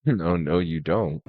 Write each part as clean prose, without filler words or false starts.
No, no, you don't.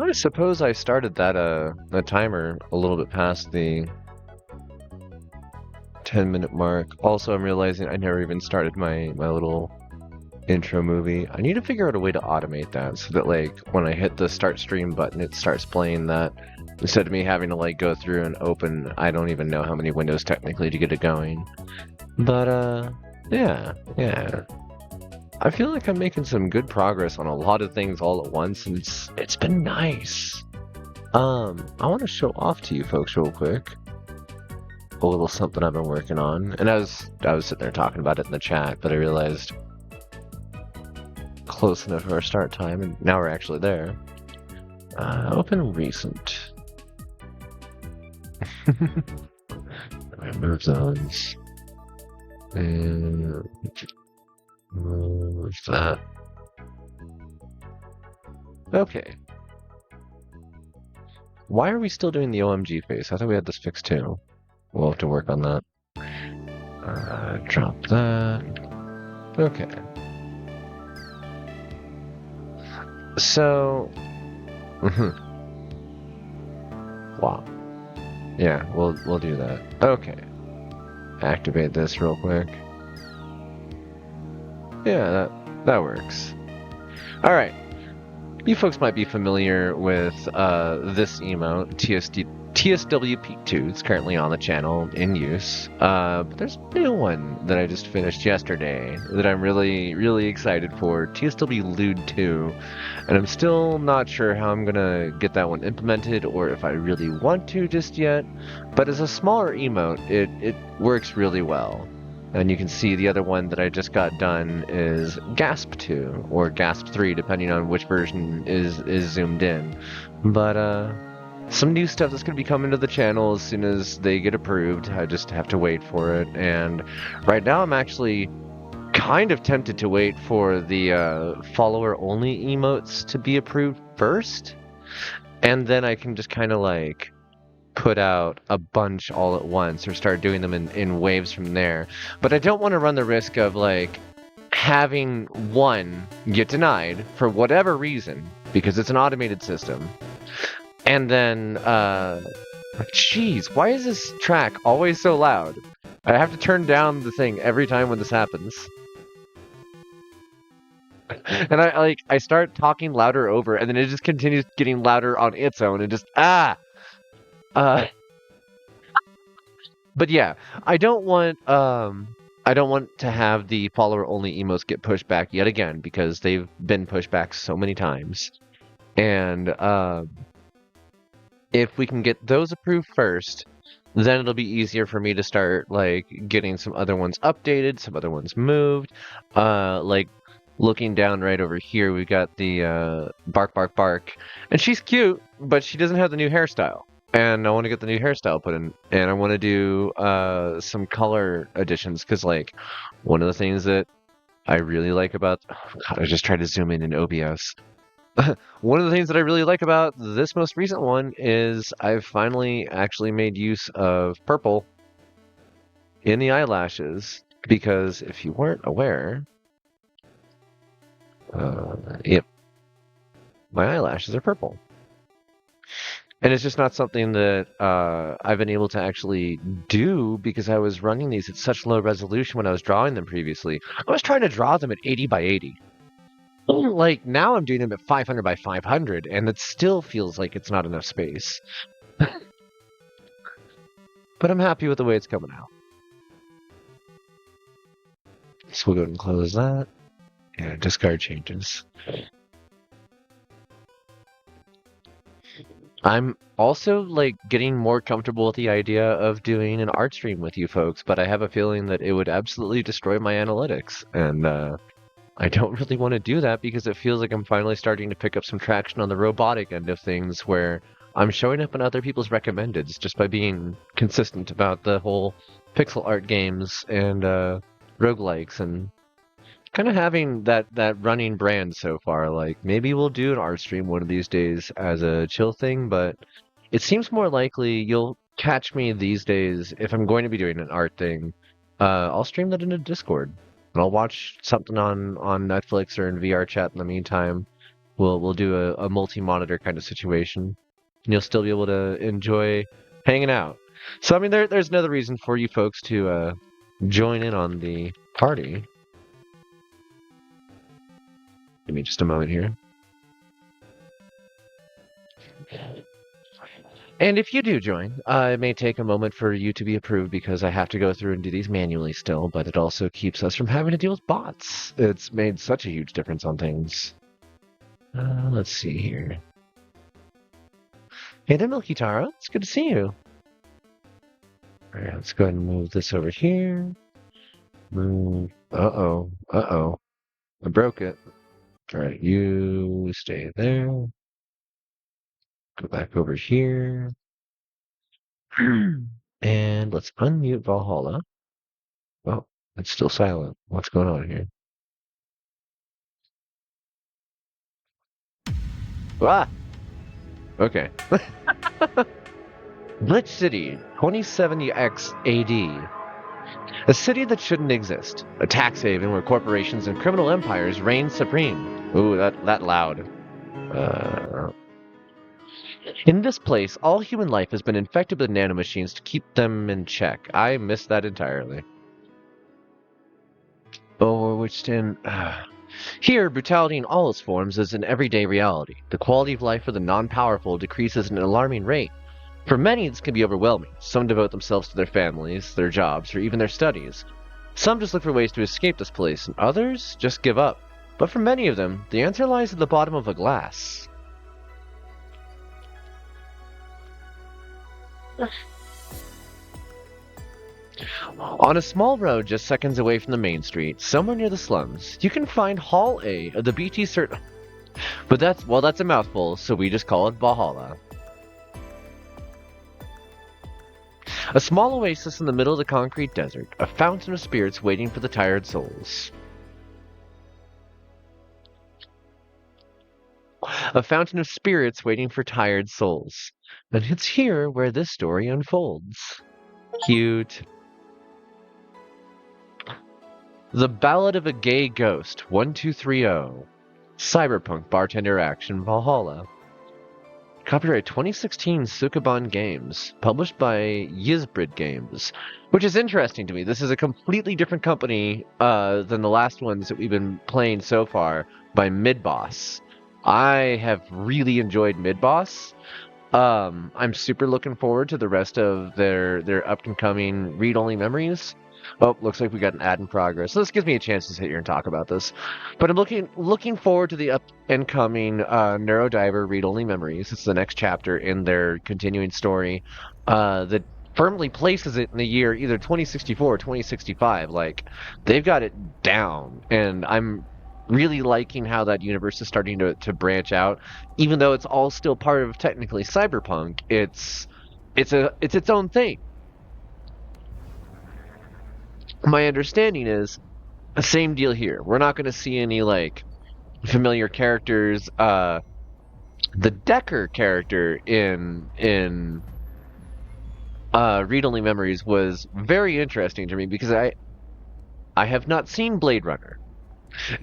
I suppose I started that timer a little bit past the 10-minute mark. Also, I'm realizing I never even started my little intro movie. I need to figure out a way to automate that so that like when I hit the start stream button, it starts playing that instead of me having to like go through and open. I don't even know how many windows technically to get it going. But yeah. I feel like I'm making some good progress on a lot of things all at once, and it's been nice. I want to show off to you folks real quick a little something I've been working on, and I was sitting there talking about it in the chat, but I realized close enough to our start time, and now we're actually there. Open recent. Remove those. And move that. Okay. Why are we still doing the OMG face? I thought we had this fixed too. We'll have to work on that. Drop that. Okay. So, wow. Yeah, we'll do that. Okay. Activate this real quick. Yeah, that works. All right. You folks might be familiar with this emote, TSW Peak 2. It's currently on the channel in use. But there's a new one that I just finished yesterday that I'm really, really excited for. TSW Lewd 2. And I'm still not sure how I'm going to get that one implemented or if I really want to just yet. But as a smaller emote, it works really well. And you can see the other one that I just got done is Gasp 2, or Gasp 3, depending on which version is zoomed in. But, some new stuff that's going to be coming to the channel as soon as they get approved. I just have to wait for it. And right now I'm actually kind of tempted to wait for the follower-only emotes to be approved first. And then I can just kind of like put out a bunch all at once or start doing them in waves from there. But I don't want to run the risk of like having one get denied for whatever reason because it's an automated system. And then, jeez, why is this track always so loud? I have to turn down the thing every time when this happens. And I start talking louder over, and then it just continues getting louder on its own, and just, but yeah, I don't want to have the follower-only emotes get pushed back yet again, because they've been pushed back so many times. And, if we can get those approved first, then it'll be easier for me to start, like, getting some other ones updated, some other ones moved. Like, looking down right over here, we got the, Bark Bark Bark. And she's cute, but she doesn't have the new hairstyle. And I want to get the new hairstyle put in. And I want to do, some color additions, because, like, one of the things that I really like about... Oh, God, I just tried to zoom in OBS. One of the things that I really like about this most recent one is I've finally actually made use of purple in the eyelashes, because if you weren't aware, yep, my eyelashes are purple. And it's just not something that I've been able to actually do because I was running these at such low resolution when I was drawing them previously. I was trying to draw them at 80 by 80. Like, now I'm doing them at 500 by 500, and it still feels like it's not enough space. But I'm happy with the way it's coming out. So we'll go ahead and close that. Yeah, discard changes. I'm also, like, getting more comfortable with the idea of doing an art stream with you folks, but I have a feeling that it would absolutely destroy my analytics, and, I don't really want to do that because it feels like I'm finally starting to pick up some traction on the robotic end of things where I'm showing up in other people's recommendeds just by being consistent about the whole pixel art games and roguelikes and kind of having that running brand so far. Like, maybe we'll do an art stream one of these days as a chill thing, but it seems more likely you'll catch me these days if I'm going to be doing an art thing. I'll stream that into Discord. And I'll watch something on Netflix or in VR chat in the meantime. We'll do a multi-monitor kind of situation. And you'll still be able to enjoy hanging out. So I mean, there's another reason for you folks to join in on the party. Give me just a moment here. And if you do join, it may take a moment for you to be approved because I have to go through and do these manually still, but it also keeps us from having to deal with bots. It's made such a huge difference on things. Let's see here. Hey there, Milky Tara. It's good to see you. Alright, let's go ahead and move this over here. Move. Uh-oh. Uh-oh. I broke it. Alright, you stay there. Go back over here. And let's unmute VallHalla. Oh, it's still silent. What's going on here? Ah! Okay. Glitch City, 2070X AD. A city that shouldn't exist. A tax haven where corporations and criminal empires reign supreme. Ooh, that loud. In this place, all human life has been infected with nanomachines to keep them in check. I missed that entirely. Oh, which then... Here, brutality in all its forms is an everyday reality. The quality of life for the non-powerful decreases at an alarming rate. For many, this can be overwhelming. Some devote themselves to their families, their jobs, or even their studies. Some just look for ways to escape this place, and others just give up. But for many of them, the answer lies at the bottom of a glass. On a small road just seconds away from the main street, somewhere near the slums, you can find Hall A of the BT Cert. But that's a mouthful, so we just call it VallHalla. A small oasis in the middle of the concrete desert, a fountain of spirits waiting for the tired souls. A fountain of spirits waiting for tired souls. And it's here where this story unfolds. Cute. The Ballad of a Gay Ghost, 1230. Cyberpunk Bartender Action VallHalla. Copyright 2016 Sukaban Games, published by Yizbrid Games, which is interesting to me. This is a completely different company than the last ones that we've been playing so far by Midboss. I have really enjoyed Midboss. I'm super looking forward to the rest of their up-and-coming read-only memories. Oh, looks like we got an ad in progress. So this gives me a chance to sit here and talk about this. But I'm looking forward to the up-and-coming Neurodiver read-only memories. It's the next chapter in their continuing story that firmly places it in the year either 2064 or 2065. Like, they've got it down. And I'm really liking how that universe is starting to branch out. Even though it's all still part of technically Cyberpunk, it's its own thing. My understanding is the same deal here. We're not going to see any like familiar characters. The Decker character in Read Only Memories was very interesting to me because I have not seen Blade Runner,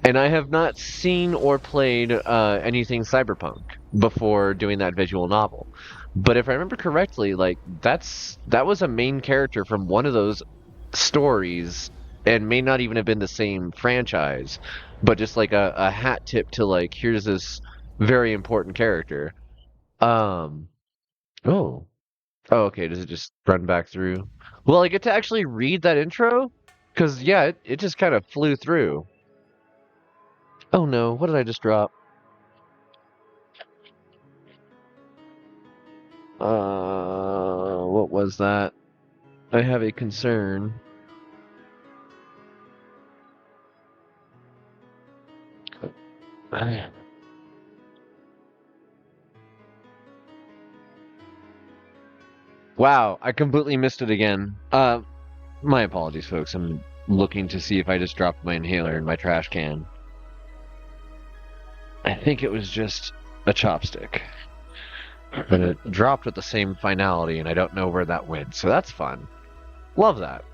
and I have not seen or played anything Cyberpunk before doing that visual novel. But if I remember correctly, like that was a main character from one of those stories and may not even have been the same franchise, but just like a hat tip to like, here's this very important character. Oh. Oh, okay, does it just run back through? Well, I get to actually read that intro? Because, yeah, it just kind of flew through. Oh no, what did I just drop? What was that? I have a concern. Wow, I completely missed it again. My apologies, folks. I'm looking to see if I just dropped my inhaler in my trash can. I think it was just a chopstick. But it dropped with the same finality, and I don't know where that went, so that's fun. Love that.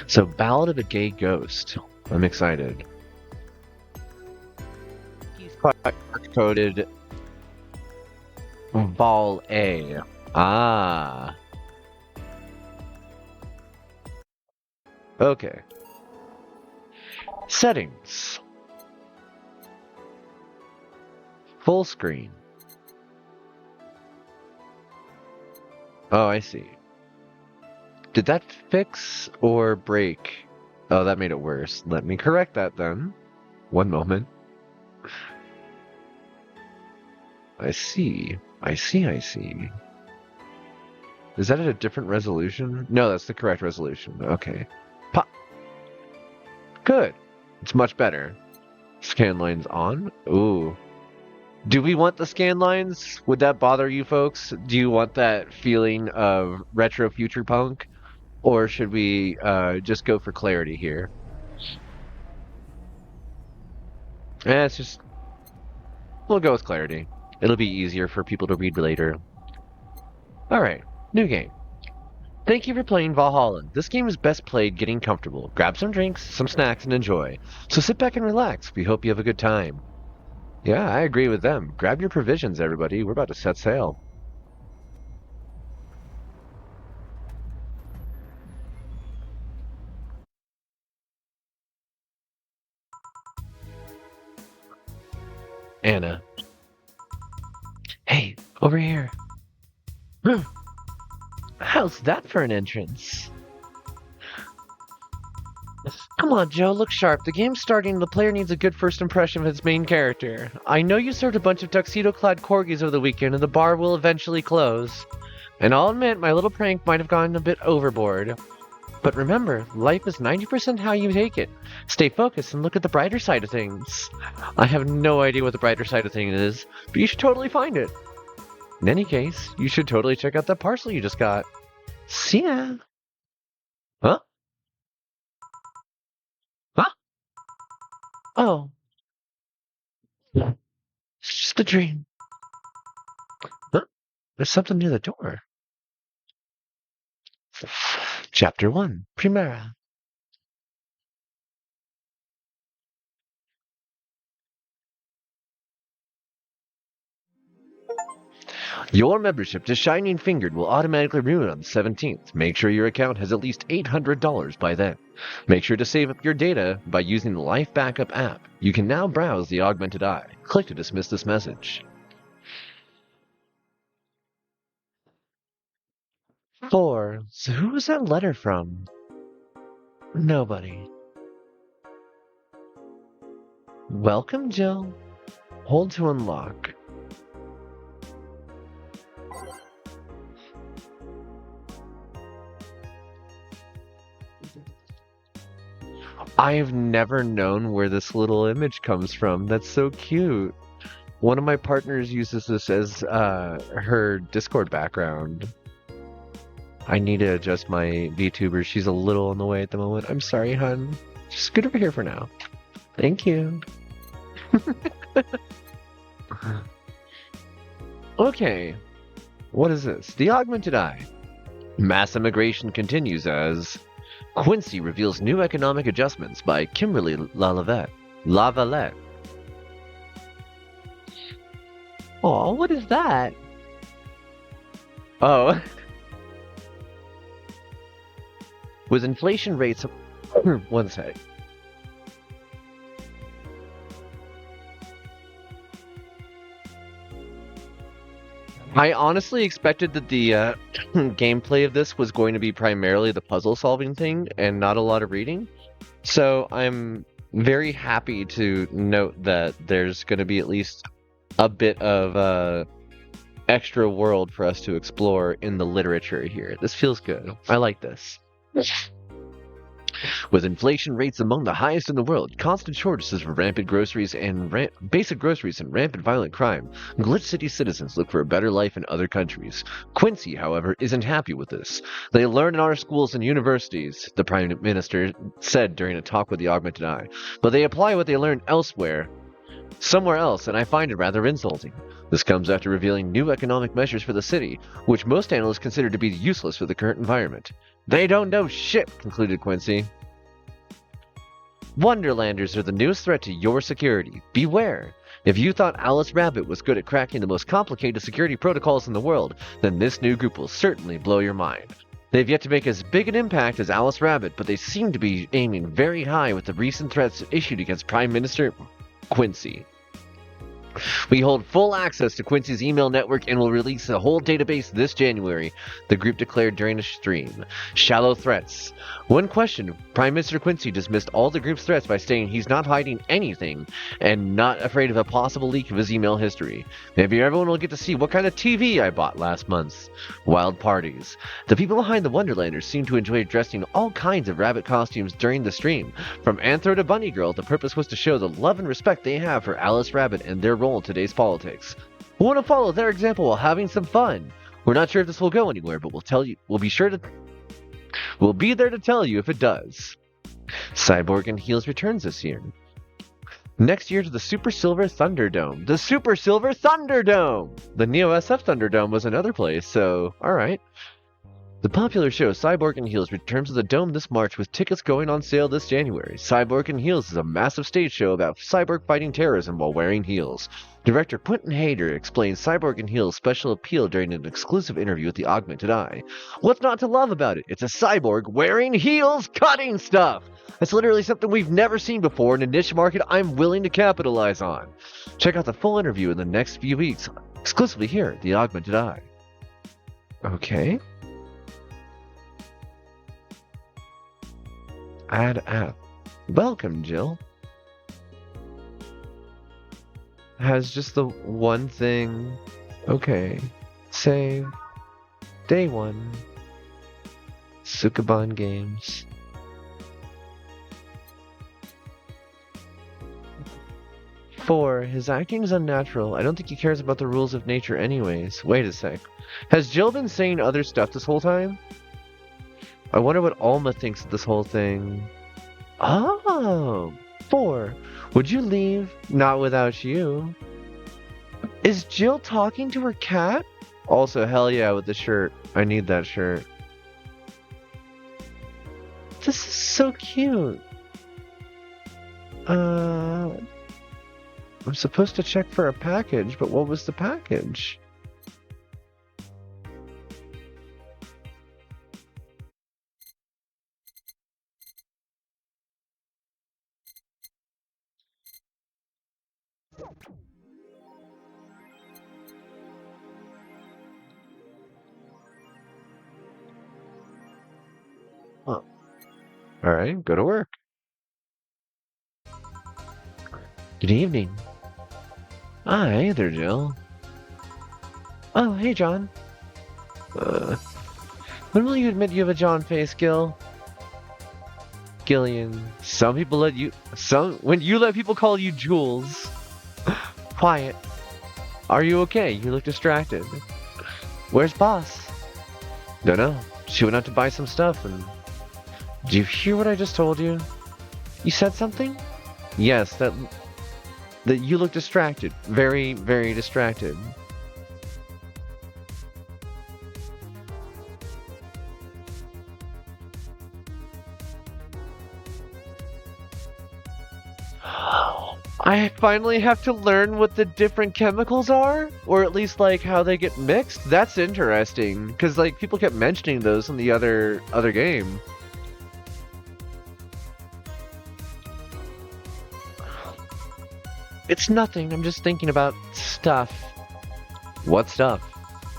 So, Ballad of a Gay Ghost. I'm excited. He's coded VallHalla. Ah. Okay. Settings. Full screen. Oh, I see. Did that fix or break? Oh, that made it worse. Let me correct that then. One moment. I see. I see. Is that at a different resolution? No, that's the correct resolution. Okay. Pop. Good. It's much better. Scan lines on. Ooh. Do we want the scan lines? Would that bother you folks? Do you want that feeling of retro future punk? Or should we just go for clarity here? It's just... We'll go with clarity. It'll be easier for people to read later. Alright, new game. Thank you for playing VallHalla. This game is best played getting comfortable. Grab some drinks, some snacks, and enjoy. So sit back and relax. We hope you have a good time. Yeah, I agree with them. Grab your provisions, everybody. We're about to set sail. Anna. Hey, over here. How's that for an entrance? Come on, Joe, look sharp. The game's starting and the player needs a good first impression of its main character. I know you served a bunch of tuxedo-clad corgis over the weekend and the bar will eventually close. And I'll admit, my little prank might have gone a bit overboard. But remember, life is 90% how you take it. Stay focused and look at the brighter side of things. I have no idea what the brighter side of things is, but you should totally find it. In any case, you should totally check out that parcel you just got. See ya! Huh? Huh? Oh. It's just a dream. Huh? There's something near the door. Chapter 1, Primera. Your membership to Shining Fingered will automatically renew on the 17th. Make sure your account has at least $800 by then. Make sure to save up your data by using the Life Backup app. You can now browse the Augmented Eye. Click to dismiss this message. 4. So who was that letter from? Nobody. Welcome, Jill. Hold to unlock. I've never known where this little image comes from. That's so cute. One of my partners uses this as her Discord background. I need to adjust my VTuber. She's a little on the way at the moment. I'm sorry, hun. Just scoot over here for now. Thank you. Okay. What is this? The Augmented Eye. Mass immigration continues as Quincy reveals new economic adjustments by Kimberly LaVallette. Oh, what is that? Oh. With inflation rates... One sec. I honestly expected that the gameplay of this was going to be primarily the puzzle solving thing and not a lot of reading. So I'm very happy to note that there's going to be at least a bit of extra world for us to explore in the literature here. This feels good. I like this. With inflation rates among the highest in the world, constant shortages of rampant groceries and basic groceries and rampant violent crime, Glitch City citizens look for a better life in other countries. Quincy, however, isn't happy with this. They learn in our schools and universities, the Prime Minister said during a talk with the Augmented Eye, but they apply what they learn elsewhere. somewhere else, and I find it rather insulting. This comes after revealing new economic measures for the city, which most analysts consider to be useless for the current environment. They don't know shit, concluded Quincy. Wonderlanders are the newest threat to your security. Beware. If you thought Alice Rabbit was good at cracking the most complicated security protocols in the world, then this new group will certainly blow your mind. They've yet to make as big an impact as Alice Rabbit, but they seem to be aiming very high with the recent threats issued against Prime Minister Quincy. We hold full access to Quincy's email network and will release a whole database this January, the group declared during a stream. Shallow threats. When questioned, Prime Minister Quincy dismissed all the group's threats by saying he's not hiding anything and not afraid of a possible leak of his email history. Maybe everyone will get to see what kind of TV I bought last month. Wild parties. The people behind the Wonderlanders seem to enjoy dressing all kinds of rabbit costumes during the stream. From Anthro to Bunny Girl, the purpose was to show the love and respect they have for Alice Rabbit and their role in today's politics. We want to follow their example while having some fun. We're not sure if this will go anywhere, but we'll be there to tell you if it does. Cyborg and Heels returns this year. Next year to the Super Silver Thunderdome. The Super Silver Thunderdome! The Neo SF Thunderdome was another place, so alright. The popular show Cyborg and Heels returns to the Dome this March with tickets going on sale this January. Cyborg and Heels is a massive stage show about Cyborg fighting terrorism while wearing heels. Director Quentin Hayter explains Cyborg and Heels' special appeal during an exclusive interview with the Augmented Eye. What's not to love about it? It's a cyborg wearing heels cutting stuff! That's literally something we've never seen before in a niche market I'm willing to capitalize on. Check out the full interview in the next few weeks, exclusively here at the Augmented Eye. Okay. Add app. Welcome, Jill. Has just the one thing. Okay. Save. Day 1. Sukaban Games. Four, his acting is unnatural. I don't think he cares about the rules of nature anyways. Wait a sec. Has Jill been saying other stuff this whole time? I wonder what Alma thinks of this whole thing. Oh! 4. Would you leave? Not without you. Is Jill talking to her cat? Also, hell yeah with the shirt. I need that shirt. This is so cute. I'm supposed to check for a package, but what was the package? Huh. Alright, go to work. Good evening. Ah, hey there, Jill. Oh, hey, John. When will you admit you have a John face, Gil? Gillian. Some people let you... When you let people call you Jules. Quiet. Are you okay? You look distracted. Where's Boss? Dunno. She went out to buy some stuff and... Do you hear what I just told you? You said something? Yes, that you look distracted. Very, very distracted. I finally have to learn what the different chemicals are? Or at least, like, how they get mixed? That's interesting. Because, like, people kept mentioning those in the other game. It's nothing. I'm just thinking about stuff. What stuff?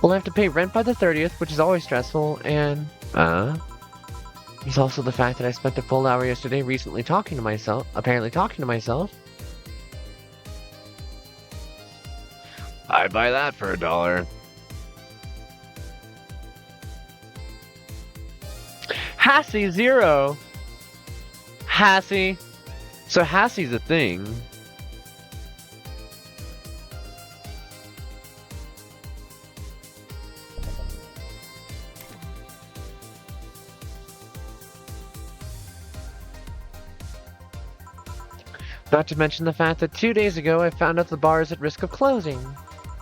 Well, I have to pay rent by the 30th, which is always stressful, and... There's also the fact that I spent a full hour yesterday apparently talking to myself. I'd buy that for $1. Hassie 0! Hassie. So Hassie's a thing. Not to mention the fact that 2 days ago I found out the bar is at risk of closing.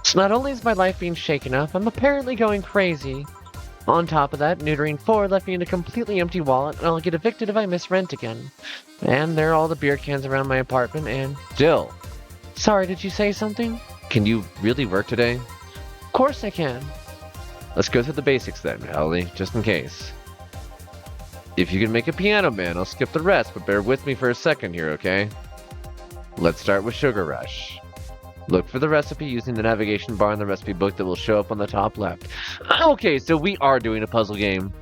So not only is my life being shaken up, I'm apparently going crazy. On top of that, neutering 4 left me in a completely empty wallet, and I'll get evicted if I miss rent again. And there are all the beer cans around my apartment, and... Jill! Sorry, did you say something? Can you really work today? Of course I can. Let's go through the basics then, Ellie, just in case. If you can make a piano man, I'll skip the rest, but bear with me for a second here, okay? Let's start with Sugar Rush. Look for the recipe using the navigation bar in the recipe book that will show up on the top left. Okay, so we are doing a puzzle game.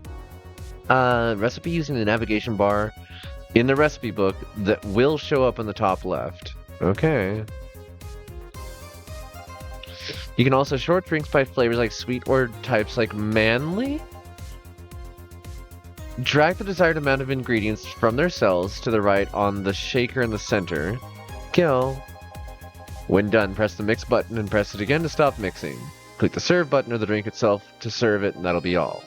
Recipe using the navigation bar in the recipe book that will show up on the top left. Okay. You can also short drinks by flavors like sweet or types like manly. Drag the desired amount of ingredients from their cells to the right on the shaker in the center. Go. When done, press the mix button and press it again to stop mixing. Click the serve button or the drink itself to serve it, and that'll be all.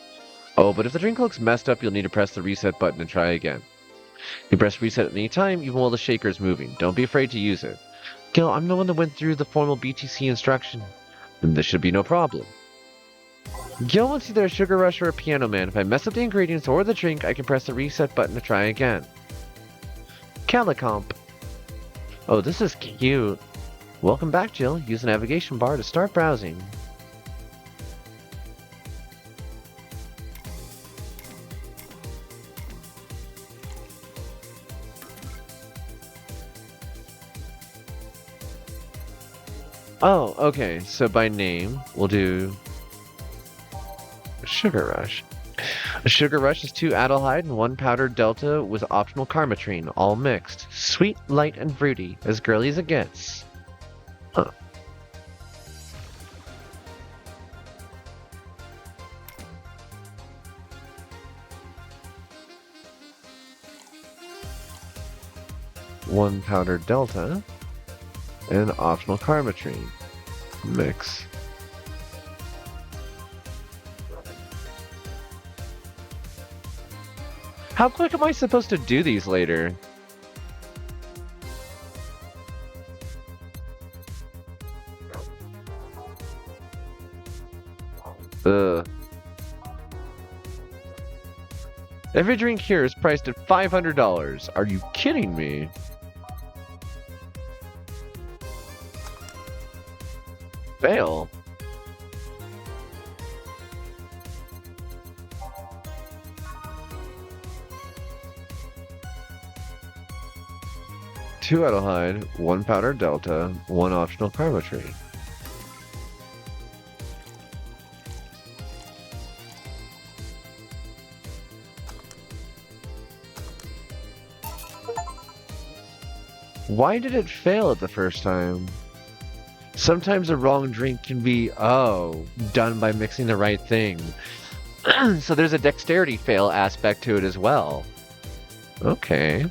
Oh, but if the drink looks messed up, you'll need to press the reset button and try again. You press reset at any time, even while the shaker is moving. Don't be afraid to use it. Gil, I'm the one that went through the formal BTC instruction. Then this should be no problem. Gil wants either a Sugar Rush or a Piano Man. If I mess up the ingredients or the drink, I can press the reset button to try again. Calicomp. Oh, this is cute. Welcome back, Jill. Use the navigation bar to start browsing. Oh, okay. So by name, we'll do Sugar Rush. A Sugar Rush is 2 Adelhyde and 1 powdered Delta with optional Carmetrine, all mixed. Sweet, light, and fruity, as girly as it gets. Huh. One powdered Delta and optional Carmetrine mix. How quick am I supposed to do these later? Ugh. Every drink here is priced at $500. Are you kidding me? Fail. Two Adelhyde, 1 powdered Delta, 1 optional Carmetrine. Why did it fail at the first time? Sometimes a wrong drink can be, done by mixing the right thing. So there's a dexterity fail aspect to it as well. Okay.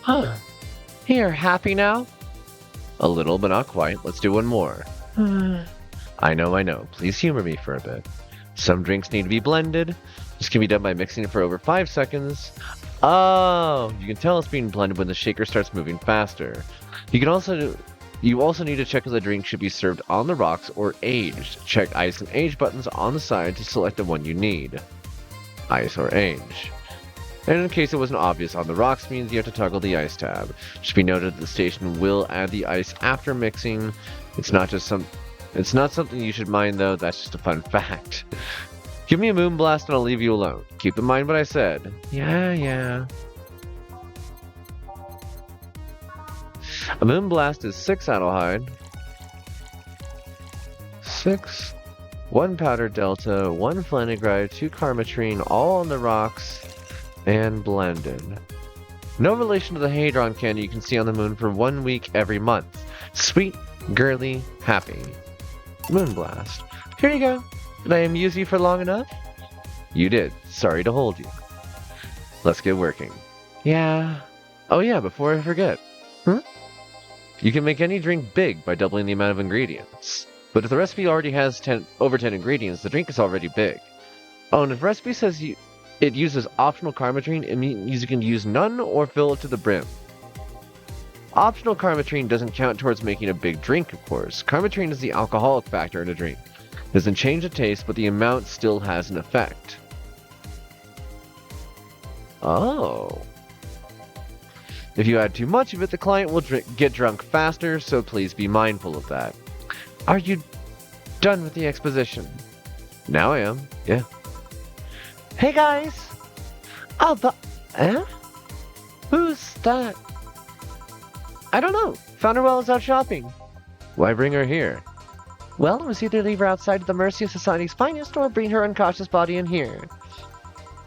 Huh. Here, happy now? A little, but not quite. Let's do one more. I know. Please humor me for a bit. Some drinks need to be blended. This can be done by mixing it for over 5 seconds. Oh, you can tell it's being blended when the shaker starts moving faster. You also need to check if the drink should be served on the rocks or aged. Check ice and age buttons on the side to select the one you need. Ice or age. And in case it wasn't obvious, on the rocks means you have to toggle the ice tab. It should be noted that the station will add the ice after mixing. It's not something you should mind though, that's just a fun fact. Give me a moonblast and I'll leave you alone. Keep in mind what I said. Yeah. A moonblast is 6 Adelhyde. 6. 1 powdered Delta, 1 Flannegride, 2 Carmetrine, all on the rocks, and blended. No relation to the Hadron candy you can see on the moon for 1 week every month. Sweet, girly, happy. Moonblast. Here you go. Did I amuse you for long enough? You did. Sorry to hold you. Let's get working. Yeah. Oh yeah, before I forget. You can make any drink big by doubling the amount of ingredients. But if the recipe already has over 10 ingredients, the drink is already big. Oh, and if the recipe says It uses optional karmatrine. It means you can use none or fill it to the brim. Optional karmatrine doesn't count towards making a big drink, of course. Karmatrine is the alcoholic factor in a drink. It doesn't change the taste, but the amount still has an effect. Oh. If you add too much of it, the client will get drunk faster, so please be mindful of that. Are you done with the exposition? Now I am, yeah. Hey guys! Oh, who's that? I don't know. Found her while I was out shopping. Why bring her here? Well, it was either leave her outside at the mercy of society's finest or bring her unconscious body in here.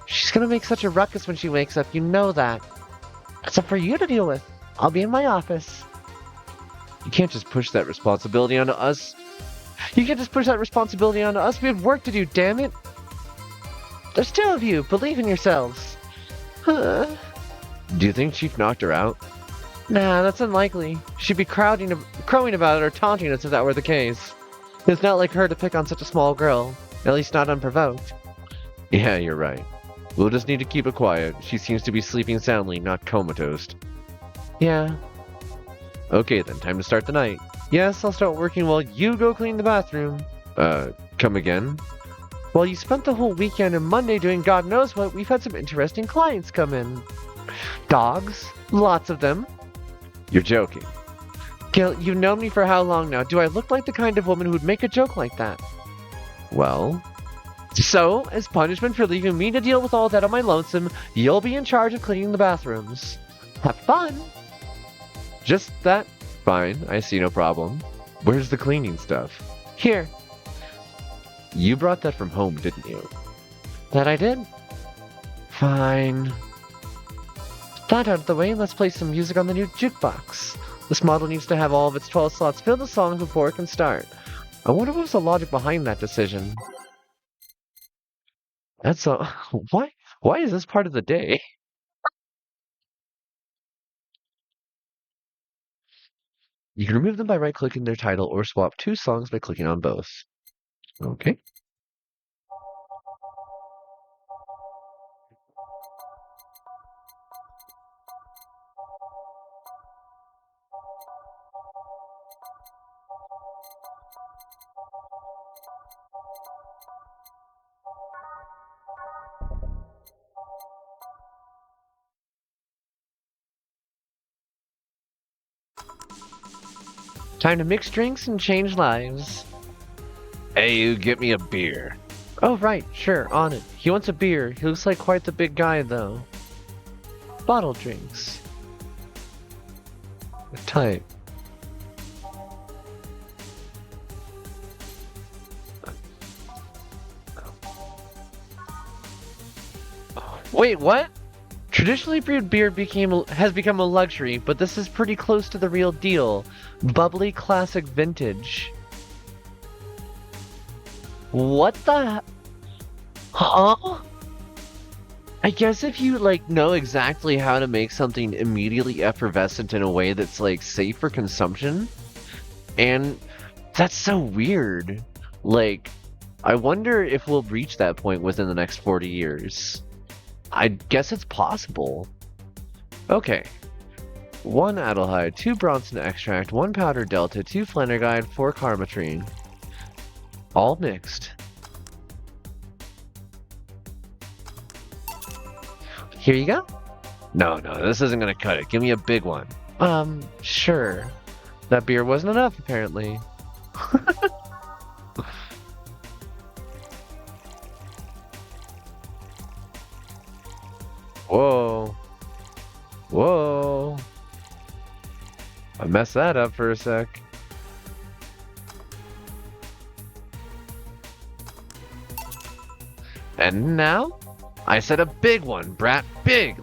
She's gonna make such a ruckus when she wakes up, you know that. It's up for you to deal with. I'll be in my office. You can't just push that responsibility onto us. We have work to do, damn it. There's two of you. Believe in yourselves. Do you think Chief knocked her out? Nah, that's unlikely. She'd be crowing about it or taunting us if that were the case. It's not like her to pick on such a small girl. At least not unprovoked. Yeah, you're right. We'll just need to keep it quiet. She seems to be sleeping soundly, not comatose. Yeah. Okay then, time to start the night. Yes, I'll start working while you go clean the bathroom. Come again? Well, you spent the whole weekend and Monday doing God knows what, we've had some interesting clients come in. Dogs. Lots of them. You're joking. Gil, you've known me for how long now? Do I look like the kind of woman who would make a joke like that? Well... So, as punishment for leaving me to deal with all that on my lonesome, you'll be in charge of cleaning the bathrooms. Have fun! Just that? Fine, I see no problem. Where's the cleaning stuff? Here. You brought that from home, didn't you? That I did. Fine. That out of the way, let's play some music on the new jukebox. This model needs to have all of its 12 slots filled with songs before it can start. I wonder what was the logic behind that decision. That's a... Why is this part of the day? You can remove them by right-clicking their title or swap two songs by clicking on both. Okay. Time to mix drinks and change lives. Hey, you get me a beer. Oh, right, sure, on it. He wants a beer. He looks like quite the big guy, though. Bottle drinks. Type. Wait, what? Traditionally brewed beer has become a luxury, but this is pretty close to the real deal. Bubbly classic vintage. What the? Huh? I guess if you, know exactly how to make something immediately effervescent in a way that's, safe for consumption. And that's so weird. I wonder if we'll reach that point within the next 40 years. I guess it's possible. Okay. 1 Adelhyde, 2 Bronson extract, 1 powder delta, 2 Flannergide, 4 Karmatrine. All mixed. Here you go. No, this isn't gonna cut it. Give me a big one. Sure. That beer wasn't enough, apparently. Whoa. Whoa. I messed that up for a sec. And now? I said a big one, brat. Big.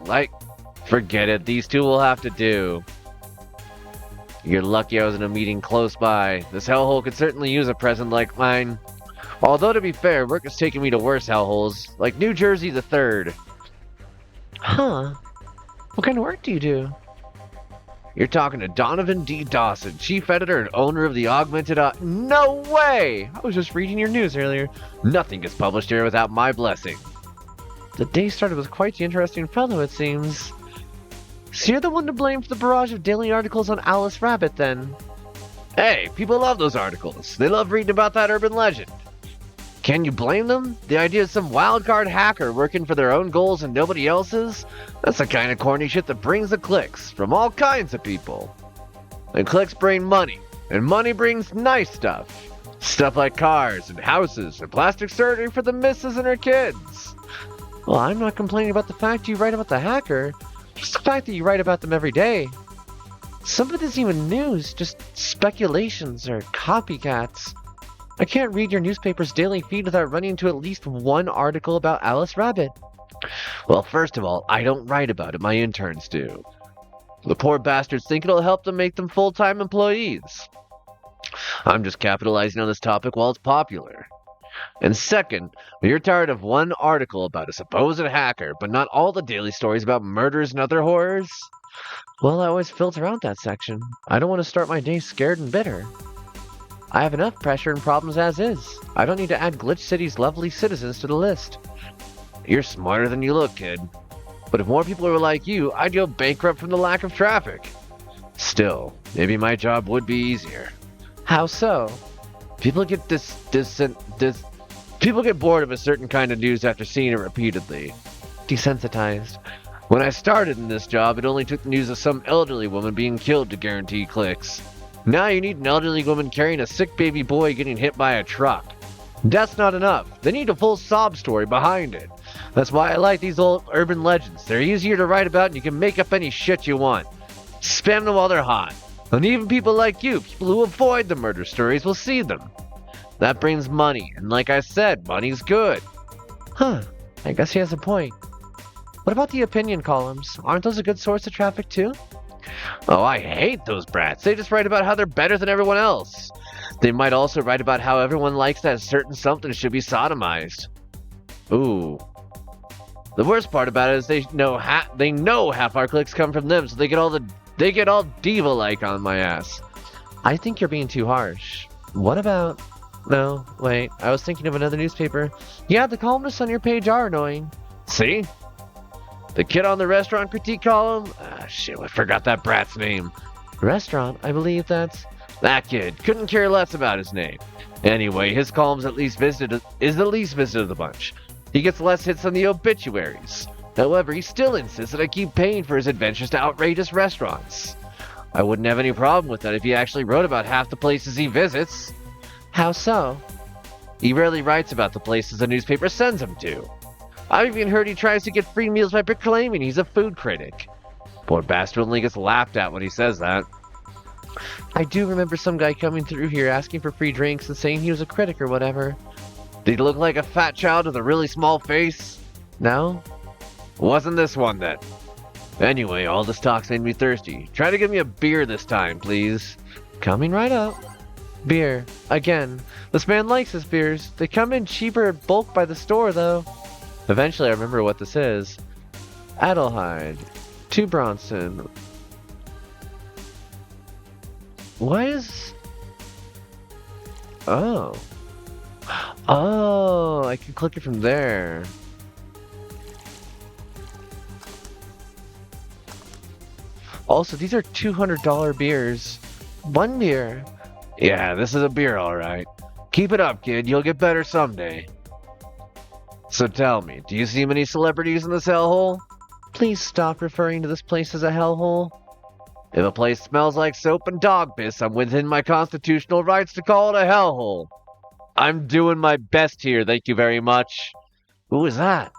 Forget it. These two will have to do. You're lucky I was in a meeting close by. This hellhole could certainly use a present like mine. Although, to be fair, work has taken me to worse hellholes, like New Jersey the 3rd. Huh. What kind of work do you do? You're talking to Donovan D. Dawson, chief editor and owner of the Augmented... No way! I was just reading your news earlier. Nothing gets published here without my blessing. The day started with quite the interesting fellow, it seems. So you're the one to blame for the barrage of daily articles on Alice Rabbit, then? Hey, people love those articles. They love reading about that urban legend. Can you blame them? The idea of some wildcard hacker working for their own goals and nobody else's? That's the kind of corny shit that brings the clicks from all kinds of people. And clicks bring money, and money brings nice stuff. Stuff like cars and houses and plastic surgery for the missus and her kids. Well, I'm not complaining about the fact you write about the hacker, just the fact that you write about them every day. Some of it isn't even news, just speculations or copycats. I can't read your newspaper's daily feed without running into at least one article about Alice Rabbit. Well, first of all, I don't write about it, my interns do. The poor bastards think it'll help them make them full-time employees. I'm just capitalizing on this topic while it's popular. And second, you're tired of one article about a supposed hacker, but not all the daily stories about murders and other horrors? Well, I always filter out that section. I don't want to start my day scared and bitter. I have enough pressure and problems as is. I don't need to add Glitch City's lovely citizens to the list. You're smarter than you look, kid. But if more people were like you, I'd go bankrupt from the lack of traffic. Still, maybe my job would be easier. How so? People get people get bored of a certain kind of news after seeing it repeatedly. Desensitized. When I started in this job, it only took the news of some elderly woman being killed to guarantee clicks. Now you need an elderly woman carrying a sick baby boy getting hit by a truck. That's not enough. They need a full sob story behind it. That's why I like these old urban legends. They're easier to write about and you can make up any shit you want. Spam them while they're hot. And even people like you, people who avoid the murder stories, will see them. That brings money, and like I said, money's good. Huh, I guess he has a point. What about the opinion columns? Aren't those a good source of traffic too? Oh, I hate those brats. They just write about how they're better than everyone else. They might also write about how everyone likes that certain something should be sodomized. Ooh. The worst part about it is they know half our clicks come from them, so they get all diva-like on my ass. I think you're being too harsh. What about... No, wait, I was thinking of another newspaper. Yeah, the columnists on your page are annoying. See? The kid on the restaurant critique column? Ah, shit, I forgot that brat's name. Restaurant? I believe that's... That kid. Couldn't care less about his name. Anyway, his column's is the least visited of the bunch. He gets less hits than the obituaries. However, he still insists that I keep paying for his adventures to outrageous restaurants. I wouldn't have any problem with that if he actually wrote about half the places he visits. How so? He rarely writes about the places the newspaper sends him to. I've even heard he tries to get free meals by proclaiming he's a food critic. Poor bastard only gets laughed at when he says that. I do remember some guy coming through here asking for free drinks and saying he was a critic or whatever. Did he look like a fat child with a really small face? No? Wasn't this one then? Anyway, all this talk's made me thirsty. Try to give me a beer this time, please. Coming right up. Beer. Again. This man likes his beers. They come in cheaper at bulk by the store, though. Eventually I remember what this is. Adelheid. 2 Bronson. Why is... Oh. Oh, I can click it from there. Also, these are $200 beers. 1 beer. Yeah, this is a beer, alright. Keep it up, kid. You'll get better someday. So tell me, do you see many celebrities in this hellhole? Please stop referring to this place as a hellhole. If a place smells like soap and dog piss, I'm within my constitutional rights to call it a hellhole. I'm doing my best here, thank you very much. Who is that?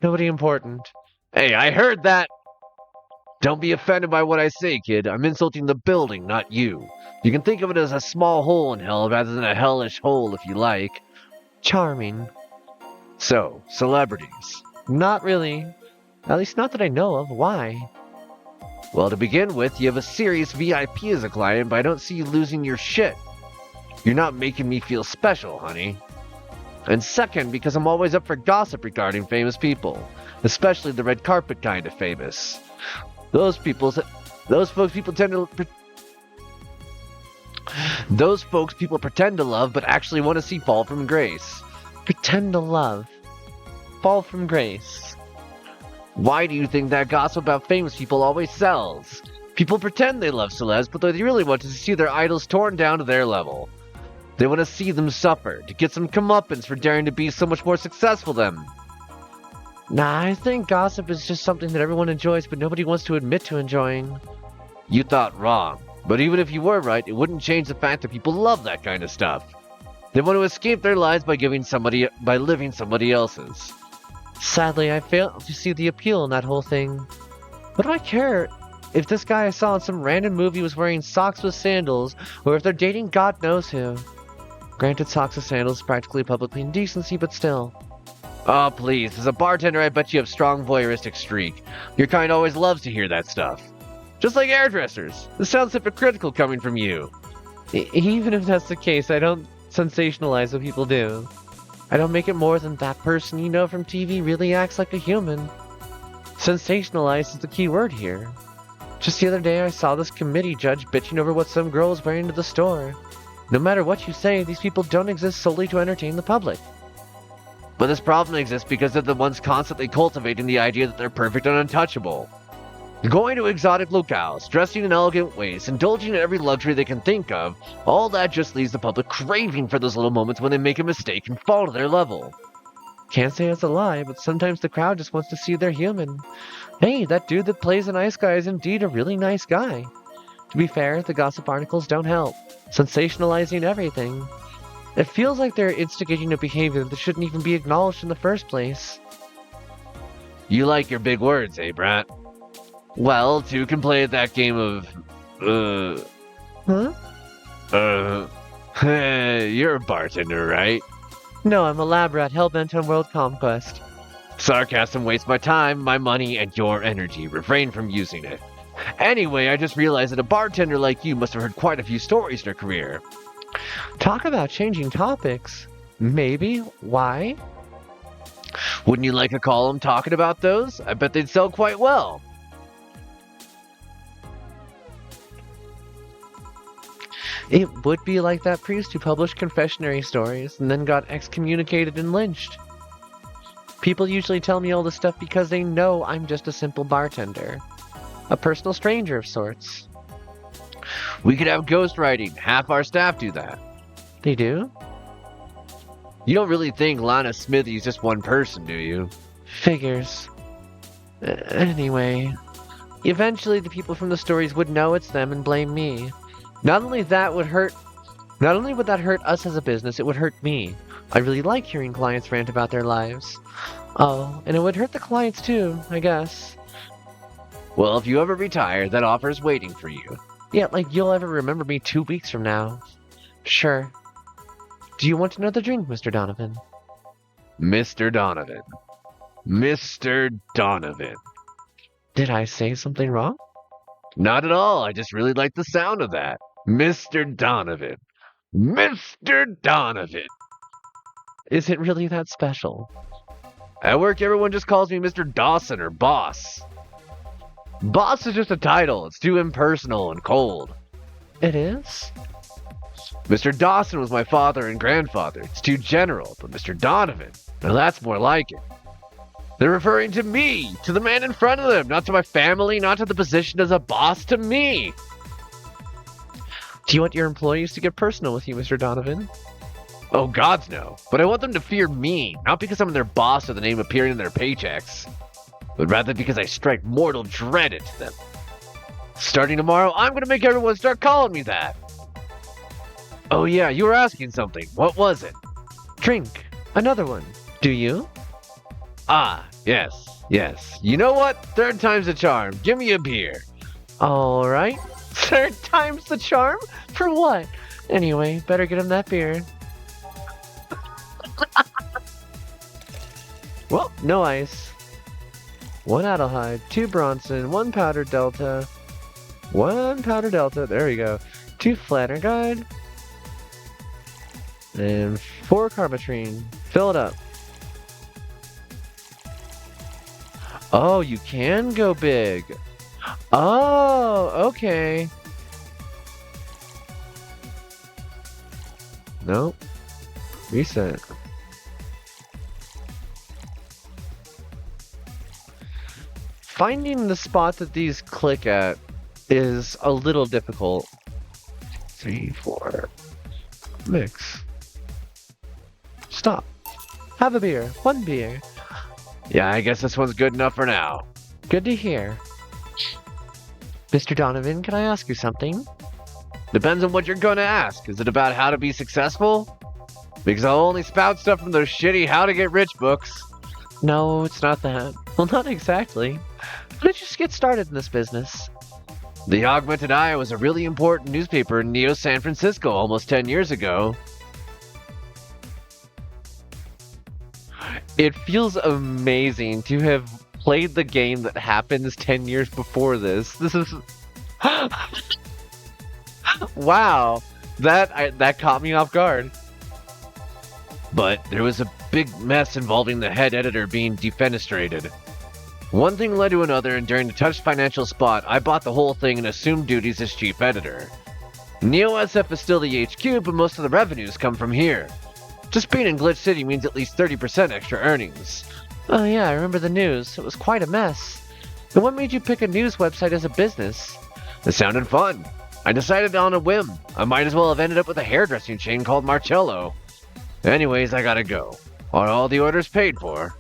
Nobody important. Hey, I heard that! Don't be offended by what I say, kid. I'm insulting the building, not you. You can think of it as a small hole in hell rather than a hellish hole if you like. Charming. So, celebrities. Not really. At least not that I know of. Why? Well, to begin with, you have a serious VIP as a client, but I don't see you losing your shit. You're not making me feel special, honey. And second, because I'm always up for gossip regarding famous people. Especially the red carpet kind of famous. Those folks people pretend to love, but actually want to see fall from grace. Pretend to love. fall from grace. Why do you think that gossip about famous people always sells? People pretend they love celebs, but they really want to see their idols torn down to their level. They want to see them suffer, to get some comeuppance for daring to be so much more successful than them. Nah, I think gossip is just something that everyone enjoys, but nobody wants to admit to enjoying. You thought wrong. But even if you were right, it wouldn't change the fact that people love that kind of stuff. They want to escape their lives by living somebody else's. Sadly, I fail to see the appeal in that whole thing. What do I care if this guy I saw in some random movie was wearing socks with sandals, or if they're dating God knows who? Granted, socks with sandals is practically publicly indecency, but still. Oh, please, as a bartender, I bet you have strong voyeuristic streak. Your kind always loves to hear that stuff. Just like hairdressers. This sounds hypocritical coming from you. Even if that's the case, I don't sensationalize what people do. I don't make it more than that person you know from TV really acts like a human. Sensationalize is the key word here. Just the other day I saw this committee judge bitching over what some girl was wearing to the store. No matter what you say, these people don't exist solely to entertain the public. But this problem exists because they're the ones constantly cultivating the idea that they're perfect and untouchable. Going to exotic locales, dressing in elegant ways, indulging in every luxury they can think of, all that just leaves the public craving for those little moments when they make a mistake and fall to their level. Can't say it's a lie, but sometimes the crowd just wants to see they're human. Hey, that dude that plays the nice guy is indeed a really nice guy. To be fair, the gossip articles don't help, sensationalizing everything. It feels like they're instigating a behavior that shouldn't even be acknowledged in the first place. You like your big words, eh, Brat? Well, two can play at that game of, you're a bartender, right? No, I'm a lab rat hellbent on world conquest. Sarcasm wastes my time, my money, and your energy. Refrain from using it. Anyway, I just realized that a bartender like you must have heard quite a few stories in her career. Talk about changing topics. Maybe. Why? Wouldn't you like a column talking about those? I bet they'd sell quite well. It would be like that priest who published confessionary stories and then got excommunicated and lynched. People usually tell me all this stuff because they know I'm just a simple bartender. A personal stranger of sorts. We could have ghostwriting. Half our staff do that. They do? You don't really think Lana Smithy is just one person, do you? Figures. Anyway. Eventually the people from the stories would know it's them and blame me. Not only would that hurt us as a business, it would hurt me. I really like hearing clients rant about their lives. Oh, and it would hurt the clients too, I guess. Well, if you ever retire, that offer's waiting for you. Yeah, like you'll ever remember me 2 weeks from now. Sure. Do you want another drink, Mr. Donovan? Mr. Donovan. Mr. Donovan. Did I say something wrong? Not at all. I just really like the sound of that. Mr. Donovan. Mr. Donovan. Is it really that special? At work, everyone just calls me Mr. Dawson or Boss. Boss is just a title. It's too impersonal and cold. It is? Mr. Dawson was my father and grandfather. It's too general, but Mr. Donovan, now that's more like it. They're referring to me, to the man in front of them, not to my family, not to the position as a boss, to me. Do you want your employees to get personal with you, Mr. Donovan? Oh, gods no. But I want them to fear me, not because I'm their boss or the name appearing in their paychecks, but rather because I strike mortal dread into them. Starting tomorrow, I'm going to make everyone start calling me that. Oh yeah, you were asking something. What was it? Drink. Another one. Do you? Ah, yes. You know what? Third time's a charm. Give me a beer. Alright. Third time's the charm? For what? Anyway, better get him that beer. Well, no ice. 1 Adelhyde, 2 Bronson, 1 Powder Delta. 1 Powder Delta, there we go. 2 Flannerguide. And 4 Carbotrine. Fill it up. Oh, you can go big. Oh, okay. Nope. Reset. Finding the spot that these click at is a little difficult. 3, 4. Mix. Stop. Have a beer. 1 beer. Yeah, I guess this one's good enough for now. Good to hear. Mr. Donovan, can I ask you something? Depends on what you're gonna ask. Is it about how to be successful? Because I'll only spout stuff from those shitty how to get rich books. No, it's not that. Well, not exactly. How did you just get started in this business? The Augmented Eye was a really important newspaper in Neo San Francisco almost 10 years ago. It feels amazing to have played the game that happens 10 years before this. This is... Wow. That caught me off guard. But there was a big mess involving the head editor being defenestrated. One thing led to another, and during the touched financial spot, I bought the whole thing and assumed duties as chief editor. Neo SF is still the HQ, but most of the revenues come from here. Just being in Glitch City means at least 30% extra earnings. Oh yeah, I remember the news. It was quite a mess. And what made you pick a news website as a business? It sounded fun. I decided on a whim. I might as well have ended up with a hairdressing chain called Marcello. Anyways, I gotta go. Are all the orders paid for?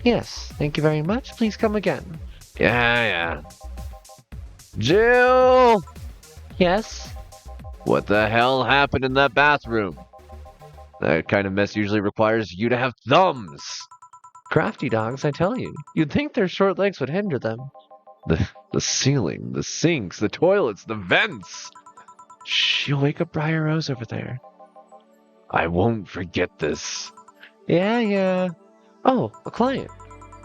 Yes, thank you very much. Please come again. Yeah. Jill! Yes? What the hell happened in that bathroom? That kind of mess usually requires you to have thumbs. Crafty dogs, I tell you. You'd think their short legs would hinder them. The ceiling, the sinks, the toilets, the vents. Shh, you'll wake up Briar Rose over there. I won't forget this. Yeah. Oh, a client.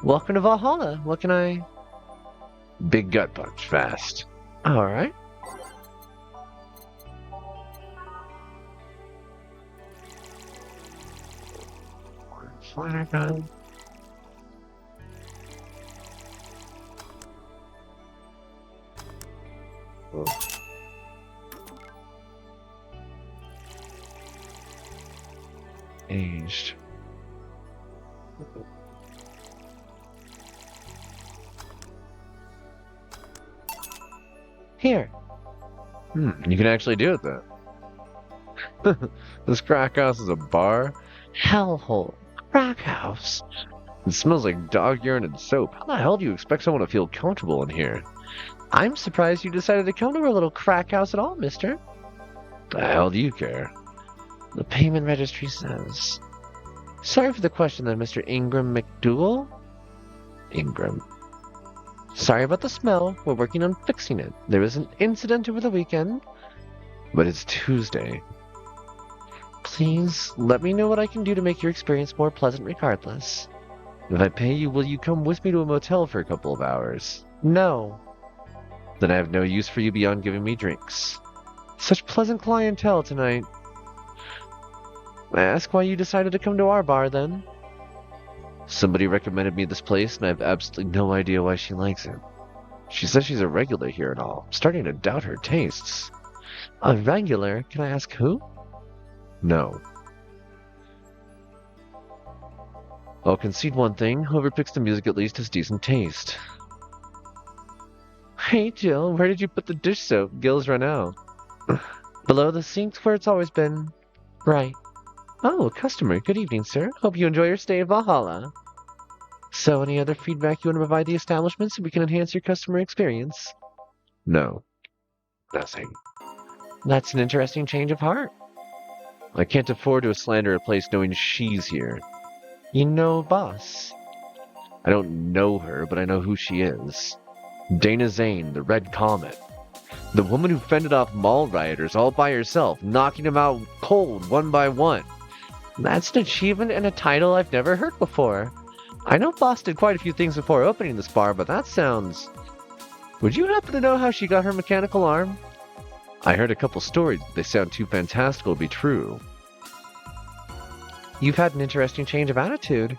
Welcome to VallHalla. What can I... Big gut punch, fast. Alright. Flyer gun. Oh. Aged. Here. You can actually do it then. This crack house is a bar? Hellhole. Crack house. It smells like dog urine and soap. How the hell do you expect someone to feel comfortable in here? I'm surprised you decided to come to our little crack house at all, mister. The hell do you care? The payment registry says... Sorry for the question then, Mr. Ingram McDougal? Ingram. Sorry about the smell. We're working on fixing it. There was an incident over the weekend. But it's Tuesday. Please, let me know what I can do to make your experience more pleasant regardless. If I pay you, will you come with me to a motel for a couple of hours? No. Then I have no use for you beyond giving me drinks. Such pleasant clientele tonight. I ask why you decided to come to our bar, then? Somebody recommended me this place, and I have absolutely no idea why she likes it. She says she's a regular here and all. I'm starting to doubt her tastes. A regular? Can I ask who? No. I'll concede one thing. Whoever picks the music at least has decent taste. Hey, Jill, where did you put the dish soap? Gil's run out. Below the sink where it's always been. Right. Oh, a customer. Good evening, sir. Hope you enjoy your stay at VallHalla. So, any other feedback you want to provide the establishment so we can enhance your customer experience? No. Nothing. That's an interesting change of heart. I can't afford to slander a place knowing she's here. You know boss. I don't know her, but I know who she is. Dana Zane, the Red Comet. The woman who fended off mall rioters all by herself, knocking them out cold one by one. That's an achievement and a title I've never heard before. I know Boss did quite a few things before opening this bar, but that sounds... Would you happen to know how she got her mechanical arm? I heard a couple stories, but they sound too fantastical to be true. You've had an interesting change of attitude.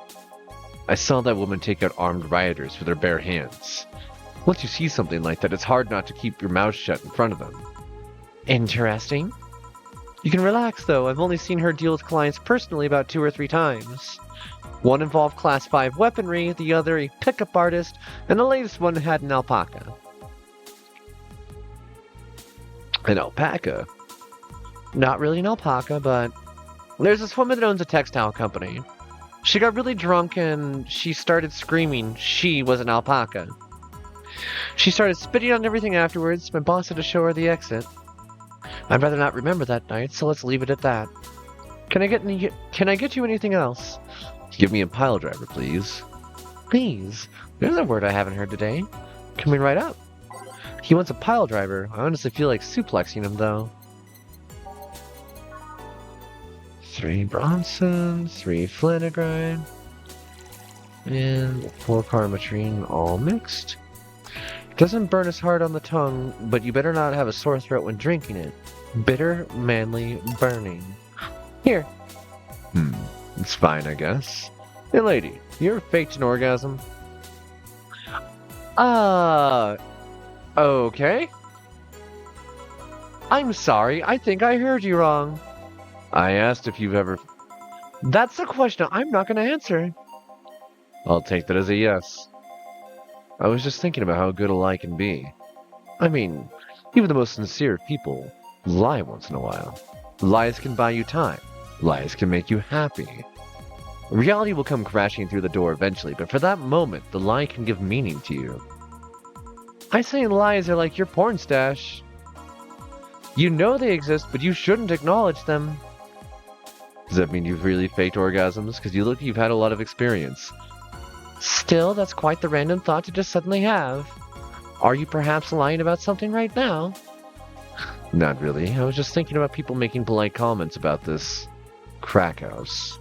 I saw that woman take out armed rioters with her bare hands. Once you see something like that, it's hard not to keep your mouth shut in front of them. Interesting. You can relax, though. I've only seen her deal with clients personally about 2 or 3 times. One involved Class 5 weaponry, the other a pickup artist, and the latest one had an alpaca. An alpaca? Not really an alpaca, but there's this woman that owns a textile company. She got really drunk and she started screaming she was an alpaca. She started spitting on everything afterwards. My boss had to show her the exit. I'd rather not remember that night, so let's leave it at that. Can I get you anything else? Give me a pile driver, please. Please? There's a word I haven't heard today. Coming right up. He wants a pile driver. I honestly feel like suplexing him, though. 3 Bronson, 3 Flanagrine, and 4 Carmatrine, all mixed. Doesn't burn as hard on the tongue, but you better not have a sore throat when drinking it. Bitter, manly, burning. Here. It's fine, I guess. Hey, lady, you ever faked an orgasm? Okay. I'm sorry, I think I heard you wrong. I asked if you've ever... That's a question I'm not going to answer. I'll take that as a yes. I was just thinking about how good a lie can be. I mean, even the most sincere people lie once in a while. Lies can buy you time. Lies can make you happy. Reality will come crashing through the door eventually, but for that moment, the lie can give meaning to you. I say lies are like your porn stash. You know they exist, but you shouldn't acknowledge them. Does that mean you've really faked orgasms? Because you look like you've had a lot of experience. Still, that's quite the random thought to just suddenly have. Are you perhaps lying about something right now? Not really. I was just thinking about people making polite comments about this crack house.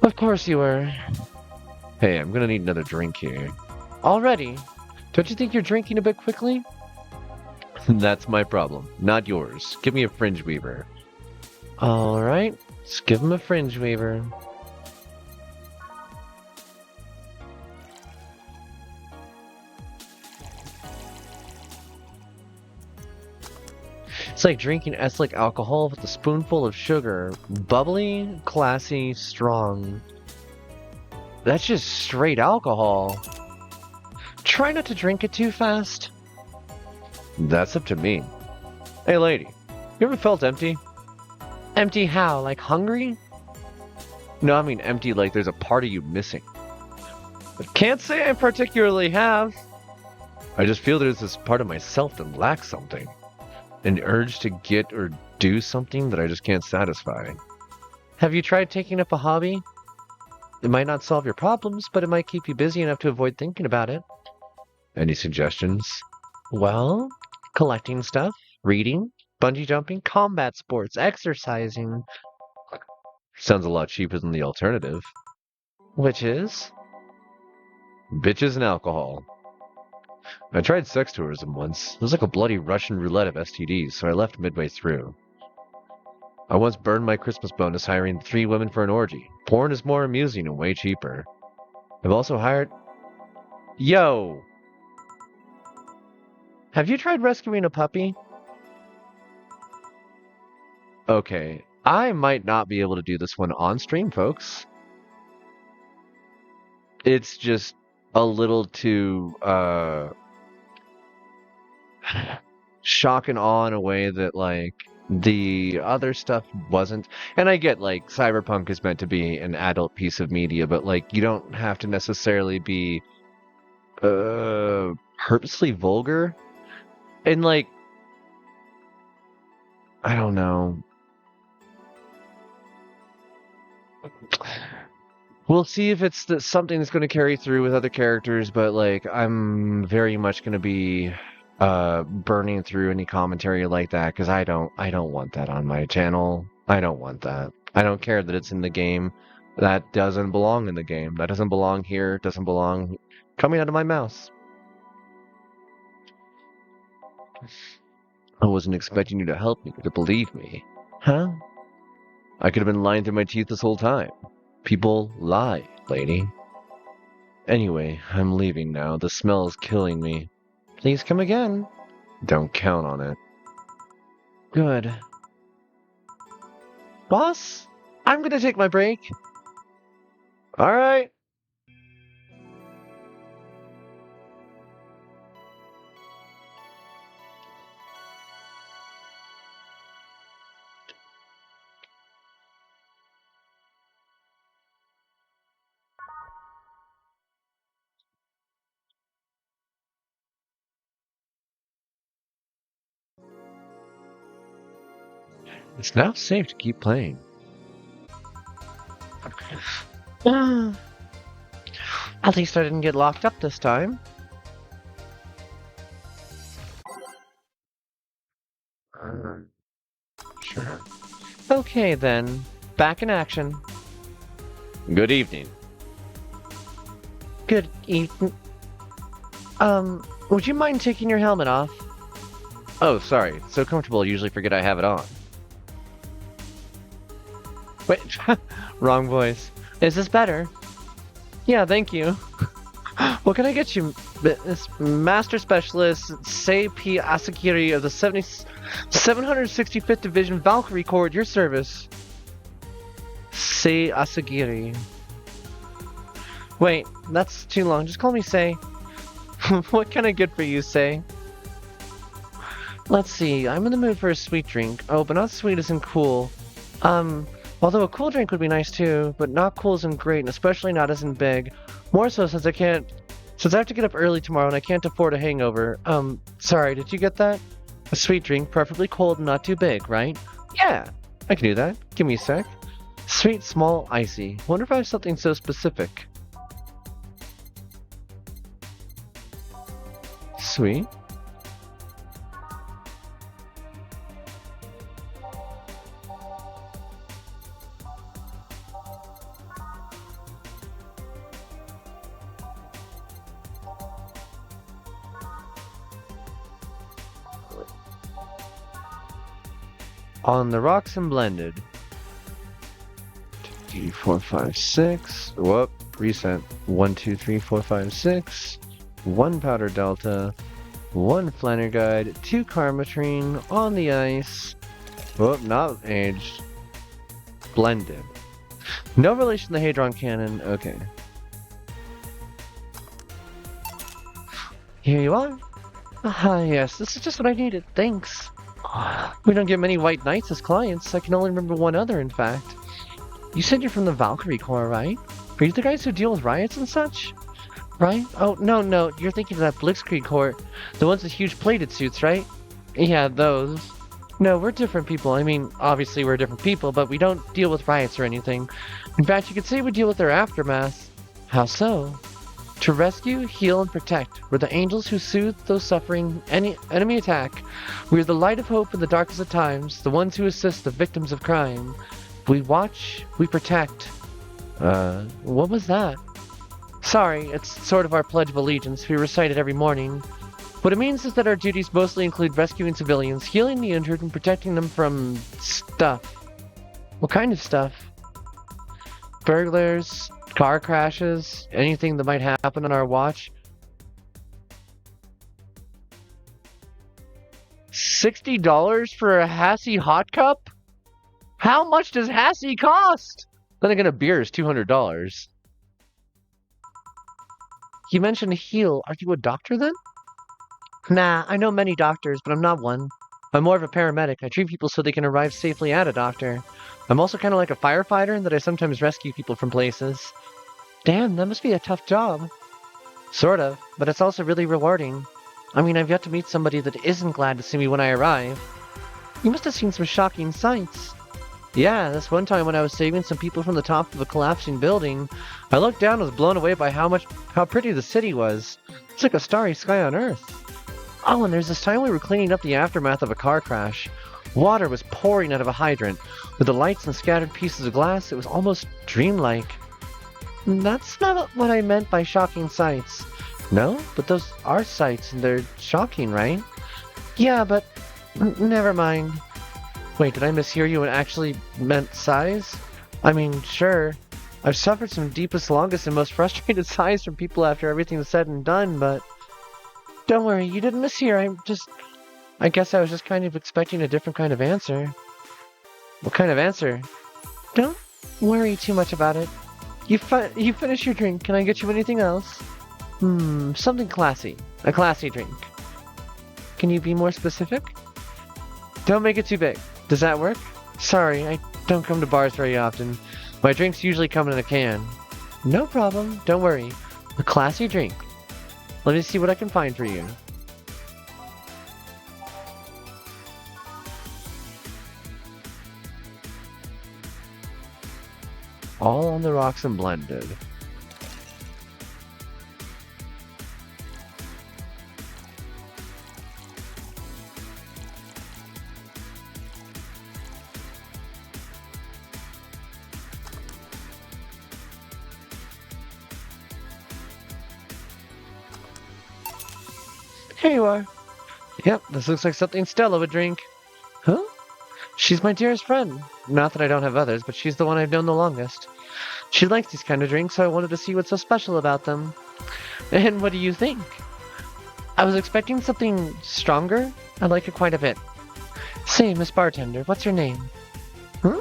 Of course you were. Hey, I'm gonna need another drink here. Already? Don't you think you're drinking a bit quickly? That's my problem, not yours. Give me a fringe weaver. Alright, let's give him a fringe weaver. It's like drinking ethylene alcohol with a spoonful of sugar. Bubbly, classy, strong. That's just straight alcohol. Try not to drink it too fast. That's up to me. Hey lady, you ever felt empty? Empty how? Like hungry? No, I mean empty like there's a part of you missing. I can't say I particularly have. I just feel there's this part of myself that lacks something. An urge to get or do something that I just can't satisfy. Have you tried taking up a hobby? It might not solve your problems, but it might keep you busy enough to avoid thinking about it. Any suggestions? Well, collecting stuff, reading, bungee jumping, combat sports, exercising. Sounds a lot cheaper than the alternative. Which is? Bitches and alcohol. I tried sex tourism once. It was like a bloody Russian roulette of STDs, so I left midway through. I once burned my Christmas bonus hiring 3 women for an orgy. Porn is more amusing and way cheaper. I've also hired... Yo! Have you tried rescuing a puppy? Okay, I might not be able to do this one on stream, folks. It's just a little too, shock and awe in a way that, like, the other stuff wasn't. And I get, like, Cyberpunk is meant to be an adult piece of media, but, like, you don't have to necessarily be, purposely vulgar. And, like, I don't know. We'll see if it's something that's going to carry through with other characters, but, like, I'm very much going to be burning through any commentary like that, because I don't want that on my channel. I don't want that. I don't care that it's in the game. That doesn't belong in the game. That doesn't belong here. It doesn't belong coming out of my mouth. I wasn't expecting you to help me or to believe me. Huh? I could have been lying through my teeth this whole time. People lie, lady. Anyway, I'm leaving now. The smell is killing me. Please come again. Don't count on it. Good. Boss, I'm gonna take my break. All right. It's now safe to keep playing. At least I didn't get locked up this time. Sure. Okay then, back in action. Good evening. Good evening. Would you mind taking your helmet off? Oh, sorry. It's so comfortable, I usually forget I have it on. Wait, wrong voice. Is this better? Yeah, thank you. What can I get you? This Master Specialist Seipi Asakiri of the 765th Division Valkyrie Corps at your service. Sei Asagiri. Wait, that's too long. Just call me Sei. What can I get for you, Sei? Let's see. I'm in the mood for a sweet drink. Oh, but not sweet isn't cool. Although a cool drink would be nice too, but not cool isn't great, and especially not isn't big. More so since I have to get up early tomorrow and I can't afford a hangover. Sorry, did you get that? A sweet drink, preferably cold and not too big, right? Yeah, I can do that. Give me a sec. Sweet, small, icy. Wonder if I have something so specific. Sweet. On the rocks and blended. 2, 4, 5, 6. Whoop. Reset. 1, 2, 3, 4, 5, 6. 1 powder delta. 1 flanner guide. 2 karmatrine on the ice. Whoop. Not aged. Blended. No relation to the Hadron Cannon. Okay. Here you are. Ah, yes. This is just what I needed. Thanks. We don't get many white knights as clients. I can only remember one other, in fact. You said you're from the Valkyrie Corps, right? Are you the guys who deal with riots and such? Right? Oh, no, you're thinking of that Blitzkrieg Corps. The ones with huge plated suits, right? Yeah, those. No, we're different people. I mean, obviously we're different people, but we don't deal with riots or anything. In fact, you could say we deal with their aftermath. How so? To rescue, heal, and protect. We're the angels who soothe those suffering any enemy attack. We are the light of hope in the darkest of times, the ones who assist the victims of crime. We watch, we protect. What was that? Sorry, it's sort of our Pledge of Allegiance. We recite it every morning. What it means is that our duties mostly include rescuing civilians, healing the injured, and protecting them from stuff. What kind of stuff? Burglars, car crashes, anything that might happen on our watch. $60 for a Hassie hot cup? How much does Hassie cost? Then again, a beer is $200. You mentioned heal. Are you a doctor then? Nah, I know many doctors, but I'm not one. I'm more of a paramedic. I treat people so they can arrive safely at a doctor. I'm also kind of like a firefighter in that I sometimes rescue people from places. Damn, that must be a tough job. Sort of, but it's also really rewarding. I mean, I've yet to meet somebody that isn't glad to see me when I arrive. You must have seen some shocking sights. Yeah, this one time when I was saving some people from the top of a collapsing building, I looked down and was blown away by how pretty the city was. It's like a starry sky on Earth. Oh, and there's this time we were cleaning up the aftermath of a car crash. Water was pouring out of a hydrant. With the lights and scattered pieces of glass, it was almost dreamlike. That's not what I meant by shocking sights. No? But those are sights, and they're shocking, right? Yeah, but never mind. Wait, did I mishear you and actually meant sighs? I mean, sure. I've suffered some deepest, longest, and most frustrated sighs from people after everything's said and done, but... Don't worry, you didn't mishear. I guess I was just kind of expecting a different kind of answer. What kind of answer? Don't worry too much about it. You finish your drink. Can I get you anything else? Something classy. A classy drink. Can you be more specific? Don't make it too big. Does that work? Sorry, I don't come to bars very often. My drinks usually come in a can. No problem. Don't worry. A classy drink. Let me see what I can find for you. All on the rocks and blended. Here you are. Yep, this looks like something Stella would drink. Huh? She's my dearest friend. Not that I don't have others, but she's the one I've known the longest. She likes these kind of drinks, so I wanted to see what's so special about them. And what do you think? I was expecting something stronger. I like it quite a bit. Say, Miss Bartender, what's your name? Huh?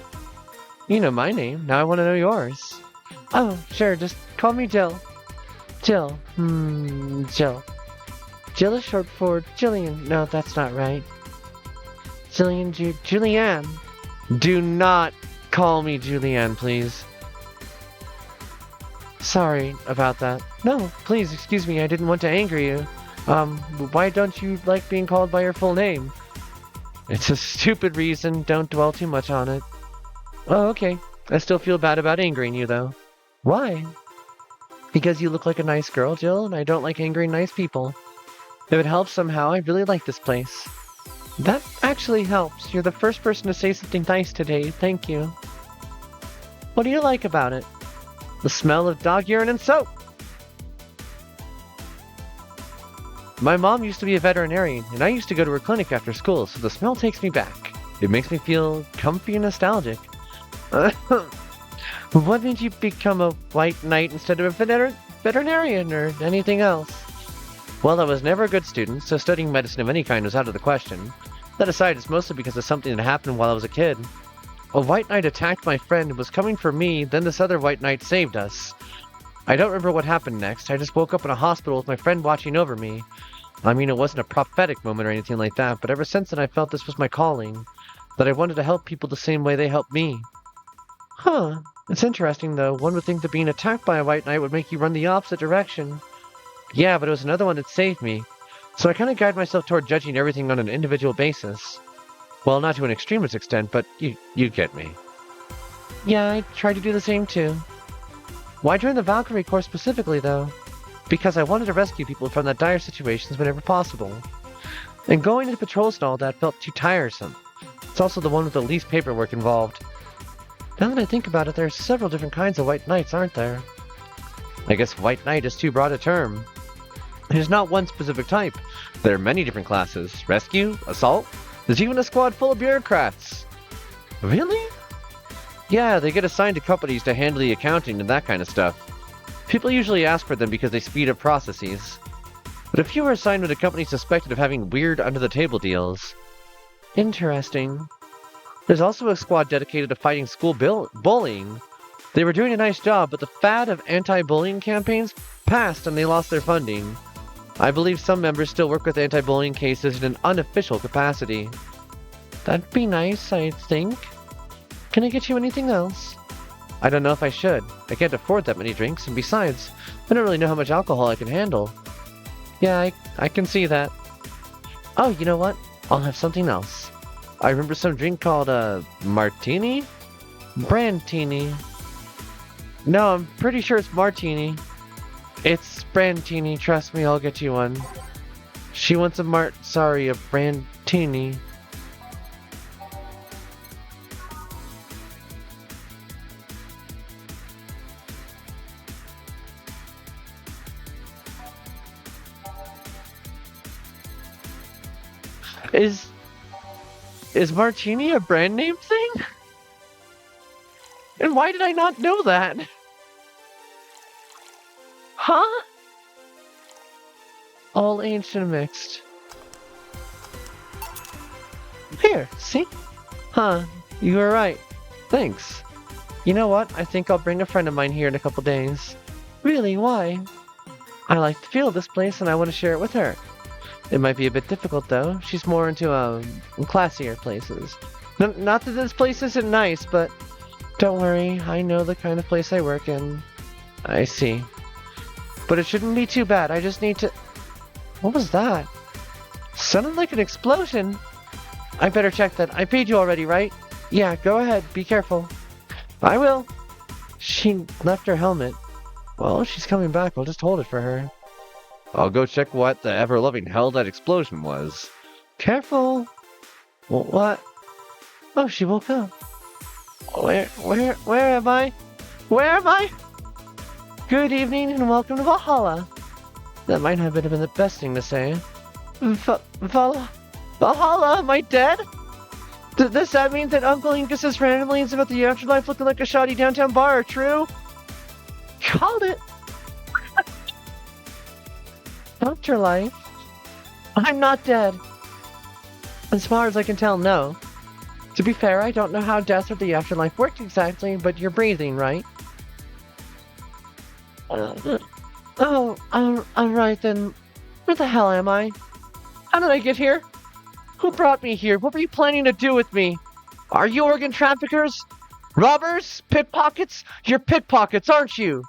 You know my name. Now I want to know yours. Oh, sure, just call me Jill. Jill. Jill. Jill is short for Jillian. No, that's not right. Julianne. Do not call me Julianne, please. Sorry about that. No, please, excuse me, I didn't want to anger you. Why don't you like being called by your full name? It's a stupid reason, don't dwell too much on it. Oh, okay. I still feel bad about angering you, though. Why? Because you look like a nice girl, Jill, and I don't like angering nice people. If it helps somehow, I really like this place. That actually helps. You're the first person to say something nice today. Thank you. What do you like about it? The smell of dog urine and soap! My mom used to be a veterinarian, and I used to go to her clinic after school, so the smell takes me back. It makes me feel comfy and nostalgic. What made you become a white knight instead of a veterinarian or anything else? Well, I was never a good student, so studying medicine of any kind was out of the question. That aside, it's mostly because of something that happened while I was a kid. A white knight attacked my friend and was coming for me, then this other white knight saved us. I don't remember what happened next. I just woke up in a hospital with my friend watching over me. I mean, it wasn't a prophetic moment or anything like that, but ever since then I felt this was my calling. That I wanted to help people the same way they helped me. Huh. It's interesting, though. One would think that being attacked by a white knight would make you run the opposite direction. Yeah, but it was another one that saved me. So I kind of guide myself toward judging everything on an individual basis. Well, not to an extremist extent, but you get me. Yeah, I try to do the same too. Why join the Valkyrie Corps specifically, though? Because I wanted to rescue people from that dire situations whenever possible. And going into patrols and all that felt too tiresome. It's also the one with the least paperwork involved. Now that I think about it, there are several different kinds of white knights, aren't there? I guess white knight is too broad a term. There's not one specific type. There are many different classes. Rescue, assault, there's even a squad full of bureaucrats. Really? Yeah, they get assigned to companies to handle the accounting and that kind of stuff. People usually ask for them because they speed up processes. But if you were assigned with a company suspected of having weird under-the-table deals... Interesting. There's also a squad dedicated to fighting school bullying. They were doing a nice job, but the fad of anti-bullying campaigns passed and they lost their funding. I believe some members still work with anti-bullying cases in an unofficial capacity. That'd be nice, I think. Can I get you anything else? I don't know if I should. I can't afford that many drinks, and besides, I don't really know how much alcohol I can handle. Yeah, I can see that. Oh, you know what? I'll have something else. I remember some drink called, martini? Brandtini. No, I'm pretty sure it's martini. It's Brandtini, trust me, I'll get you one. She wants a a Brandtini. Is martini a brand name thing? And why did I not know that? Huh? All aged and mixed. Here, see? Huh, you were right. Thanks. You know what? I think I'll bring a friend of mine here in a couple days. Really? Why? I like the feel of this place and I want to share it with her. It might be a bit difficult though. She's more into classier places. Not that this place isn't nice, but don't worry, I know the kind of place I work in. I see. But it shouldn't be too bad. I just need to... What was that? Sounded like an explosion. I better check that. I paid you already, right? Yeah, go ahead. Be careful. I will. She left her helmet. Well, she's coming back. I'll just hold it for her. I'll go check what the ever-loving hell that explosion was. Careful. Well, what? Oh, she woke up. Where am I? Where am I? Good evening and welcome to VallHalla. That might have been the best thing to say. VallHalla? Am I dead? Does that mean that Uncle Ingus is randomly about the afterlife looking like a shoddy downtown bar, true? Called it! Afterlife? I'm not dead. As far as I can tell, no. To be fair, I don't know how death or the afterlife worked exactly, but you're breathing, right? Alright then. Where the hell am I? How did I get here? Who brought me here? What were you planning to do with me? Are you organ traffickers? Robbers? Pickpockets? You're pickpockets, aren't you?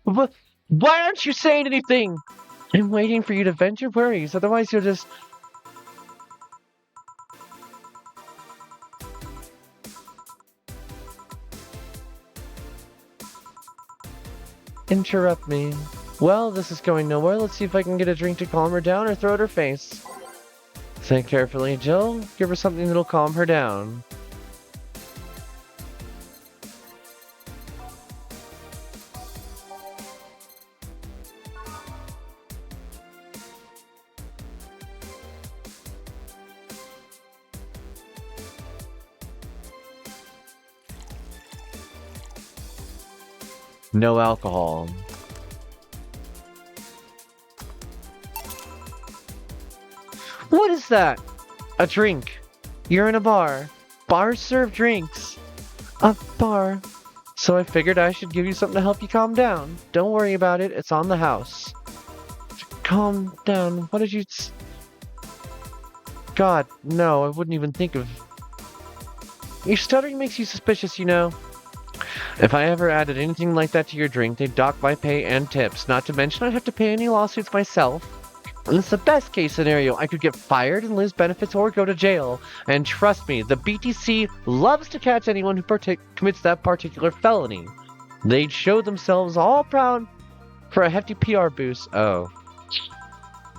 Why aren't you saying anything? I'm waiting for you to vent your worries, otherwise you'll just... interrupt me. Well, this is going nowhere. Let's see if I can get a drink to calm her down or throw it at her face. Think carefully, Jill. Give her something that'll calm her down. No alcohol. What is that? A drink. You're in a bar. Bars serve drinks. A bar. So I figured I should give you something to help you calm down. Don't worry about it. It's on the house. Calm down. What did you... God, no. I wouldn't even think of... Your stuttering makes you suspicious, you know. If I ever added anything like that to your drink, they'd dock my pay and tips. Not to mention I'd have to pay any lawsuits myself. And it's the best case scenario. I could get fired and lose benefits or go to jail. And trust me, the BTC loves to catch anyone who commits that particular felony. They'd show themselves all proud for a hefty PR boost. Oh.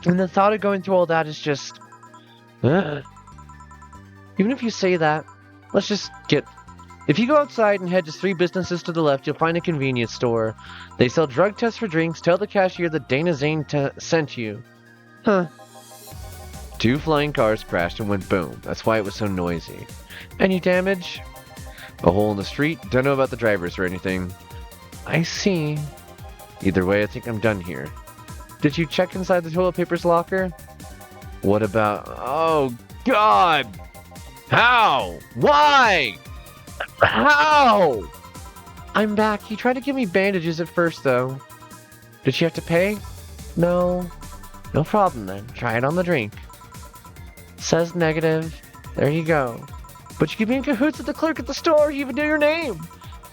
And the thought of going through all that is just... Even if you say that, let's just get... If you go outside and head just 3 businesses to the left, you'll find a convenience store. They sell drug tests for drinks. Tell the cashier that Dana Zane sent you. Huh. 2 flying cars crashed and went boom. That's why it was so noisy. Any damage? A hole in the street? Don't know about the drivers or anything. I see. Either way, I think I'm done here. Did you check inside the toilet paper's locker? What about... Oh, God! How? Why? How? I'm back. He tried to give me bandages at first, though. Did she have to pay? No. No problem, then. Try it on the drink. Says negative. There you go. But you could be in cahoots with the clerk at the store. You even know your name.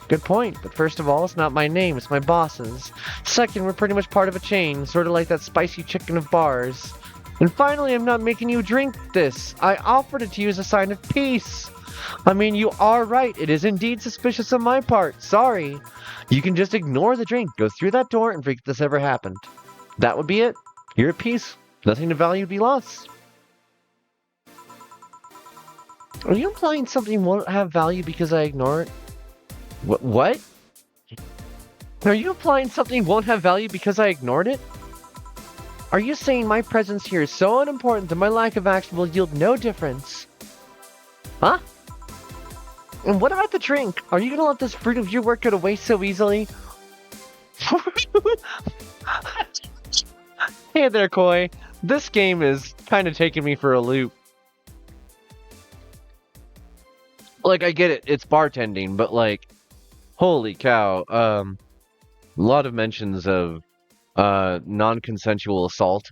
Good point. But first of all, it's not my name. It's my boss's. Second, we're pretty much part of a chain. Sort of like that spicy chicken of bars. And finally, I'm not making you drink this. I offered it to you as a sign of peace. I mean, you are right. It is indeed suspicious on my part. Sorry. You can just ignore the drink, go through that door, and forget this ever happened. That would be it. You're at peace. Nothing of value would be lost. Are you implying something won't have value because I ignore it? What? Are you implying something won't have value because I ignored it? Are you saying my presence here is so unimportant that my lack of action will yield no difference? Huh? And what about the drink? Are you gonna let this fruit of your work go to waste so easily? Hey there, Koi. This game is kind of taking me for a loop. Like, I get it, it's bartending, but like, Holy cow. A lot of mentions of non-consensual assault.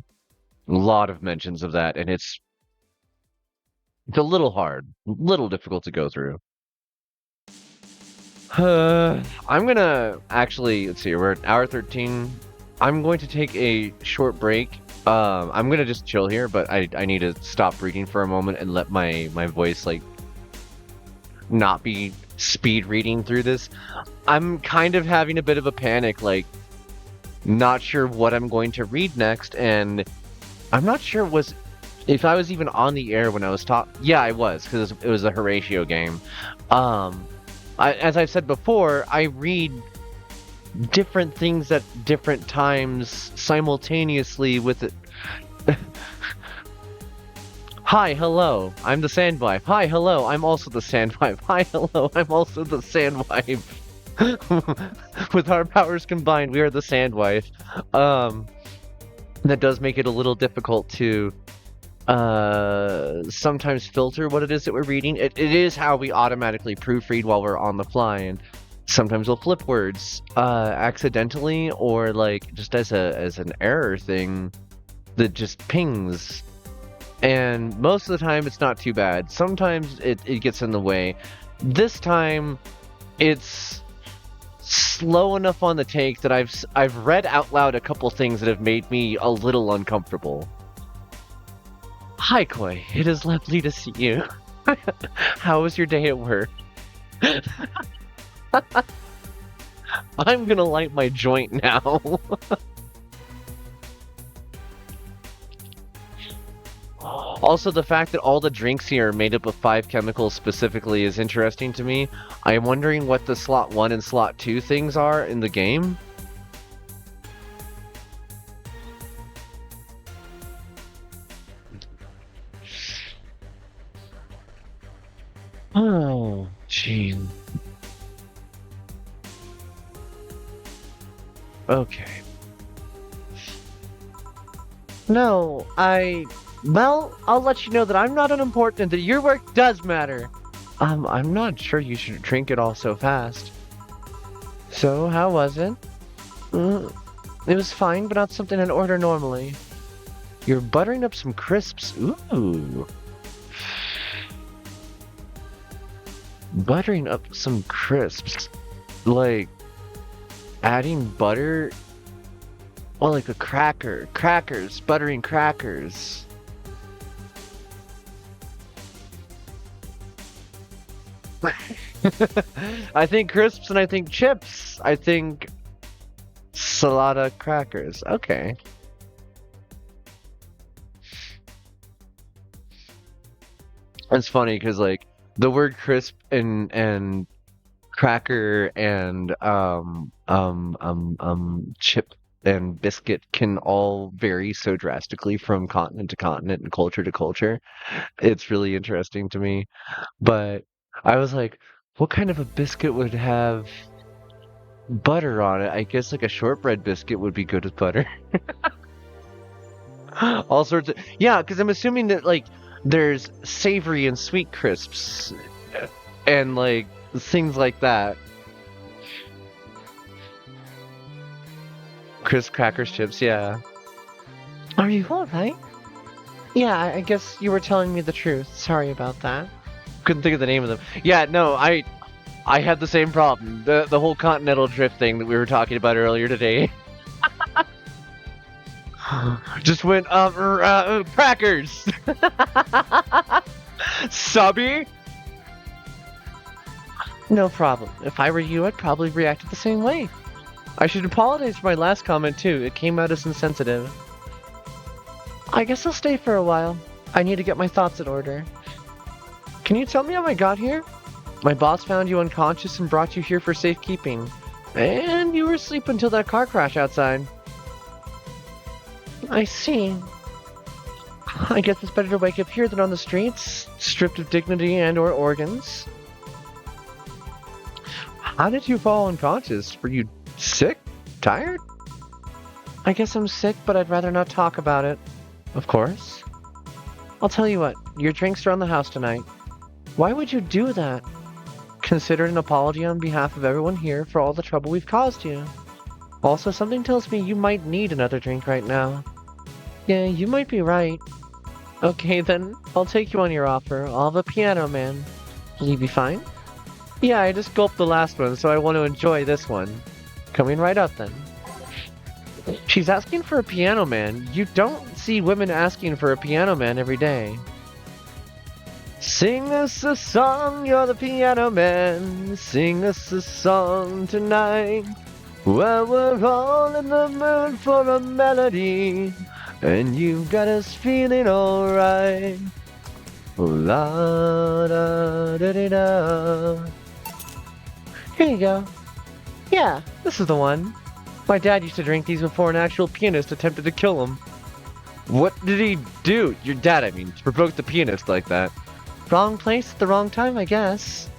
A lot of mentions of that, and it's a little hard, a little difficult to go through. I'm gonna actually, let's see, we're at hour 13. I'm going to take a short break. I'm gonna just chill here, but I need to stop reading for a moment and let my voice like not be speed reading through this. I'm kind of having a bit of a panic, like not sure what I'm going to read next, and I'm not sure if I was even on the air when I was taught. Yeah, I was, because it was a Horatio game. Um, as I've said before, I read different things at different times simultaneously with it. Hi, hello, I'm the Sandwife. Hi, hello, I'm also the Sandwife. Hi, hello, I'm also the Sandwife. With our powers combined, we are the Sandwife. That does make it a little difficult to sometimes filter what it is that we're reading. It is how we automatically proofread while we're on the fly, and sometimes we'll flip words accidentally or like just as an error thing that just pings. And most of the time it's not too bad. Sometimes it gets in the way. This time it's slow enough on the take that I've read out loud a couple things that have made me a little uncomfortable. Hi, Koi. It is lovely to see you. How was your day at work? I'm gonna light my joint now. Also, the fact that all the drinks here are made up of 5 chemicals specifically is interesting to me. I'm wondering what the slot 1 and slot 2 things are in the game. Oh, gee. Okay. No, well, I'll let you know that I'm not unimportant and that your work does matter. I'm not sure you should drink it all so fast. So, how was it? It was fine, but not something I'd order normally. You're buttering up some crisps. Ooh. Buttering up some crisps. Like, adding butter? Well, like a cracker. Crackers. Buttering crackers. I think crisps and I think chips. I think salada crackers. Okay. It's funny because like the word crisp and cracker and chip and biscuit can all vary so drastically from continent to continent and culture to culture. It's really interesting to me. But I was like, what kind of a biscuit would have butter on it? I guess like a shortbread biscuit would be good with butter. All sorts of, yeah, because I'm assuming that like there's savory and sweet crisps and like things like that. Crisp crackers, chips, yeah. Are you alright? Yeah, I guess you were telling me the truth. Sorry about that. Couldn't think of the name of them. Yeah, no, I had the same problem. The whole continental drift thing that we were talking about earlier today. Just went crackers. Subby. No problem. If I were you, I'd probably react the same way. I should apologize for my last comment too. It came out as insensitive. I guess I'll stay for a while. I need to get my thoughts in order. Can you tell me how I got here? My boss found you unconscious and brought you here for safekeeping. And you were asleep until that car crash outside. I see. I guess it's better to wake up here than on the streets, stripped of dignity and or organs. How did you fall unconscious? Were you sick? Tired? I guess I'm sick, but I'd rather not talk about it. Of course. I'll tell you what, your drinks are on the house tonight. Why would you do that? Consider an apology on behalf of everyone here for all the trouble we've caused you. Also, something tells me you might need another drink right now. Yeah, you might be right. Okay, then, I'll take you on your offer. I'll have a piano man. Will you be fine? Yeah, I just gulped the last one, so I want to enjoy this one. Coming right up, then. She's asking for a piano man. You don't see women asking for a piano man every day. Sing us a song, you're the piano man. Sing us a song tonight. Well, we're all in the mood for a melody, and you've got us feeling alright. La da da da da. Here you go. Yeah, this is the one. My dad used to drink these before an actual pianist attempted to kill him. What did he do? Your dad, I mean, to provoke the pianist like that. Wrong place at the wrong time, I guess.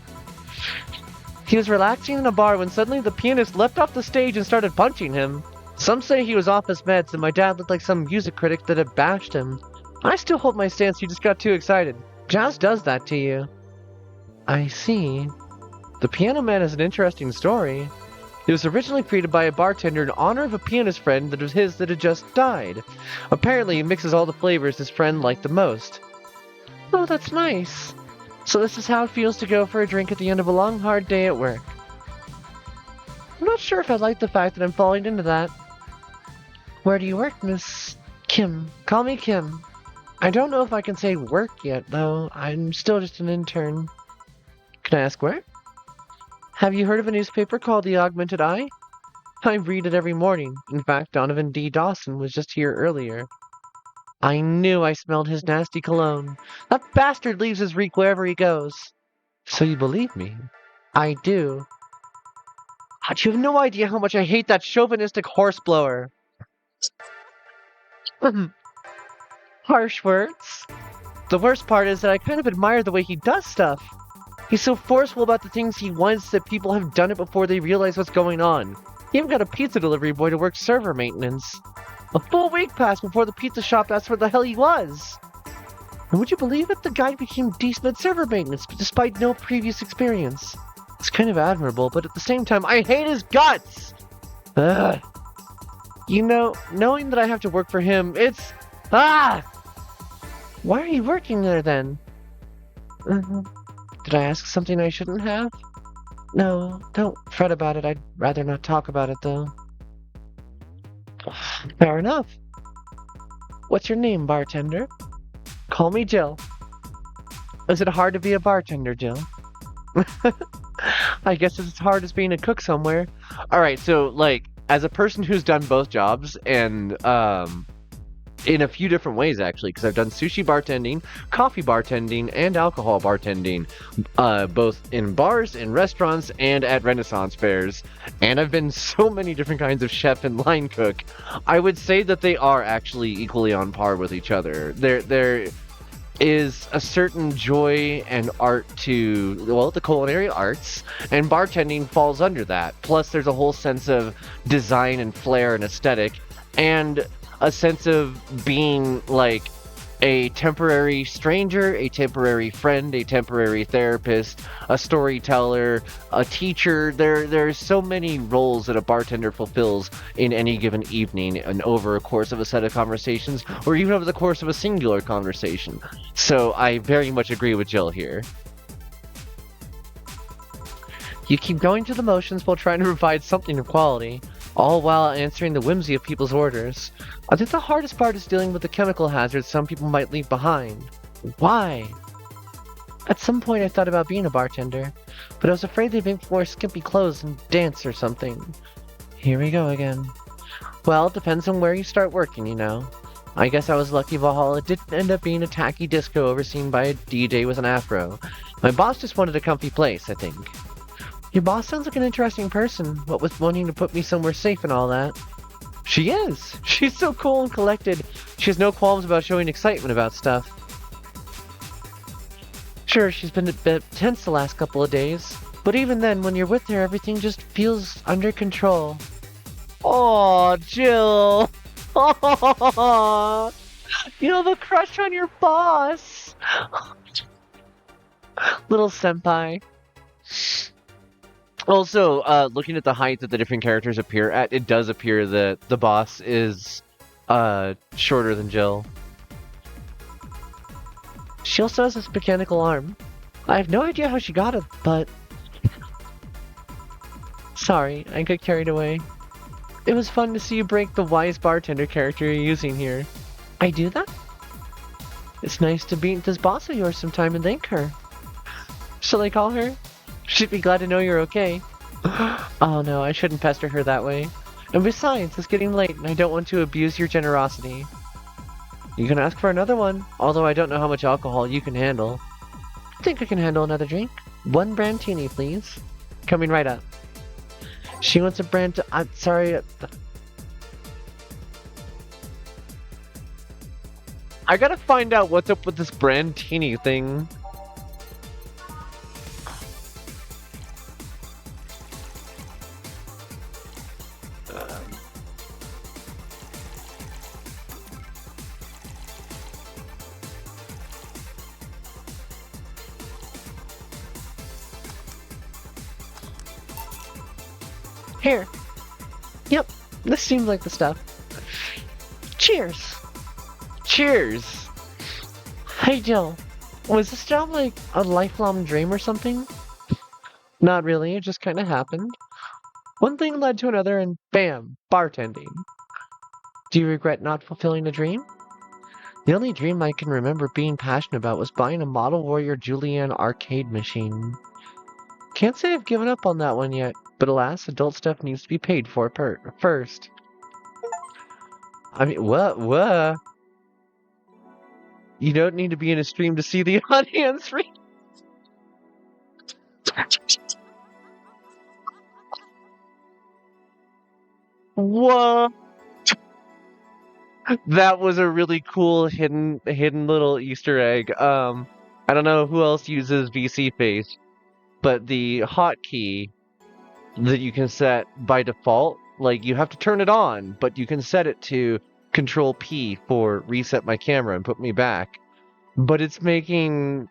He was relaxing in a bar when suddenly the pianist leapt off the stage and started punching him. Some say he was off his meds and my dad looked like some music critic that had bashed him. I still hold my stance, he just got too excited. Jazz does that to you. I see. The Piano Man is an interesting story. It was originally created by a bartender in honor of a pianist friend that was his that had just died. Apparently he mixes all the flavors his friend liked the most. Oh, that's nice. So this is how it feels to go for a drink at the end of a long, hard day at work. I'm not sure if I like the fact that I'm falling into that. Where do you work, Miss Kim? Call me Kim. I don't know if I can say work yet, though. I'm still just an intern. Can I ask where? Have you heard of a newspaper called The Augmented Eye? I read it every morning. In fact, Donovan D. Dawson was just here earlier. I knew I smelled his nasty cologne. That bastard leaves his reek wherever he goes. So you believe me? I do. God, you have no idea how much I hate that chauvinistic horseblower. Harsh words. The worst part is that I kind of admire the way he does stuff. He's so forceful about the things he wants that people have done it before they realize what's going on. He even got a pizza delivery boy to work server maintenance. A full week passed before the pizza shop asked where the hell he was. And would you believe it? The guy became decent at server maintenance, despite no previous experience. It's kind of admirable, but at the same time, I hate his guts! Ugh. You know, knowing that I have to work for him, it's... Ah! Why are you working there, then? Did I ask something I shouldn't have? No, don't fret about it. I'd rather not talk about it, though. Fair enough. What's your name, bartender? Call me Jill. Is it hard to be a bartender, Jill? I guess it's as hard as being a cook somewhere. Alright, so, like, as a person who's done both jobs, and, in a few different ways, actually, because I've done sushi bartending, coffee bartending, and alcohol bartending, both in bars, in restaurants, and at Renaissance fairs. And I've been so many different kinds of chef and line cook. I would say that they are actually equally on par with each other. There is a certain joy and art to, well, the culinary arts, and bartending falls under that. Plus, there's a whole sense of design and flair and aesthetic, and a sense of being like a temporary stranger, a temporary friend, a temporary therapist, a storyteller, a teacher. There's so many roles that a bartender fulfills in any given evening and over a course of a set of conversations, or even over the course of a singular conversation. So I very much agree with Jill here. You keep going through the motions while trying to provide something of quality, all while answering the whimsy of people's orders. I think the hardest part is dealing with the chemical hazards some people might leave behind. Why? At some point I thought about being a bartender, but I was afraid they'd make me wear skimpy clothes and dance or something. Here we go again. Well, it depends on where you start working, you know. I guess I was lucky VallHalla didn't end up being a tacky disco overseen by a DJ with an afro. My boss just wanted a comfy place, I think. Your boss sounds like an interesting person, what with wanting to put me somewhere safe and all that. She is! She's so cool and collected. She has no qualms about showing excitement about stuff. Sure, she's been a bit tense the last couple of days, but even then, when you're with her, everything just feels under control. Aw, Jill! Aww. You have a crush on your boss! Little senpai. Also, looking at the height that the different characters appear at, it does appear that the boss is shorter than Jill. She also has this mechanical arm. I have no idea how she got it, but... Sorry, I got carried away. It was fun to see you break the wise bartender character you're using here. I do that? It's nice to meet this boss of yours sometime and thank her. Shall I call her? She'd be glad to know you're okay. Oh no, I shouldn't pester her that way. And besides, it's getting late and I don't want to abuse your generosity. You can ask for another one, although I don't know how much alcohol you can handle. I think I can handle another drink. 1 brandtini, please. Coming right up. She wants a brand. I'm sorry. I gotta find out what's up with this brandtini thing. Here. Yep, this seems like the stuff. Cheers. Cheers! Hey Jill, was this job like a lifelong dream or something? Not really, it just kind of happened. One thing led to another and bam, bartending. Do you regret not fulfilling a dream? The only dream I can remember being passionate about was buying a Model Warrior Julian arcade machine. Can't say I've given up on that one yet, but alas, adult stuff needs to be paid for first. I mean, what? You don't need to be in a stream to see the audience read. What? That was a really cool hidden little Easter egg. I don't know who else uses VC Face, but the hotkey that you can set by default, like you have to turn it on, but you can set it to Control P for reset my camera and put me back. But it's making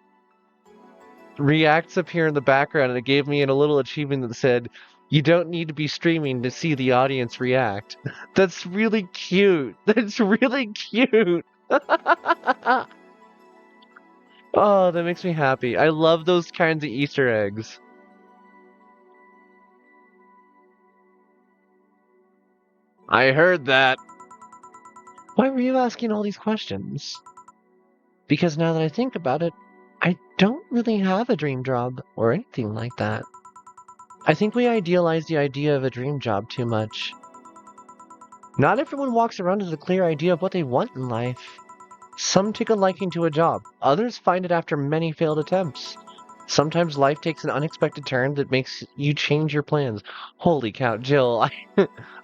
reacts appear in the background, and it gave me a little achievement that said, "You don't need to be streaming to see the audience react." That's really cute. That's really cute. Oh, that makes me happy. I love those kinds of Easter eggs. I heard that. Why were you asking all these questions? Because now that I think about it, I don't really have a dream job or anything like that. I think we idealize the idea of a dream job too much. Not everyone walks around with a clear idea of what they want in life. Some take a liking to a job, others find it after many failed attempts. Sometimes life takes an unexpected turn that makes you change your plans. Holy cow, Jill,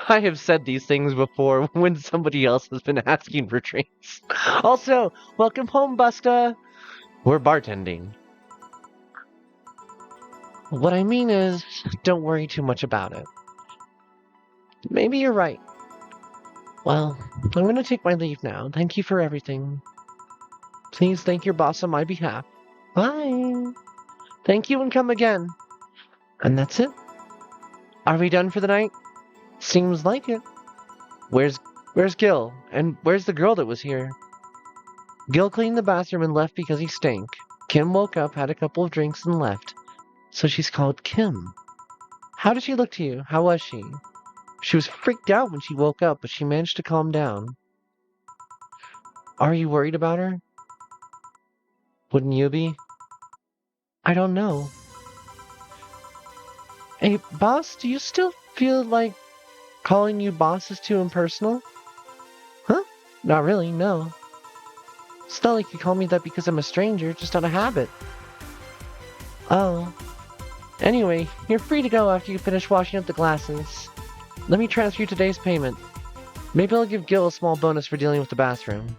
I have said these things before when somebody else has been asking for drinks. Also, welcome home, Busta! We're bartending. What I mean is, don't worry too much about it. Maybe you're right. Well, I'm gonna take my leave now. Thank you for everything. Please thank your boss on my behalf. Bye! Thank you and come again. And that's it. Are we done for the night? Seems like it. Where's Gil? And where's the girl that was here? Gil cleaned the bathroom and left because he stank. Kim woke up, had a couple of drinks, and left. So she's called Kim. How did she look to you? How was she? She was freaked out when she woke up, but she managed to calm down. Are you worried about her? Wouldn't you be? I don't know. Hey, boss, do you still feel like calling you boss is too impersonal? Huh? Not really, no. It's not like you call me that because I'm a stranger, just out of habit. Oh. Anyway, you're free to go after you finish washing up the glasses. Let me transfer you today's payment. Maybe I'll give Gil a small bonus for dealing with the bathroom.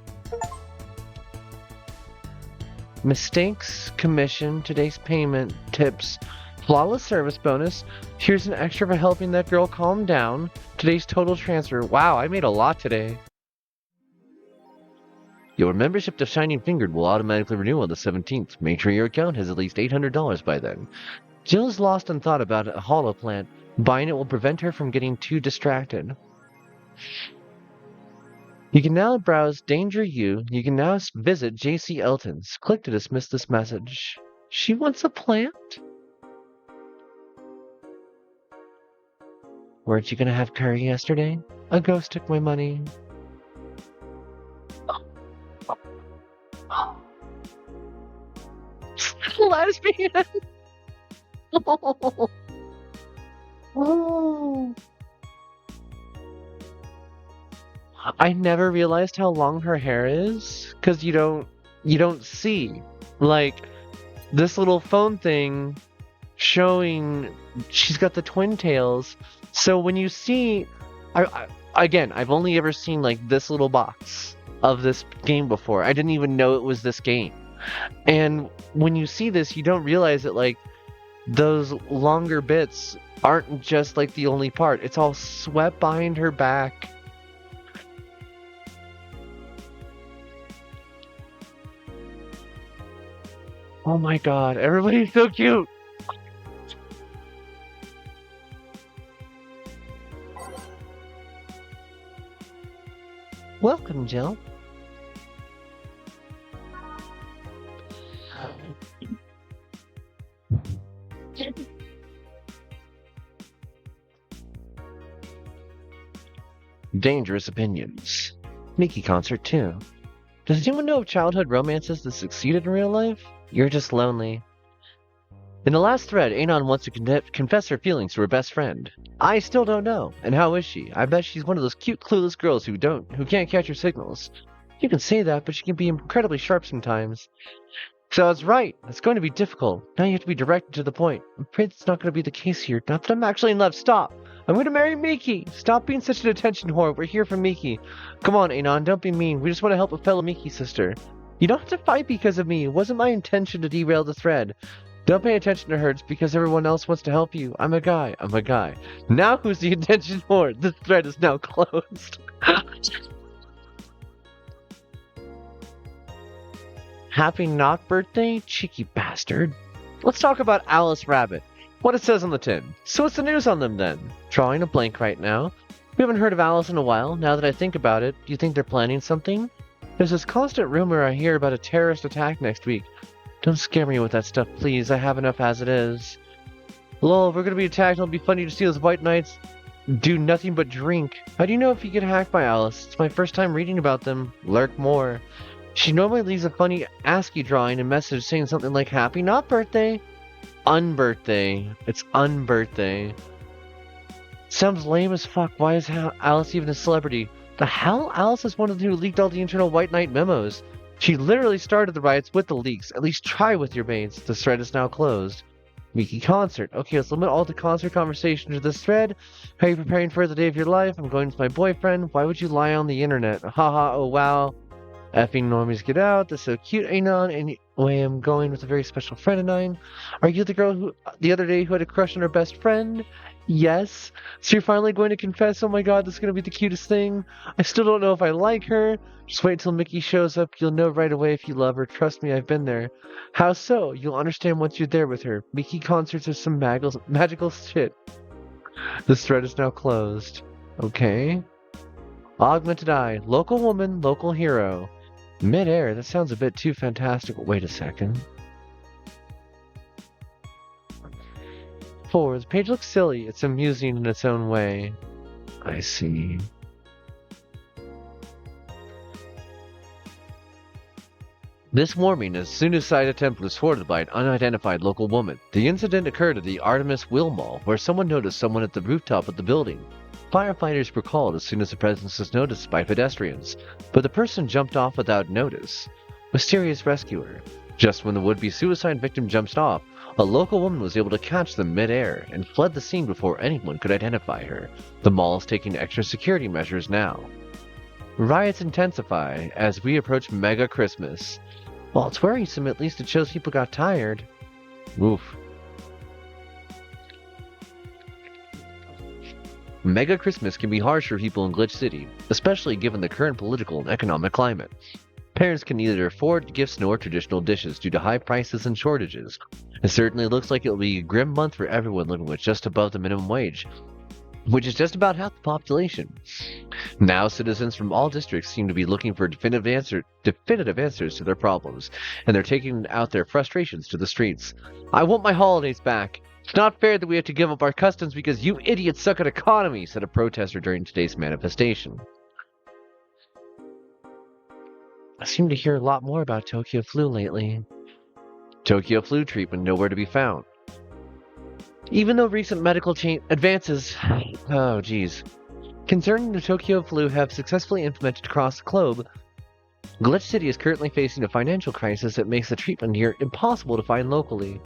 Mistakes, commission, today's payment, tips, flawless service bonus. Here's an extra for helping that girl calm down. Today's total transfer. Wow, I made a lot today. Your membership to Shining Fingered will automatically renew on the 17th. Make sure your account has at least $800 by then. Jill is lost in thought about a hollow plant. Buying it will prevent her from getting too distracted. You can now browse Danger You. You can now visit JC Elton's. Click to dismiss this message. She wants a plant? Weren't you gonna have curry yesterday? A ghost took my money. Lesbian! Oh. I never realized how long her hair is, because you don't see. Like, this little phone thing showing she's got the twin tails. So when you see, again, I've only ever seen like this little box of this game before. I didn't even know it was this game. And when you see this, you don't realize that like those longer bits aren't just like the only part. It's all swept behind her back. Oh my god, everybody's so cute! Welcome, Jill. Dangerous opinions. Mickey concert too. Does anyone know of childhood romances that succeeded in real life? You're just lonely. In the last thread, Anon wants to confess her feelings to her best friend. I still don't know. And how is she? I bet she's one of those cute, clueless girls who can't catch her signals. You can say that, but she can be incredibly sharp sometimes. So I was right. It's going to be difficult. Now you have to be directed to the point. I'm afraid it's not going to be the case here. Not that I'm actually in love. Stop. I'm going to marry Miki. Stop being such an attention whore. We're here for Miki. Come on, Anon. Don't be mean. We just want to help a fellow Miki sister. You don't have to fight because of me. It wasn't my intention to derail the thread. Don't pay attention to her. It's because everyone else wants to help you. I'm a guy. Now who's the attention whore? This thread is now closed. Happy knock birthday, cheeky bastard. Let's talk about Alice Rabbit. What it says on the tin. So what's the news on them then? Drawing a blank right now. We haven't heard of Alice in a while. Now that I think about it, do you think they're planning something? There's this constant rumor I hear about a terrorist attack next week. Don't scare me with that stuff, please. I have enough as it is. Lol, if we're gonna be attacked, it'll be funny to see those white knights do nothing but drink. How do you know if you get hacked by Alice? It's my first time reading about them. Lurk more. She normally leaves a funny ASCII drawing and message saying something like happy not birthday. Unbirthday. It's unbirthday. Sounds lame as fuck. Why is Alice even a celebrity? The hell? Alice is one of the who leaked all the internal White Knight memos. She literally started the riots with the leaks. At least try with your mates. The thread is now closed. Miki concert. Okay, let's limit all the concert conversation to this thread. How are you preparing for the day of your life? I'm going with my boyfriend. Why would you lie on the internet? Haha, oh wow. Effing normies get out. That's so cute, Anon. Anyway, I'm going with a very special friend of mine. Are you the girl who the other day who had a crush on her best friend? Yes. So you're finally going to confess? Oh my god, this is going to be the cutest thing. I still don't know if I like her. Just wait till Mickey shows up. You'll know right away if you love her. Trust me, I've been there. How so? You'll understand once you're there with her. Mickey concerts are some magical shit. This thread is now closed. Okay. Augmented Eye. Local woman, local hero. Mid-air. That sounds a bit too fantastical. Wait a second. 4. The page looks silly. It's amusing in its own way. I see. This morning, a suicide attempt was thwarted by an unidentified local woman. The incident occurred at the Artemis Will Mall, where someone noticed someone at the rooftop of the building. Firefighters were called as soon as the presence was noticed by pedestrians, but the person jumped off without notice. Mysterious rescuer. Just when the would-be suicide victim jumps off, a local woman was able to catch them mid-air and fled the scene before anyone could identify her. The mall is taking extra security measures now. Riots intensify as we approach Mega Christmas. While it's worrisome, at least it shows people got tired. Oof. Mega Christmas can be harsh for people in Glitch City, especially given the current political and economic climate. Parents can neither afford gifts nor traditional dishes due to high prices and shortages. It certainly looks like it'll be a grim month for everyone living with just above the minimum wage, which is just about half the population. Now, citizens from all districts seem to be looking for definitive answers to their problems, and they're taking out their frustrations to the streets. I want my holidays back. It's not fair that we have to give up our customs because you idiots suck at economy, said a protester during today's manifestation. I seem to hear a lot more about Tokyo flu lately. Tokyo flu treatment nowhere to be found. Even though recent medical advances, oh geez, concerning the Tokyo flu have successfully implemented across the globe, Glitch City is currently facing a financial crisis that makes the treatment here impossible to find locally.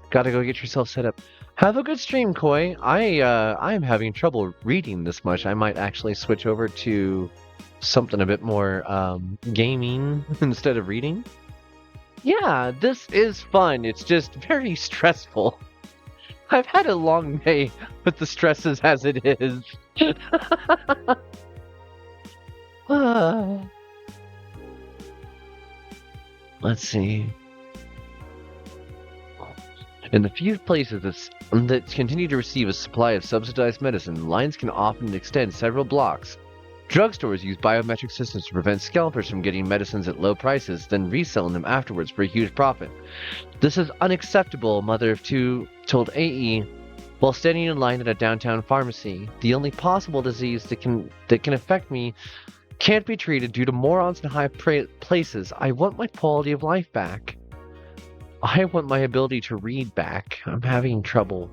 Gotta go get yourself set up. Have a good stream, Koi. I am having trouble reading this much. I might actually switch over to something a bit more gaming instead of reading. Yeah, this is fun. It's just very stressful. I've had a long day with the stresses as it is. Let's see. In the few places that continue to receive a supply of subsidized medicine, lines can often extend several blocks. Drugstores use biometric systems to prevent scalpers from getting medicines at low prices, then reselling them afterwards for a huge profit. This is unacceptable, a mother of two told AE while standing in line at a downtown pharmacy. The only possible disease that can affect me can't be treated due to morons in high places. I want my quality of life back. I want my ability to read back. I'm having trouble.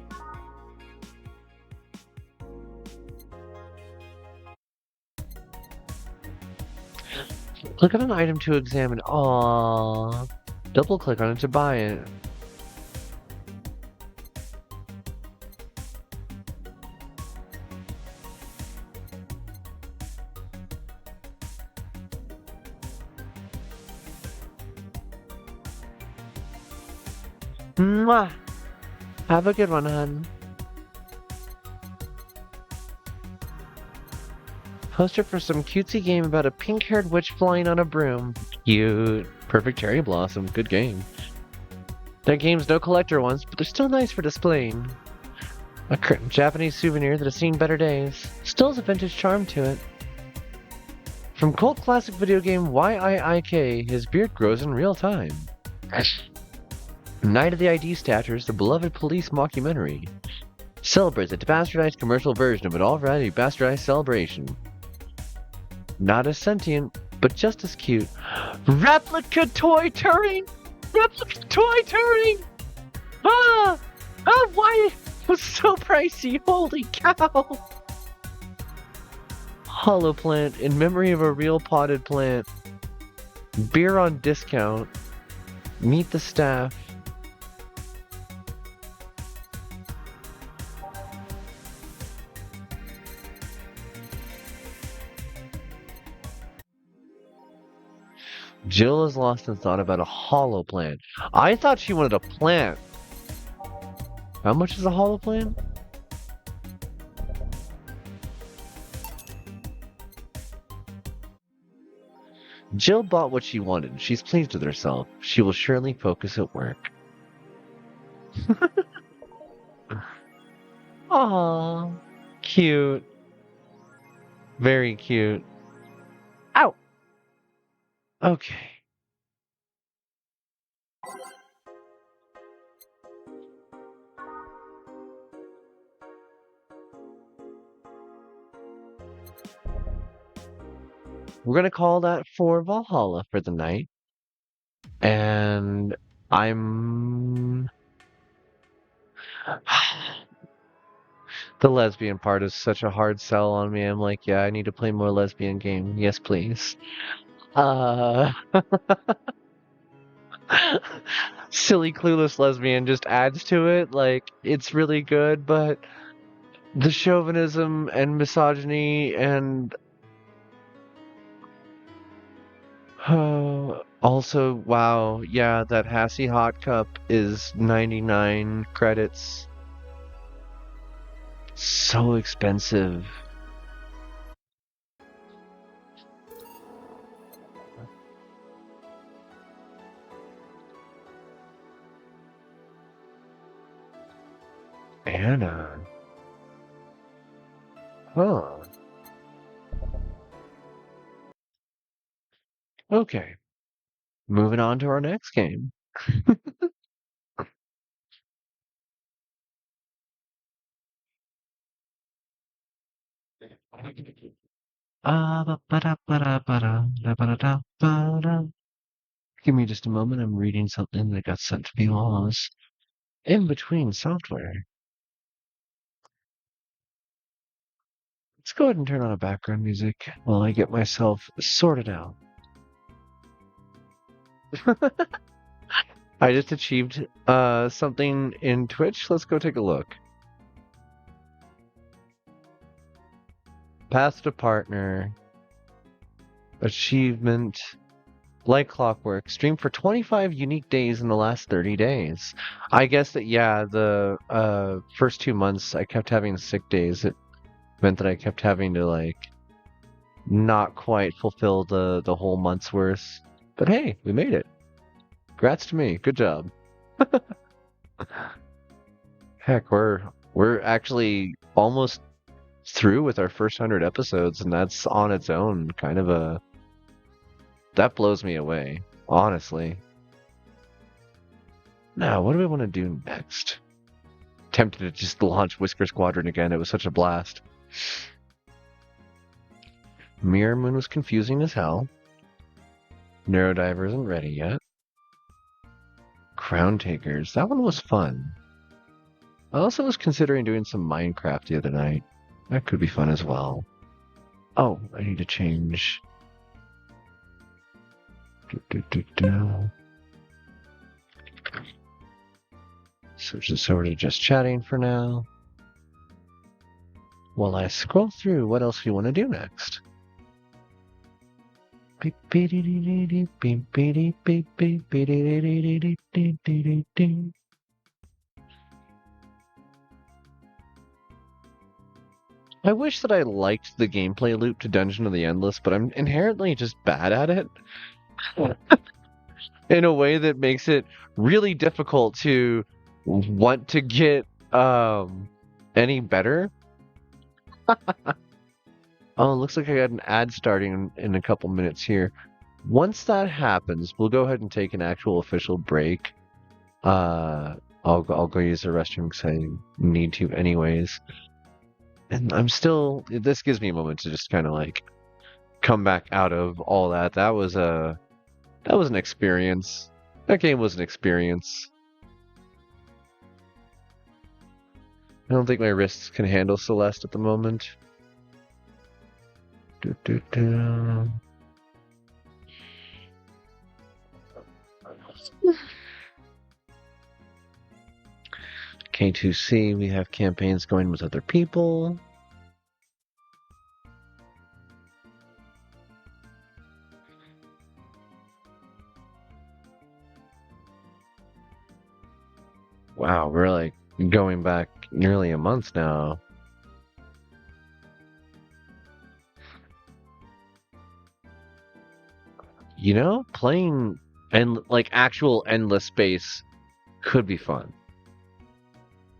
Click on an item to examine. Aww. Double click on it to buy it. Mwah! Have a good one, hun. Poster for some cutesy game about a pink-haired witch flying on a broom. Cute. Perfect cherry blossom. Good game. That game's no collector ones, but they're still nice for displaying. A Japanese souvenir that has seen better days. Still has a vintage charm to it. From cult classic video game YIIK, his beard grows in real time. Night of the ID Staters, the beloved police mockumentary, celebrates a bastardized commercial version of an already bastardized celebration. Not as sentient, but just as cute. Replica toy Turing! Replica toy Turing! Ah! Why? It was so pricey, holy cow! Hollow plant in memory of a real potted plant. Beer on discount. Meet the staff. Jill is lost in thought about a hollow plant. I thought she wanted a plant. How much is a hollow plant? Jill bought what she wanted. She's pleased with herself. She will surely focus at work. Aww. Cute. Very cute. Ow! Okay. We're gonna call that for VallHalla for the night. And I'm... The lesbian part is such a hard sell on me. I'm like, yeah, I need to play more lesbian game. Yes, please. Silly, clueless lesbian just adds to it. Like, it's really good, but the chauvinism and misogyny and also, wow, yeah, that Hassie Hot Cup is 99 credits. So expensive. Banana. Huh. Okay. Moving on to our next game. Ba-da-ba-da-ba-da, give me just a moment. I'm reading something that got sent to me while I was in between software. Let's go ahead and turn on a background music while I get myself sorted out. I just achieved something in Twitch. Let's go take a look. Path to partner. Achievement. Like clockwork. Stream for 25 unique days in the last 30 days. I guess that, yeah, the first 2 months I kept having sick days. It meant that I kept having to, like, not quite fulfill the whole month's worth. But hey, we made it. Congrats to me. Good job. Heck, we're actually almost through with our first 100 episodes, and that's on its own kind of a... That blows me away, honestly. Now, what do we want to do next? Tempted to just launch Whisker Squadron again. It was such a blast. Mirror Moon was confusing as hell. Neurodiver isn't ready yet. Crown Takers. That one was fun. I also was considering doing some Minecraft the other night. That could be fun as well. Oh, I need to change. Switch this over to just chatting for now. While I scroll through what else we want to do next. I wish that I liked the gameplay loop to Dungeon of the Endless, but I'm inherently just bad at it. In a way that makes it really difficult to want to get any better. Oh, it looks like I got an ad starting in a couple minutes here. Once that happens, we'll go ahead and take an actual official break. I'll go use the restroom because I need to anyways. And I'm still... This gives me a moment to just kind of like come back out of all that. That was an experience. That game was an experience. I don't think my wrists can handle Celeste at the moment. K2C, we have campaigns going with other people. Wow, we're like going back nearly a month now. You know, playing and like actual endless space could be fun.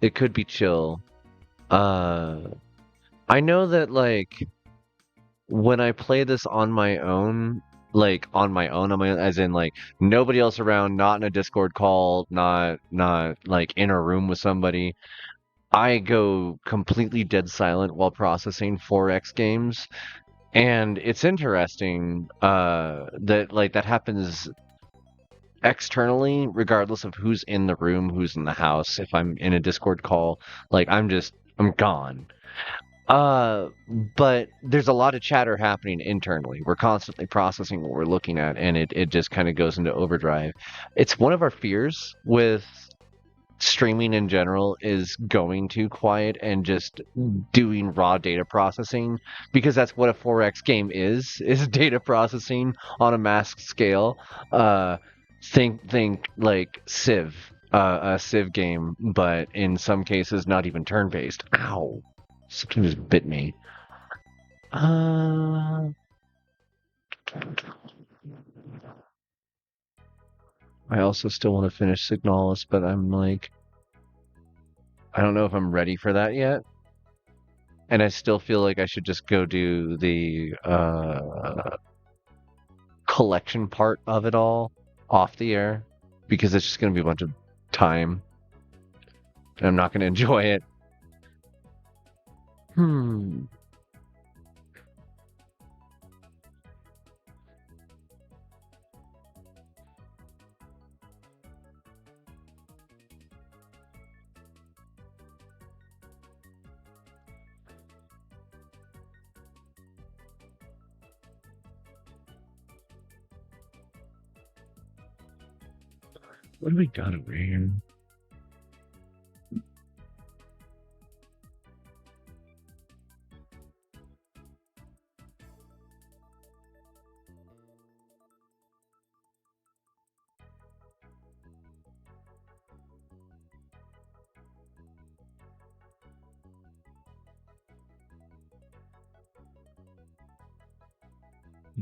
It could be chill. I know that like when I play this on my own, as in like nobody else around, not in a Discord call, not like in a room with somebody, I go completely dead silent while processing 4X games. And it's interesting that like that happens externally, regardless of who's in the room, who's in the house. If I'm in a Discord call, like I'm gone. Uh, but there's a lot of chatter happening internally. We're constantly processing what we're looking at, and it just kind of goes into overdrive. It's one of our fears with streaming in general is going too quiet and just doing raw data processing, because that's what a 4X game is data processing on a mass scale. Think like Civ, a Civ game, but in some cases not even turn-based. Ow. Something just bit me. I also still want to finish Signalis, but I'm like... I don't know if I'm ready for that yet. And I still feel like I should just go do the collection part of it all off the air because it's just going to be a bunch of time and I'm not going to enjoy it. Hmm. What do we got over here?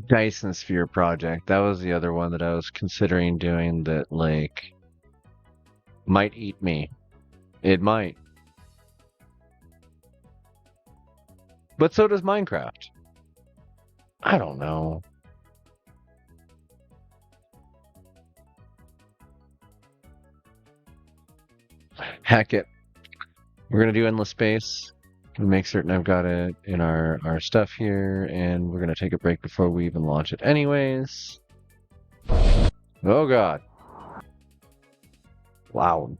Dyson Sphere project. That was the other one that I was considering doing that, like, might eat me. It might. But so does Minecraft. I don't know. Heck it. We're going to do Endless Space. We make certain I've got it in our stuff here, and we're going to take a break before we even launch it anyways. Oh god. Loud.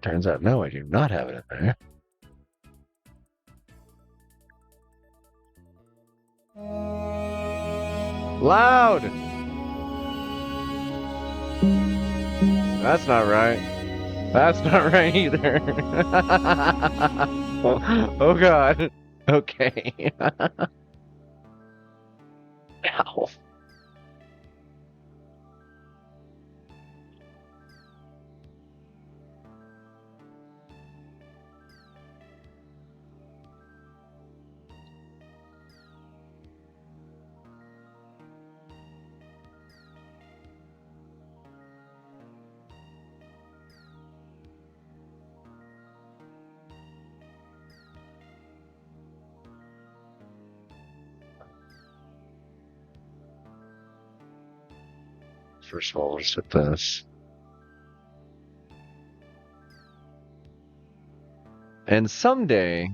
Turns out, no, I do not have it in there. Loud! That's not right. That's not right either. Oh god. Okay. Ow. First of all, let's hit this. And someday,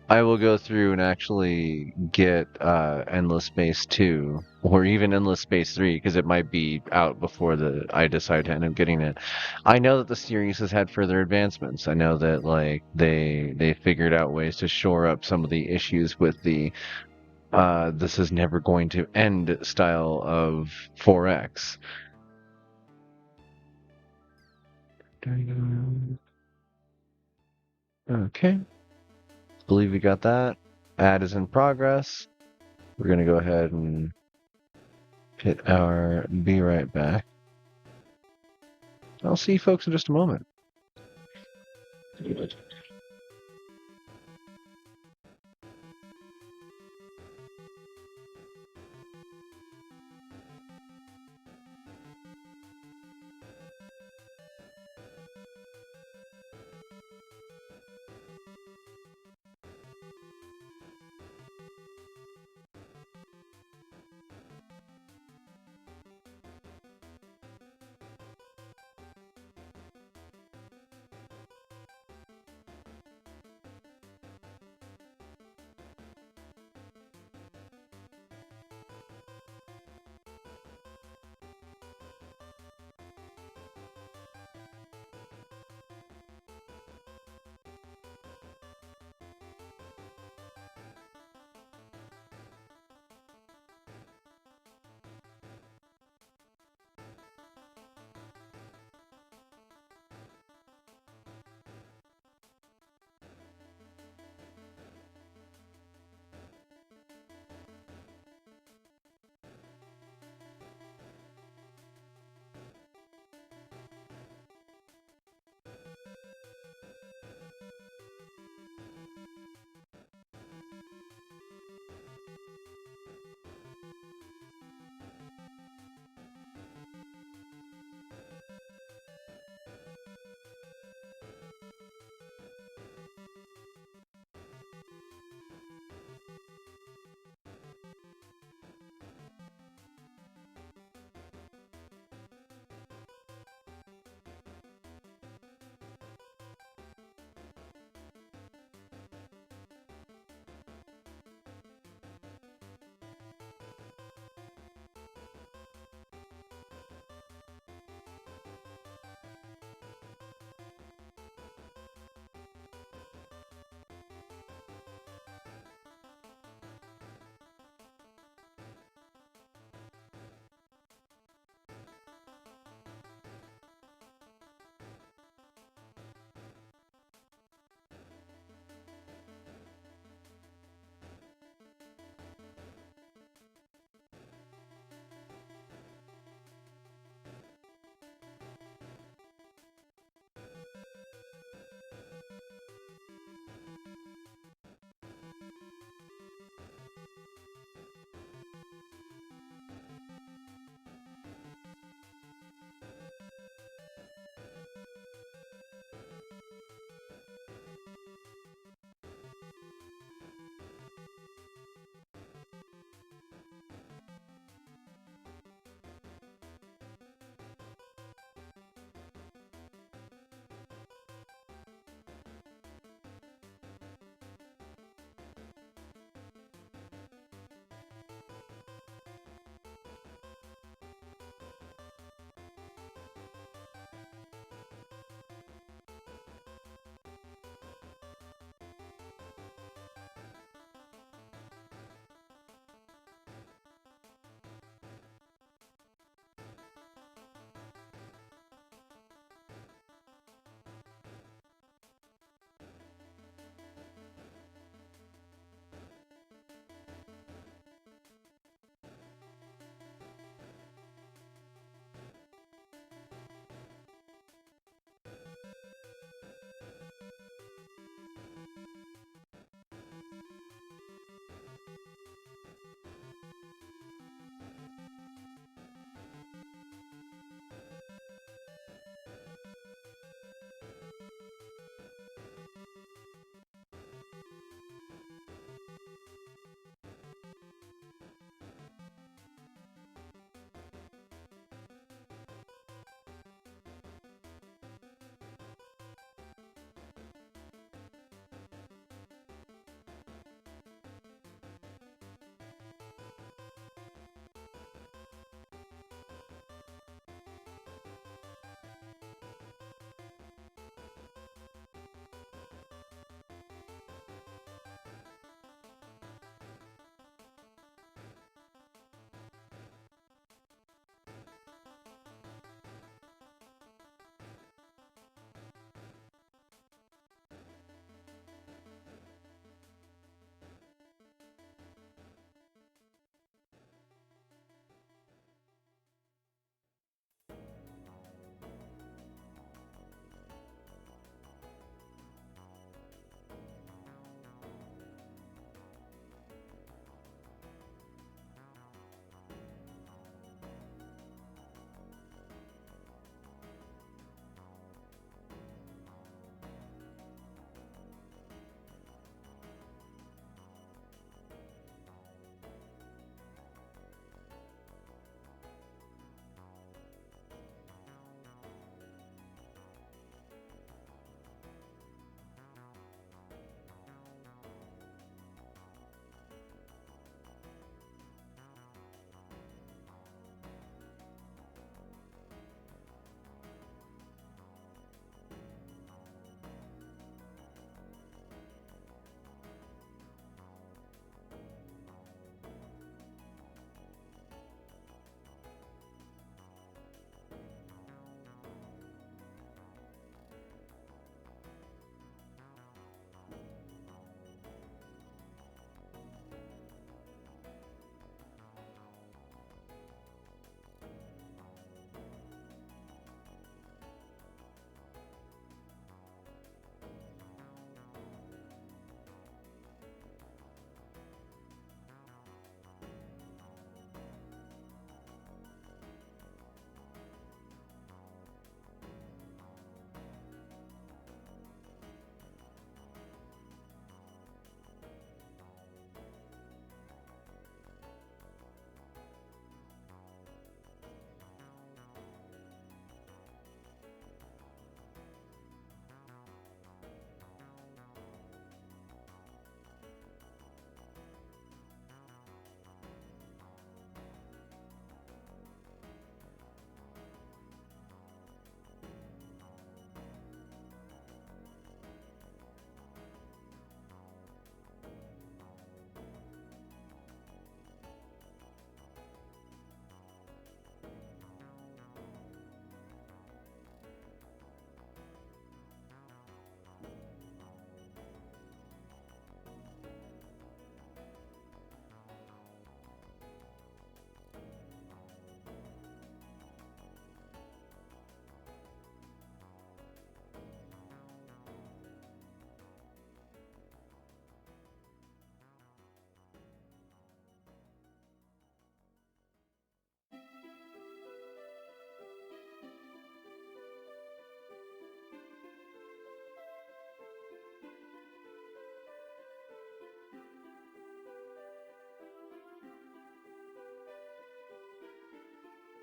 I will go through and actually get Endless Space 2, or even Endless Space 3, because it might be out before I decide to end up getting it. I know that the series has had further advancements. I know that like they figured out ways to shore up some of the issues with the this is never going to end style of 4X. Okay. Believe we got that. Ad is in progress. We're going to go ahead and hit our be right back. I'll see you folks in just a moment.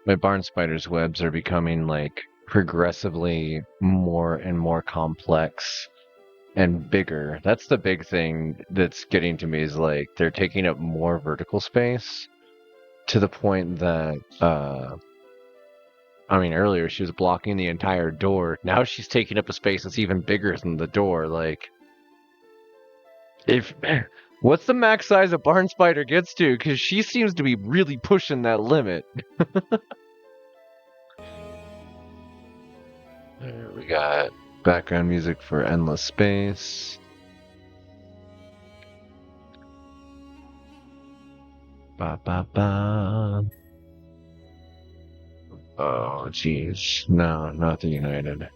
My barn spider's webs are becoming like progressively more and more complex and bigger. That's the big thing that's getting to me is like they're taking up more vertical space to the point that I mean earlier she was blocking the entire door. Now she's taking up a space that's even bigger than the door. Like if what's the max size a barn spider gets to? Because she seems to be really pushing that limit. There we got background music for Endless Space. Ba ba ba. Oh, jeez. No, not the United.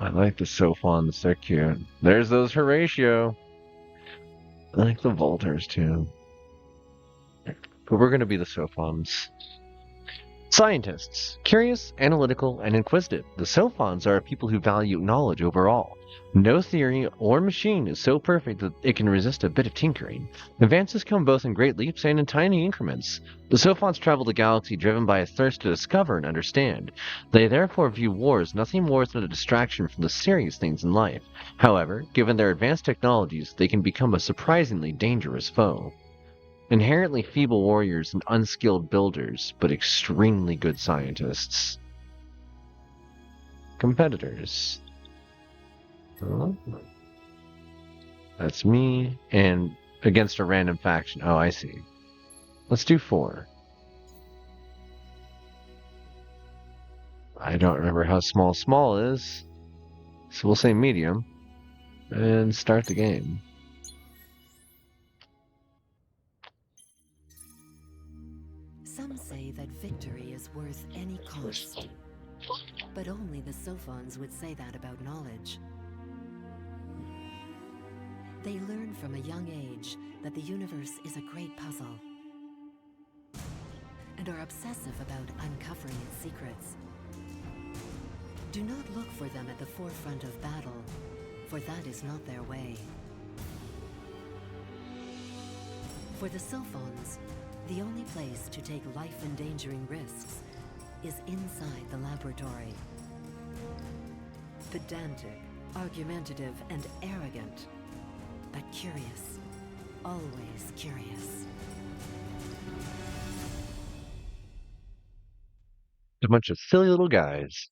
I like the Sophons. They're cute. There's those Horatio. I like the Volters, too. But we're going to be the Sophons. Scientists. Curious, analytical, and inquisitive. The Sophons are people who value knowledge overall. No theory or machine is so perfect that it can resist a bit of tinkering. Advances come both in great leaps and in tiny increments. The Sophons travel the galaxy driven by a thirst to discover and understand. They therefore view war as nothing more than a distraction from the serious things in life. However, given their advanced technologies, they can become a surprisingly dangerous foe. Inherently feeble warriors and unskilled builders, but extremely good scientists. Competitors. Oh, that's me, and against a random faction. Oh, I see. Let's do 4. I don't remember how small is, so we'll say medium, and start the game. Some say that victory is worth any cost, but only the Sophons would say that about knowledge. They learn from a young age that the universe is a great puzzle, and are obsessive about uncovering its secrets. Do not look for them at the forefront of battle, for that is not their way. For the Sophons, the only place to take life-endangering risks is inside the laboratory. Pedantic, argumentative, and arrogant, but curious, always curious. A bunch of silly little guys.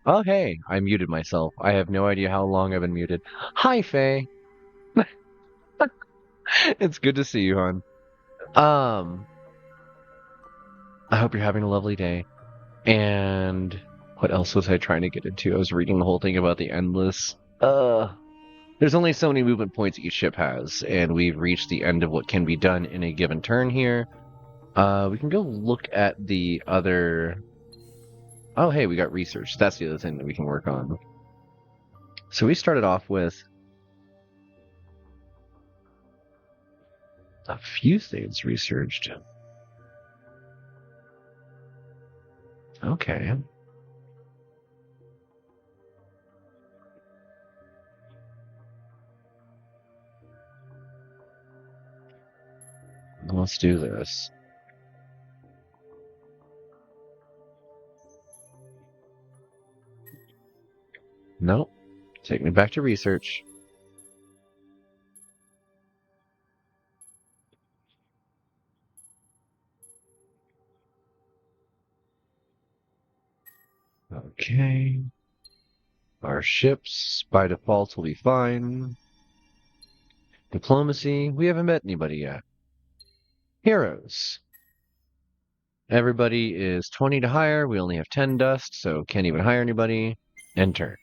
Oh, hey, I muted myself. I have no idea how long I've been muted. Hi, Faye. It's good to see you, hon. Um, I hope you're having a lovely day. And what else was I trying to get into? I was reading the whole thing about the endless. There's only so many movement points each ship has, and we've reached the end of what can be done in a given turn here. We can go look at the other. Oh, hey, we got research. That's the other thing that we can work on. So we started off with a few things researched. Okay. Let's do this. Nope. Take me back to research. Okay. Our ships, by default, will be fine. Diplomacy, we haven't met anybody yet. Heroes. Everybody is 20 to hire. We only have 10 dust, so can't even hire anybody. Enter.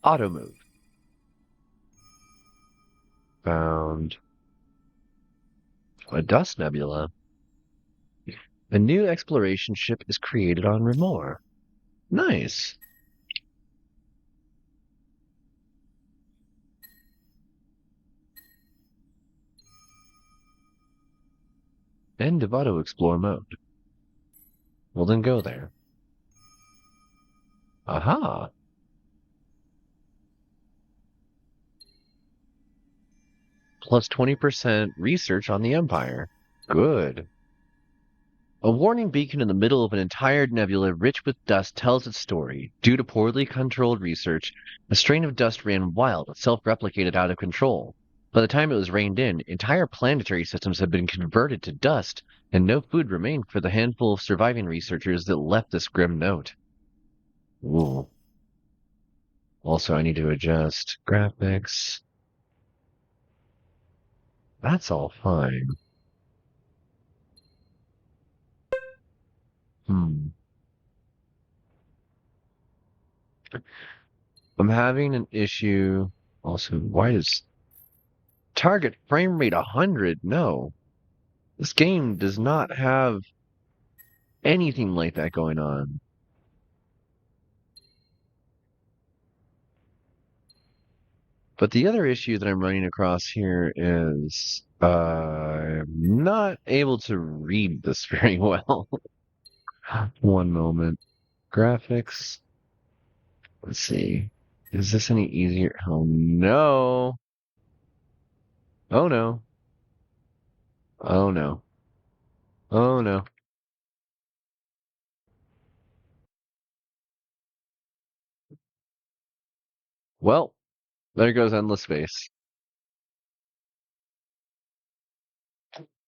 Auto move. Found a dust nebula. A new exploration ship is created on Remor. Nice. End of auto explore mode. Well, then go there. Aha. Plus 20% research on the Empire. Good. A warning beacon in the middle of an entire nebula rich with dust tells its story. Due to poorly controlled research, a strain of dust ran wild and self-replicated out of control. By the time it was reined in, entire planetary systems had been converted to dust, and no food remained for the handful of surviving researchers that left this grim note. Ooh. Also, I need to adjust graphics. That's all fine. Hmm. I'm having an issue. Also, why does target frame rate 100? No. This game does not have anything like that going on. But the other issue that I'm running across here is I'm not able to read this very well. One moment. Graphics. Let's see. Is this any easier? Oh no. Oh no. Oh no. Oh no. Well, there goes endless space.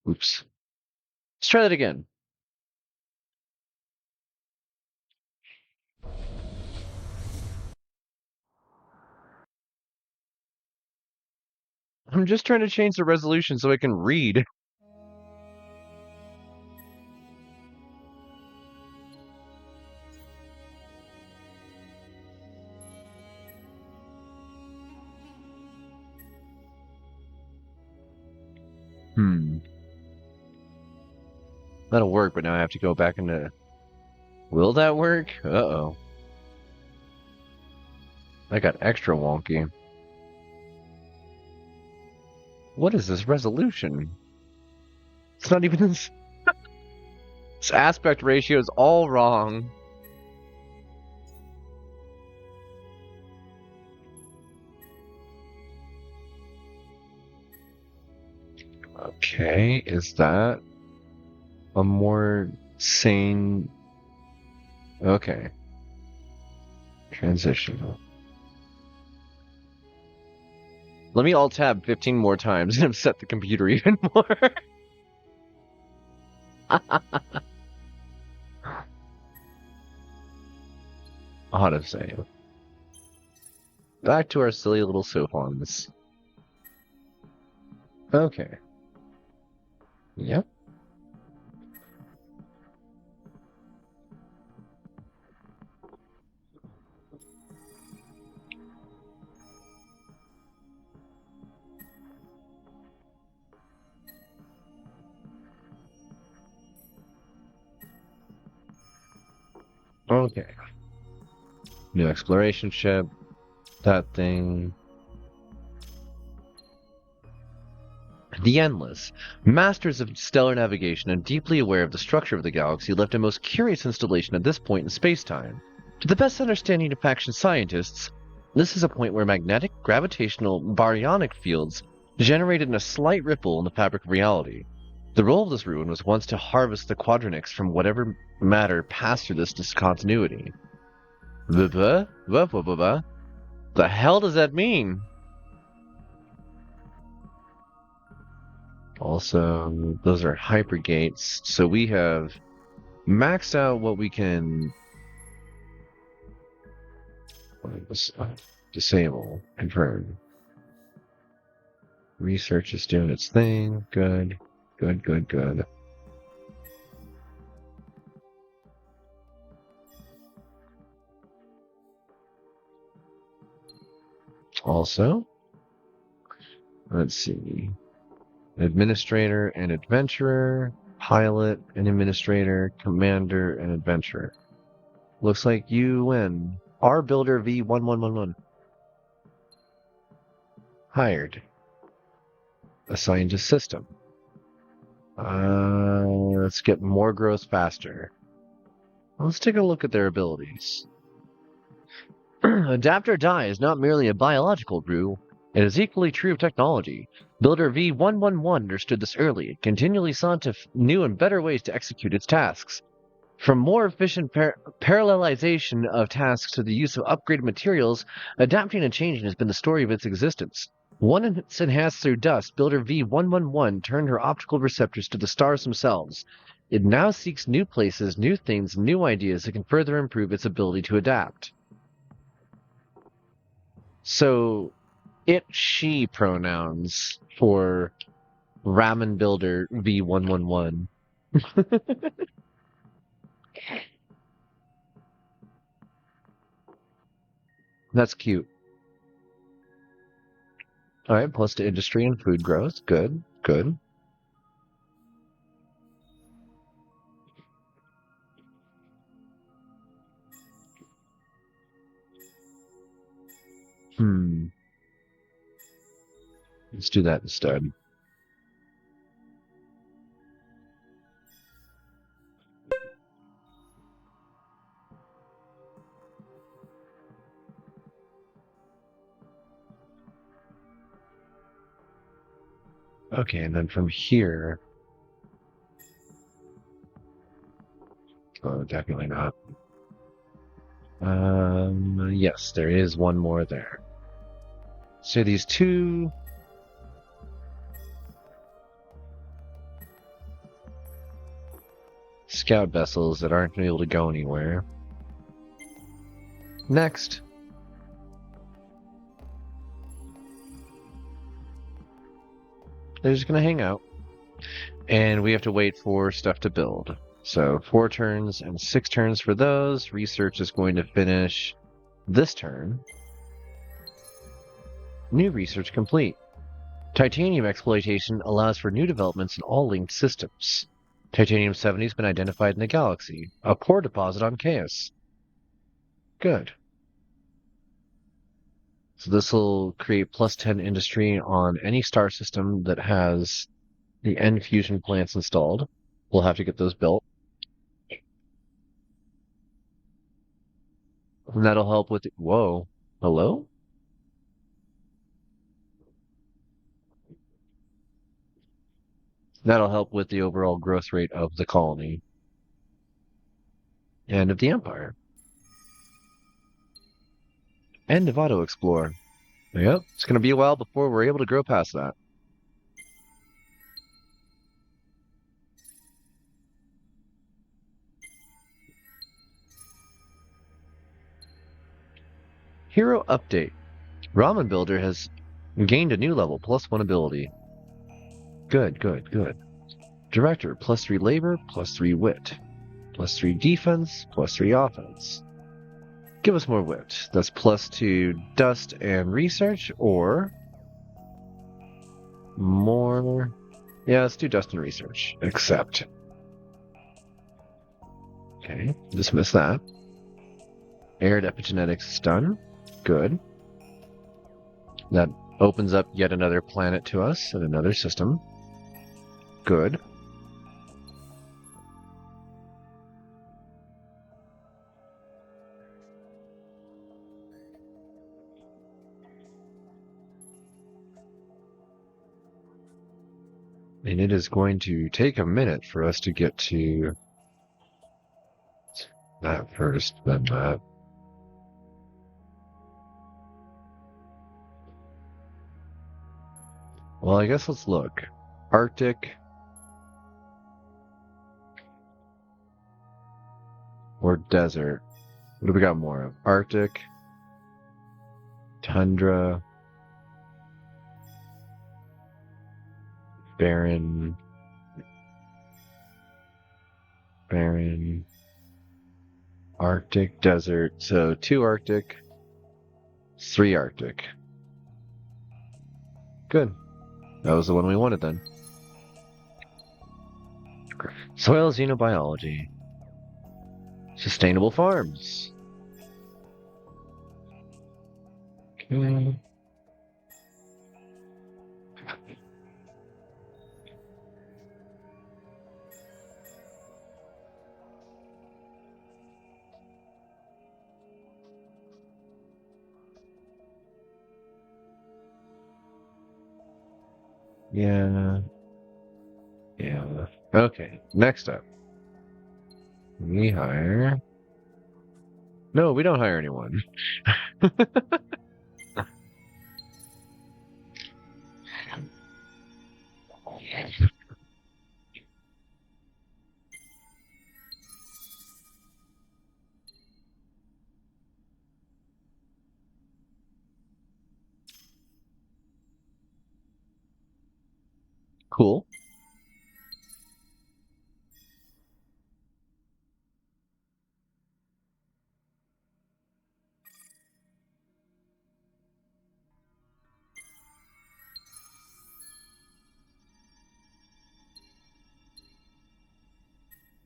Oops. Let's try that again. I'm just trying to change the resolution so I can read. Hmm. That'll work, but now I have to go back into... Will that work? Uh-oh. I got extra wonky. What is this resolution? It's not even... This aspect ratio is all wrong. Okay, is that a more sane... Okay. Transition. Let me alt-tab 15 more times and upset the computer even more. Autosave. Back to our silly little sophons. Okay. Yep. Okay. New exploration ship. That thing. The Endless. Masters of stellar navigation and deeply aware of the structure of the galaxy, left a most curious installation at this point in space-time. To the best understanding of faction scientists, this is a point where magnetic, gravitational, baryonic fields generated a slight ripple in the fabric of reality. The role of this ruin was once to harvest the quadronics from whatever matter passed through this discontinuity. The hell does that mean? Also, those are hypergates, so we have maxed out what we can disable. Confirm. Research is doing its thing. Good. Good, good, good. Also, let's see. Administrator and adventurer, pilot and administrator, commander and adventurer. Looks like you win. R Builder V1111. Hired. Assigned to system. Let's get more growth faster. Let's take a look at their abilities. Adapt or die is not merely a biological rule. It is equally true of technology. Builder V111 understood this early and continually sought new and better ways to execute its tasks. From more efficient parallelization of tasks to the use of upgraded materials, adapting and changing has been the story of its existence. Once enhanced through dust, Builder V111 turned her optical receptors to the stars themselves. It now seeks new places, new things, new ideas that can further improve its ability to adapt. So, she pronouns for Ramen Builder V111. That's cute. Alright, plus to industry and food growth. Good, good. Let's do that instead. Okay, and then from here... Oh, definitely not. Yes, there is one more there. So these two... scout vessels that aren't going to be able to go anywhere. Next. They're just going to hang out. And we have to wait for stuff to build. So 4 turns and 6 turns for those. Research is going to finish this turn. New research complete. Titanium exploitation allows for new developments in all linked systems. Titanium-70 has been identified in the galaxy. A core deposit on Chaos. Good. So this will create plus 10 industry on any star system that has the end fusion plants installed. We'll have to get those built. And that'll help with... Whoa. Hello? That'll help with the overall growth rate of the colony. And of the Empire. End of auto-explore. Yep, it's going to be a while before we're able to grow past that. Hero update. Ramen Builder has gained a new level, +1 ability. Good, good, good. Director, +3 labor, +3 wit. +3 defense, +3 offense. Give us more wit. That's +2 dust and research, or more... Yeah, let's do dust and research. Accept. Okay, dismiss that. Aired epigenetics stun. Good. That opens up yet another planet to us and another system. Good. And it is going to take a minute for us to get to that first, then that. Well, I guess let's look. Arctic. Or desert. What do we got more of? Arctic. Tundra. Barren. Barren. Arctic, desert. So 2 Arctic. 3 Arctic. Good. That was the one we wanted then. Soil xenobiology. Sustainable farms. Okay. Yeah. Yeah. Okay. Next up. We hire... No, we don't hire anyone. Cool.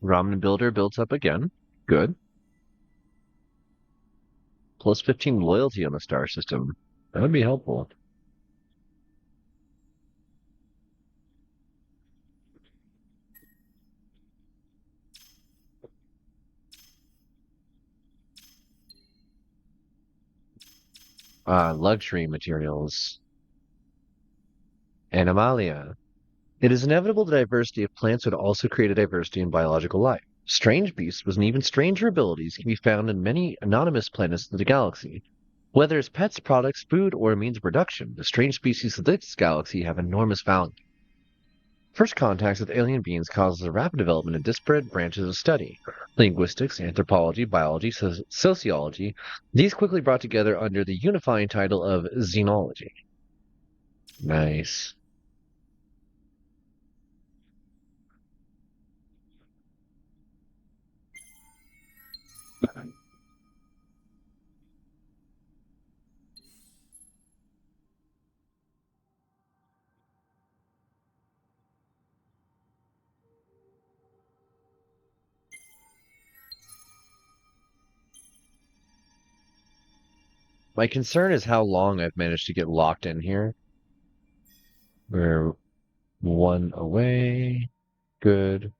Ramen Builder builds up again. Good. +15 loyalty on the star system. That would be helpful. Luxury materials. Animalia. It is inevitable the diversity of plants would also create a diversity in biological life. Strange beasts with even stranger abilities can be found in many anonymous planets of the galaxy. Whether as pets, products, food, or a means of production, the strange species of this galaxy have enormous value. First contacts with alien beings causes a rapid development of disparate branches of study. Linguistics, anthropology, biology, sociology. These quickly brought together under the unifying title of xenology. Nice. My concern is how long I've managed to get locked in here. We're 1 away. Good.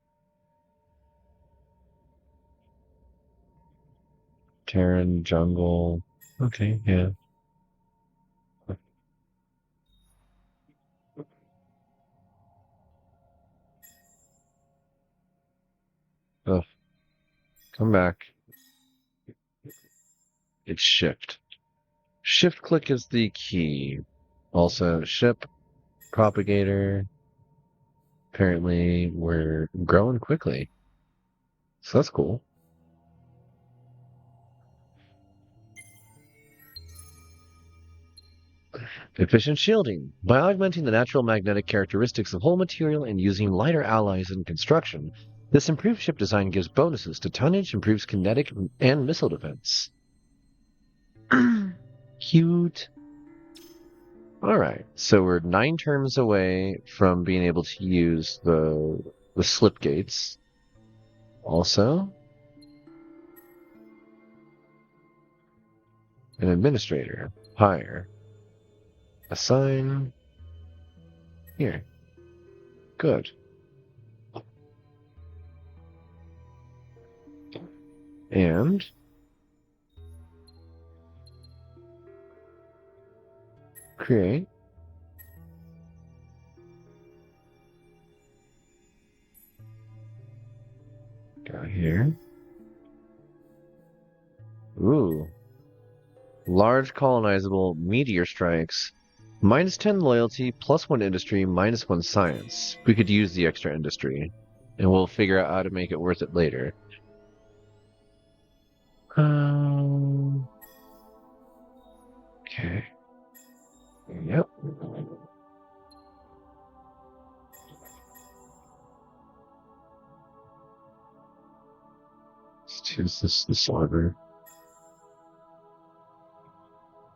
Terran, jungle. Okay, yeah. Ugh. Come back. It's shift. Shift click is the key. Also, ship, propagator. Apparently, we're growing quickly. So that's cool. Efficient shielding. By augmenting the natural magnetic characteristics of hull material and using lighter alloys in construction, this improved ship design gives bonuses to tonnage, improves kinetic and missile defense. Cute. Alright, so we're 9 turns away from being able to use the slip gates. Also, an administrator. Hire. Assign. Here. Good. And create. Go here. Ooh. Large colonizable meteor strikes. -10 loyalty, +1 industry, -1 science. We could use the extra industry, and we'll figure out how to make it worth it later. Okay. Yep. Let's choose this order.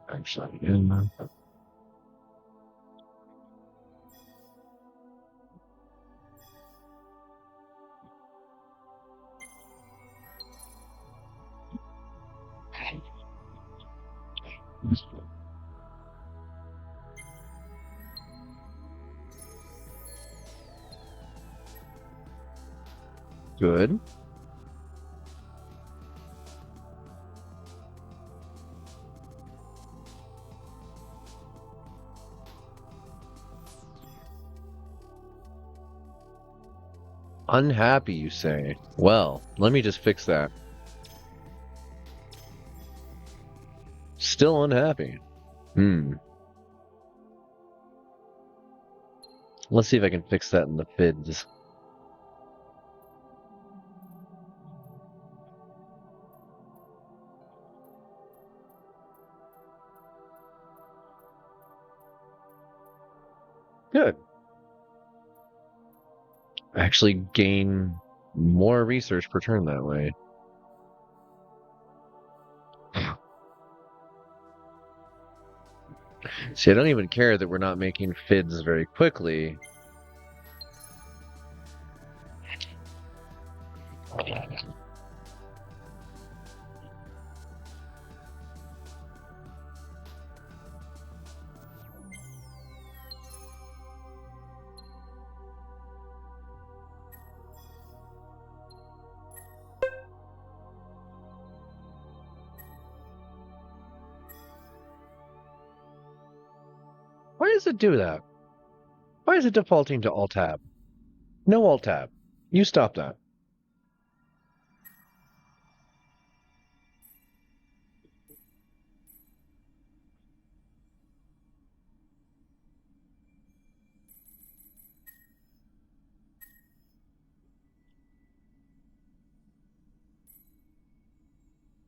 Actually, in. Good. Unhappy, you say? Well, let me just fix that. Still unhappy. Let's see if I can fix that in the FIDs. Good. Actually gain more research per turn that way. See, I don't even care that we're not making FIDs very quickly. Why does it do that? Why is it defaulting to Alt-Tab? No Alt-Tab. You stop that.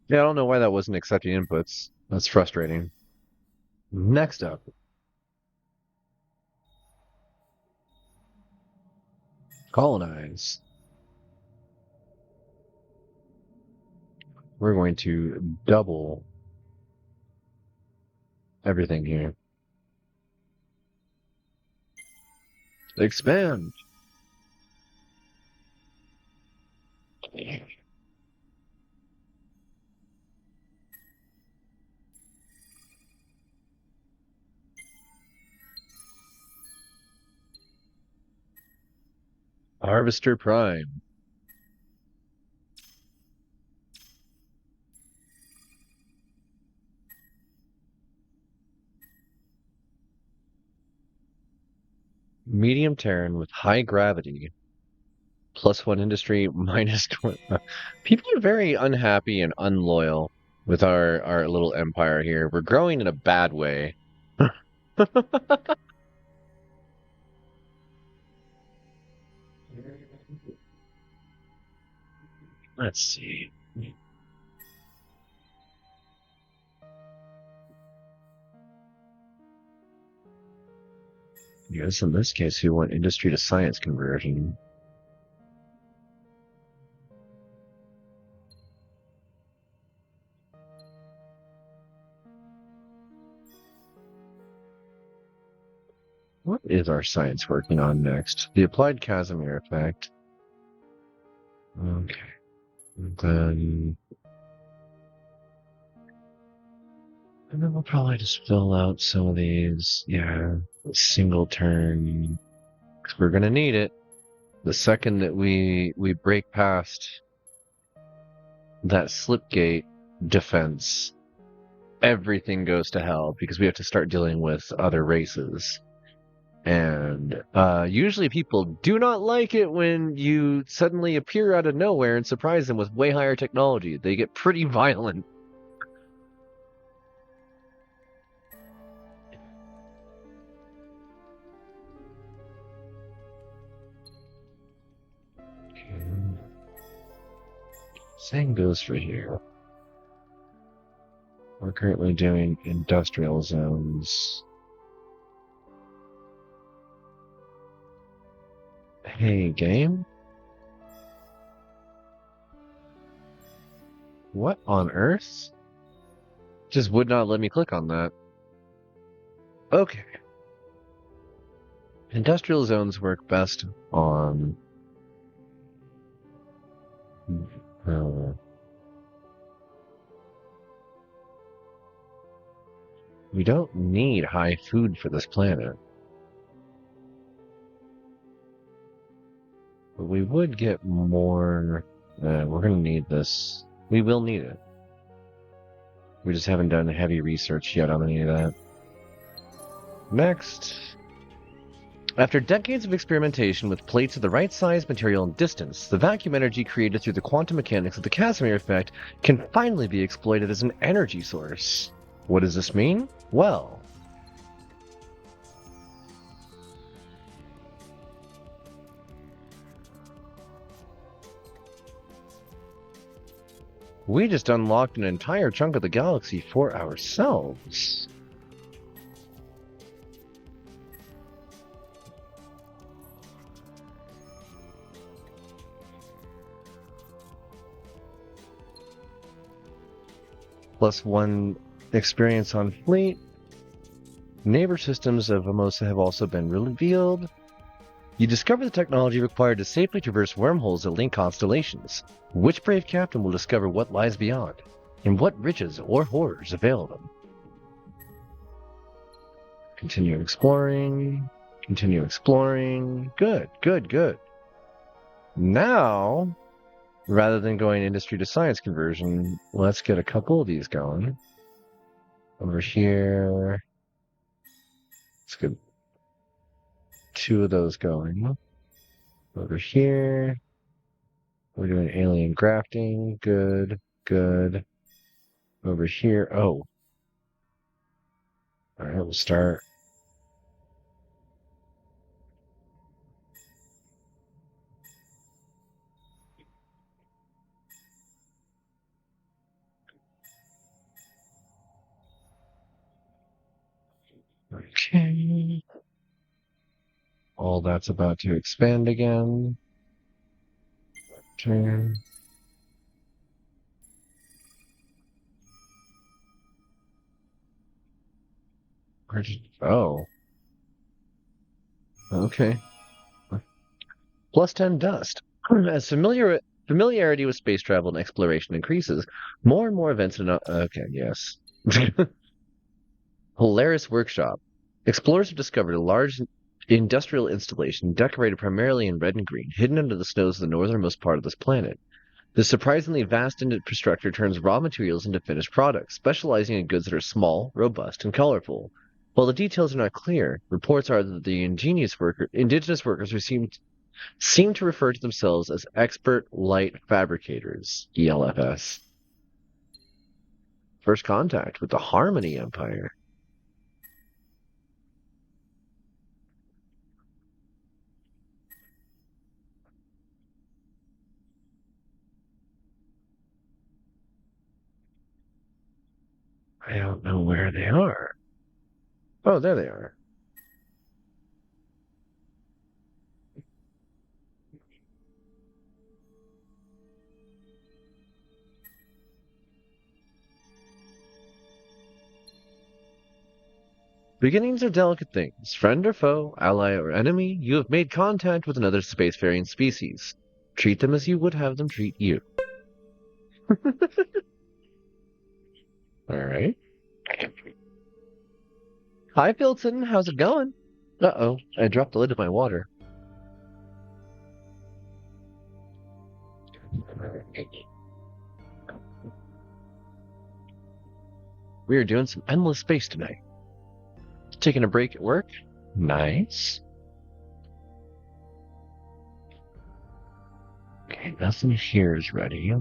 Yeah, I don't know why that wasn't accepting inputs. That's frustrating. Next up. Colonize. We're going to double everything here. Expand. Harvester Prime. Medium Terran with high gravity. +1 industry, -1. People are very unhappy and unloyal with our little empire here. We're growing in a bad way. Let's see. Yes, in this case, we want industry to science conversion. What is our science working on next? The applied Casimir effect. Okay. Then... And then we'll probably just fill out some of these. Yeah. Single turn. Because we're going to need it. The second that we break past that slipgate defense, everything goes to hell because we have to start dealing with other races. And usually people do not like it when you suddenly appear out of nowhere and surprise them with way higher technology. They get pretty violent. Same goes for here. We're currently doing industrial zones. Hey, game? What on earth? Just would not let me click on that. Okay. Industrial zones work best on... we don't need high food for this planet. But we would get more... we're going to need this. We will need it. We just haven't done heavy research yet on any of that. Next. After decades of experimentation with plates of the right size, material, and distance, the vacuum energy created through the quantum mechanics of the Casimir effect can finally be exploited as an energy source. What does this mean? Well... we just unlocked an entire chunk of the galaxy for ourselves. +1 experience on fleet. Neighbor systems of Amosa have also been revealed. You discover the technology required to safely traverse wormholes that link constellations. Which brave captain will discover what lies beyond, and what riches or horrors avail them? Continue exploring. Continue exploring. Good, good, good. Now, rather than going industry to science conversion, let's get a couple of these going. Over here. Let's get 2 of those going. Over here. We're doing alien grafting. Good, good. Over here. Oh. Alright, we'll start. Okay. All that's about to expand again. Turn. Oh. Okay. +10 dust. As familiarity with space travel and exploration increases, more and more events and okay, yes. Polaris Workshop. Explorers have discovered a large industrial installation decorated primarily in red and green, hidden under the snows of the northernmost part of this planet. This surprisingly vast infrastructure turns raw materials into finished products, specializing in goods that are small, robust, and colorful. While the details are not clear, reports are that the indigenous workers who seem to refer to themselves as expert light fabricators, ELFS. First contact with the Harmony Empire. I don't know where they are. Oh, there they are. Beginnings are delicate things. Friend or foe, ally or enemy, you have made contact with another spacefaring species. Treat them as you would have them treat you. Alright. Hi, Filton. How's it going? Uh-oh, I dropped the lid of my water. We are doing some endless space tonight. Taking a break at work? Nice. Okay, nothing here is ready.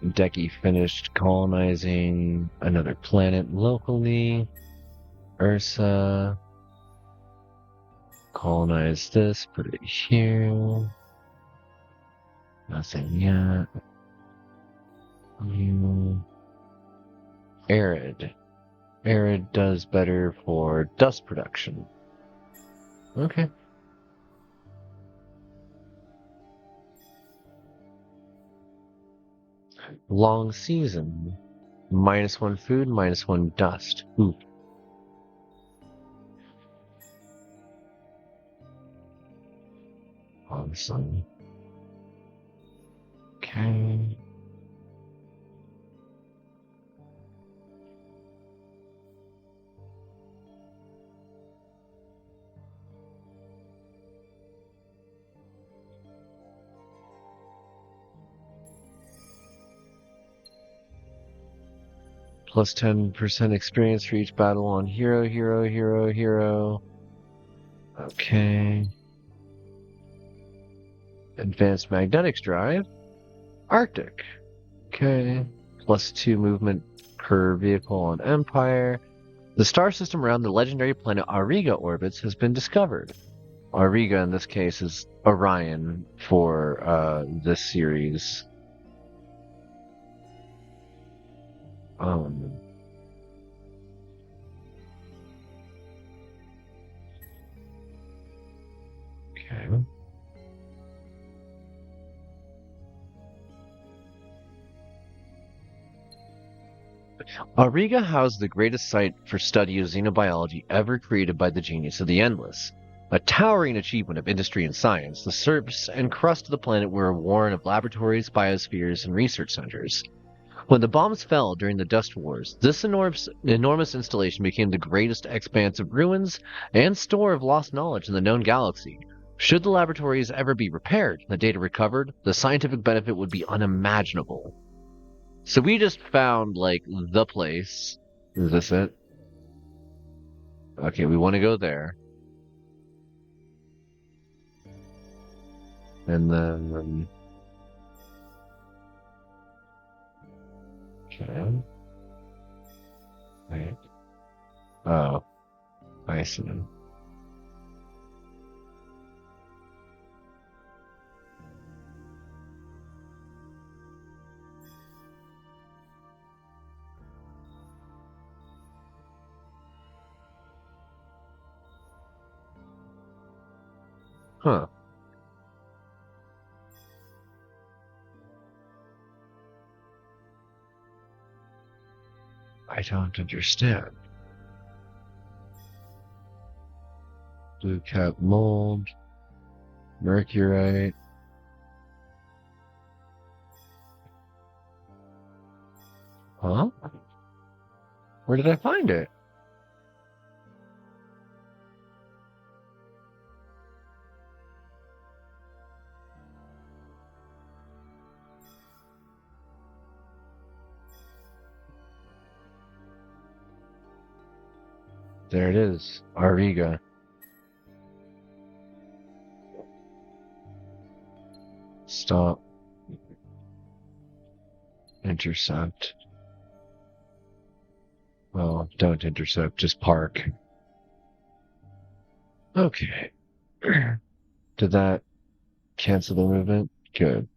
Decky finished colonizing another planet locally. Ursa. Colonize this, put it here. Nothing yet. You. Arid. Arid does better for dust production. Okay. Long season. -1 food, -1 dust. Ooh. Awesome. Okay. Plus 10% experience for each battle on hero, hero, hero, hero. Okay. Advanced magnetics drive. Arctic. Okay. Plus 2 movement per vehicle on Empire. The star system around the legendary planet Auriga orbits has been discovered. Auriga in this case is Orion for this series. Okay. Auriga housed the greatest site for study of xenobiology ever created by the genius of the Endless. A towering achievement of industry and science, the surface and crust of the planet were a warren of laboratories, biospheres, and research centers. When the bombs fell during the Dust Wars, this enormous installation became the greatest expanse of ruins and store of lost knowledge in the known galaxy. Should the laboratories ever be repaired and the data recovered, the scientific benefit would be unimaginable. So we just found, like, the place. Is this it? Okay, we want to go there. And then... okay. Wait. Oh. I see. Huh. I don't understand. Blue cap mold, mercurite. Huh? Where did I find it? There it is, Auriga. Stop. Intercept. Well, don't intercept, just park. Okay. Did that cancel the movement? Good.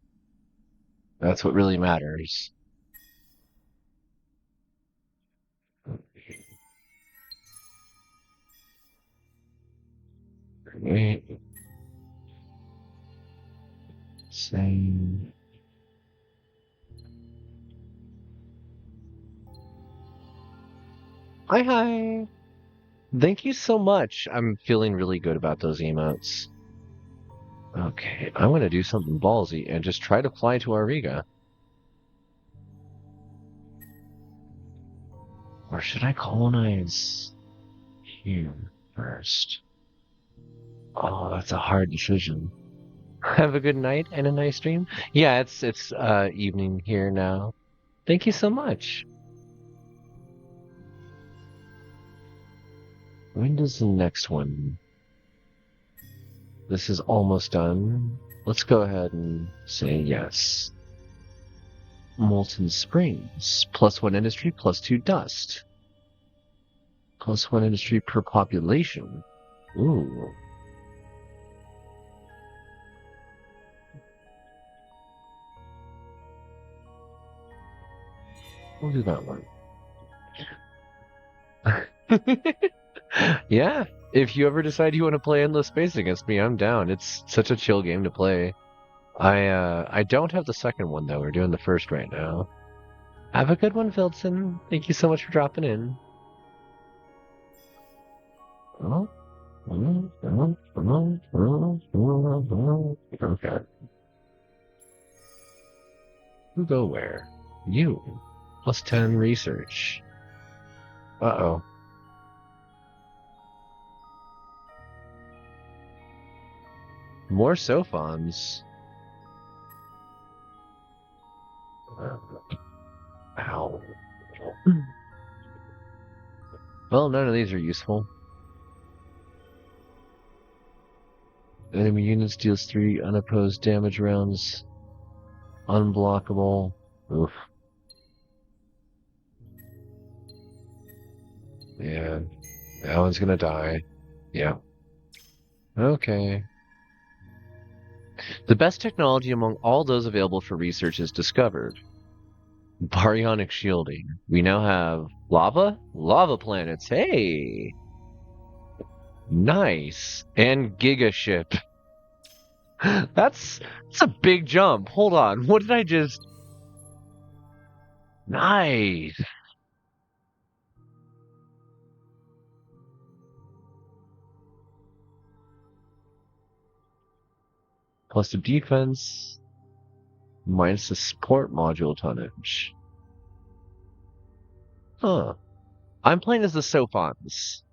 That's what really matters. Great. Same. Hi, hi. Thank you so much. I'm feeling really good about those emotes. Okay, I'm gonna do something ballsy and just try to fly to Auriga. Or should I colonize here first? Oh, that's a hard decision. Have a good night and a nice dream. Yeah, it's evening here now. Thank you so much. When does the next one? This is almost done. Let's go ahead and say yes. Molten Springs. +1 industry, +2 dust. +1 industry per population. Ooh. We'll do that one. Yeah. If you ever decide you want to play Endless Space against me, I'm down. It's such a chill game to play. I don't have the second one though. We're doing the first right now. Have a good one, Vildson. Thank you so much for dropping in. Okay. Who go where? You. +10 research. Uh-oh. More Sophons. Ow. Well, none of these are useful. Enemy units deals 3 unopposed damage rounds. Unblockable. Oof. Yeah. That one's gonna die. Yeah. Okay. The best technology among all those available for research is discovered. Baryonic shielding. We now have lava? Lava planets. Hey! Nice. And Gigaship. That's a big jump. Hold on. What did I just... Nice. +2 defense. Minus the support module tonnage. Huh. I'm playing as the Sophons.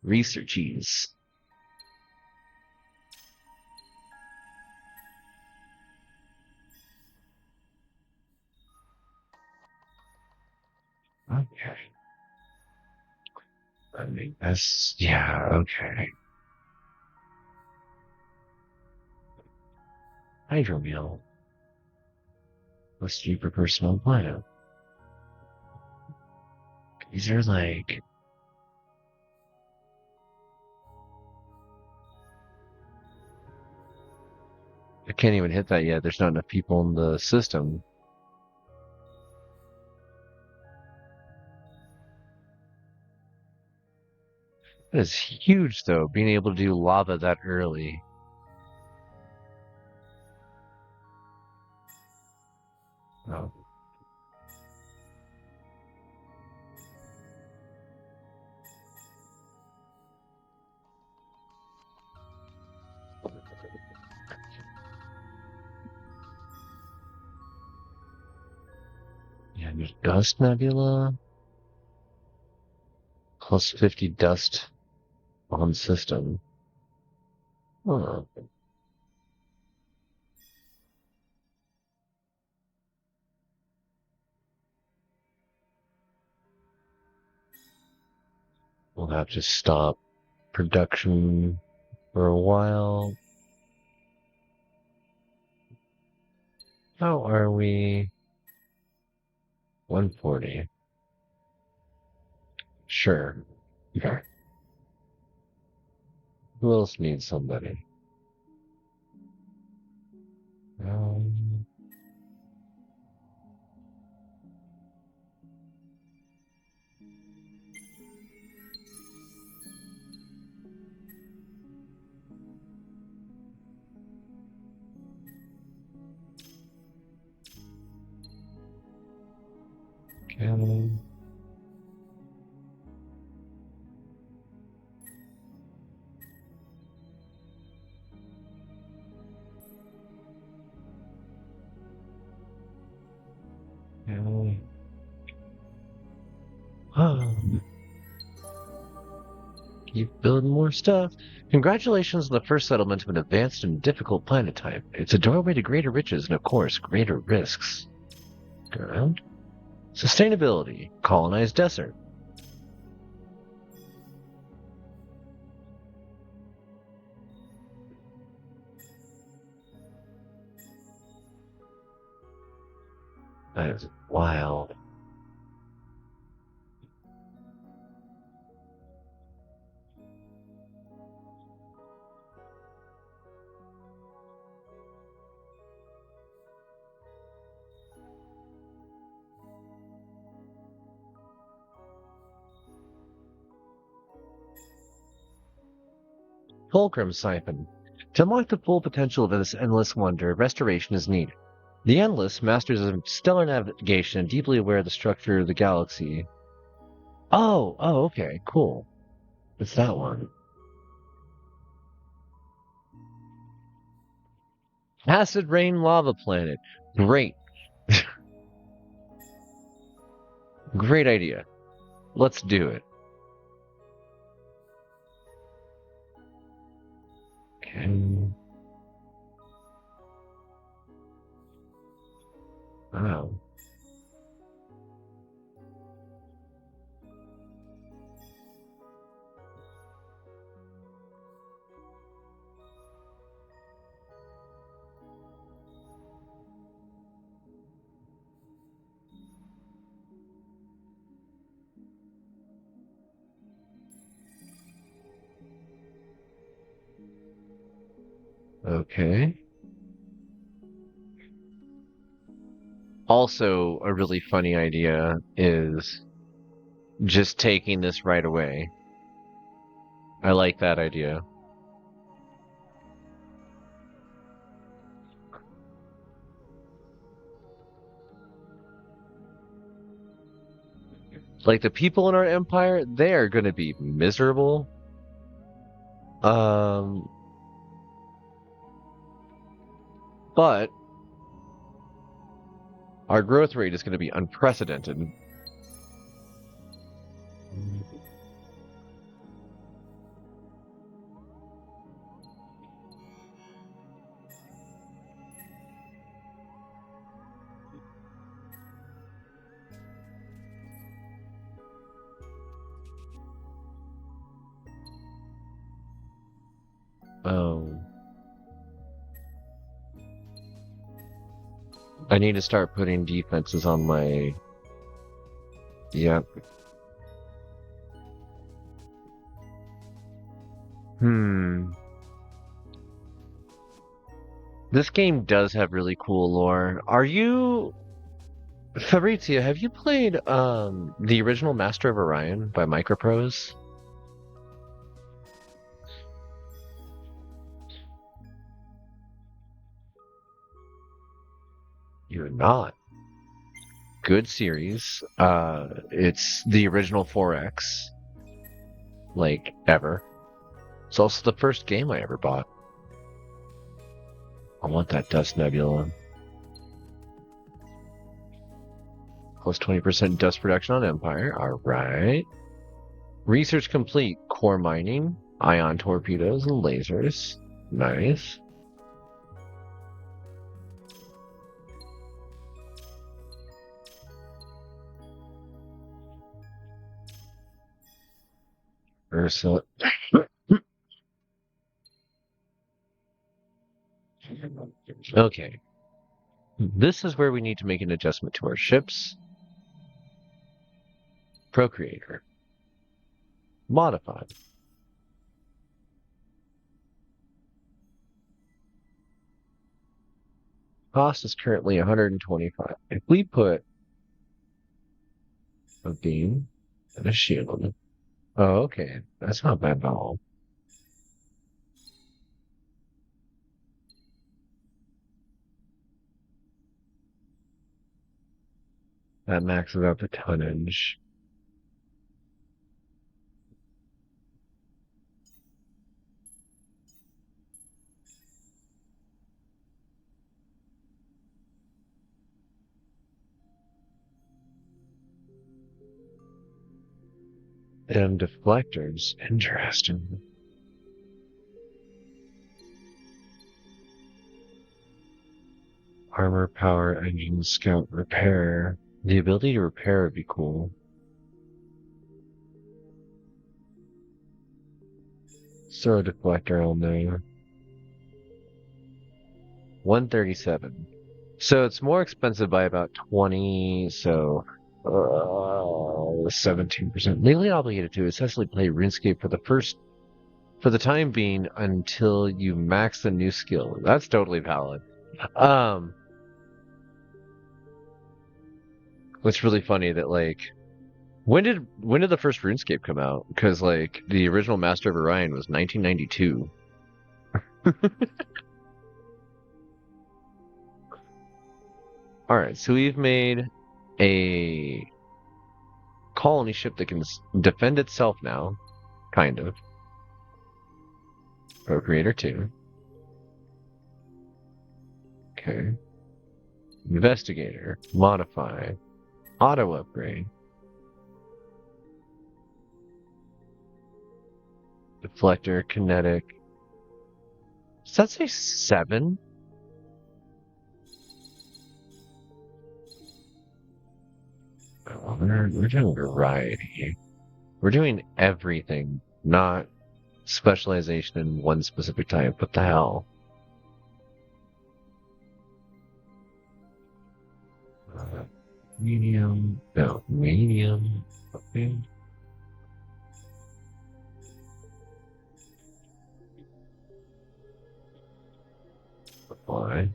Researchies. Okay. I mean, that's... Yeah, okay. Hydromiel. +3 per personal planet. These are like... I can't even hit that yet. There's not enough people in the system. That is huge, though, being able to do lava that early. Oh. Yeah, there's Dust Nebula. +50 dust on system. Huh. We'll have to stop production for a while. How are we? 140. Sure. Who else needs somebody? Um, Canon. Keep building more stuff. Congratulations on the first settlement of an advanced and difficult planet type. It's a doorway to greater riches and, of course, greater risks. Go around. Sustainability. Colonized desert. That is wild. Fulcrum Siphon. To unlock the full potential of this endless wonder, restoration is needed. The Endless, masters of stellar navigation and deeply aware of the structure of the galaxy. Oh, okay, cool. It's that one. Acid Rain Lava Planet. Great. Great idea. Let's do it. Okay. Wow. Okay. Also, a really funny idea is just taking this right away. I like that idea. Like the people in our empire, they are going to be miserable. Um, but our growth rate is going to be unprecedented. Oh, I need to start putting defenses on my. Yep. Hmm. This game does have really cool lore. Are you Fabrizio, have you played the original Master of Orion by Microprose? You're not. Good series. It's the original 4X, like ever. It's also the first game I ever bought. I want that Dust Nebula. Plus 20% dust production on Empire. Alright. Research complete. Core mining, ion torpedoes, and lasers. Nice. Ursula. Okay. This is where we need to make an adjustment to our ships. Procreator. Modified. Cost is currently 125. If we put a beam and a shield. Oh, okay. That's not bad at all. That maxes out the tonnage. And deflectors. Interesting. Armor, power, engine, scout, repair. The ability to repair would be cool. Throw a deflector on there. 137. So it's more expensive by about 20, so 17%. Legally obligated to essentially play RuneScape for the time being until you max the new skill. That's totally valid. It's really funny that like when did the first RuneScape come out? Because like the original Master of Orion was 1992. All right, so we've made a colony ship that can defend itself now, kind of. Procreator 2. Okay. Investigator. Modify. Auto upgrade. Deflector. Kinetic. Does that say 7? Oh, we're doing variety. We're doing everything, not specialization in one specific type. What the hell? Medium. No, medium. Okay. Apply.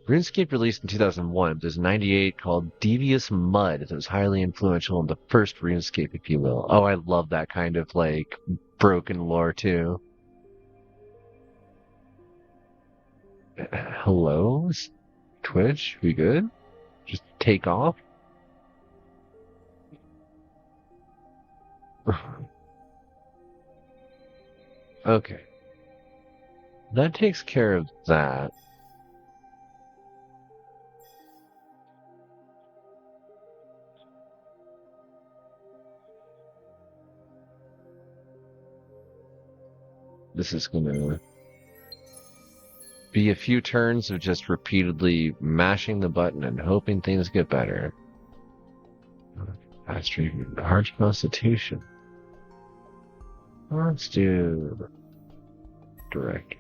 RuneScape released in 2001. There's 98 called Devious Mud that was highly influential in the first RuneScape, if you will. Oh, I love that kind of, like, broken lore, too. Hello? Twitch? We good? Just take off? Okay. That takes care of that. This is gonna be a few turns of just repeatedly mashing the button and hoping things get better. Fast treatment, harsh constitution. Let's do direct.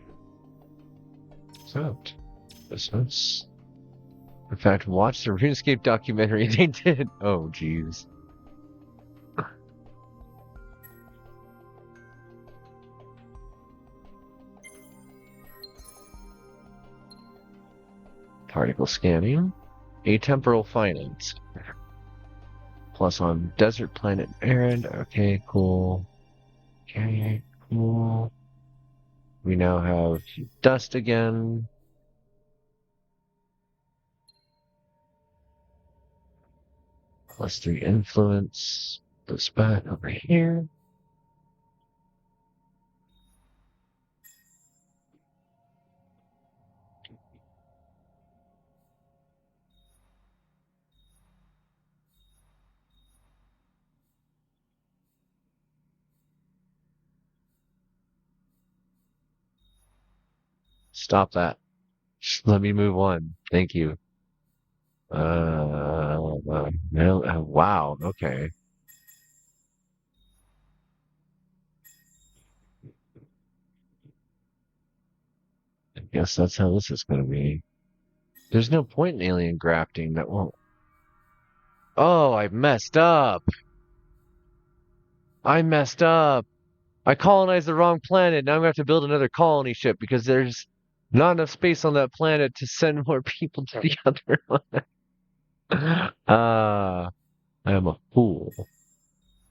So, business. In fact, watch the RuneScape documentary they did. Oh, jeez. Particle scanning. Atemporal finance. Plus on desert planet errand. Okay, cool. Okay, cool. We now have dust again. Plus 3 influence. This back over here. Stop that. Just let me move on. Thank you. No, wow, okay. I guess that's how this is gonna be. There's no point in alien grafting that won't. Oh, I messed up. I messed up. I colonized the wrong planet. Now I'm gonna have to build another colony ship because there's not enough space on that planet to send more people to the other one. I am a fool.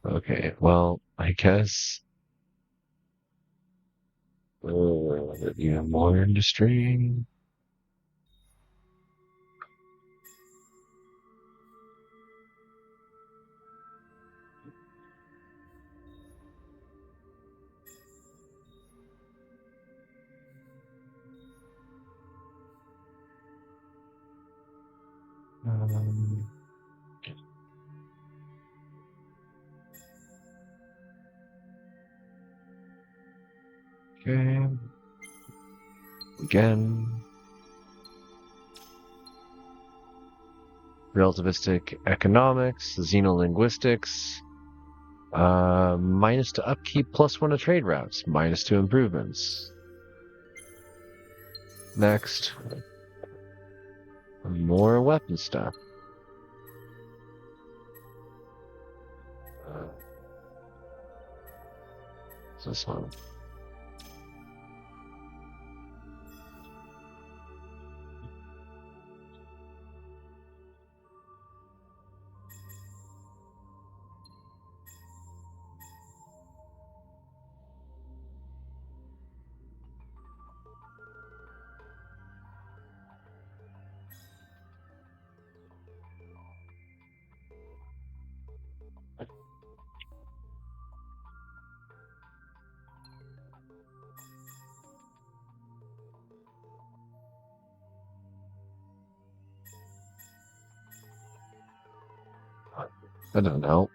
Okay, well, I guess more industry. Okay. Again. Relativistic economics, xenolinguistics, minus to upkeep, +1 to trade routes, minus to improvements. Next. More weapon stuff. What's this one? I don't know.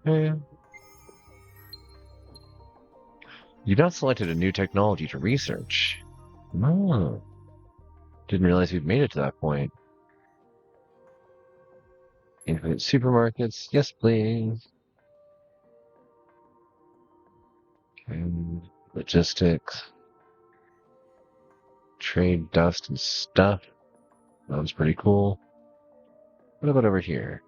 Okay. You've not selected a new technology to research. Oh. Didn't realize we've made it to that point. Infinite supermarkets, yes please. And logistics. Trade dust and stuff. That was pretty cool. What about over here?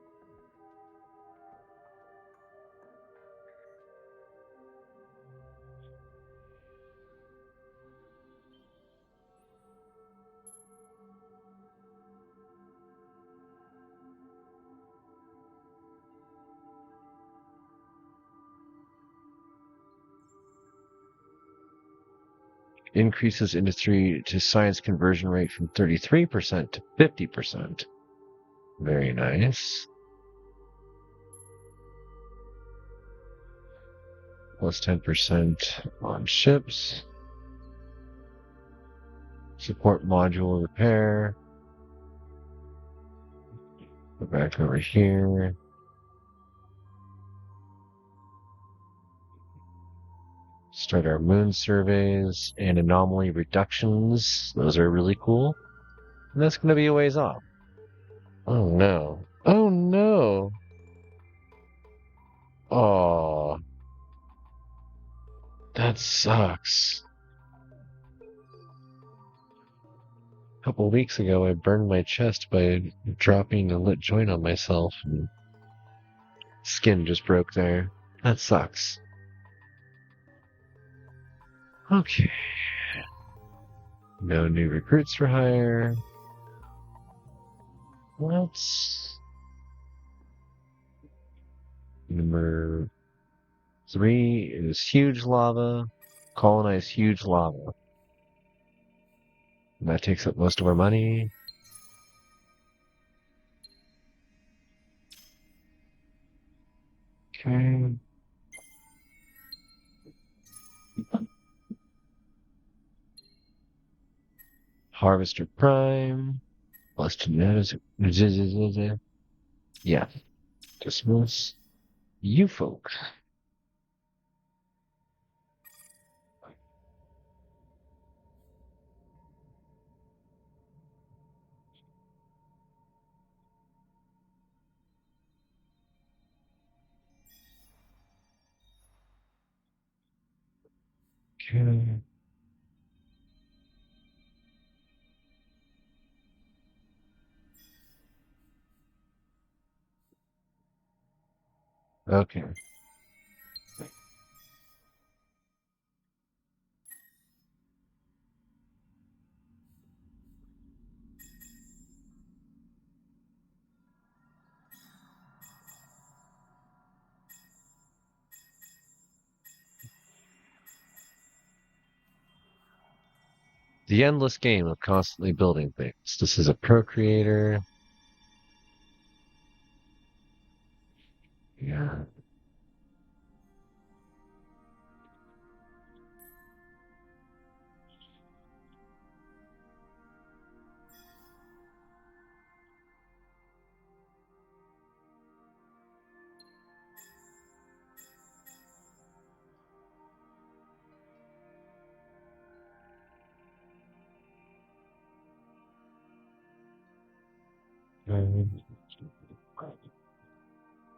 Increases industry to science conversion rate from 33% to 50%. Very nice. Plus 10% on ships. Support module repair. Go back over here. Start our moon surveys and anomaly reductions. Those are really cool. And that's going to be a ways off. Oh no. Oh no. Oh. That sucks. A couple weeks ago, I burned my chest by dropping a lit joint on myself, and skin just broke there. That sucks. Okay. No new recruits for hire. Let's... Number 3 is huge lava. Colonize huge lava. And that takes up most of our money. Okay. Harvester Prime. Plus genetics. Yeah. Dismiss. You folks. Okay. Okay. The endless game of constantly building things. This is a procreator. Yeah.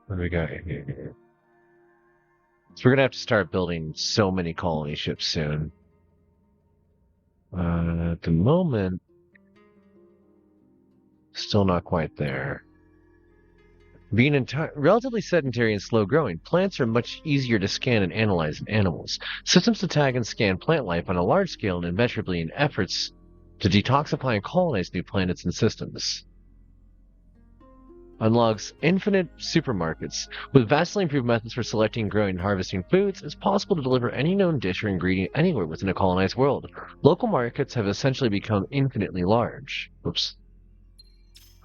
What do we got here? So we're gonna have to start building so many colony ships soon. At the moment, still not quite there. Being relatively sedentary and slow growing, plants are much easier to scan and analyze than animals. Systems to tag and scan plant life on a large scale and immeasurably in efforts to detoxify and colonize new planets and systems. Unlocks infinite supermarkets. With vastly improved methods for selecting, growing, and harvesting foods, it's possible to deliver any known dish or ingredient anywhere within a colonized world. Local markets have essentially become infinitely large. Oops.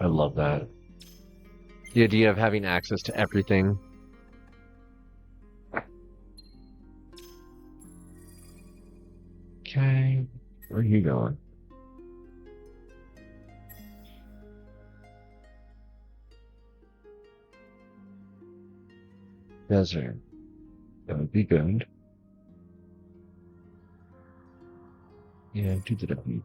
I love that. The idea of having access to everything. Okay. Where are you going? Desert. That would be good. Yeah, do the W.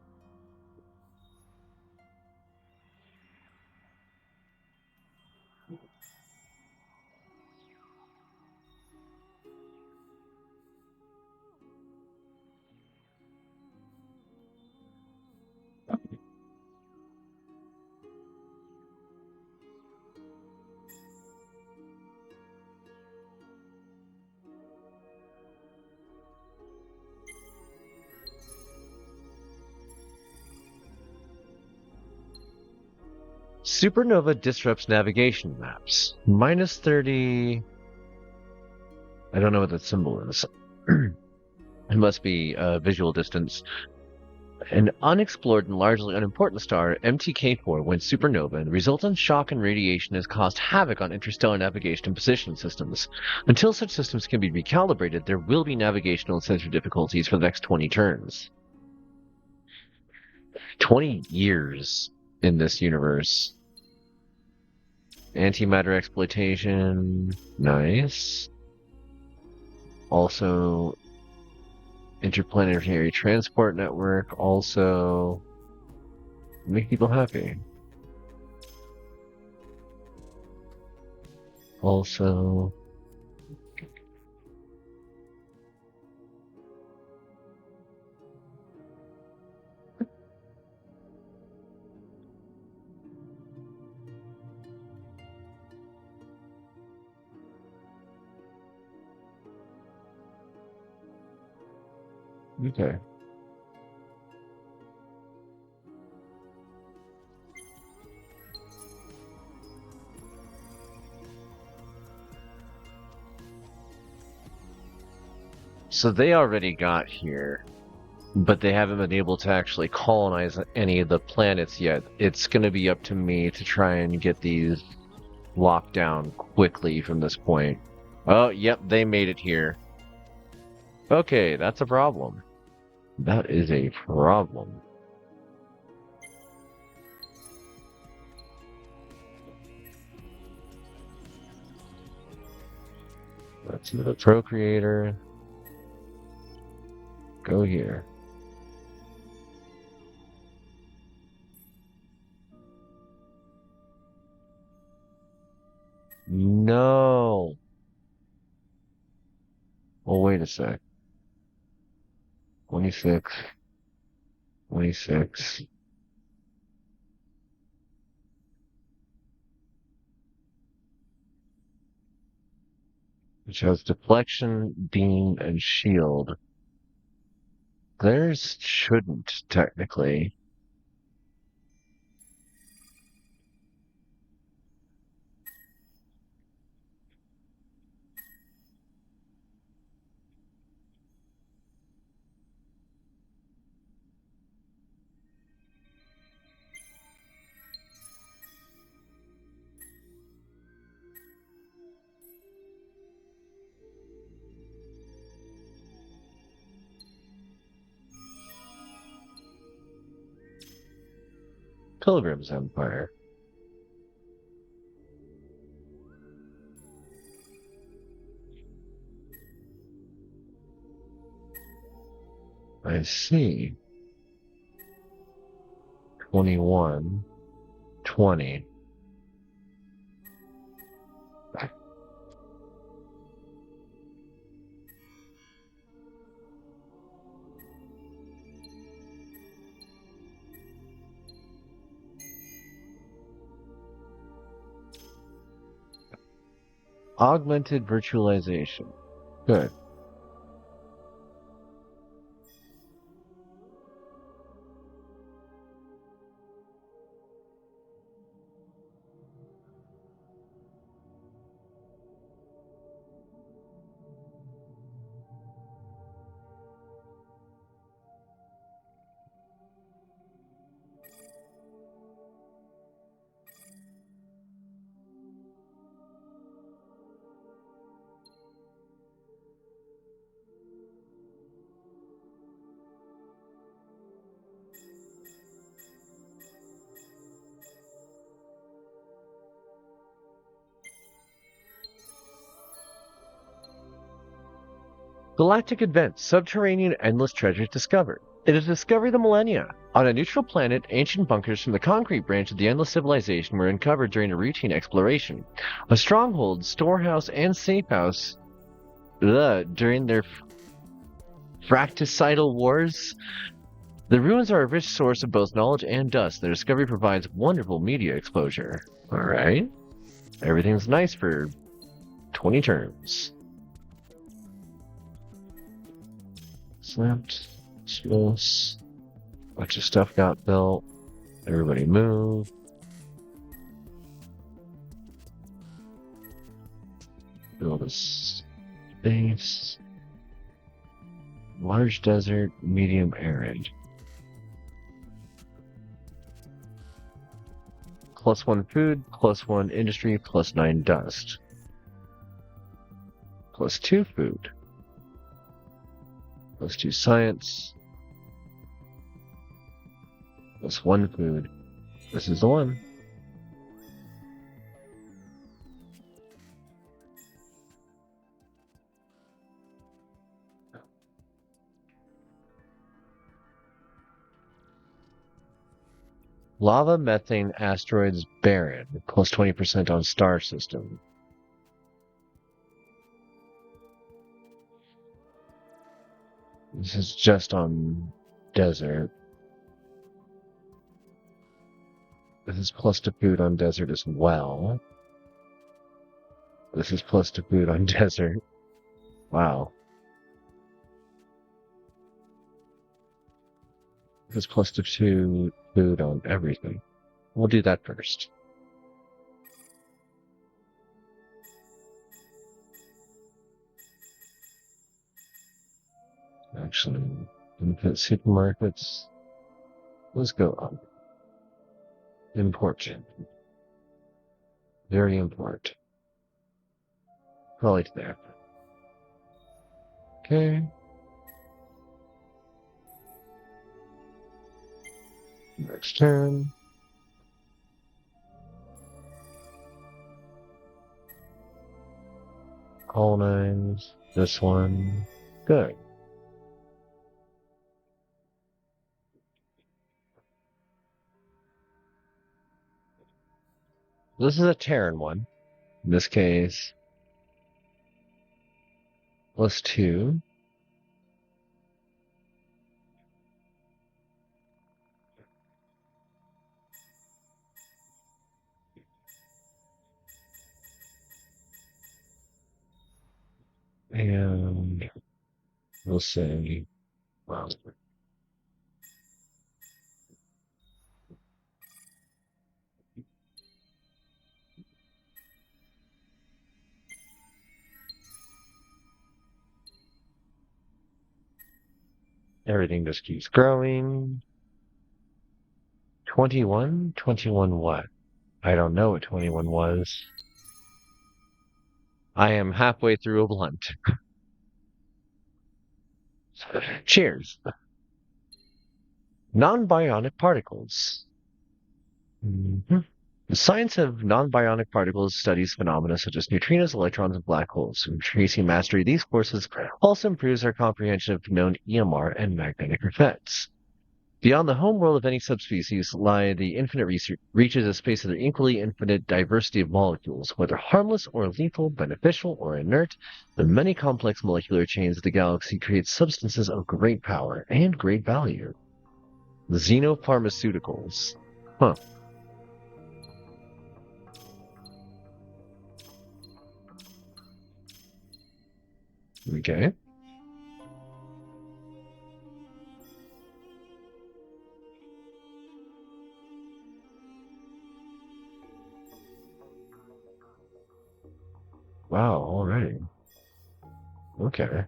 Supernova disrupts navigation maps. Minus 30. I don't know what that symbol is. It must be visual distance. An unexplored and largely unimportant star, MTK4, went supernova, and the resultant shock and radiation has caused havoc on interstellar navigation and positioning systems. Until such systems can be recalibrated, there will be navigational and sensor difficulties for the next 20 turns. 20 years in this universe. Antimatter exploitation. Nice. Also, interplanetary transport network. Also, make people happy. Also, okay. So they already got here, but they haven't been able to actually colonize any of the planets yet. It's going to be up to me to try and get these locked down quickly from this point. Oh, yep, they made it here. Okay, that's a problem. That is a problem. That's the procreator. Go here. No. Well, wait a sec. 26. 26. Which has deflection, beam, and shield. Theirs shouldn't, technically. Pilgrim's Empire. I see. 21. 20. Augmented virtualization. Good. Galactic Advent, Subterranean Endless Treasures Discovered. It is Discovery of the Millennia. On a neutral planet, ancient bunkers from the concrete branch of the Endless Civilization were uncovered during a routine exploration. A stronghold, storehouse, and safe house during their fratricidal wars. The ruins are a rich source of both knowledge and dust. The discovery provides wonderful media exposure. Alright. Everything's nice for 20 turns. Snapped. Close. Bunch of stuff got built. Everybody move. Build a space. Large desert, medium arid. +1 food, +1 industry, +9 dust. +2 food. +2 science. +1 food. This is the one. Lava methane asteroids barren, +20% on star system. This is just on desert. This is +2 food on desert as well. This is +2 food on desert. Wow. This is +2 food on everything. We'll do that first. Actually, input supermarkets. Let's go up. Import. Very important. Probably to there. Okay. Next turn. Colonize. This one. Good. This is a Terran one. In this case, +2. And we'll say, well, everything just keeps growing. 21? 21 what? I don't know what 21 was. I am halfway through a blunt. Cheers. Non-bionic particles. The science of non-bionic particles studies phenomena such as neutrinos, electrons, and black holes. Increasing mastery of these courses also improves our comprehension of known EMR and magnetic effects. Beyond the home world of any subspecies lie the infinite reaches of space of their equally infinite diversity of molecules, whether harmless or lethal, beneficial or inert. The many complex molecular chains of the galaxy create substances of great power and great value. Xenopharmaceuticals. Huh. Okay. Wow, alright. Okay.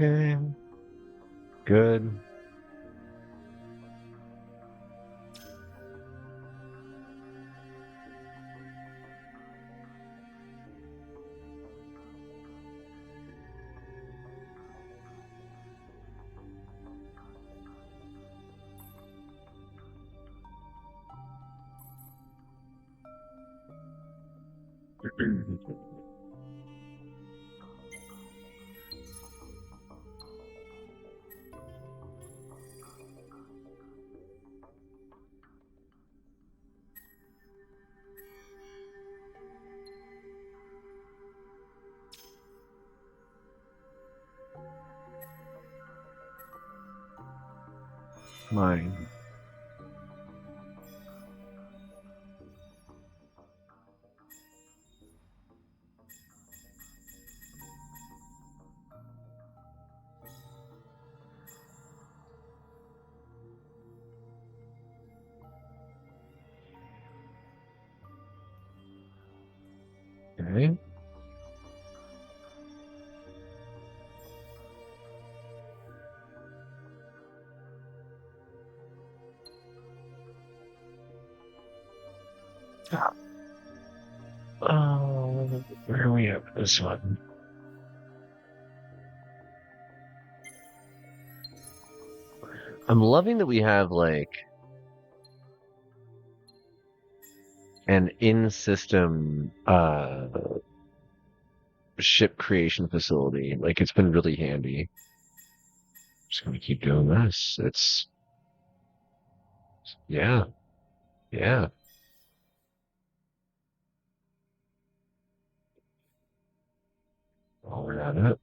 Okay. Good. Mine. Okay. Where are we at with this one? I'm loving that we have like an in-system ship creation facility. Like it's been really handy. Just gonna keep doing this. Yeah, yeah. While we're at it.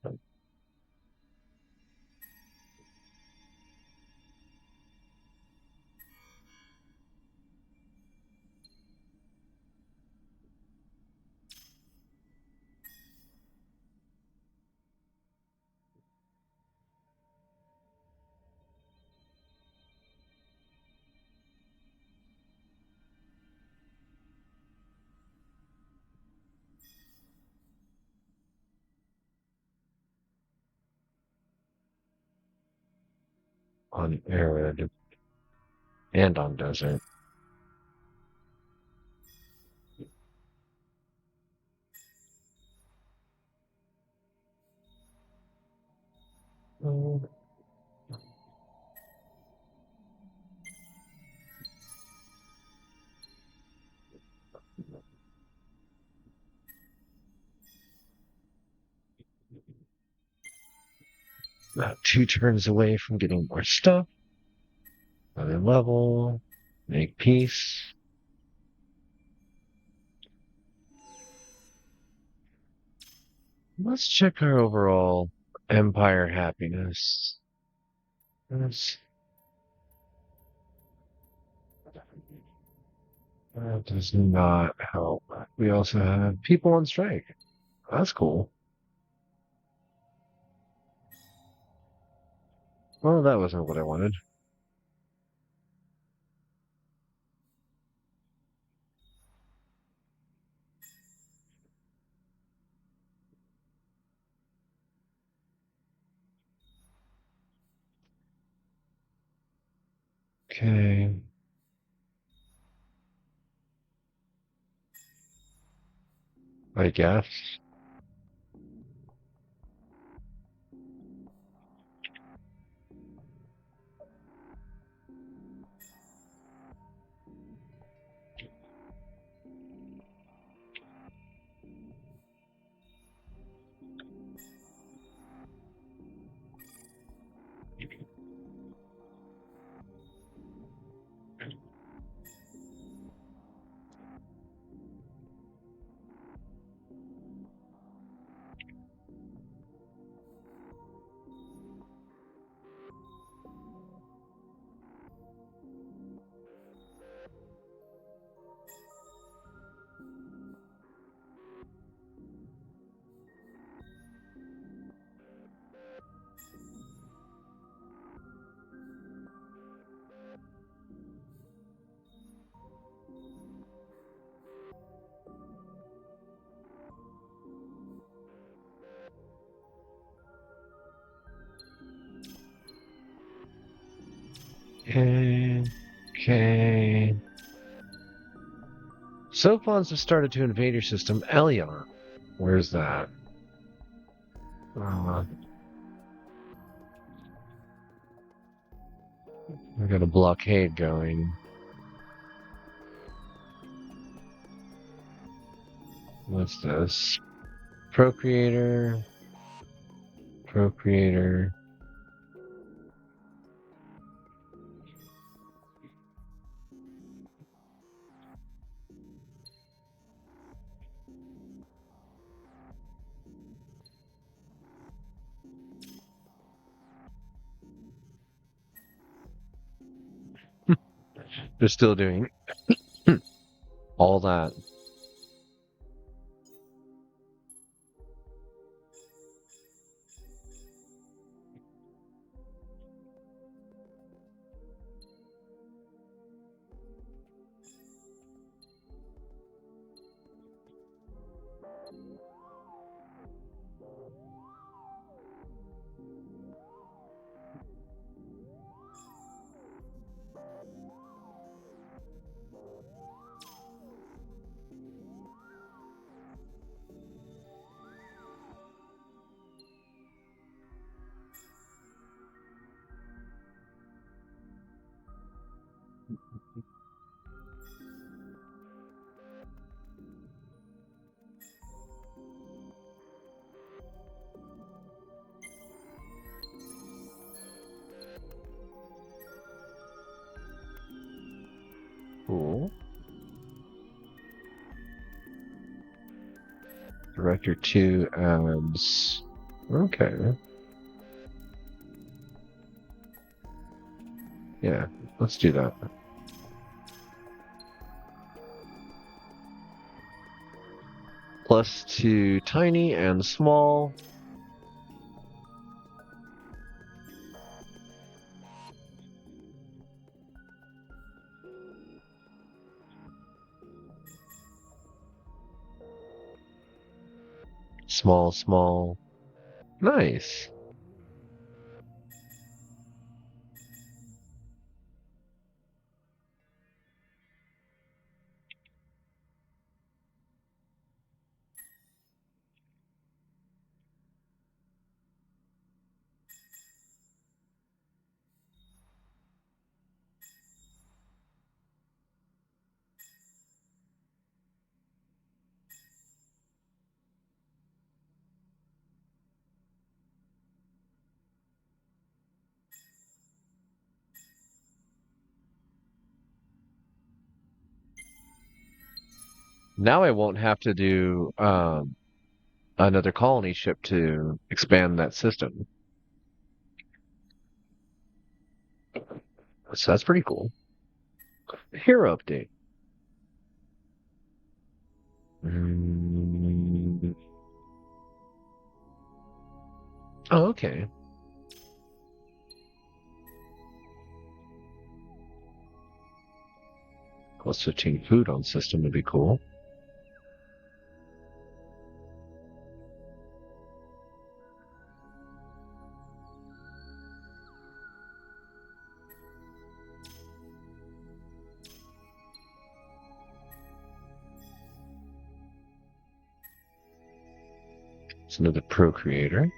On arid and on desert. About 2 turns away from getting more stuff. Another level. Make peace. Let's check our overall empire happiness. That's, that does not help. We also have people on strike. That's cool. Well, that wasn't what I wanted. Okay. I guess. Okay. Sophons have started to invade your system. Elion. Where's that? I got a blockade going. What's this? Procreator. Procreator. They're still doing all that. Cool. Director 2 adds... Okay. Yeah, let's do that. Plus 2 tiny and small. Small, small. Nice. Now I won't have to do another colony ship to expand that system. So that's pretty cool. Hero update. Oh, okay. Well, switching food on system would be cool. It's another procreator.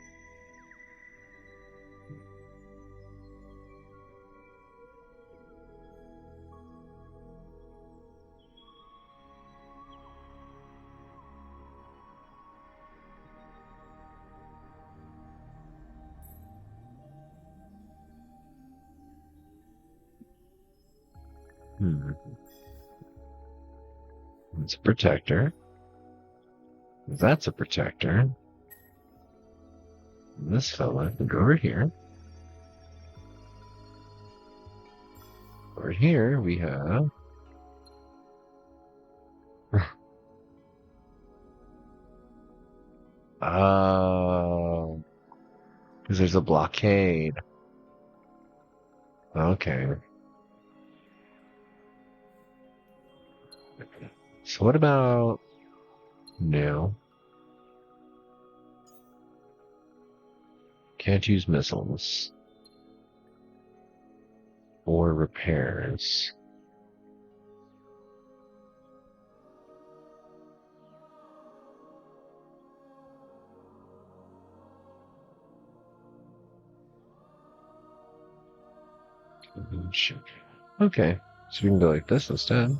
It's a protector. That's a protector. This fella can go over here. Over here we have... Oh... Because there's a blockade. Okay. So what about... No. Can't use missiles. or repairs. Okay, so we can go like this instead.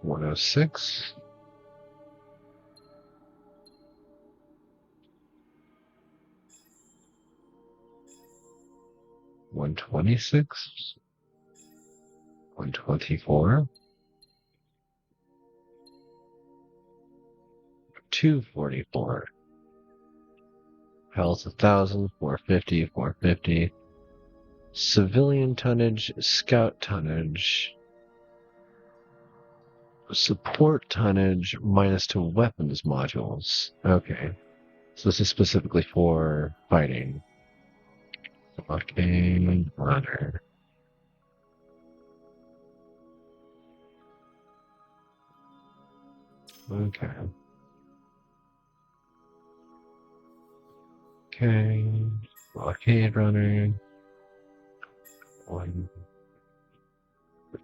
$106. $126. $124. $244. Health 1,000. $450. $450. Civilian tonnage. Scout tonnage. Support tonnage minus to weapons modules. Okay. So this is specifically for fighting. Okay, runner. Okay. Okay. Blockade runner.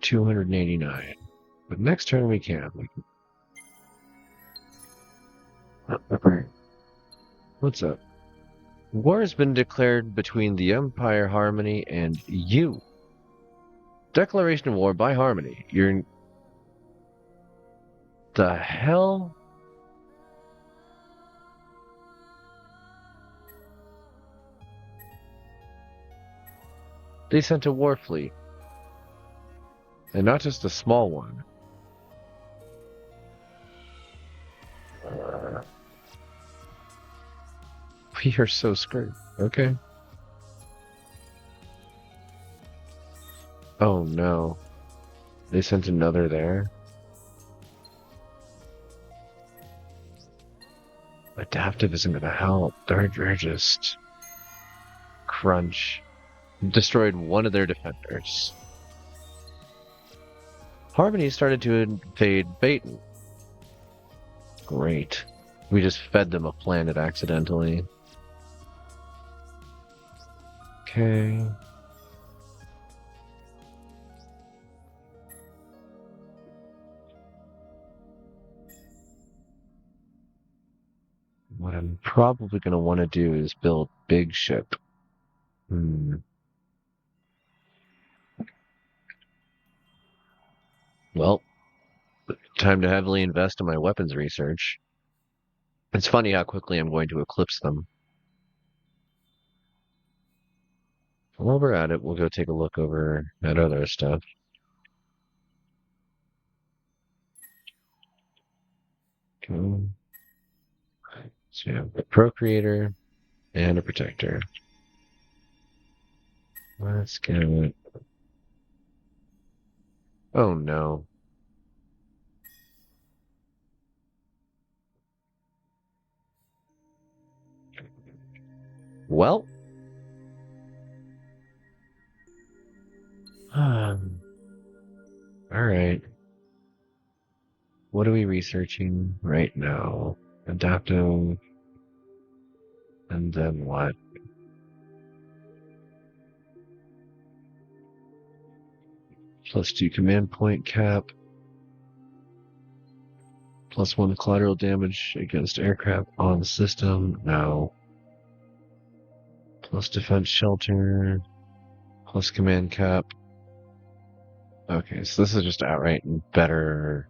289. But next turn we can. What's up? War has been declared between the Empire Harmony and you. Declaration of war by Harmony. You're... The hell? They sent a war fleet. And not just a small one. We are so screwed. Okay. Oh no. They sent another there? Adaptive isn't gonna help. They're just... Crunch. Destroyed one of their defenders. Harmony started to invade Baton. Great. We just fed them a planet accidentally. Okay. What I'm probably going to want to do is build big ship. Well, time to heavily invest in my weapons research. It's funny how quickly I'm going to eclipse them. While we're at it, we'll go take a look over at other stuff. Okay. So you have a procreator and a protector. Let's get it. Oh no. Well. Alright. What are we researching right now? Adaptive. And then what? +2 command point cap. +1 collateral damage against aircraft on the system. No. Plus defense shelter. Plus command cap. Okay, so this is just outright better.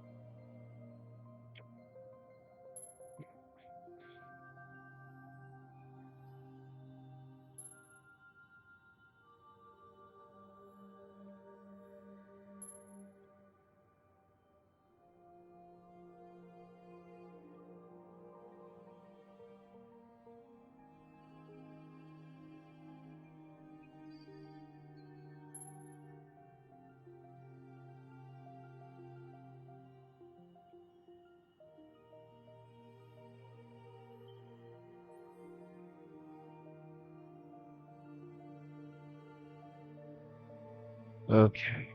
Okay.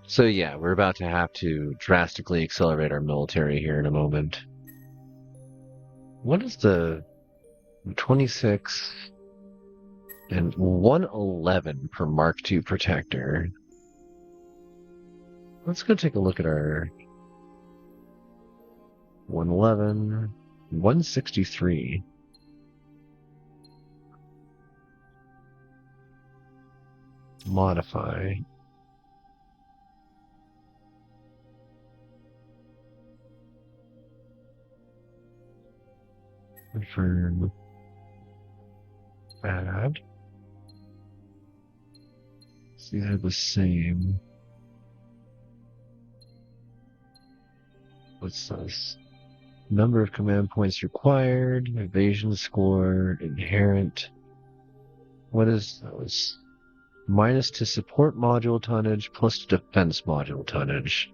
So yeah, we're about to have to drastically accelerate our military here in a moment. What is the 26 and 111 per Mark II protector? Let's go take a look at our 111, 163. Modify. Confirm. Add. See, they're the same. What's this? Number of command points required, evasion score, inherent. What is those? Minus to support module tonnage, plus to defense module tonnage.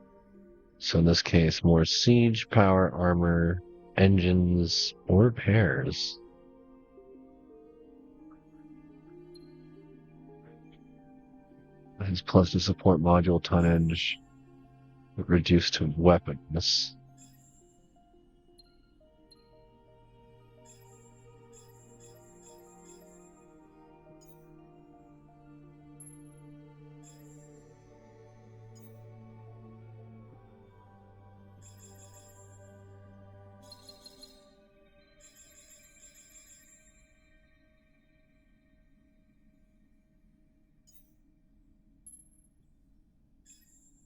So in this case, more siege, power, armor, engines, or repairs. That's plus to support module tonnage, reduced to weapons.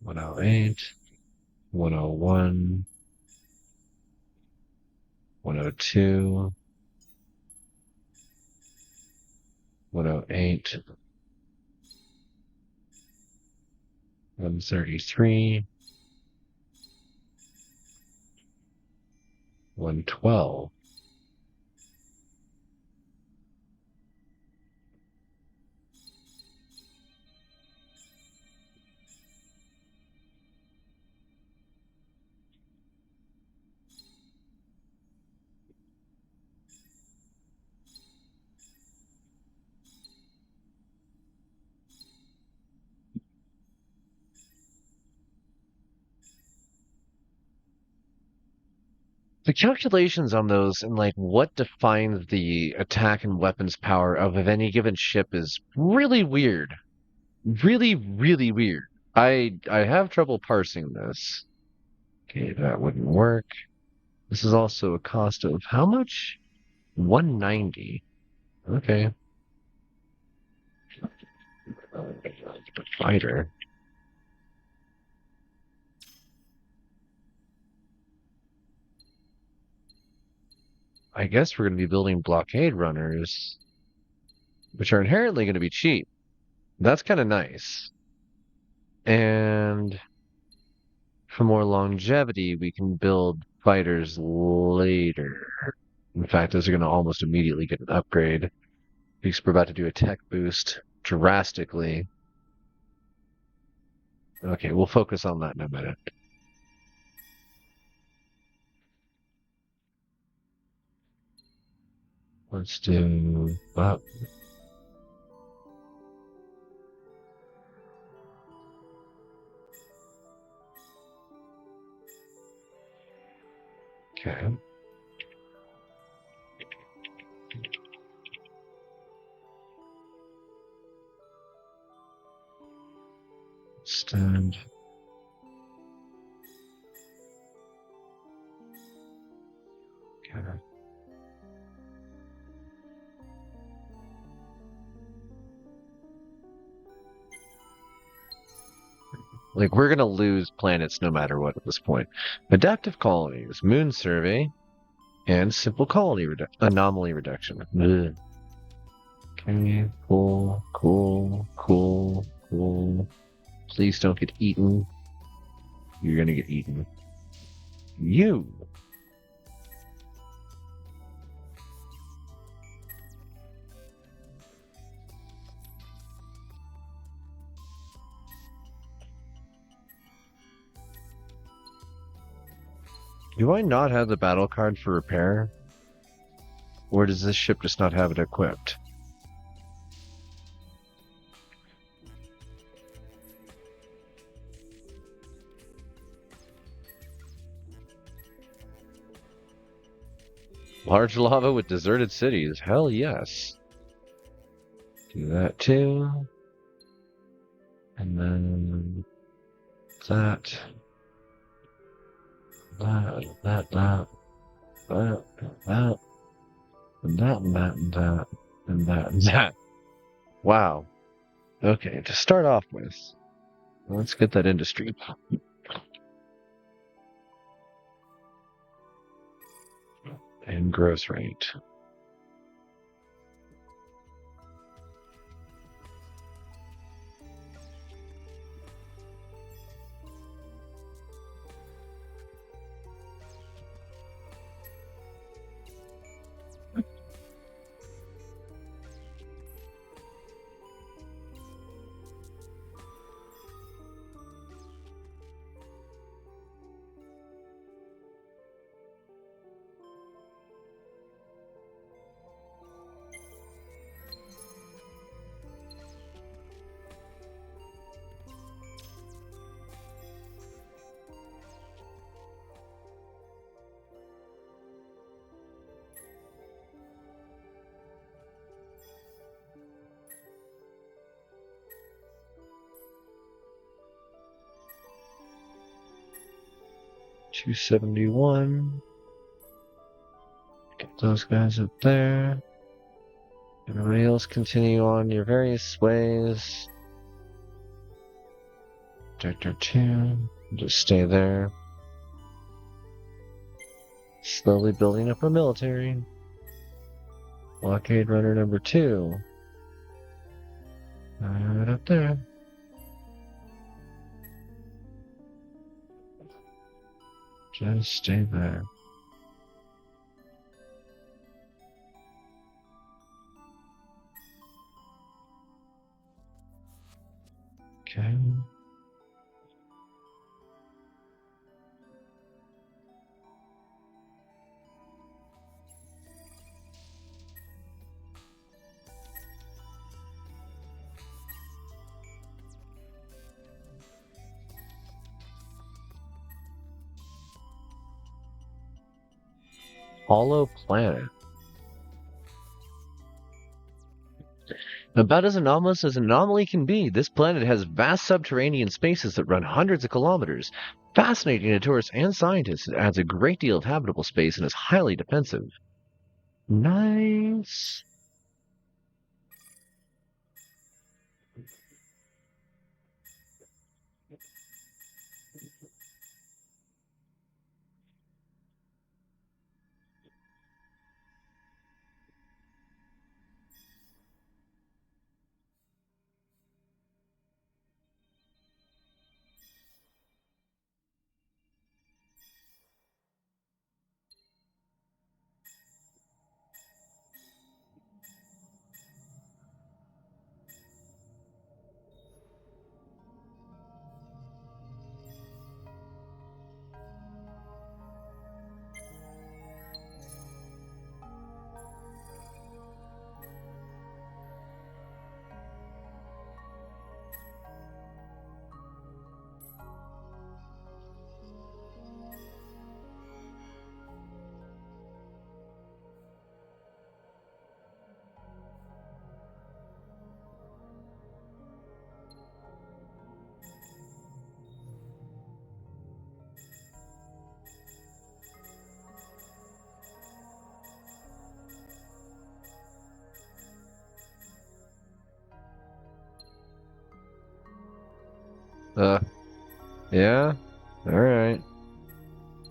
One 108, 101, 102, 108, 133, 112. The calculations on those and like what defines the attack and weapons power of any given ship is really weird. Really, really weird. I have trouble parsing this. Okay, that wouldn't work. This is also a cost of how much? 190. Okay. But fighter. I guess we're going to be building blockade runners, which are inherently going to be cheap. That's kind of nice. And for more longevity, we can build fighters later. In fact, those are going to almost immediately get an upgrade because we're about to do a tech boost drastically. Okay, we'll focus on that in a minute. Let's do that. Okay. Stand. Okay. Like, we're gonna lose planets no matter what at this point. Adaptive colonies, moon survey, and simple colony anomaly reduction. Ugh. Okay, cool, cool, cool, cool. Please don't get eaten. You're gonna get eaten. You! Do I not have the battle card for repair? Or does this ship just not have it equipped? Large lava with deserted cities. Hell yes. Do that too. And then that. That, that, that, that, that, and that, and that, and that, and that, and that. Wow. Okay, to start off with, let's get that industry. And gross rate. $271. Get those guys up there. Everybody else continue on your various ways. Sector 2. Just stay there. Slowly building up our military. Blockade runner number 2. Right up there. Just stay there. Okay. Hollow planet. About as anomalous as an anomaly can be, this planet has vast subterranean spaces that run hundreds of kilometers. Fascinating to tourists and scientists, it adds a great deal of habitable space and is highly defensive. Nice. Yeah? Alright.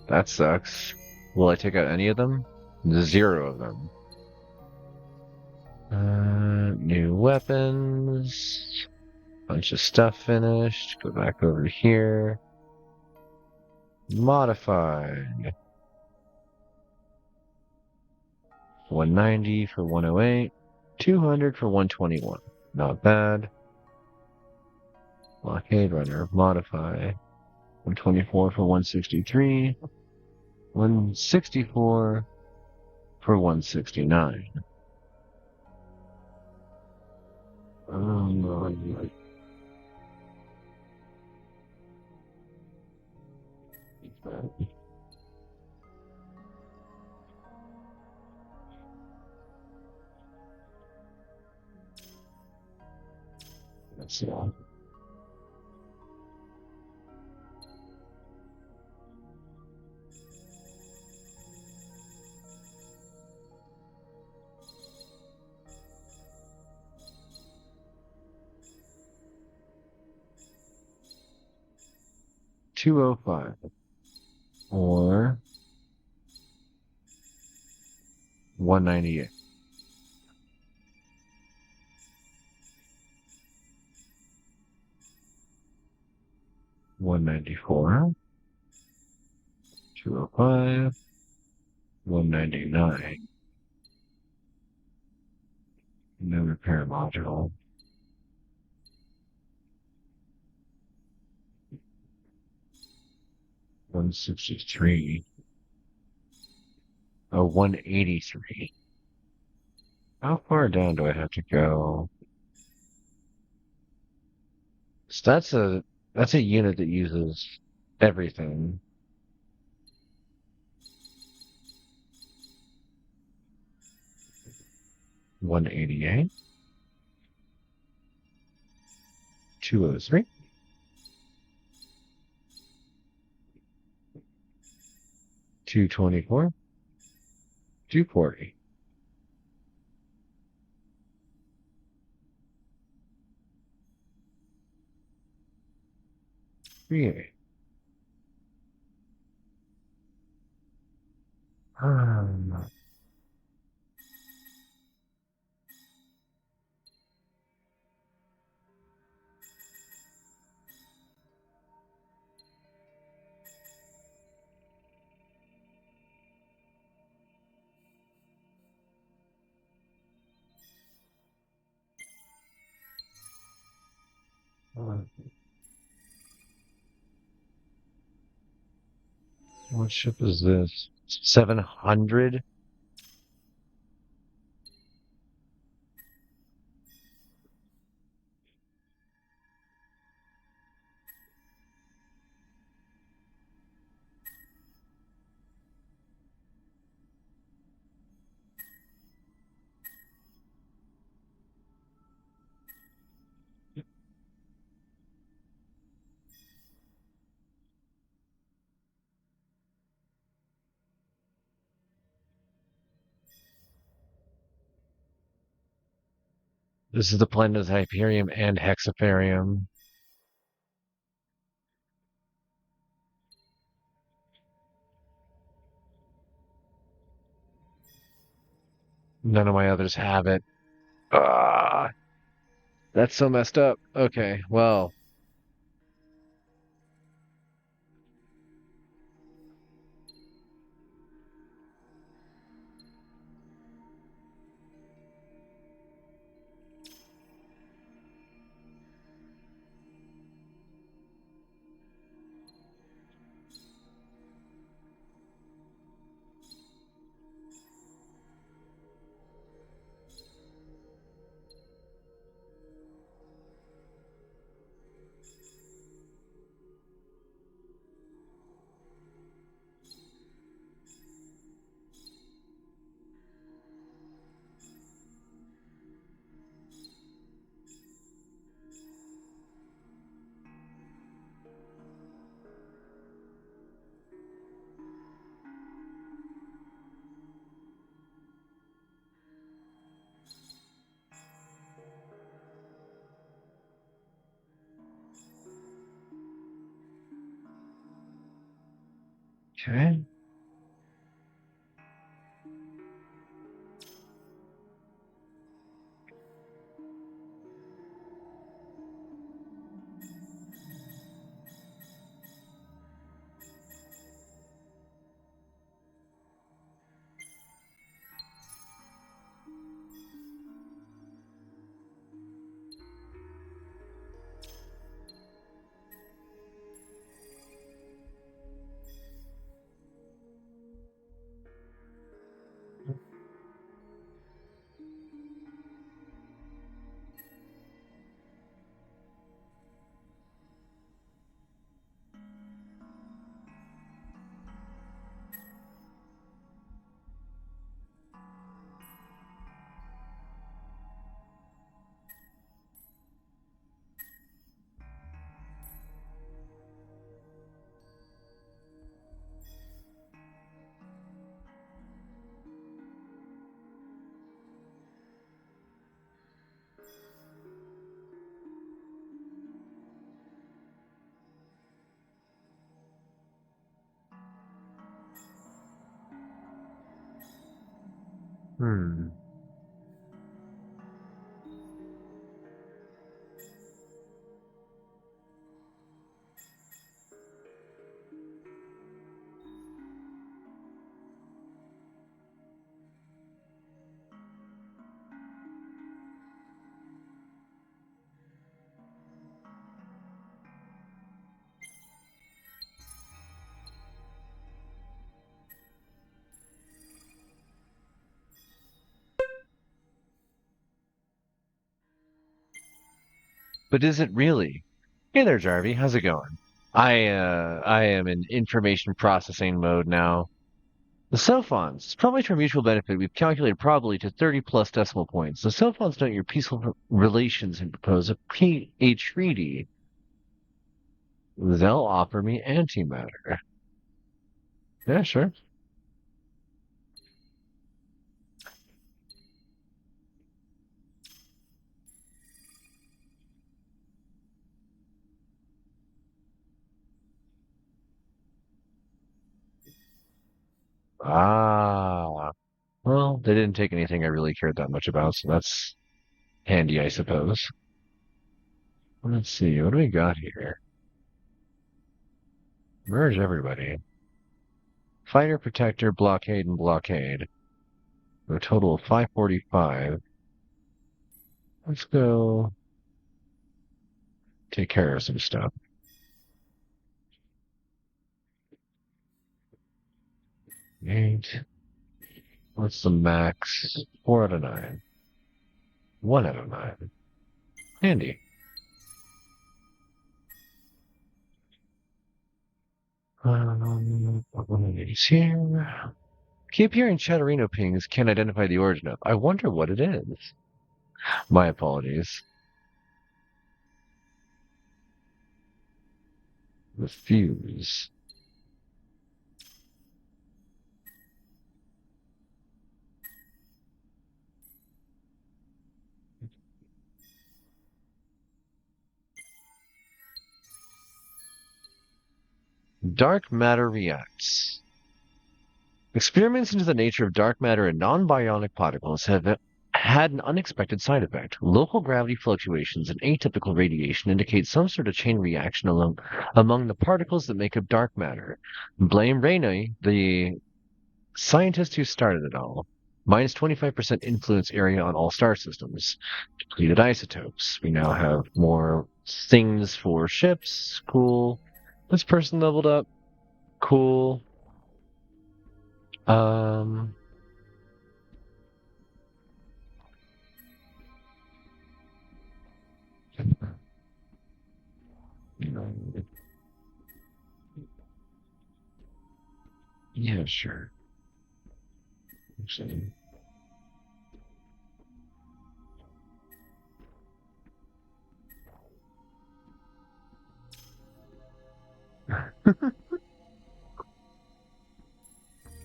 That sucks. Will I take out any of them? 0 of them. New weapons. Bunch of stuff finished. Go back over here. Modified. 190 for 108. 200 for 121. Not bad. Blockade runner. Modify. 124 for 163. 164 for 169. So. $205 or $198. $194, $205, $199. No repair module. $163. Oh, $183. How far down do I have to go? So that's a unit that uses everything. $188. $203. $224. $240. $380. What ship is this? 700? This is the planet of Hyperium and Hexaperium. None of my others have it. Ah, that's so messed up. Okay, well. Okay. But is it really? Hey there, Jarvie. How's it going? I am in information processing mode now. The cell phones. Probably for mutual benefit, we've calculated probably to 30 plus decimal points. The cell phones note your peaceful relations and propose a treaty. They'll offer me antimatter. Yeah, sure. Ah, well, they didn't take anything I really cared that much about, so that's handy, I suppose. Let's see, what do we got here? Merge everybody. Fighter, protector, blockade, and blockade. A total of 545. Let's go take care of some stuff. 8. What's the max? 4 out of 9. 1 out of 9. Handy. One of these here. Keep hearing Chatterino pings, can't identify the origin of. I wonder what it is. My apologies. The fuse. Dark matter reacts. Experiments into the nature of dark matter and non-bionic particles have had an unexpected side effect. Local gravity fluctuations and atypical radiation indicate some sort of chain reaction among the particles that make up dark matter. Blame Rainey, the scientist who started it all. Minus 25% influence area on all star systems. Depleted isotopes. We now have more things for ships. Cool. This person leveled up. Cool. Yeah, sure. Actually,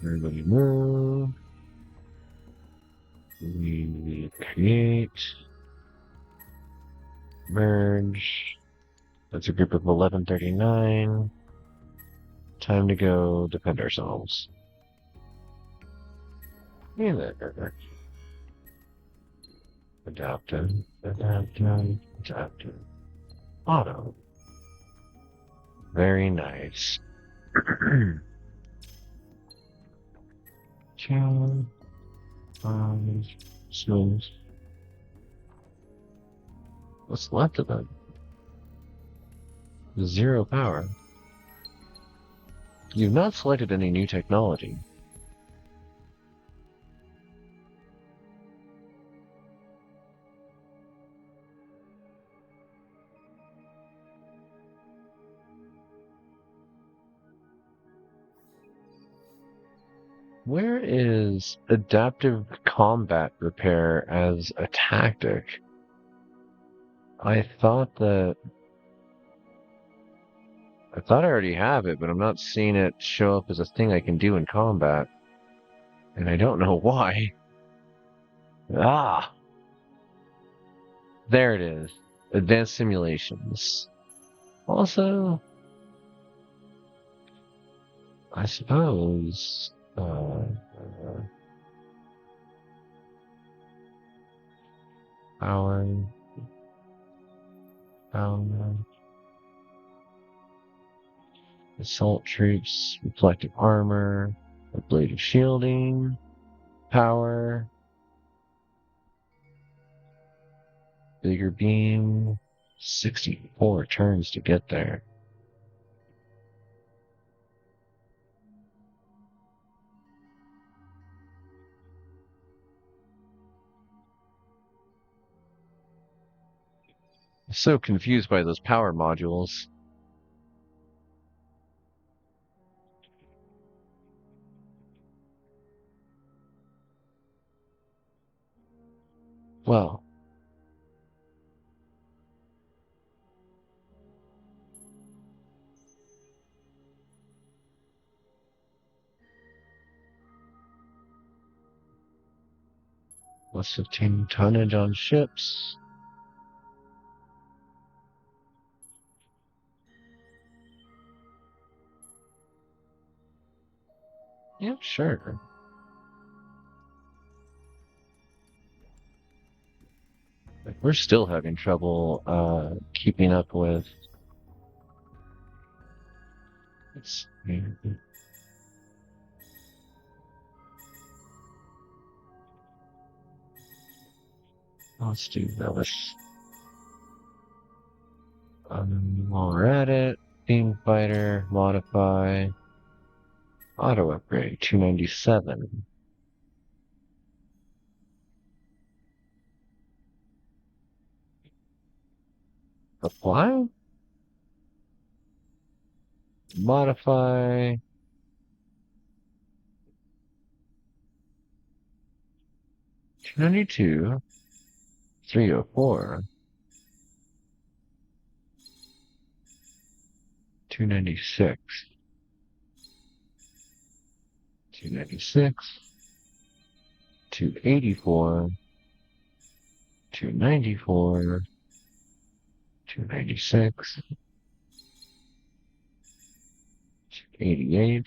everybody move. We create, merge. That's a group of 1139. Time to go defend ourselves. Yeah, there. Adaptive. Auto. Very nice. 2, 5, 6. What's left of it? 0 power. You've not selected any new technology. Where is adaptive combat repair as a tactic? I thought I already have it, but I'm not seeing it show up as a thing I can do in combat. And I don't know why. Ah! There it is. Advanced simulations. Also, I suppose, Power. Assault troops, reflective armor, ablative shielding, power, bigger beam, 64 turns to get there. I'm so confused by those power modules. Well, plus 15 tonnage on ships. Yeah, sure. We're still having trouble keeping up with. Let's do this. While we're at it, beam fighter, modify, auto upgrade, 297. Apply, modify, 292, 304, 296, 296, 284, 294, 296, 288,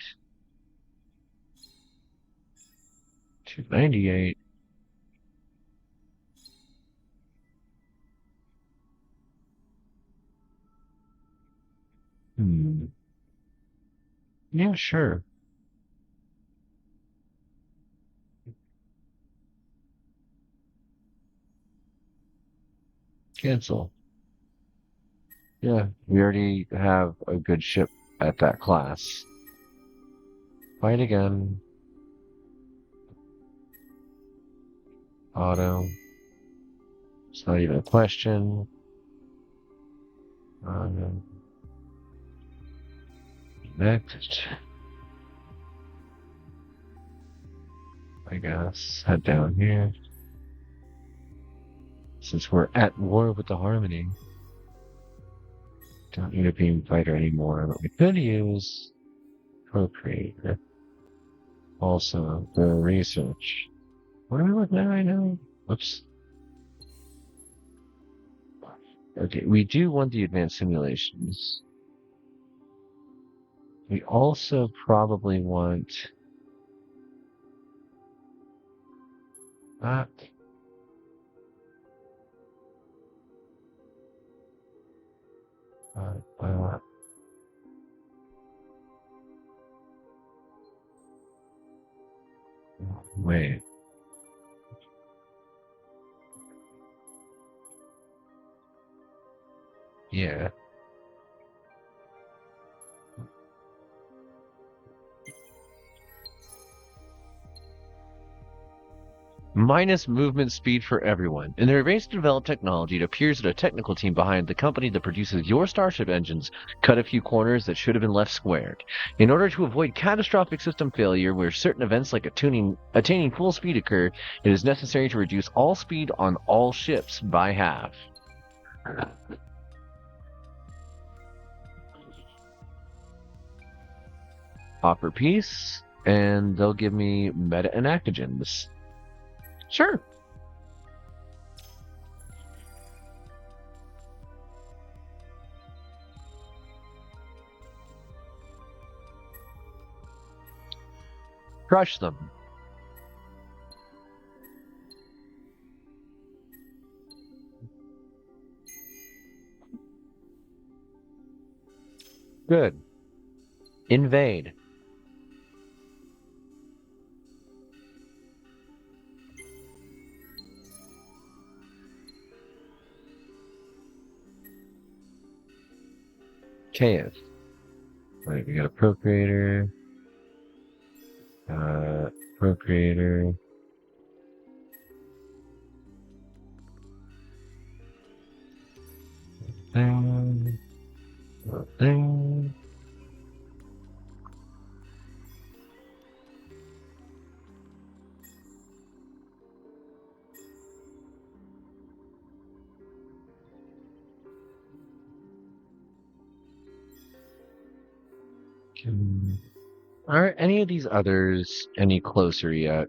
298, yeah, sure. Cancel. Yeah, we already have a good ship at that class. Fight again. Auto. It's not even a question. Next. I guess. Head down here. Since we're at war with the Harmony. Don't need a beam fighter anymore, but we could use Procreate. Also, the research. What are we looking at right now? Whoops. Okay, we do want the advanced simulations. We also probably want that. Wait. Yeah. Minus movement speed for everyone. In their race to develop technology, it appears that a technical team behind the company that produces your starship engines cut a few corners that should have been left squared. In order to avoid catastrophic system failure where certain events like attaining full speed occur, it is necessary to reduce all speed on all ships by half. Offer peace, and they'll give me meta enactogens. Sure. Crush them. Good. Invade. Chaos. Right, we got a procreator. Procreator. Thing. Thing. Are any of these others any closer yet?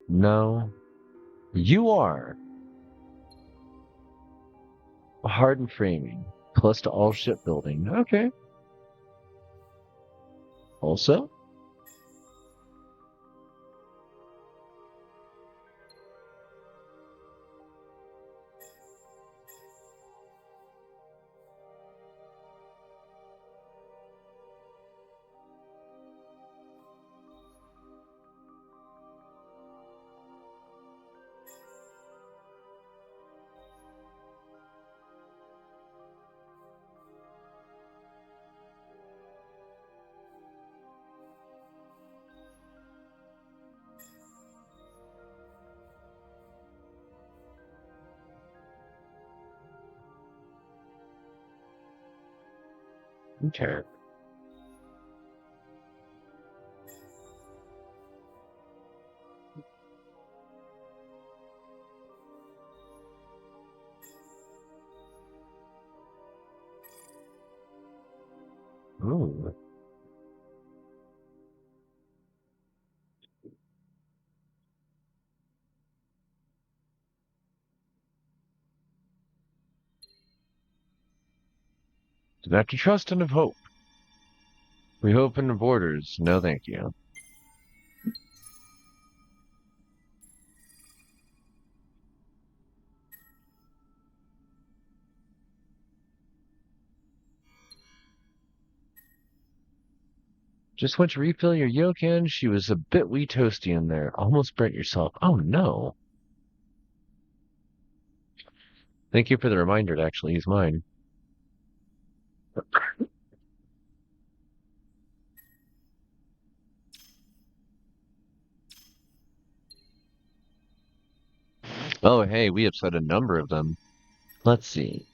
No. You are. Hardened framing. Plus to all shipbuilding. Okay. Also? Okay. Ooh. Do not to trust and of hope. We hope in the borders. No, thank you. Just went to refill your yokan. She was a bit wee toasty in there. Almost burnt yourself. Oh no. Thank you for the reminder to actually use mine. Oh, hey, we upset a number of them. Let's see.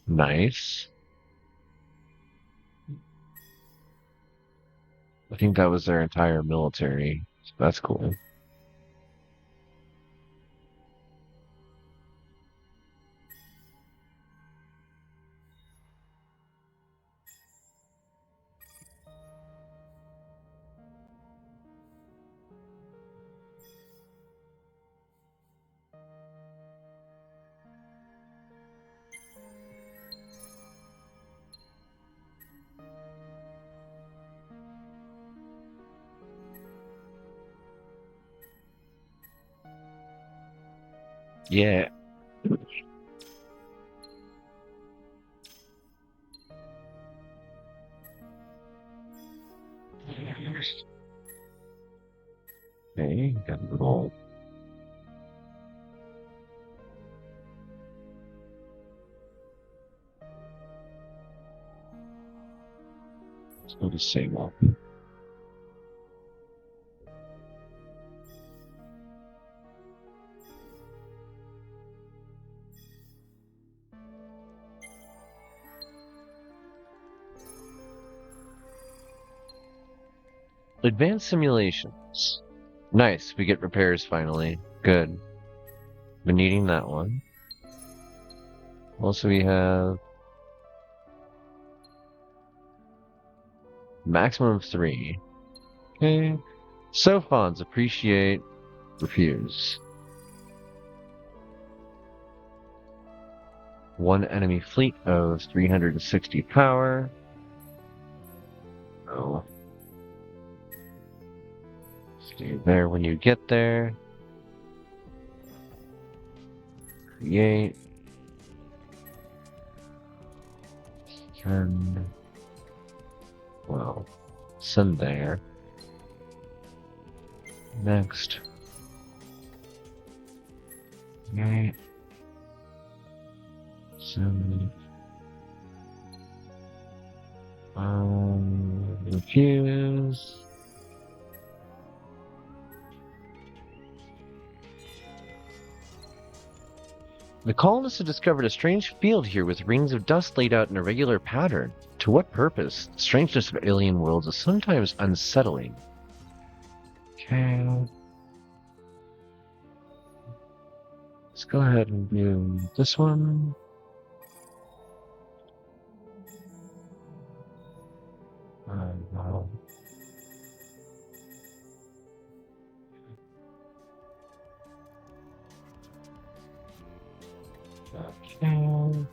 Nice. I think that was their entire military. So that's cool. Yeah. Okay, got a little. Let's go to Sable. Advanced simulations. Nice, we get repairs finally. Good. Been needing that one. Also, we have maximum of 3. Okay. Sophons appreciate, refuse. One enemy fleet of 360 power. Oh. Stay there when you get there. create. And well, send there. Next. Okay. Send. Refuse. The colonists have discovered a strange field here with rings of dust laid out in a regular pattern. To what purpose? The strangeness of alien worlds is sometimes unsettling. Okay. Let's go ahead and do this one. No. Okay.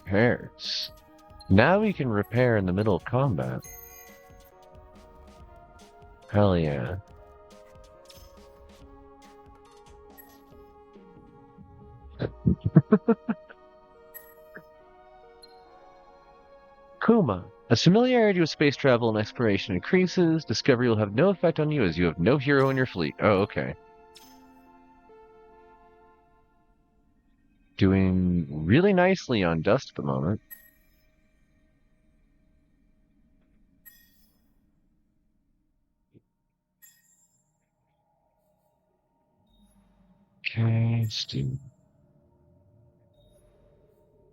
Repairs. Now we can repair in the middle of combat. Hell yeah. Kuma. As familiarity with space travel and exploration increases, discovery will have no effect on you as you have no hero in your fleet. Oh, okay. Doing really nicely on dust at the moment. Okay, let's do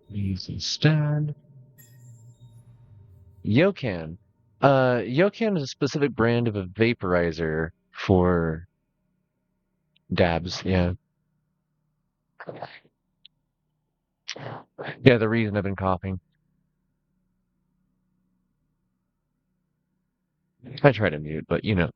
these instead. Yokan. Yokan is a specific brand of a vaporizer for dabs, yeah. Yeah, the reason I've been coughing. I try to mute, but you know.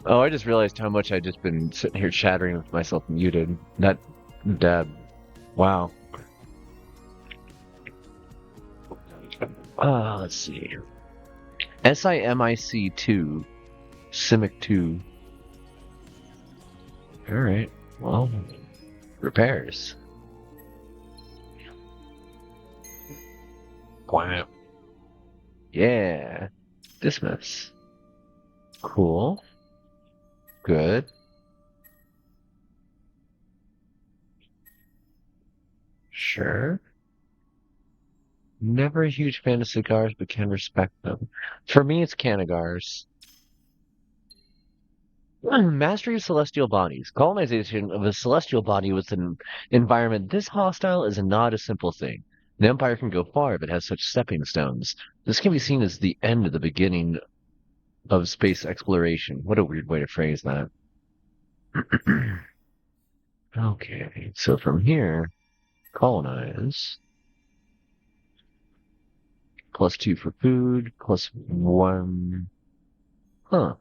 Oh, I just realized how much I've just been sitting here chattering with myself muted. That, wow. Let's see. SIMIC 2. Simic 2. Alright, well, repairs. Wow. Yeah. Dismiss. Cool. Good. Sure. Never a huge fan of cigars, but can respect them. For me, it's Canagars. Mastery of celestial bodies. Colonization of a celestial body with an environment this hostile is not a simple thing. The Empire can go far if it has such stepping stones. This can be seen as the end of the beginning of space exploration. What a weird way to phrase that. Okay, so from here, colonize. +2 for food, +1. Huh.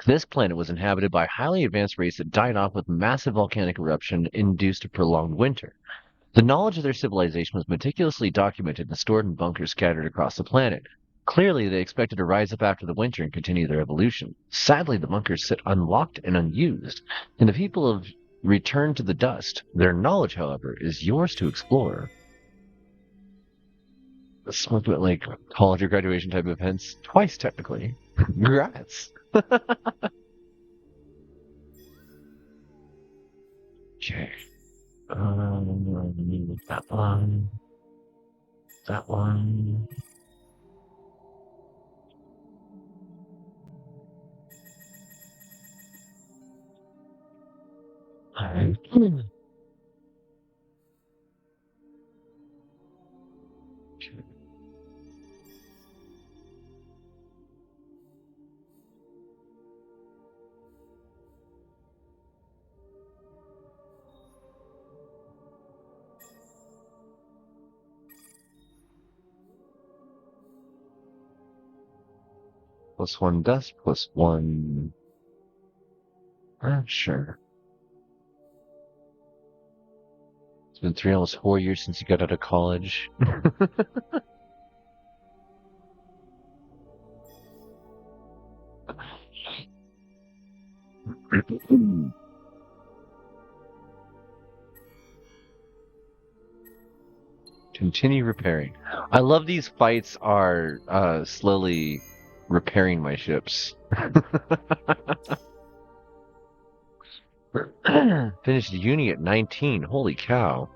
This planet was inhabited by a highly advanced race that died off with massive volcanic eruption induced a prolonged winter. The knowledge of their civilization was meticulously documented and stored in bunkers scattered across the planet. Clearly, they expected to rise up after the winter and continue their evolution. Sadly, the bunkers sit unlocked and unused, and the people have returned to the dust. Their knowledge, however, is yours to explore. Something like college or graduation type events, twice technically. Congrats! Okay. That one. That one. Alright. +1 dust, +1. Sure. It's been almost 4 years since you got out of college. Continue repairing. I love these fights are slowly repairing my ships. Finished uni at 19. Holy cow.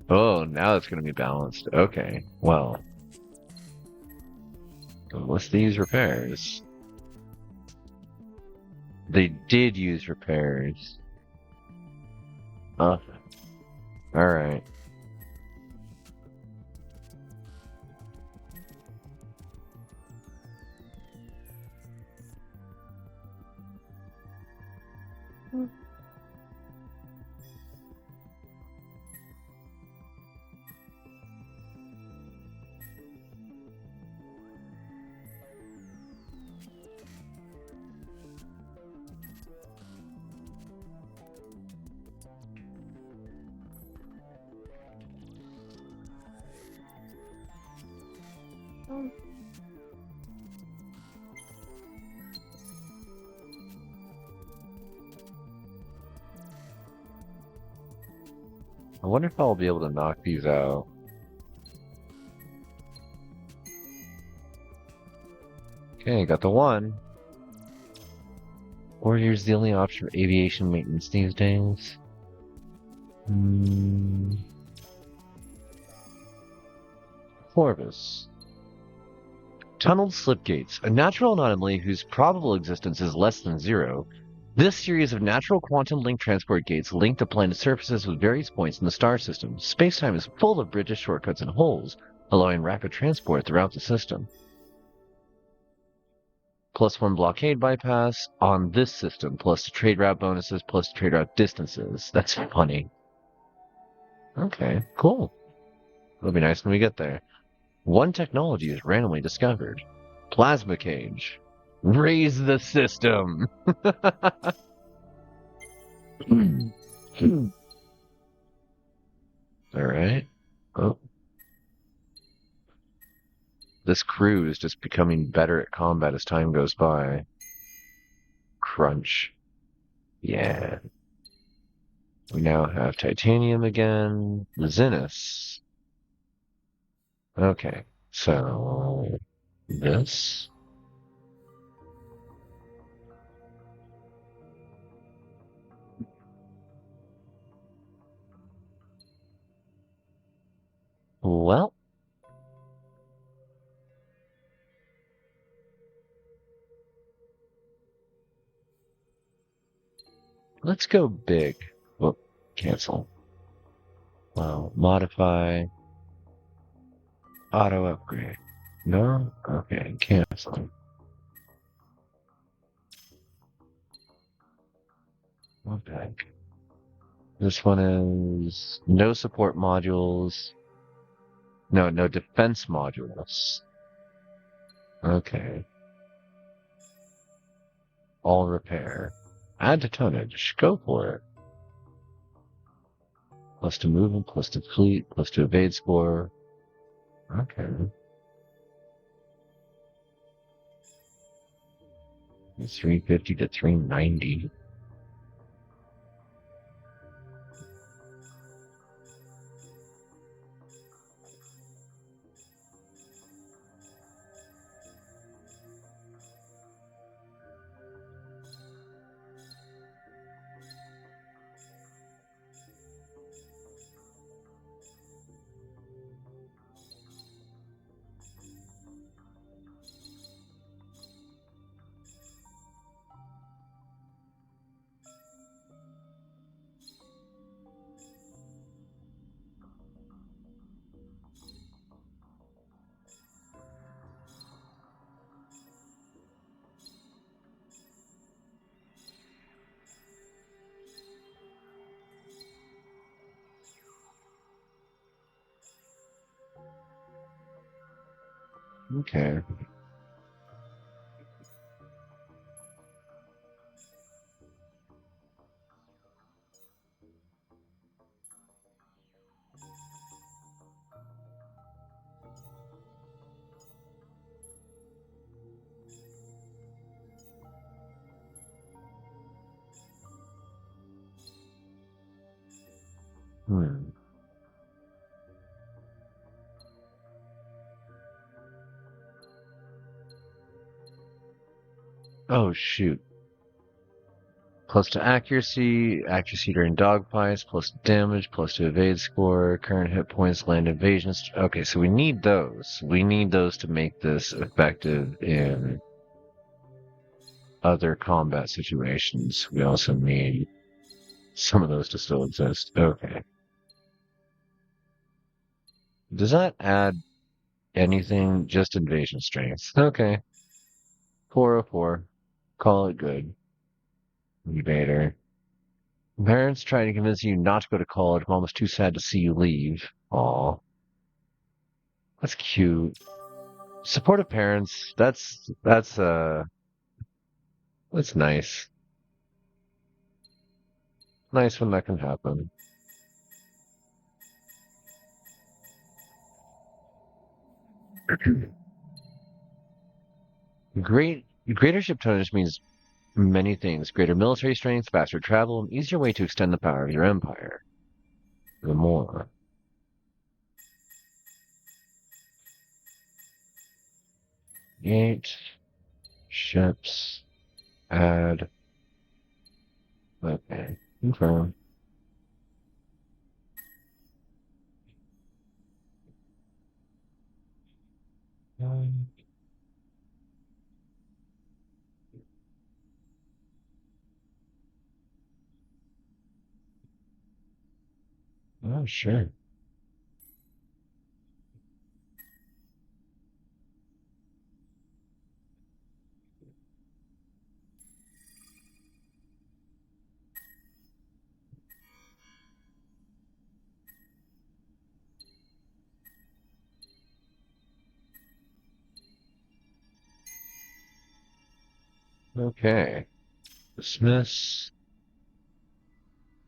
Oh, now it's going to be balanced. Okay, well. Let's use repairs. They did use repairs. Oh. Alright. I wonder if I'll be able to knock these out. Okay, got the one. Warrior's the only option for aviation maintenance these days. Corvus. Tunneled slipgates, a natural anomaly whose probable existence is less than zero. This series of natural quantum link transport gates link the planet surfaces with various points in the star system. Spacetime is full of bridges, shortcuts, and holes, allowing rapid transport throughout the system. +1 blockade bypass on this system, plus the trade route bonuses, plus the trade route distances. That's funny. Okay, cool. It'll be nice when we get there. One technology is randomly discovered. Plasma cage. Raise the system! Alright. Oh. This crew is just becoming better at combat as time goes by. Crunch. Yeah. We now have titanium again. Zinus. Okay, so this. Well, let's go big. Oh, cancel. Wow, modify. Auto upgrade. No? Okay, cancel. Okay. This one is no support modules. No, no defense modules. Okay. All repair. Add to tonnage. Go for it. Plus to movement, plus to fleet, plus to evade score. Okay. It's 350 to 390. Okay. Hmm. Oh, shoot. Plus to accuracy, accuracy during dogfights, plus to damage, plus to evade score, current hit points, land evasions. Okay, so we need those. We need those to make this effective in other combat situations. We also need some of those to still exist. Okay. Does that add anything? Just invasion strength. Okay. 404. Call it good. Invader. Parents trying to convince you not to go to college. Mom was too sad to see you leave. Aw. That's cute. Supportive parents. That's nice. Nice when that can happen. Greater ship tonnage means many things. Greater military strength, faster travel, an easier way to extend the power of your empire. The more. Eight ships. Add. Okay. Confirm. Oh, sure. Okay. Dismiss.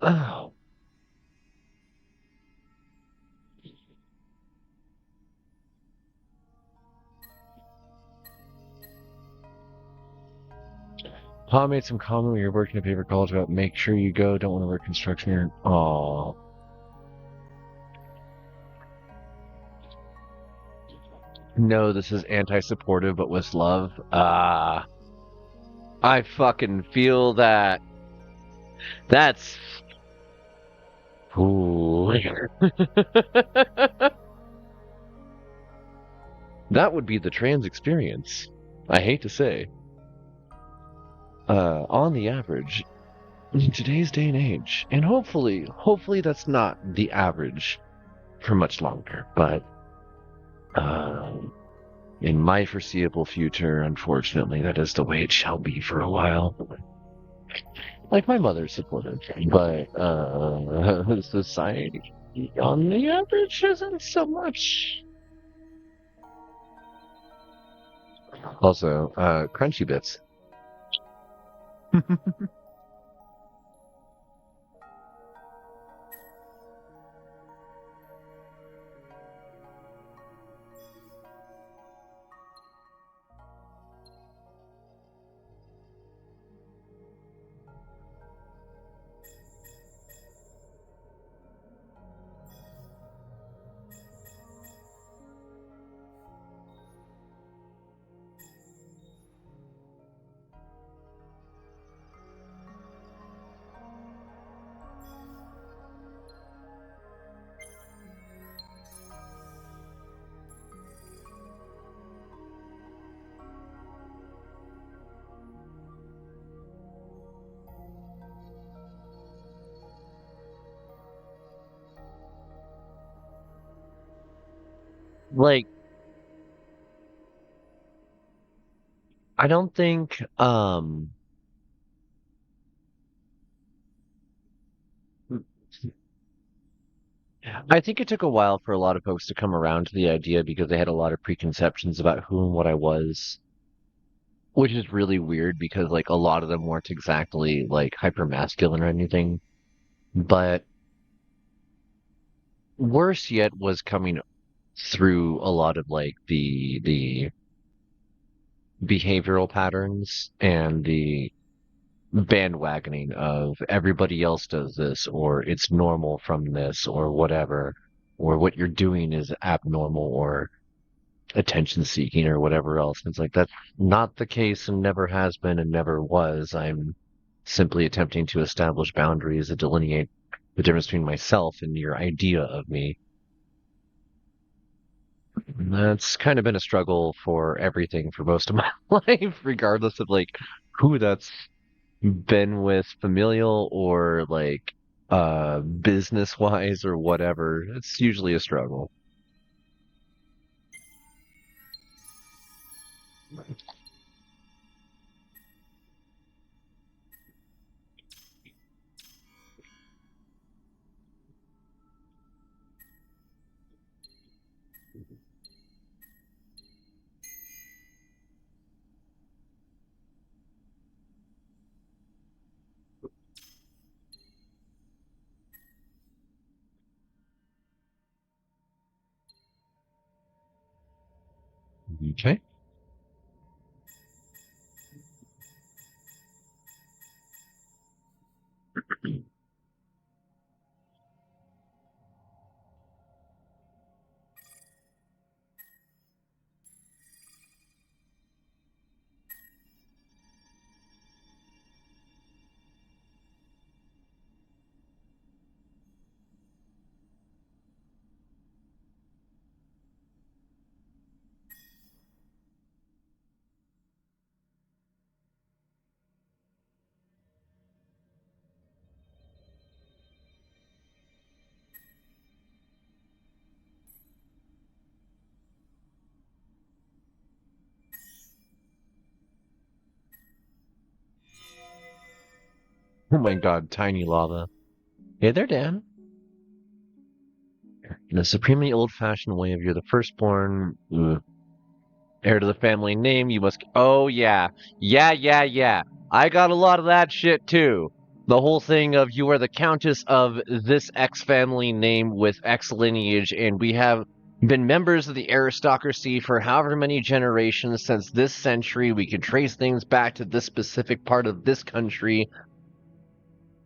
Oh. Pa made some comment when you're working at paper college about make sure you go, don't want to work construction here. Aw. No, this is anti-supportive, but with love. I fucking feel that. That's. Ooh. That would be the trans experience. I hate to say. On the average, in today's day and age, and hopefully that's not the average for much longer, but in my foreseeable future, unfortunately, that is the way it shall be for a while. Like my mother's supportive, but society on the average isn't so much. Also, crunchy bits. Like, I don't think, I think it took a while for a lot of folks to come around to the idea because they had a lot of preconceptions about who and what I was, which is really weird because like a lot of them weren't exactly like hyper masculine or anything. But worse yet was coming through a lot of like the behavioral patterns and the bandwagoning of everybody else does this or it's normal from this or whatever or what you're doing is abnormal or attention seeking or whatever else. It's like that's not the case and never has been and never was. I'm simply attempting to establish boundaries and delineate the difference between myself and your idea of me. That's kind of been a struggle for everything for most of my life, regardless of like who that's been with, familial or like business wise or whatever. It's usually a struggle. Okay. Oh my god, tiny lava. Hey there, Dan. In a supremely old-fashioned way, if you're the firstborn heir to the family name, you must. Oh yeah, yeah. I got a lot of that shit too. The whole thing of you are the countess of this X family name with X lineage, and we have been members of the aristocracy for however many generations since this century. We can trace things back to this specific part of this country.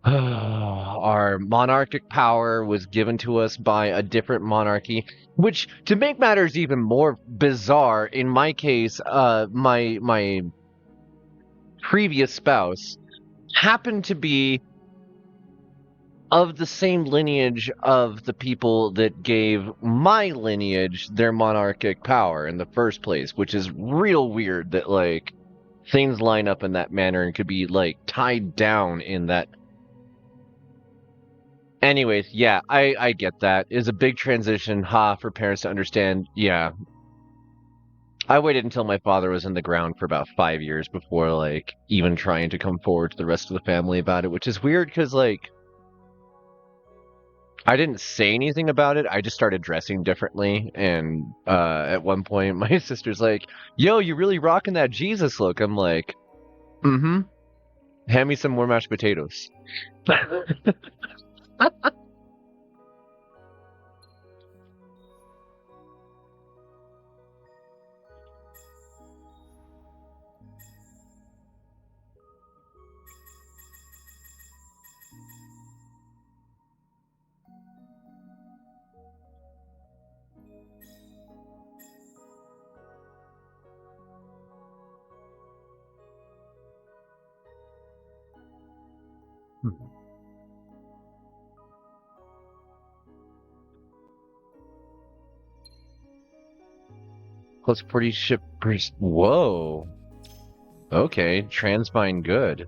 Our monarchic power was given to us by a different monarchy, which, to make matters even more bizarre, in my case, my previous spouse happened to be of the same lineage of the people that gave my lineage their monarchic power in the first place, which is real weird that, like, things line up in that manner and could be, like, tied down in that. Anyways, yeah, I get that. It's a big transition, for parents to understand. Yeah. I waited until my father was in the ground for about 5 years before, like, even trying to come forward to the rest of the family about it, which is weird because, like, I didn't say anything about it. I just started dressing differently. And at one point, my sister's like, yo, you really rocking that Jesus look. I'm like, mm-hmm. Hand me some more mashed potatoes. Plus 40 shippers. Whoa. Okay, Transmine good.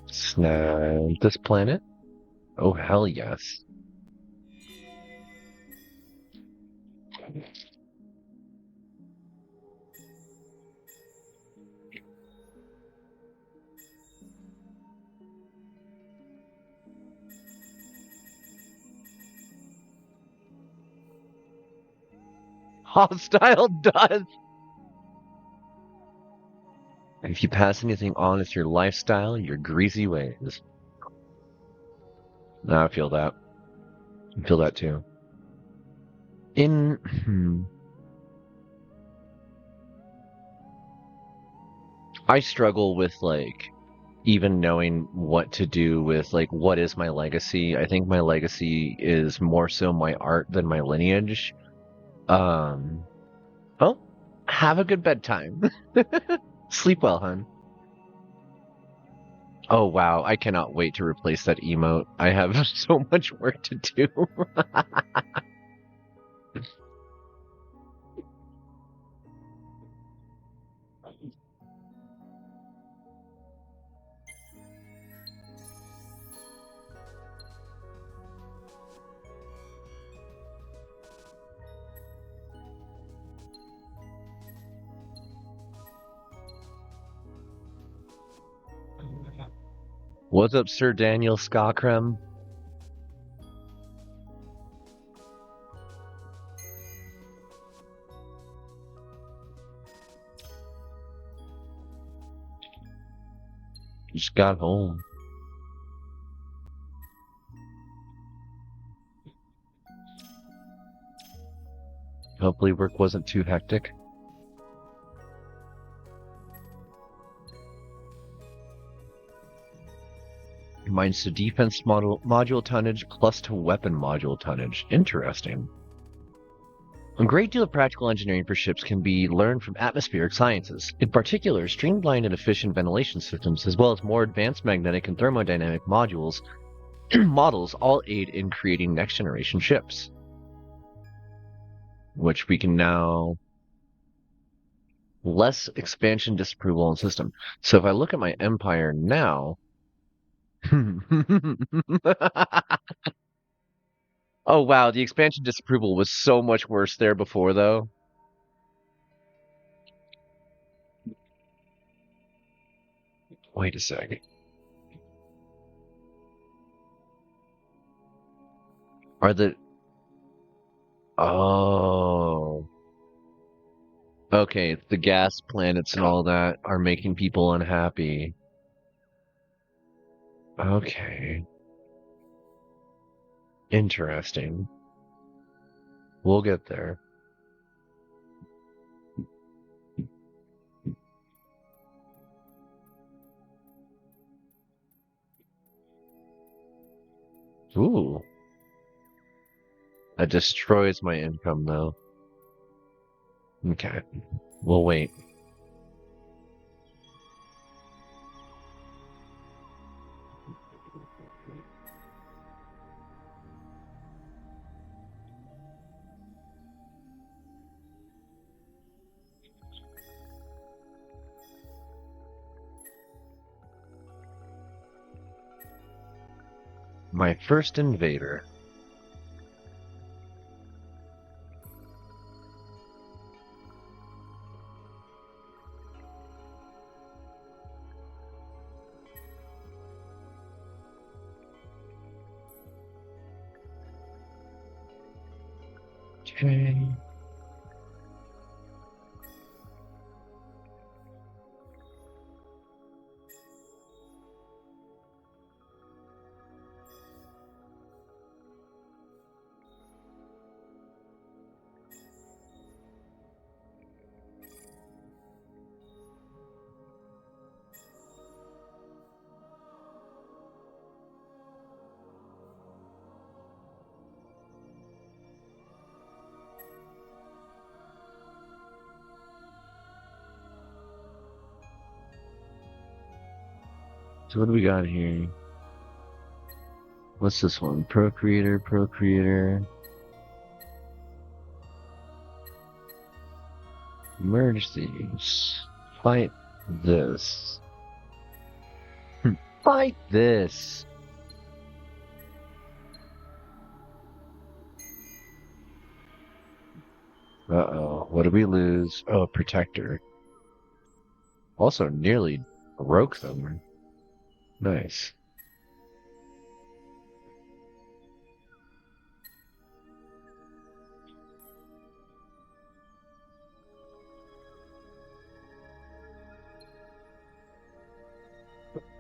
Snag this planet? Oh, hell yes. Hostile does. If you pass anything on as your lifestyle, your greasy ways. No, I feel that. I feel that too. I struggle with, like, even knowing what to do with, like, what is my legacy. I think my legacy is more so my art than my lineage. Well, have a good bedtime. Sleep well, hun. Oh wow, I cannot wait to replace that emote. I have so much work to do. What's up, Sir Daniel Skockrem? Just got home. Hopefully work wasn't too hectic. Mine's to defense module tonnage plus to weapon module tonnage. Interesting. A great deal of practical engineering for ships can be learned from atmospheric sciences, in particular streamlined and efficient ventilation systems, as well as more advanced magnetic and thermodynamic models all aid in creating next-generation ships. Which we can now... Less expansion, disapproval, and system. So if I look at my empire now... Oh wow, the expansion disapproval was so much worse there before, though. Wait a sec. Are the... Oh. Okay, the gas planets and all that are making people unhappy. Okay. Interesting. We'll get there. Ooh. That destroys my income, though. Okay. We'll wait. My first invader. Okay. So what do we got here? What's this one? Procreator, Procreator. Merge these. Fight this. Fight this! Uh-oh. What did we lose? Oh, Protector. Also nearly broke them. Nice.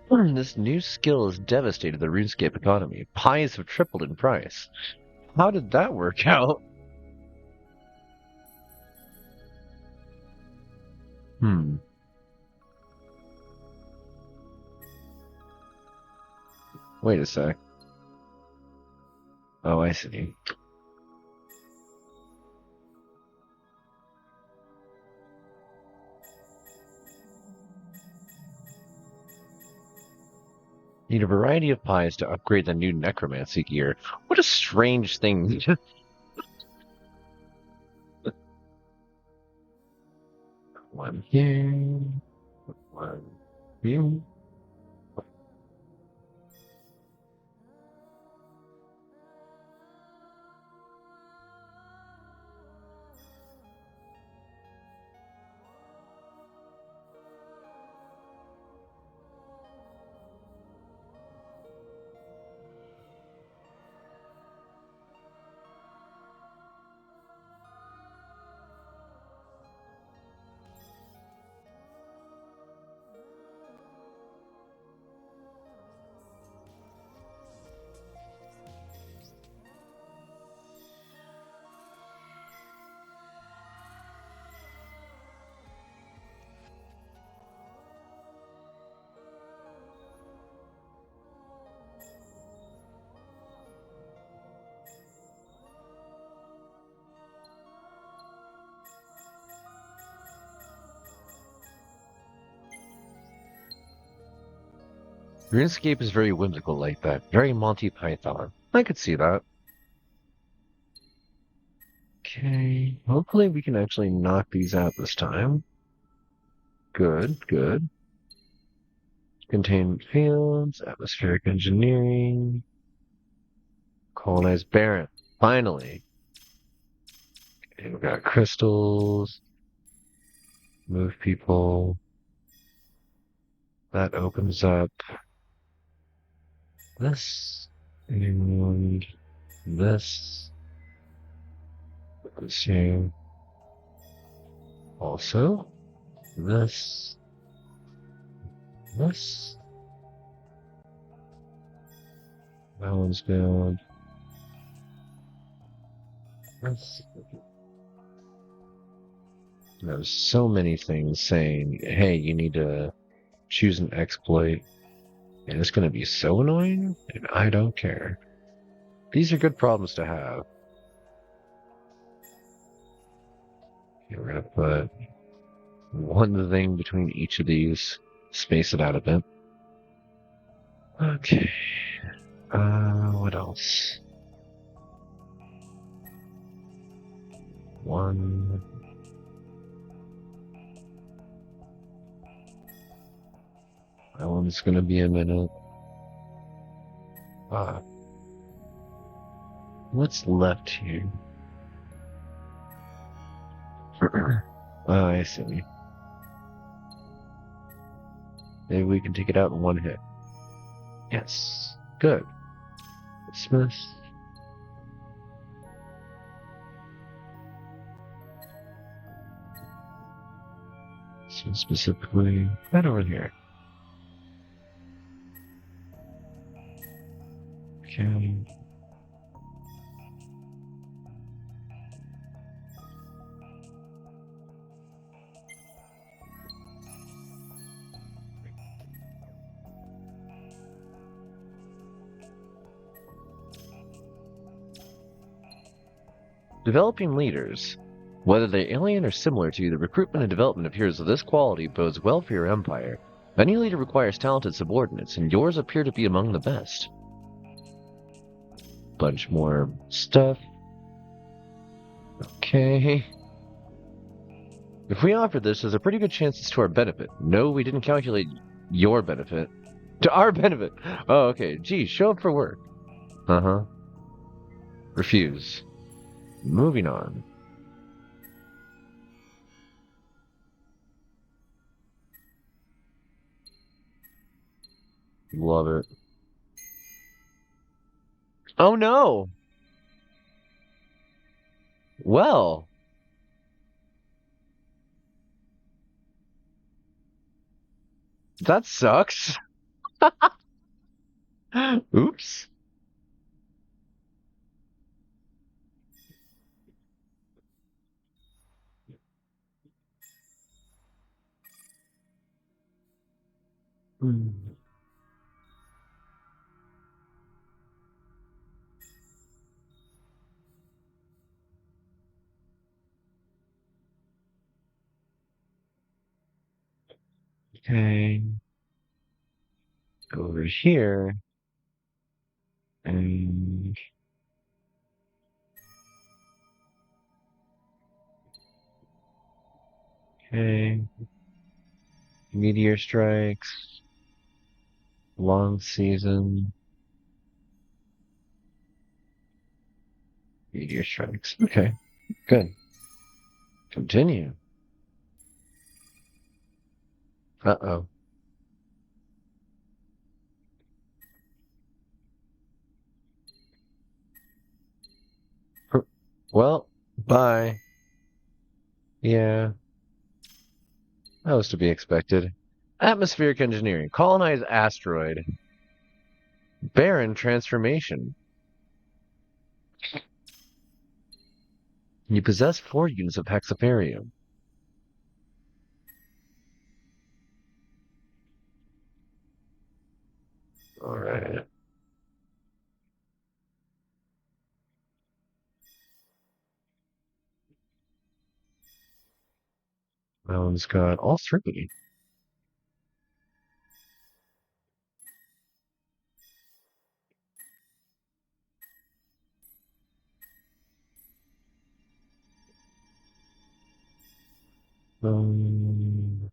This new skill has devastated the RuneScape economy. Pies have tripled in price. How did that work out? Wait a sec. Oh, I see. Need a variety of pies to upgrade the new necromancy gear. What a strange thing. One here. One here. RuneScape is very whimsical like that. Very Monty Python. I could see that. Okay. Hopefully we can actually knock these out this time. Good, good. Contained fields, atmospheric engineering. Colonize Baron. Finally. Okay, we got crystals. Move people. That opens up this and this. Let's see. Also, this. This. That one's good. This. There's so many things saying, hey, you need to choose an exploit. And it's going to be so annoying, and I don't care. These are good problems to have. Okay, we're going to put one thing between each of these. Space it out a bit. Okay. What else? One. That one's gonna be a minute. Ah. What's left here? I see. Maybe we can take it out in one hit. Yes. Good. Dismiss. So specifically, right over here. Okay. Developing leaders. Whether they're alien or similar to you, the recruitment and development of heroes of this quality bodes well for your empire. Any leader requires talented subordinates, and yours appear to be among the best. Bunch more stuff. Okay. If we offer this, there's a pretty good chance it's to our benefit. No, we didn't calculate your benefit. To our benefit! Oh, okay. Gee, show up for work. Uh-huh. Refuse. Moving on. Love it. Oh no! Well. That sucks. Oops. Hmm. Okay. Go over here. And okay. Meteor strikes. Long season. Meteor strikes. Okay. Good. Continue. Uh-oh. Well, bye. Yeah, that was to be expected. Atmospheric engineering. Colonize asteroid. Barren transformation. You possess 4 units of hexapherium. Alright. That one's got all 3. Um,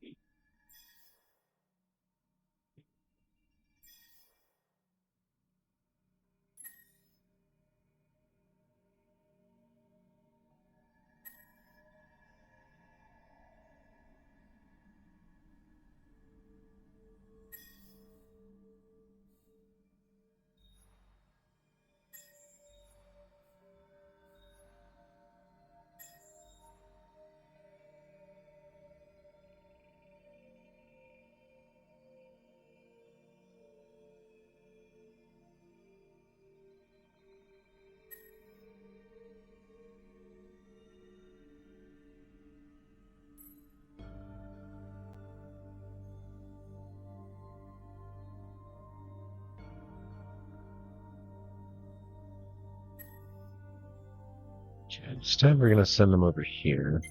Instead, we're going to send them over here.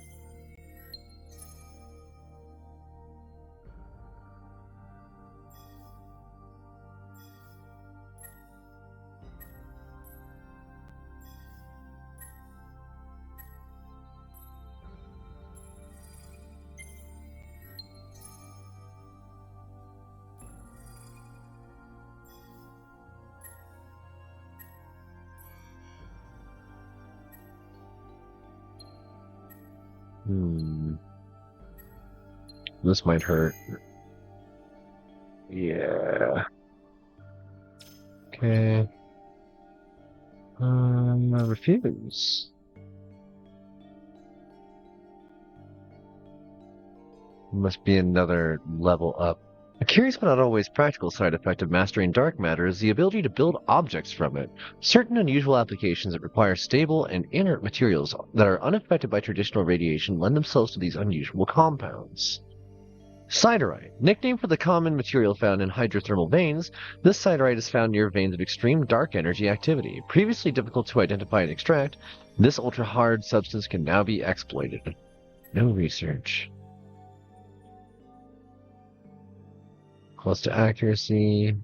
This might hurt. Yeah. Okay. I refuse. Must be another level up. A curious but not always practical side effect of mastering dark matter is the ability to build objects from it. Certain unusual applications that require stable and inert materials that are unaffected by traditional radiation lend themselves to these unusual compounds. Siderite. Nicknamed for the common material found in hydrothermal veins, this siderite is found near veins of extreme dark energy activity. Previously difficult to identify and extract, this ultra-hard substance can now be exploited. No research. Close to accuracy.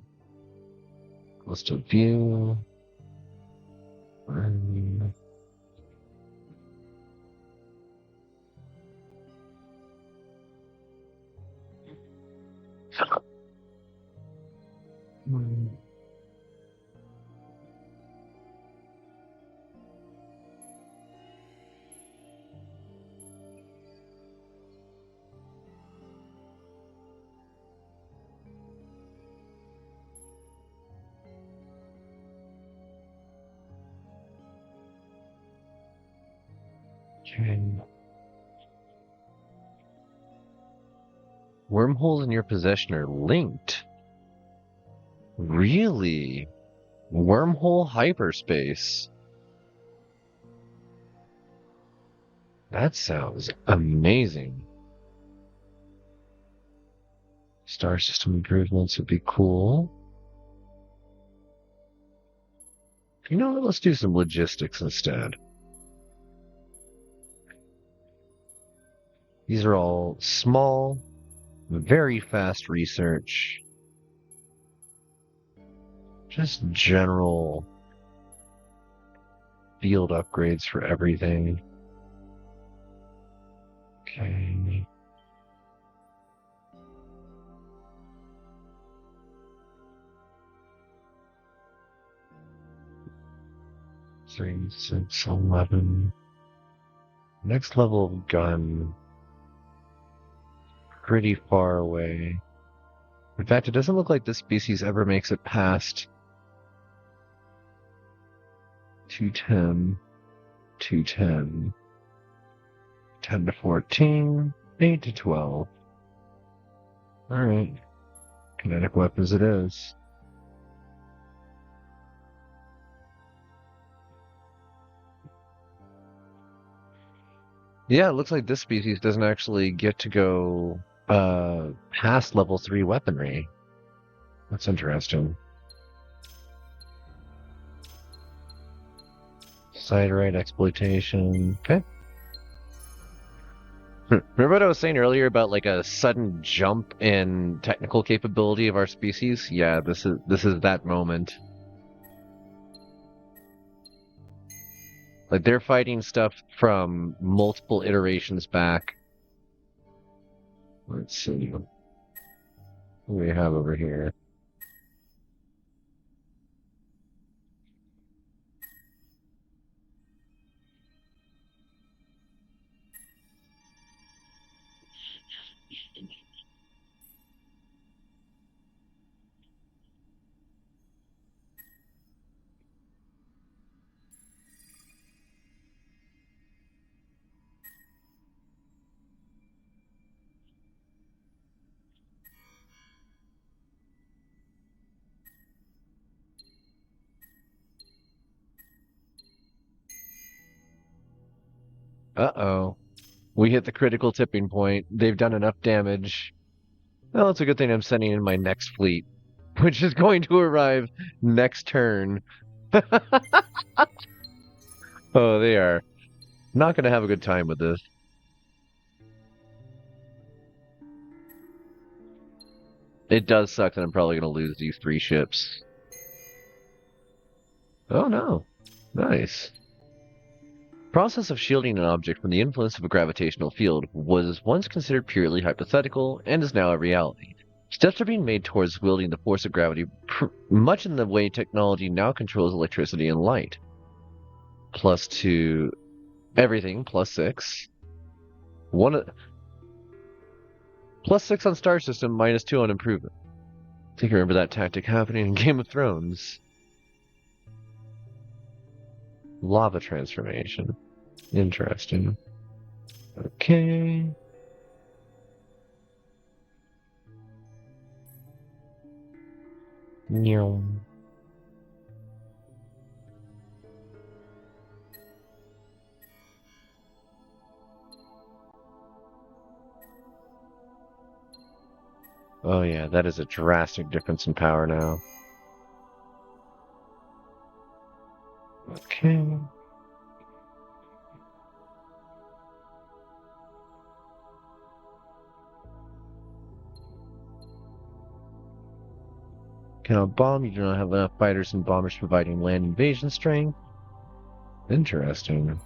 Close to view. Okay. Wormholes in your possession are linked. Really? Wormhole hyperspace. That sounds amazing. Star system improvements would be cool. You know what? Let's do some logistics instead. These are all small, very fast research. Just general field upgrades for everything. Okay. Three, 6, 11. Next level of gun. Pretty far away. In fact, it doesn't look like this species ever makes it past 210, 210, 10 to 14, 8 to 12. Alright. Kinetic weapons it is. Yeah, it looks like this species doesn't actually get to go past level 3 weaponry. That's interesting. Siderite exploitation. Okay. Remember what I was saying earlier about like a sudden jump in technical capability of our species? Yeah, this is that moment. Like they're fighting stuff from multiple iterations back. Let's see. What do we have over here? Uh-oh. We hit the critical tipping point. They've done enough damage. Well, it's a good thing I'm sending in my next fleet, which is going to arrive next turn. Oh, they are Not gonna have a good time with this. It does suck that I'm probably gonna lose these 3 ships. Oh no. Nice. Process of shielding an object from the influence of a gravitational field was once considered purely hypothetical and is now a reality. Steps are being made towards wielding the force of gravity much in the way technology now controls electricity and light. +2 everything, +6. One +6 on star system, -2 on improvement. I think I remember that tactic happening in Game of Thrones. Lava transformation. Interesting. Okay. Meow. Oh yeah, that is a drastic difference in power now. Okay. Cannot bomb, you do not have enough fighters and bombers providing land invasion strength. Interesting.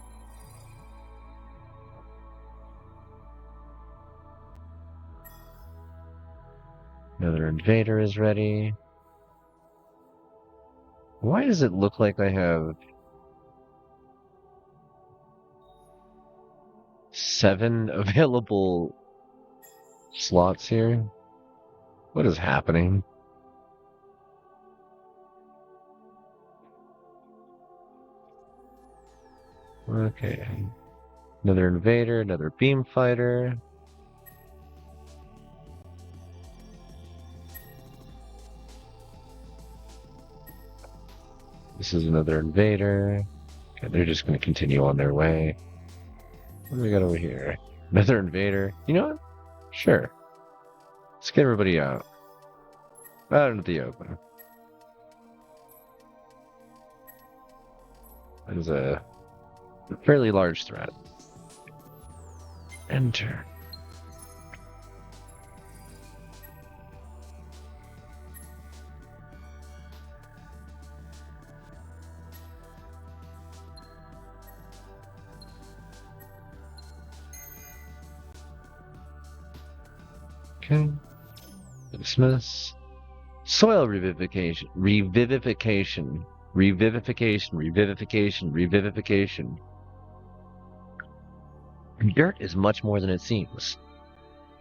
Another invader is ready. Why does it look like I have 7 available slots here? What is happening? Okay. Another invader, another beam fighter. This is another invader. Okay, they're just going to continue on their way. What do we got over here? Another invader. You know what? Sure. Let's get everybody out. Out into the open. That is a fairly large threat. Enter. Okay. Dismiss. Soil revivification. Revivification. Revivification. Revivification. Revivification. Dirt is much more than it seems.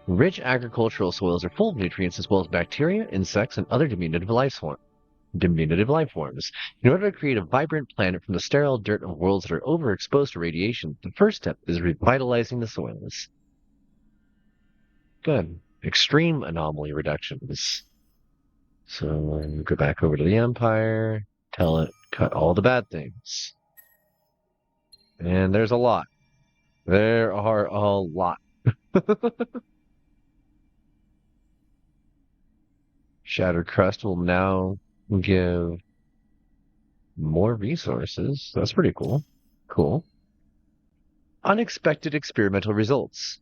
Rich agricultural soils are full of nutrients as well as bacteria, insects, and other diminutive life forms. In order to create a vibrant planet from the sterile dirt of worlds that are overexposed to radiation, the first step is revitalizing the soils. Good. Extreme anomaly reductions. So go back over to the Empire, tell it, cut all the bad things. And there's a lot. There are a lot. Shattered Crust will now give more resources. That's pretty cool. Cool. Unexpected experimental results.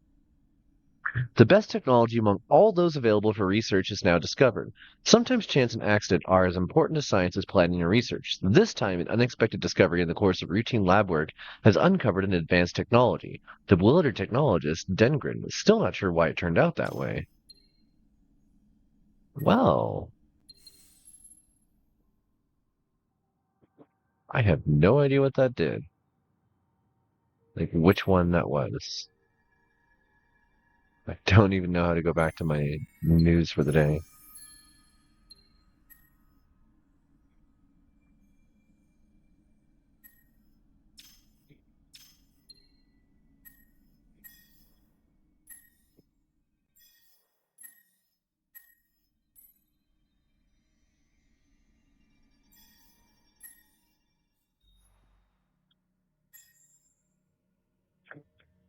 The best technology among all those available for research is now discovered. Sometimes chance and accident are as important as science as planning and research. This time, an unexpected discovery in the course of routine lab work has uncovered an advanced technology. The bewildered technologist, Dengren, is still not sure why it turned out that way. Well, I have no idea what that did. Like, which one that was. I don't even know how to go back to my news for the day.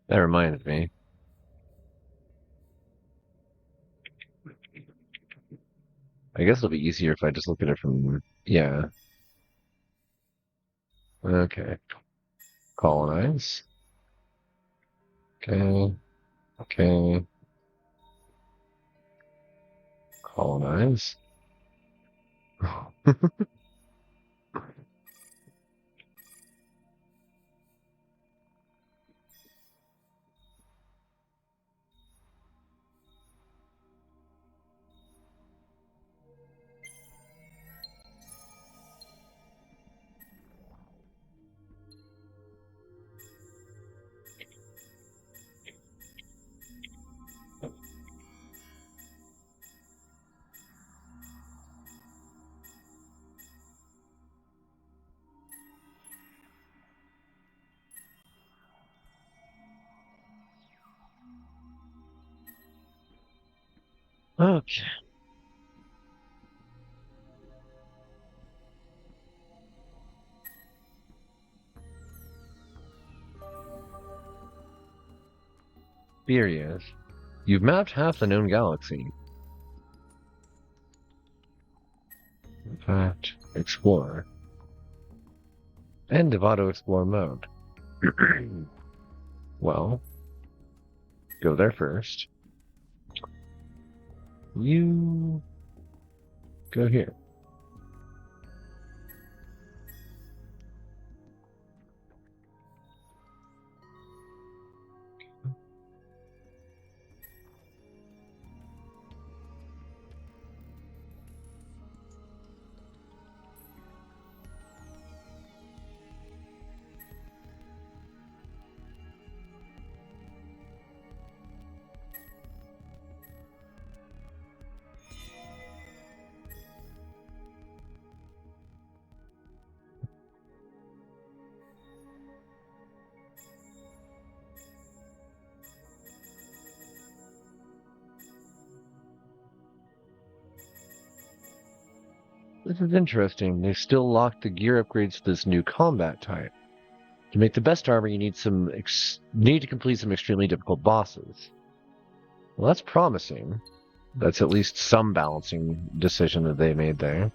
That reminded me. I guess it'll be easier if I just look at it from... Yeah. Okay. Colonize. Okay. Okay. Colonize. Okay. Furious. You've mapped half the known galaxy. In fact, explore. End of auto explore mode. Well, go there first. You go here. This is interesting. They still lock the gear upgrades to this new combat type. To make the best armor, you need need to complete some extremely difficult bosses. Well, that's promising. That's at least some balancing decision that they made there.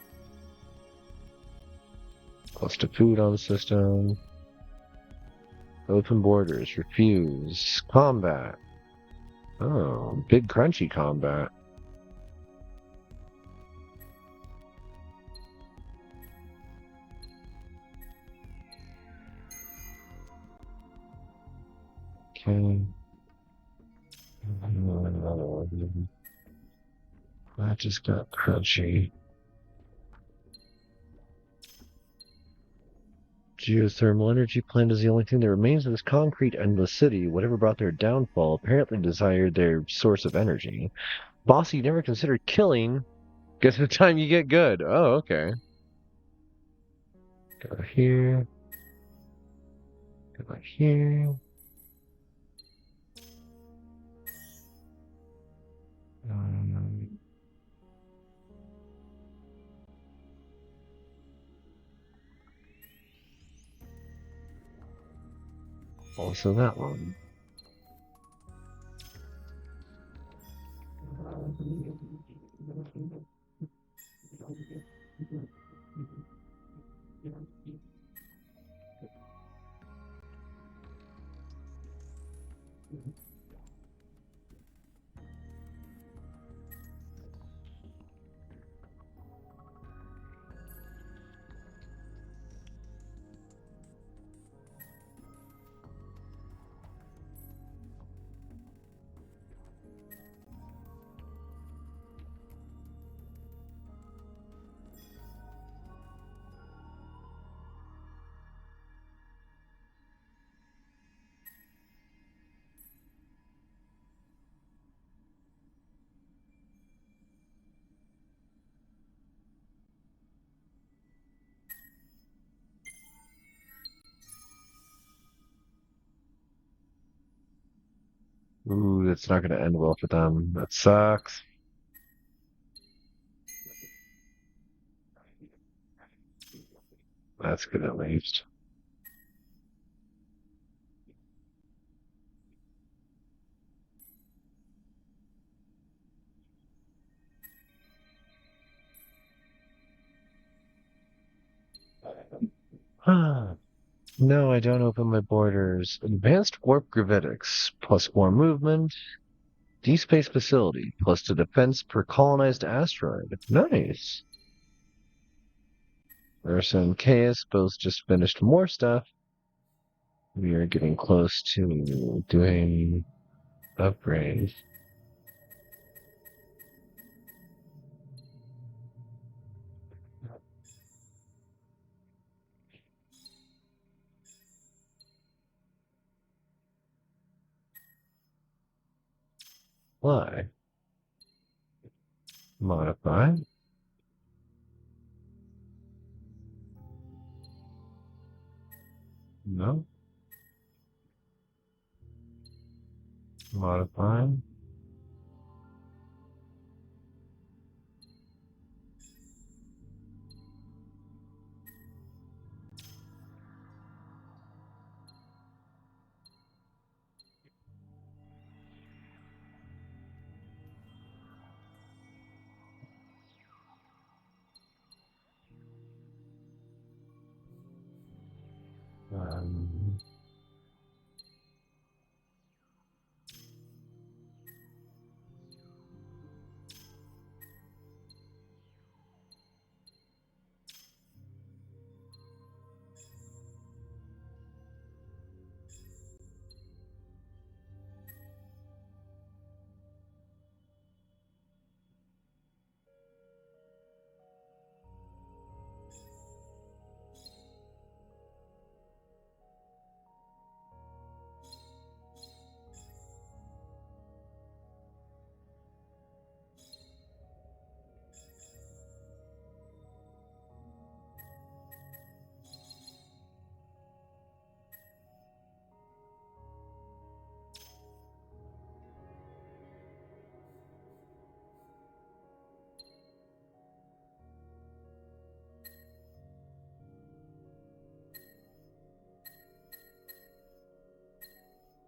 Close to food on the system. Open borders. Refuse. Combat. Oh, big crunchy combat. Okay. That just got crunchy. Geothermal energy plant is the only thing that remains of this concrete endless city. Whatever brought their downfall apparently desired their source of energy. Boss you never considered killing. Guess the time you get good. Oh, okay. Go here. Go here. Also that one. Ooh, that's not going to end well for them. That sucks. That's good at least. No, I don't open my borders. Advanced warp gravitics, plus more movement. D-space facility, plus the defense per colonized asteroid. Nice. Ursa and Caius both just finished more stuff. We are getting close to doing upgrades. Why? Modify. No. Modify. Um,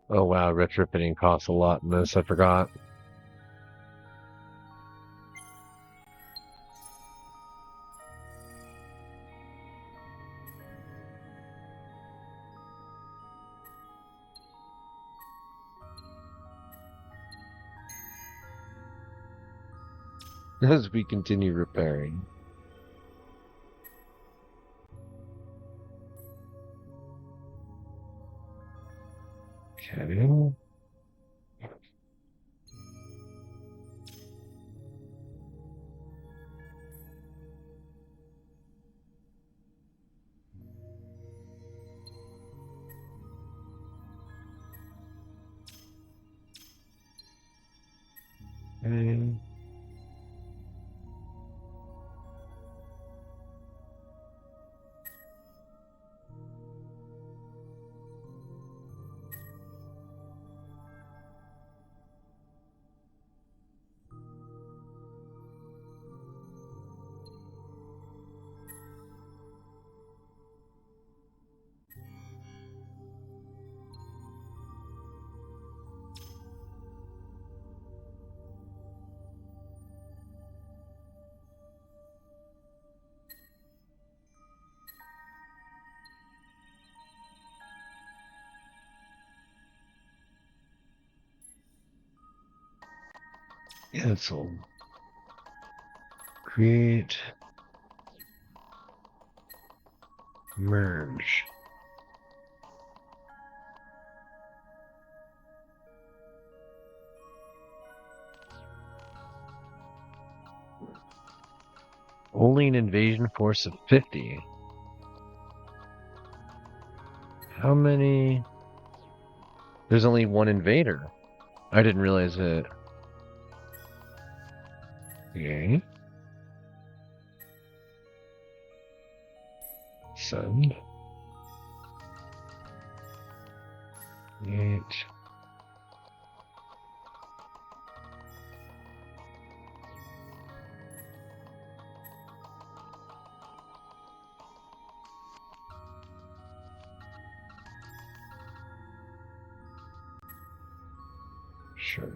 oh wow, retrofitting costs a lot in this, I forgot. As we continue repairing. Okay. Okay. Cancel. Create. Merge. Only an invasion force of 50. How many? There's only one invader. I didn't realize it. Okay. Send. 8. Sure.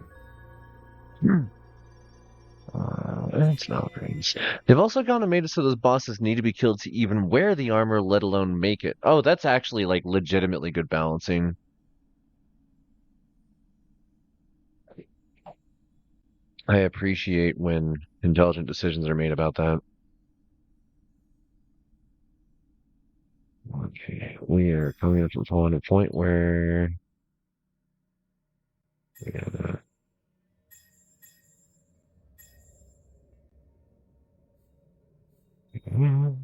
It's not great. Jeez. They've also gone and made it so those bosses need to be killed to even wear the armor, let alone make it. Oh, that's actually like legitimately good balancing. I appreciate when intelligent decisions are made about that. Okay, we are coming up to a point where we gotta. Hmm.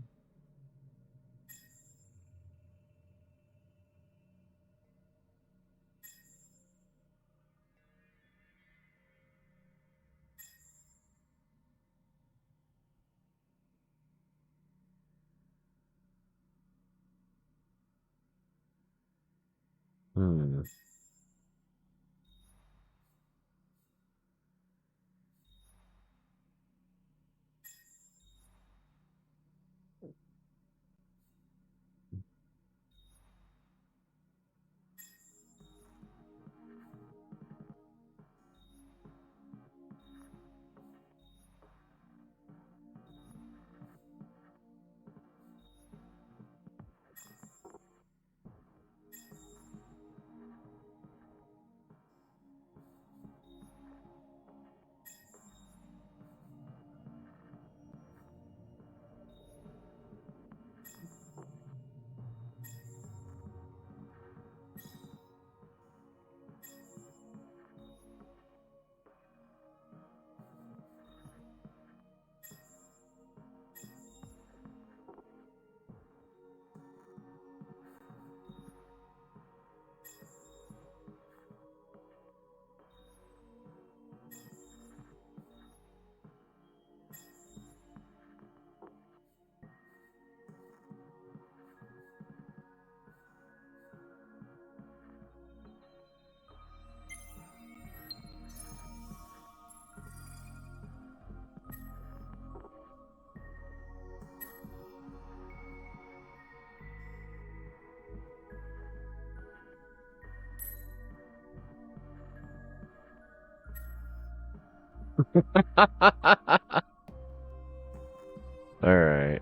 All right.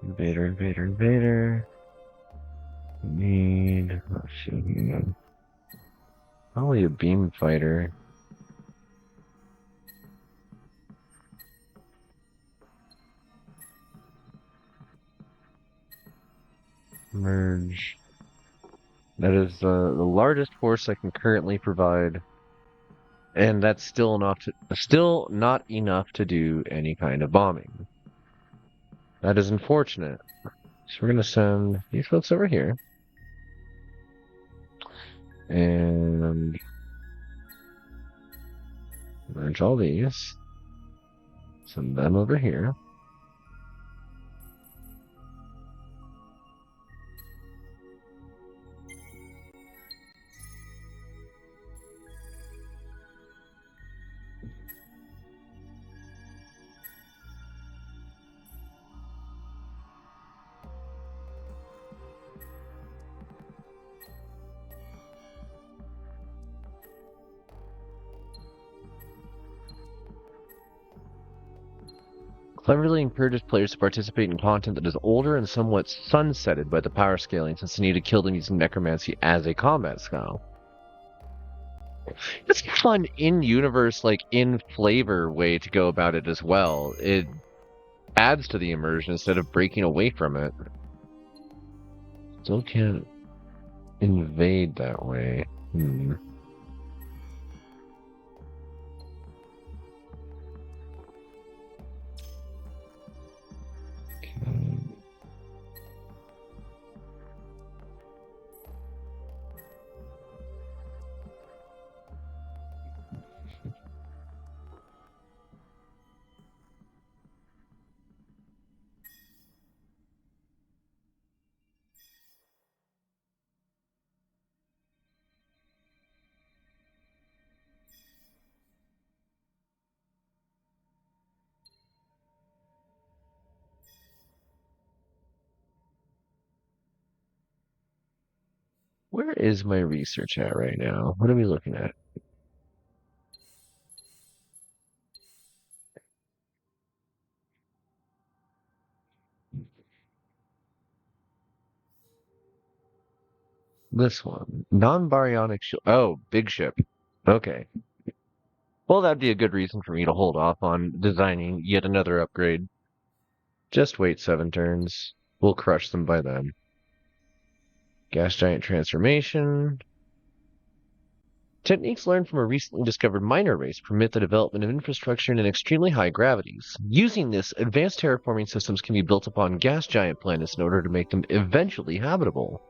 Invader, invader, invader. Need. Let's see. Probably a beam fighter. Merge. That is the largest force I can currently provide, and that's still not enough to do any kind of bombing. That is unfortunate. So we're gonna send these folks over here, and merge all these. Send them over here. Cleverly encourages players to participate in content that is older and somewhat sunsetted by the power scaling, since they need to kill them using necromancy as a combat style. It's a fun in-universe, like in-flavor way to go about it as well. It adds to the immersion instead of breaking away from it. Still can't invade that way. Where is my research at right now? What are we looking at? This one. Non-baryonic ship. Oh, big ship. Okay. Well, that'd be a good reason for me to hold off on designing yet another upgrade. Just wait 7 turns. We'll crush them by then. Gas giant transformation. Techniques learned from a recently discovered minor race permit the development of infrastructure in extremely high gravities. Using this, advanced terraforming systems can be built upon gas giant planets in order to make them eventually habitable.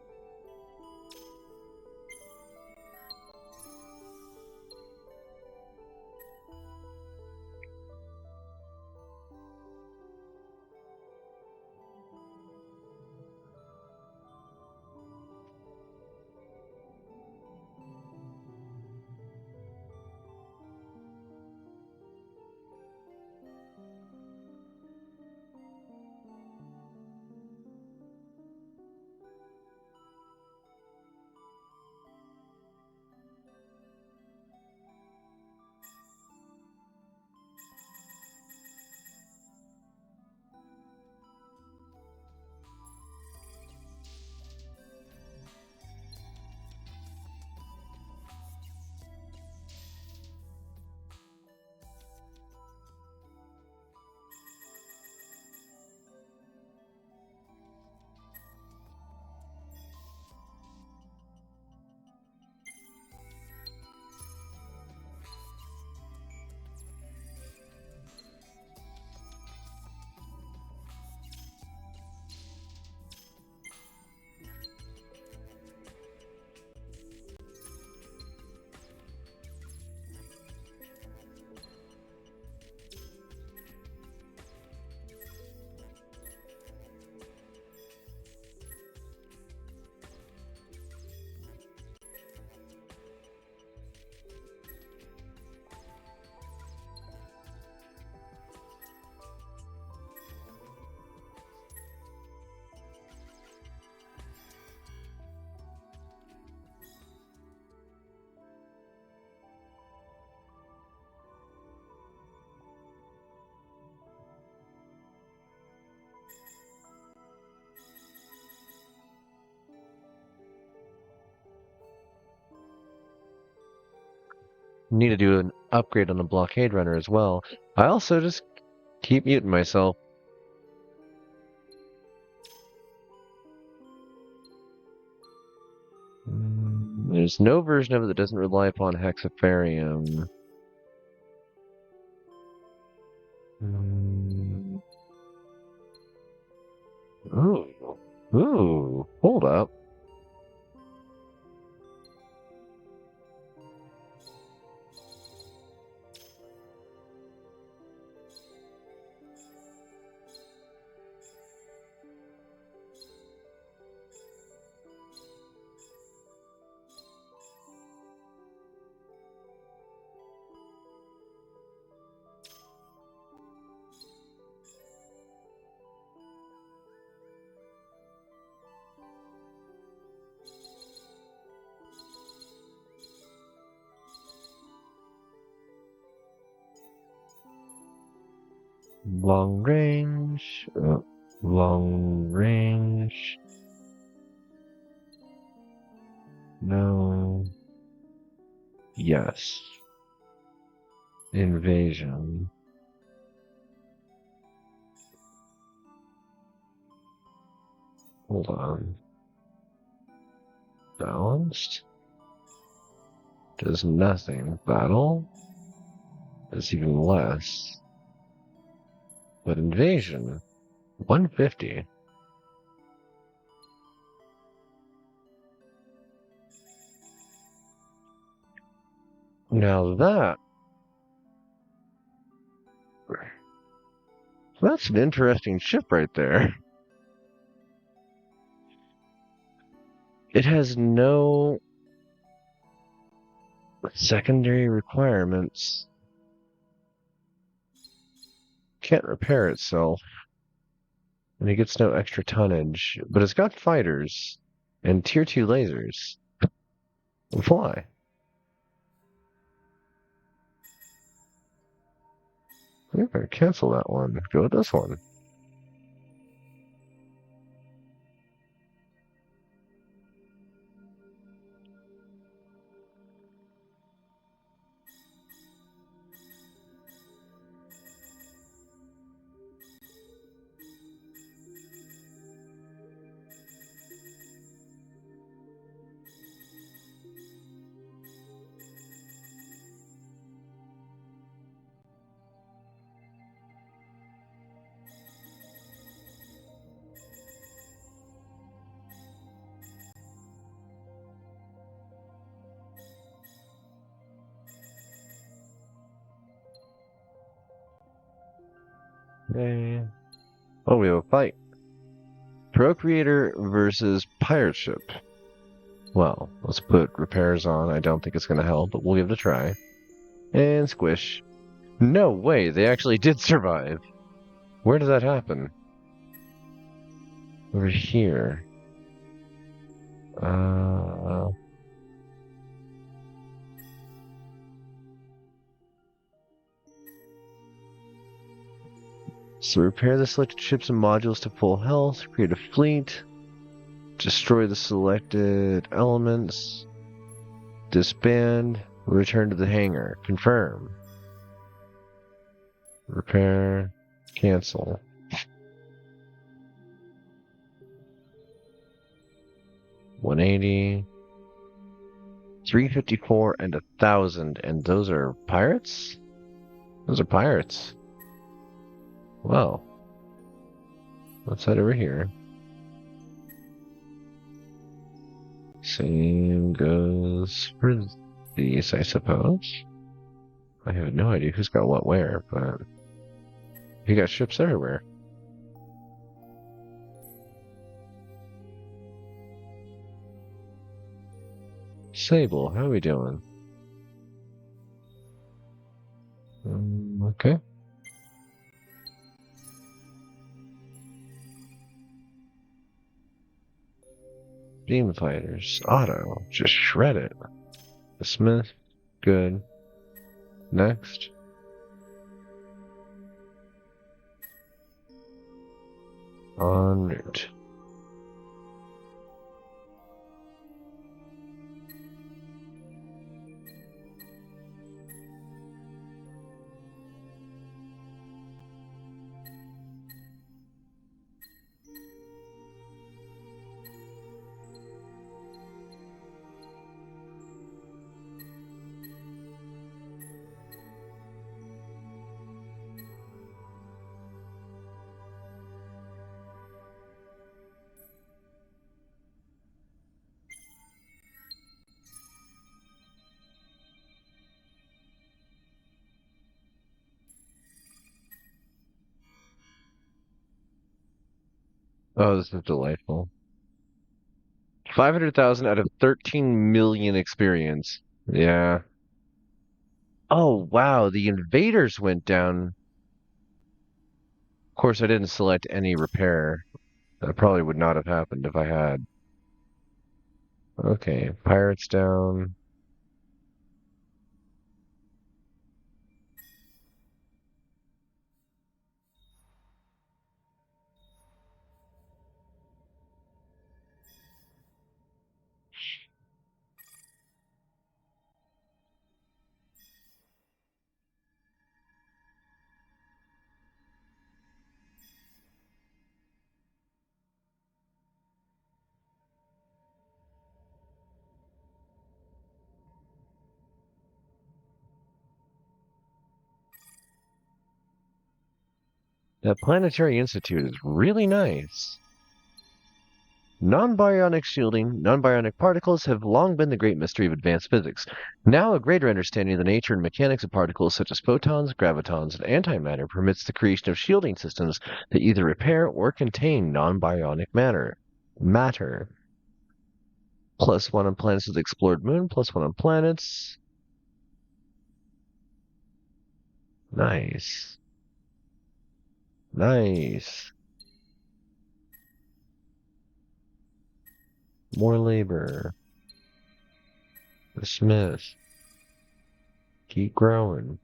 Need to do an upgrade on the blockade runner as well. I also just keep muting myself. There's no version of it that doesn't rely upon hexafarium. Ooh. Ooh. Hold up. Long range. Long range. No. Yes. Invasion. Hold on. Balanced? Does nothing. Battle? Does even less. But invasion? 150. Now that's an interesting ship right there. It has no secondary requirements. Can't repair itself. And it gets no extra tonnage. But it's got fighters and tier 2 lasers. Fly. I'm gonna cancel that one. Go with this one. Yay. Oh, we have a fight. Procreator versus pirate ship. Well, let's put repairs on. I don't think it's going to help, but we'll give it a try. And squish. No way, they actually did survive. Where did that happen? Over here. So repair the selected ships and modules to full health, create a fleet, destroy the selected elements, disband, return to the hangar, confirm, repair, cancel. $180, $354, and $1,000, and those are pirates? Those are pirates. Well, let's head over here. Same goes for these, I suppose. I have no idea who's got what where, but you got ships everywhere. Sable, how are we doing? Okay. Beam fighters, auto, just shred it. The Smith, good. Next. En route. Oh, this is delightful. 500,000 out of 13 million experience. Yeah. Oh, wow, the invaders went down. Of course, I didn't select any repair. That probably would not have happened if I had. Okay, pirates down. That Planetary Institute is really nice. Non-baryonic shielding, non-baryonic particles have long been the great mystery of advanced physics. Now a greater understanding of the nature and mechanics of particles such as photons, gravitons, and antimatter permits the creation of shielding systems that either repair or contain non-baryonic matter. +1 on planets with explored moon, +1 on planets. Nice. Nice. More labor. Dismiss. Keep growing.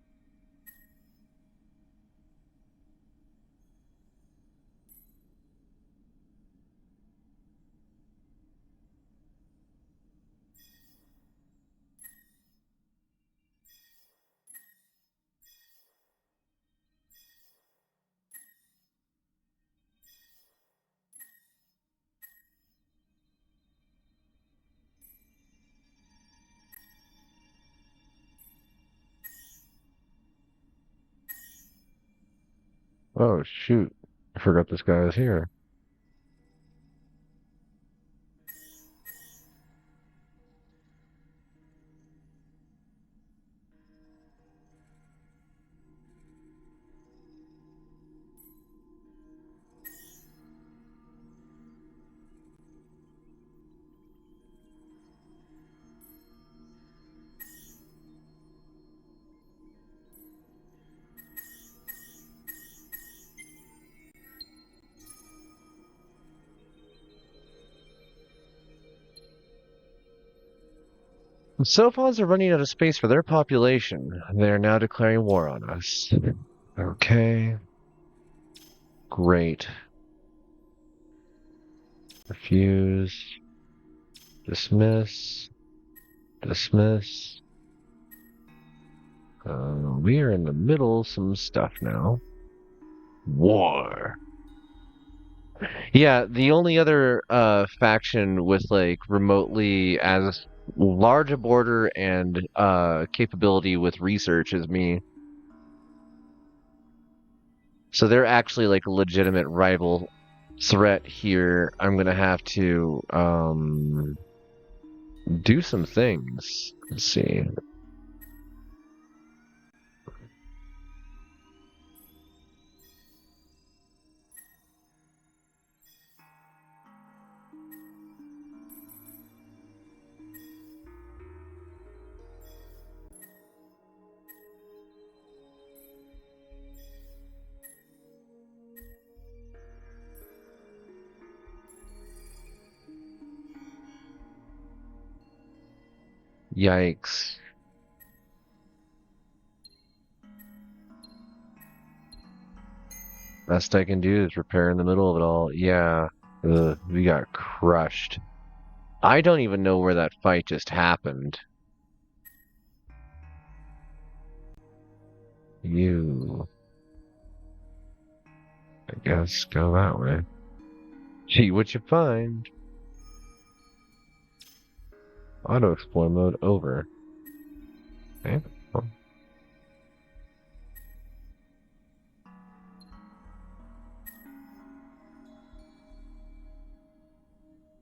Oh, shoot. I forgot this guy was here. The Sophons are running out of space for their population. They are now declaring war on us. Okay. Great. Refuse. Dismiss. Dismiss. We are in the middle of some stuff now. War. Yeah, the only other faction with like remotely as large a border and capability with research is me. So they're actually like a legitimate rival threat here. I'm gonna have to do some things. Let's see. Yikes. Best I can do is repair in the middle of it all. Yeah. Ugh, we got crushed. I don't even know where that fight just happened. You, I guess, go that way. Gee, what you find? Auto explore mode over. Okay. Well,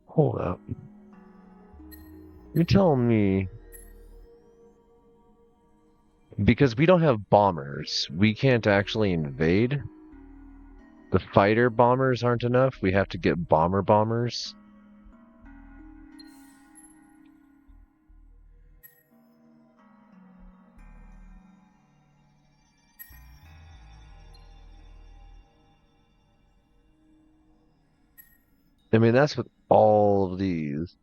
hold up. You're telling me because we don't have bombers, we can't actually invade? The fighter bombers aren't enough? We have to get bomber bombers? I mean, that's with all of these.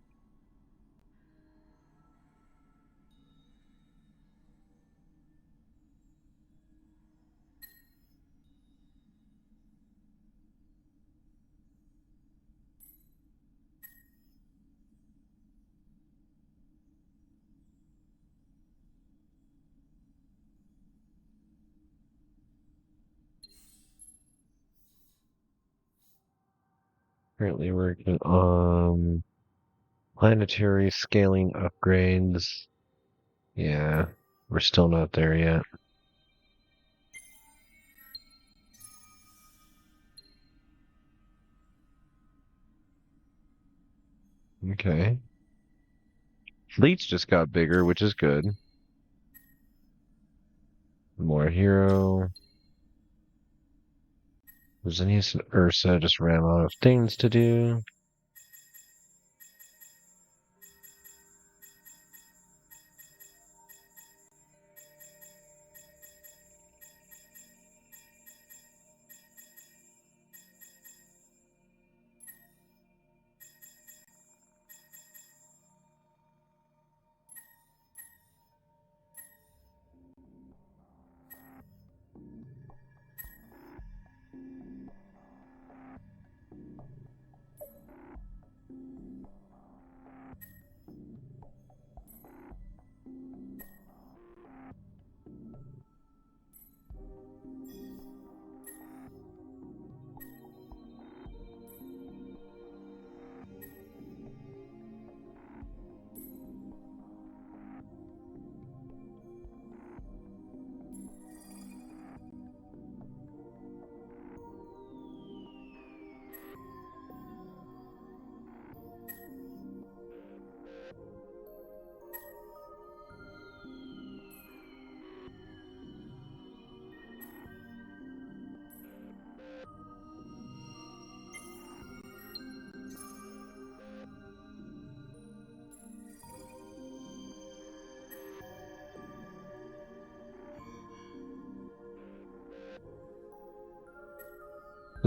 Currently working on planetary scaling upgrades. Yeah, we're still not there yet. Okay. Fleets just got bigger, which is good. More hero. Zenith and Ursa just ran out of things to do.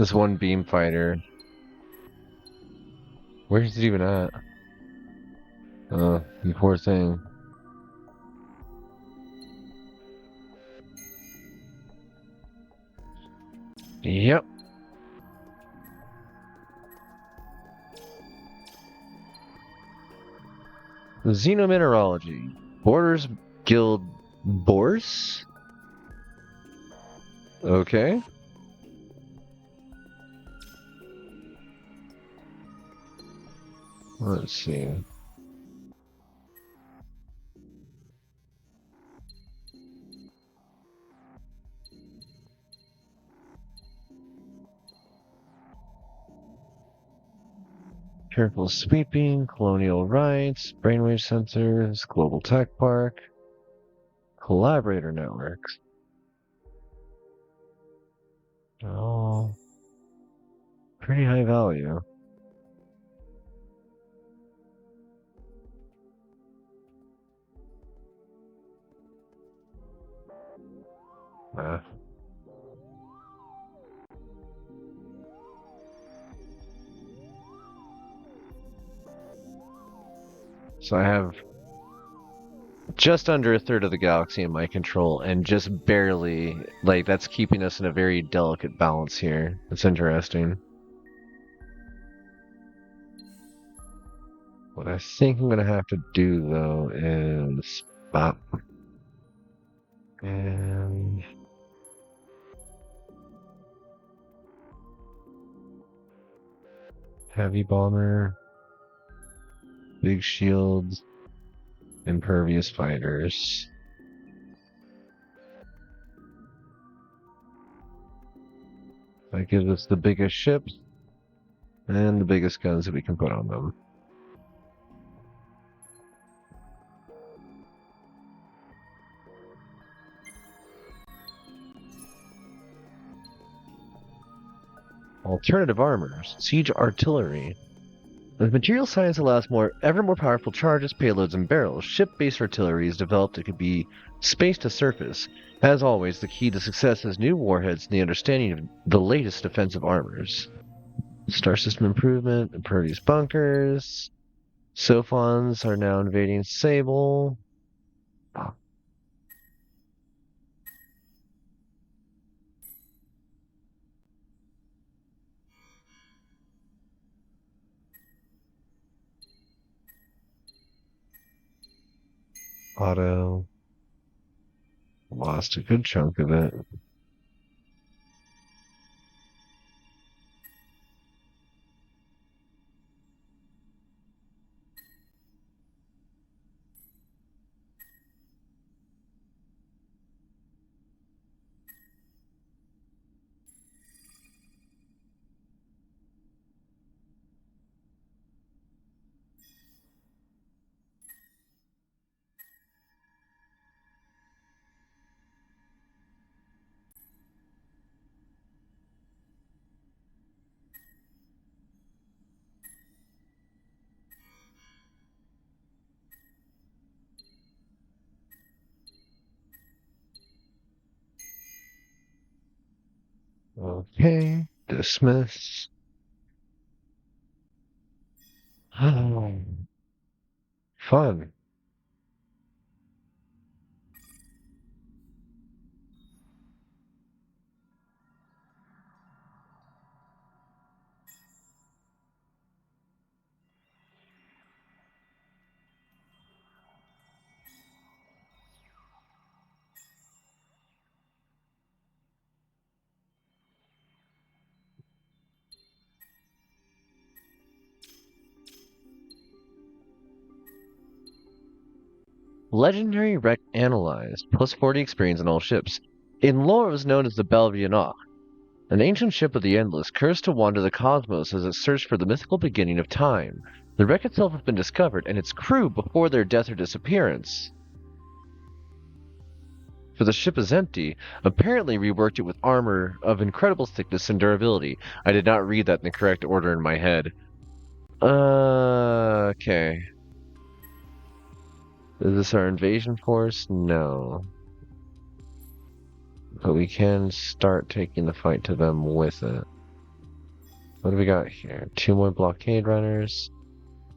This one beam fighter. Where's it even at? You poor thing. Yep. Xenomineralogy. Borders Guild Bourse? Okay. Let's see. Careful sweeping, colonial rights, brainwave sensors, global tech park, collaborator networks. Oh, pretty high value. Ah. So I have just under a third of the galaxy in my control, and just barely, like, that's keeping us in a very delicate balance here. It's interesting. What I think I'm gonna have to do, though, is stop. And heavy bomber, big shields, impervious fighters. That gives us the biggest ships and the biggest guns that we can put on them. Alternative armors, siege artillery. As material science allows ever more powerful charges, payloads, and barrels, ship-based artillery is developed that could be space to surface. As always, the key to success is new warheads and the understanding of the latest defensive armors. Star system improvement, impervious bunkers. Sophons are now invading Sable. Auto. Lost a good chunk of it. Okay, dismiss. Fun. Legendary wreck analyzed, plus 40 experience in all ships. In lore, it was known as the Belvianach, an ancient ship of the Endless, cursed to wander the cosmos as it searched for the mythical beginning of time. The wreck itself has been discovered, and its crew before their death or disappearance. For the ship is empty, apparently reworked it with armor of incredible thickness and durability. I did not read that in the correct order in my head. Okay. Is this our invasion force? No. But we can start taking the fight to them with it. What do we got here? 2 more blockade runners.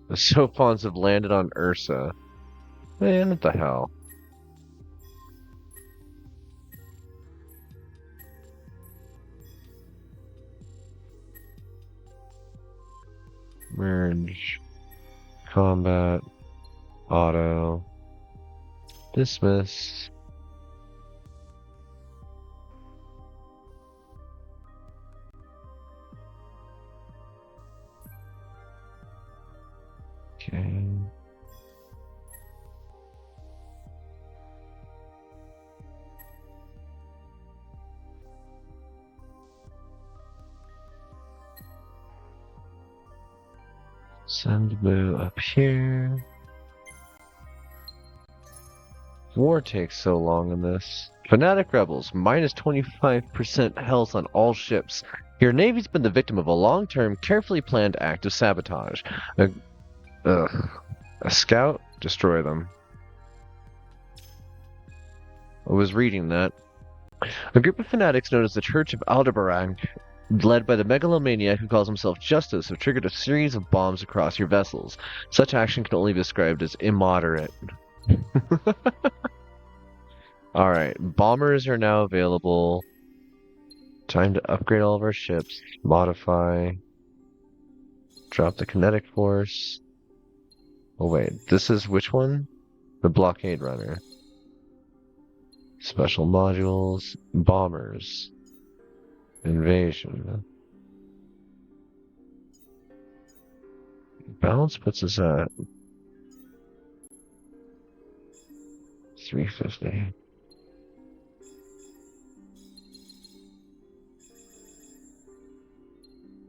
The Sophons have landed on Ursa. Man, what the hell? Merge. Combat. Auto. Dismiss. Okay. Send Boo up here. War takes so long in this. Fanatic rebels, minus 25% health on all ships. Your navy's been the victim of a long-term, carefully planned act of sabotage. A scout? Destroy them. I was reading that. A group of fanatics known as the Church of Aldebaran, led by the megalomaniac who calls himself Justice, have triggered a series of bombs across your vessels. Such action can only be described as immoderate. Alright, bombers are now available. Time to upgrade all of our ships. Modify. Drop the kinetic force. Oh wait, this is which one? The blockade runner. Special modules. Bombers. Invasion. Balance puts us at 350.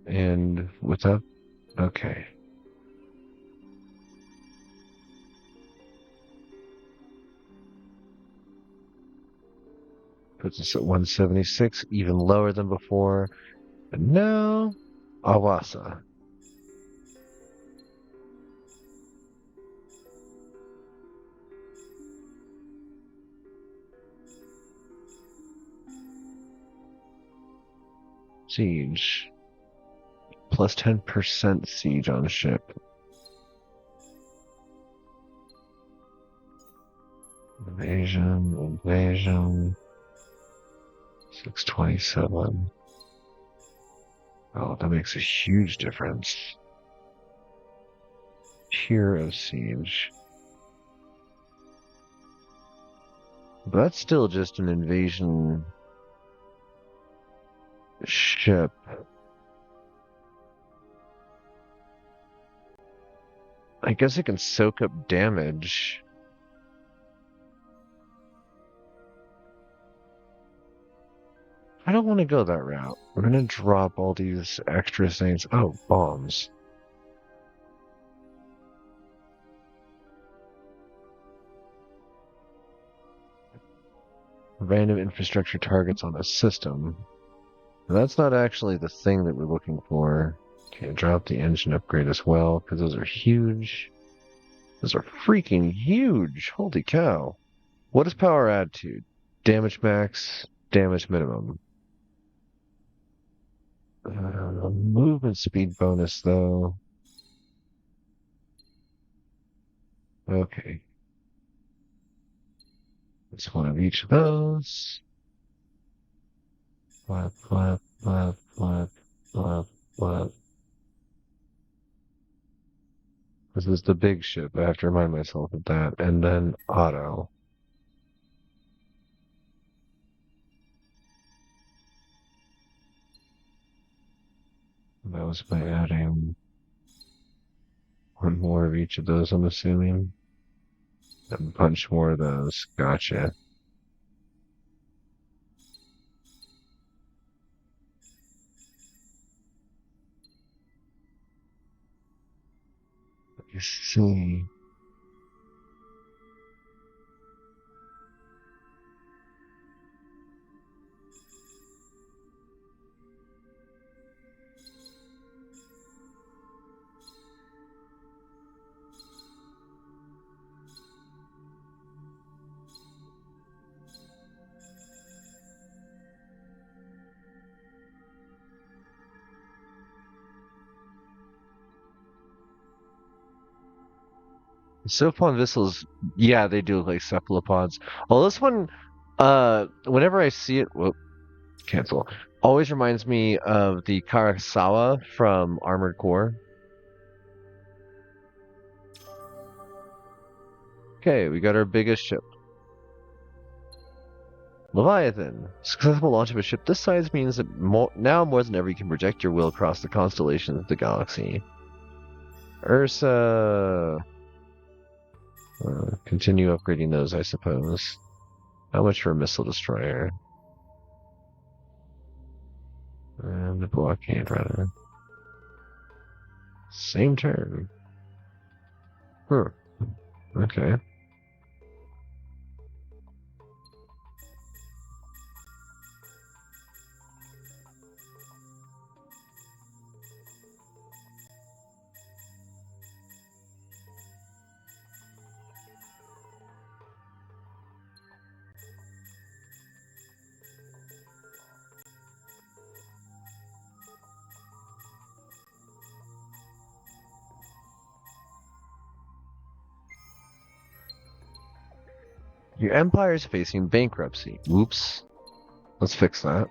And what's up? Okay. Puts us at 176, even lower than before. But now, Awasa. Siege. Plus 10% siege on ship. Invasion. 627. Oh, that makes a huge difference. Tier of siege. But that's still just an invasion ship. I guess it can soak up damage. I don't want to go that route. We're gonna drop all these extra things. Oh, bombs. Random infrastructure targets on a system. That's not actually the thing that we're looking for. Okay, drop the engine upgrade as well, because those are huge. Those are freaking huge! Holy cow. What does power add to? Damage max, damage minimum. Movement speed bonus, though. Okay. It's one of each of those. Flap, flap, flap, flap, flap, flap. This is the big ship. I have to remind myself of that. And then auto. That was by adding one more of each of those, I'm assuming. And a bunch more of those. Gotcha. Let me see. Sophon vessels, yeah, they do look like cephalopods. Well, this one, whenever I see it, whoop, cancel. Always reminds me of the Karasawa from Armored Core. Okay, we got our biggest ship. Leviathan. Successful launch of a ship this size means that now more than ever you can project your will across the constellations of the galaxy. Ursa. Continue upgrading those, I suppose. How much for a missile destroyer? And the blockade runner. Same turn. Okay. Your empire is facing bankruptcy. Whoops. Let's fix that.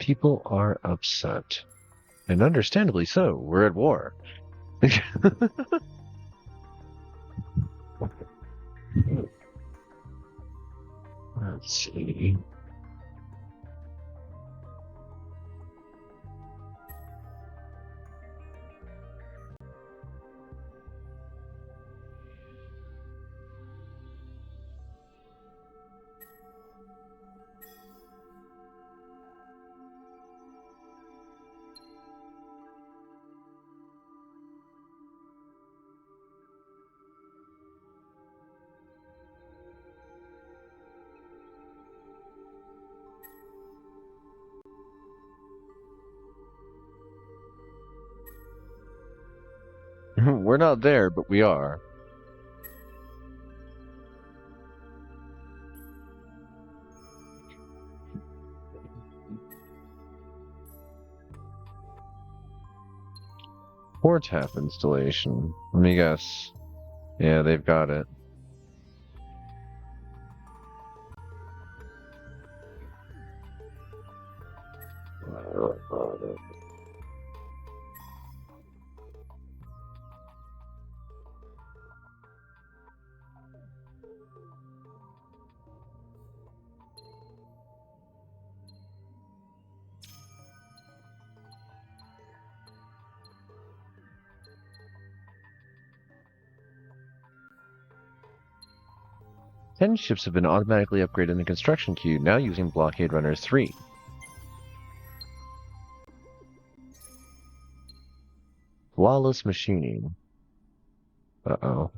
People are upset. And understandably so. We're at war. Let's see. We're not there, but we are. Port tap installation. Let me guess. Yeah, they've got it. Ten ships have been automatically upgraded in the construction queue, now using Blockade Runners 3. Flawless machining. Uh-oh.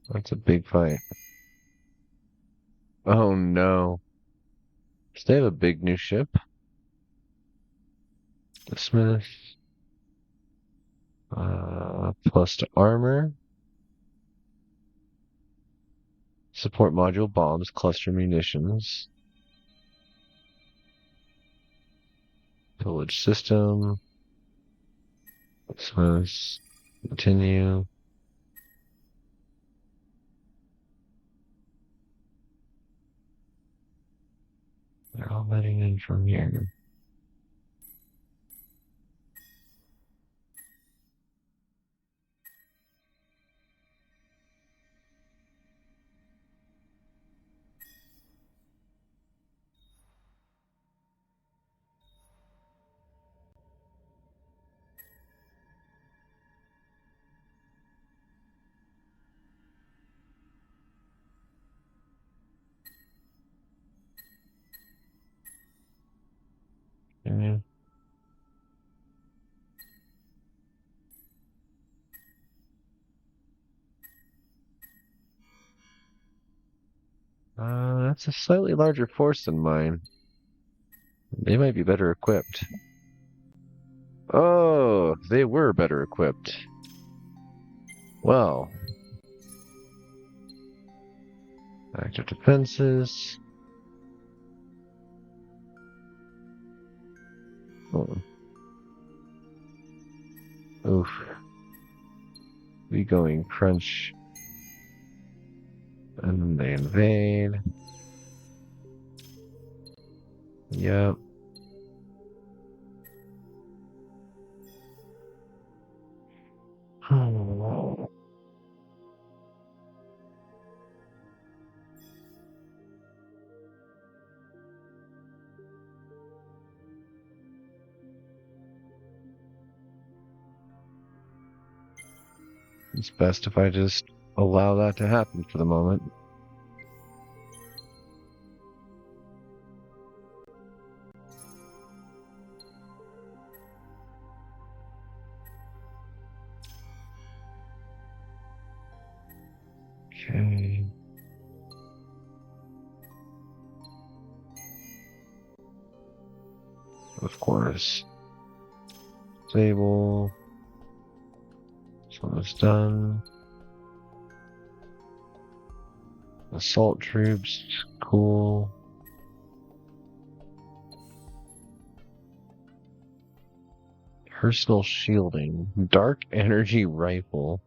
That's a big fight. Oh no. Does they have a big new ship? The Smith. Plus to armor. Support module bombs, cluster munitions. Pillage system. Smith. Continue. They're all letting in from here. Yeah. That's a slightly larger force than mine. They might be better equipped. Oh, they were better equipped. Well. Active defenses. Oh. Oof. We going crunch. And then they invade. Yep. It's best if I just allow that to happen for the moment. Okay. Of course. Disable. This one is done. Assault troops. Cool. Personal shielding. Dark energy rifle.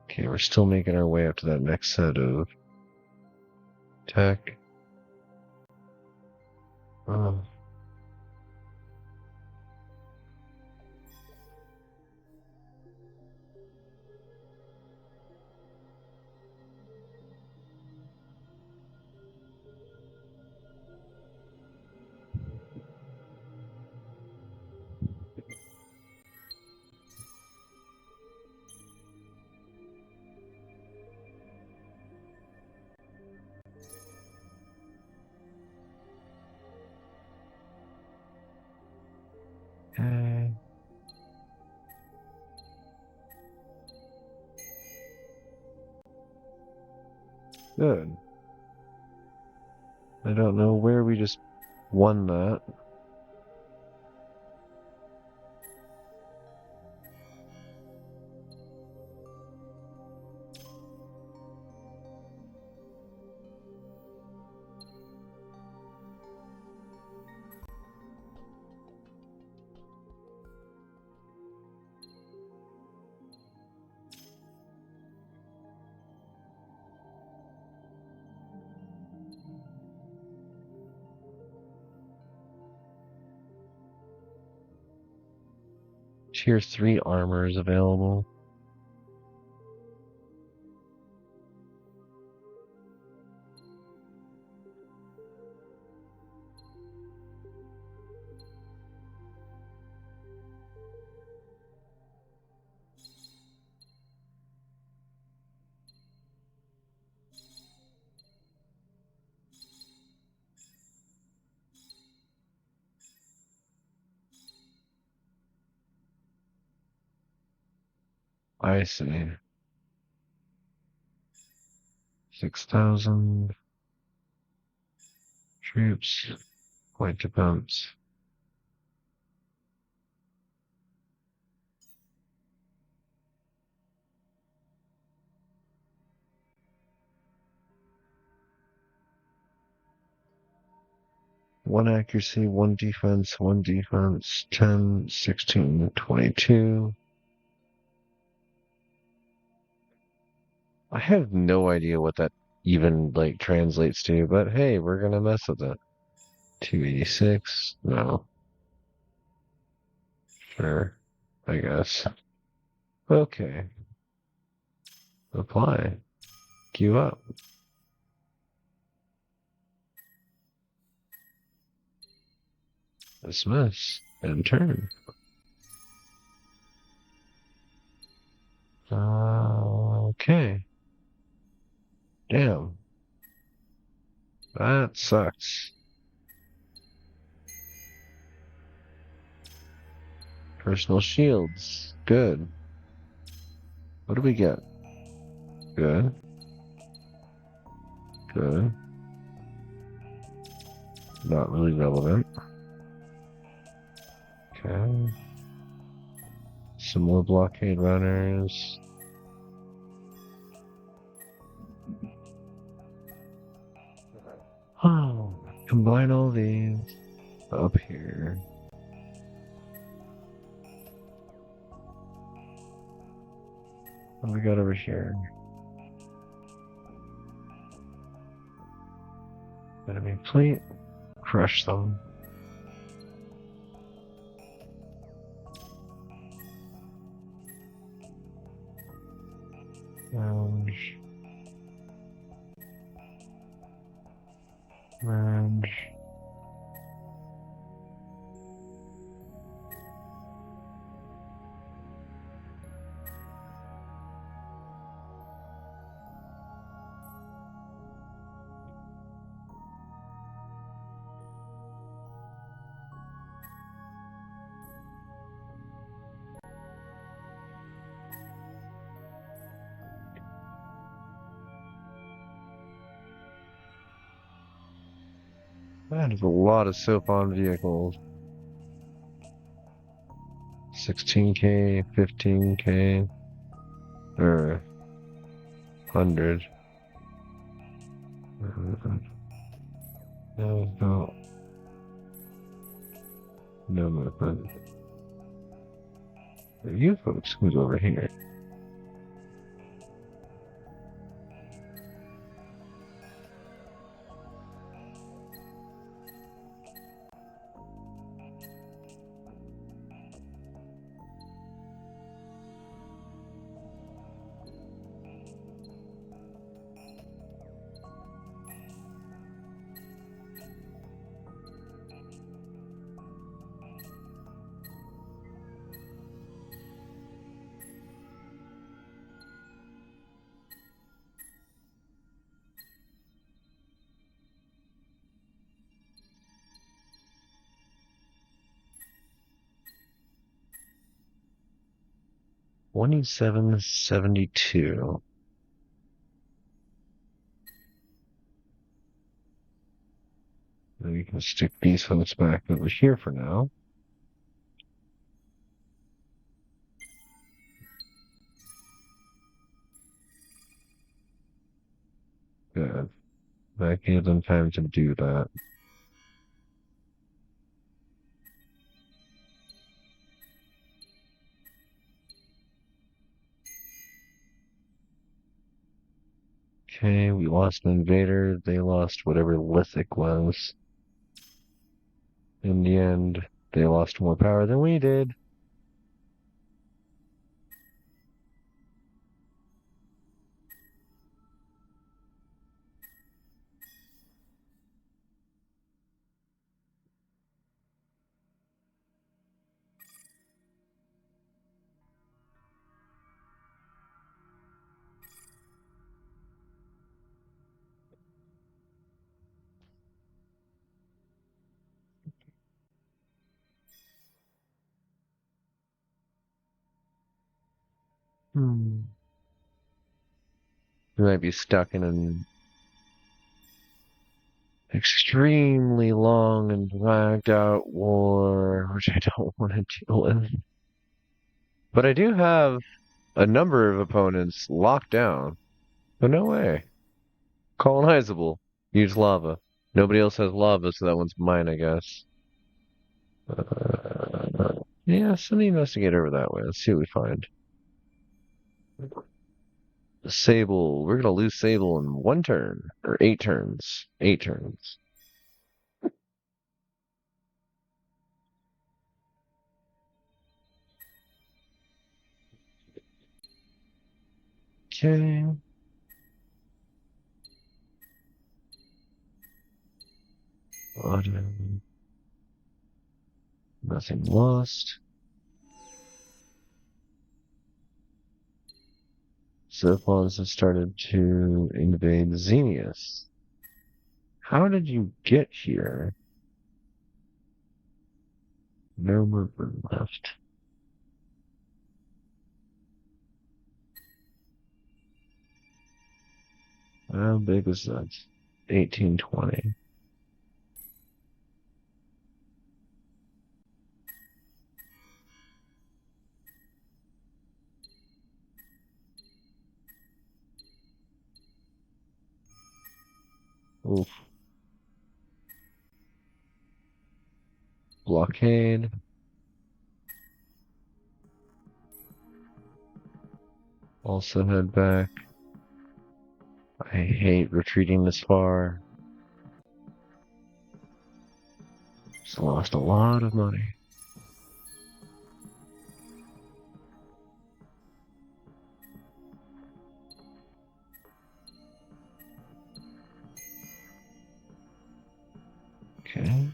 Okay, we're still making our way up to that next set of tech. Oh. Okay. Good. I don't know where we just won that. Tier 3 armor is available. I see. 6,000 troops. Quite depends. One accuracy, one defense, 10, 16, 22. I have no idea what that even like translates to, but hey, we're gonna mess with it. 286? No. Sure. I guess. Okay. Apply. Queue up. Dismiss. And turn. Okay. Damn. That sucks. Personal shields. Good. What do we get? Good. Good. Not really relevant. Okay. Some more blockade runners. Oh, Combine all these up here. What do we got over here? Enemy plate. Crush them. Merge. That is a lot of soap on vehicles. 16K, 15K, or 100. No, no movement. You folks, who's over here? $27.72. We can stick these folks back over here for now. Good. That gave them time to do that. Okay, we lost an invader. They lost whatever lithic was. In the end, they lost more power than we did. We might be stuck in an extremely long and dragged out war, which I don't want to deal with. But I do have a number of opponents locked down. But no way. Colonizable. Use lava. Nobody else has lava, so that one's mine, I guess. Yeah, send the investigator over that way. Let's see what we find. Sable. We're gonna lose Sable in 1 turn. Or 8 turns. 8 turns. Okay. Nothing lost. Zircons have started to invade Xenius. How did you get here? No movement left. How big was that? 1820. Oof. blockade. Also head back. I hate retreating this far. Just lost a lot of money. Okay.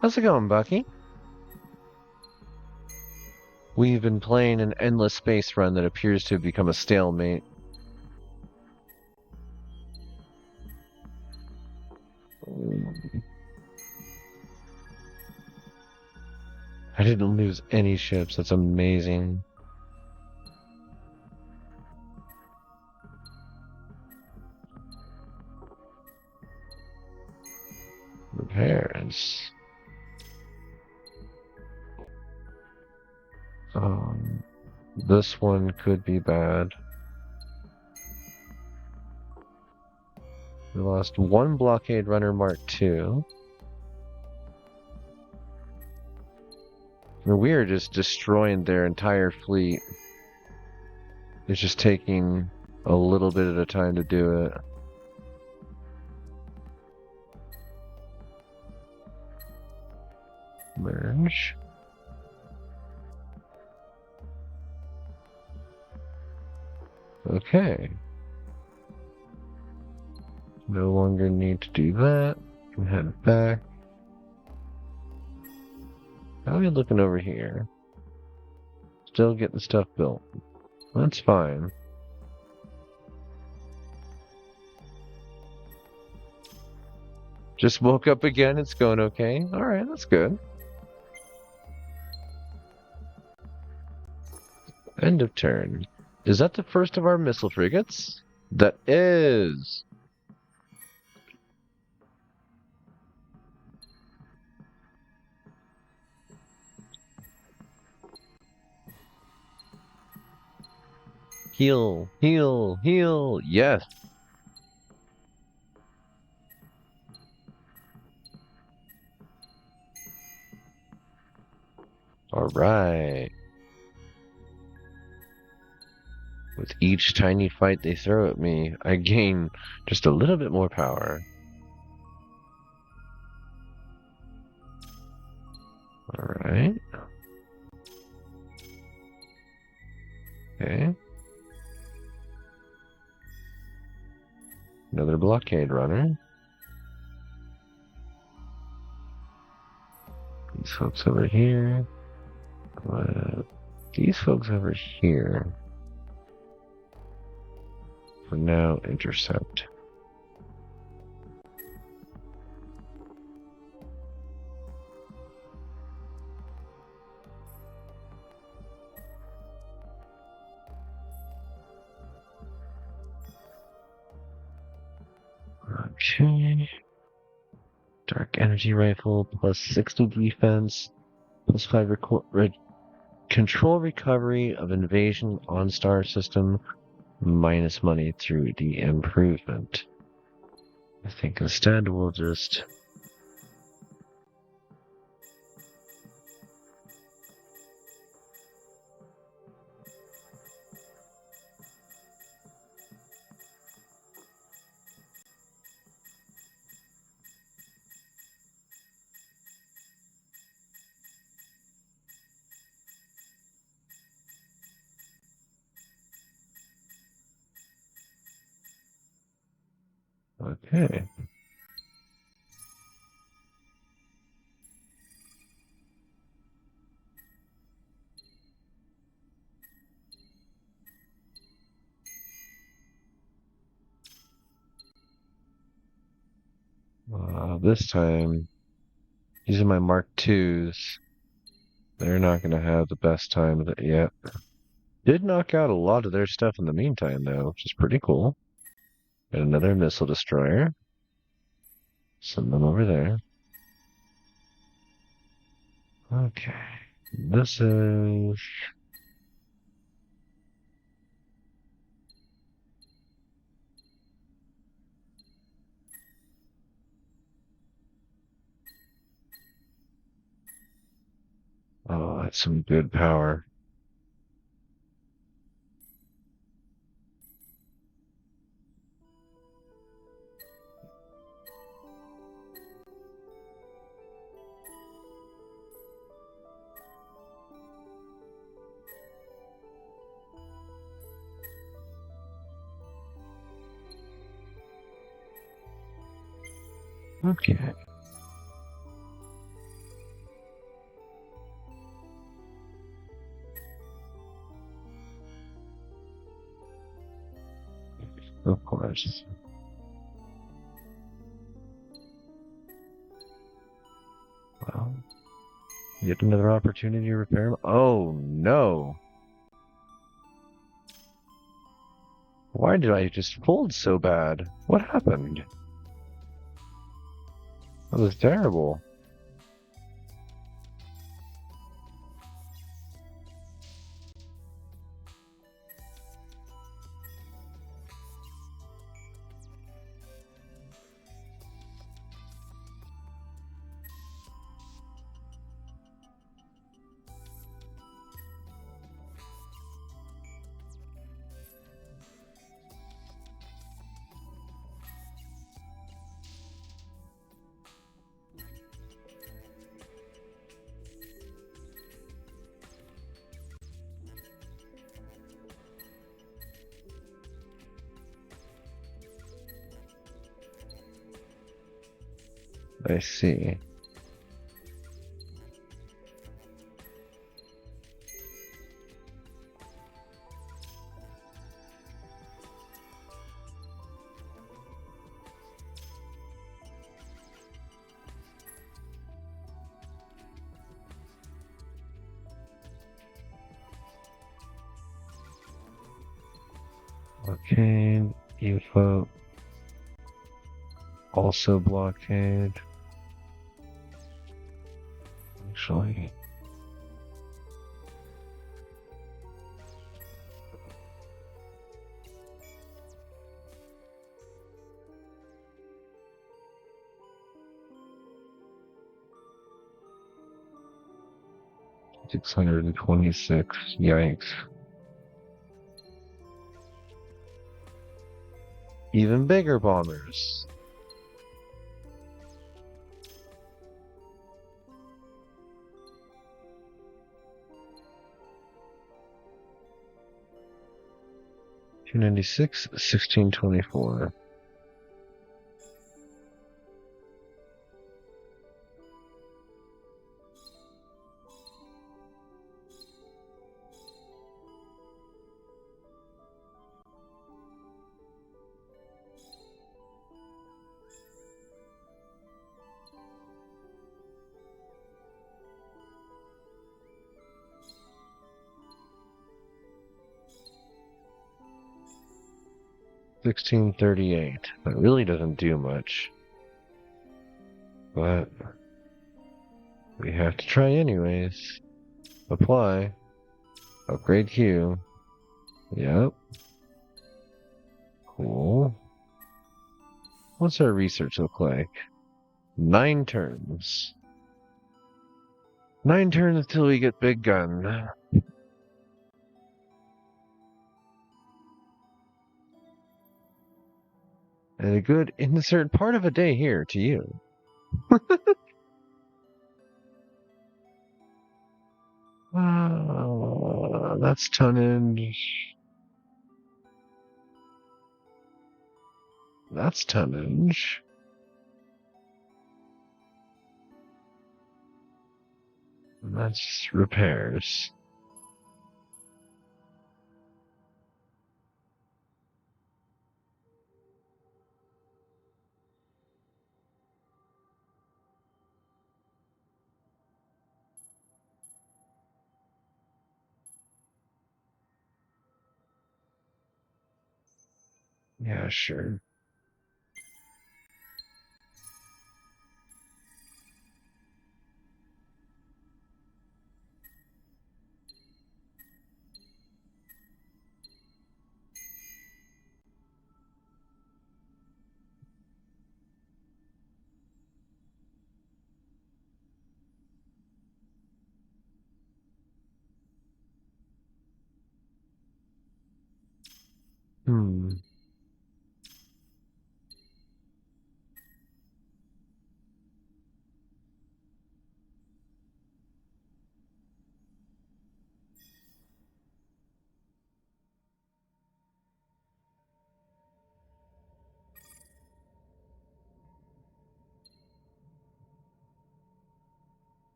How's it going, Bucky? We've been playing an endless space run that appears to have become a stalemate. I didn't lose any ships. That's amazing. Repairs. This one could be bad. We lost one blockade runner Mark II. And we are just destroying their entire fleet. It's just taking a little bit at a time to do it. Merge. Okay. No longer need to do that. Can head back. How are we looking over here? Still getting stuff built. That's fine. Just woke up again, it's going okay. Alright, that's good. End of turn. Is that the first of our missile frigates? That is! Heal, heal, heal, yes! Alright. With each tiny fight they throw at me, I gain just a little bit more power. Alright. Okay. Another blockade runner. These folks over here. These folks over here. For now, intercept. Okay. Dark energy rifle plus 60 defense plus 5 control recovery of invasion on star system minus money through the improvement. I think instead we'll just okay. This time, using my Mark IIs, they're not going to have the best time of it yet. Did knock out a lot of their stuff in the meantime, though, which is pretty cool. And another missile destroyer. Send them over there. Okay. This is... Oh, that's some good power. Okay. Of course. Well, yet another opportunity to repair him. Oh, no. Why did I just fold so bad? What happened? That was terrible. I see. Blockade, UFO, also blockade. Actually, $626. Yikes. Even bigger bombers. $296, $1624. $1638. That really doesn't do much. But we have to try anyways. Apply. Upgrade queue. Yep. Cool. What's our research look like? 9 turns. 9 turns until we get big gun. And a good insert part of a day here to you. That's tonnage. That's tonnage. And that's repairs. Yeah, sure. Hmm.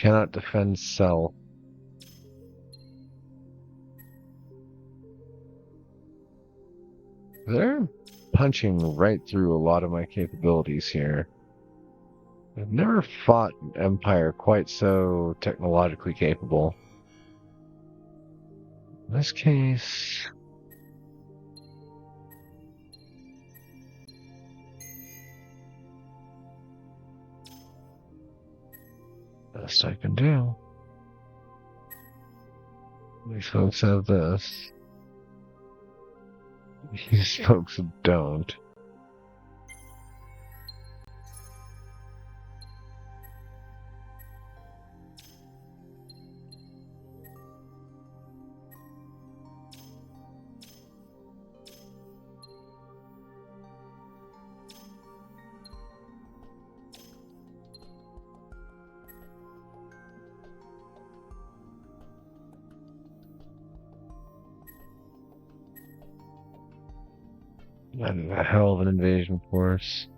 Cannot defend self. They're punching right through a lot of my capabilities here. I've never fought an empire quite so technologically capable. In this case, best I can do. These folks have this. These folks don't. That is a hell of an invasion force.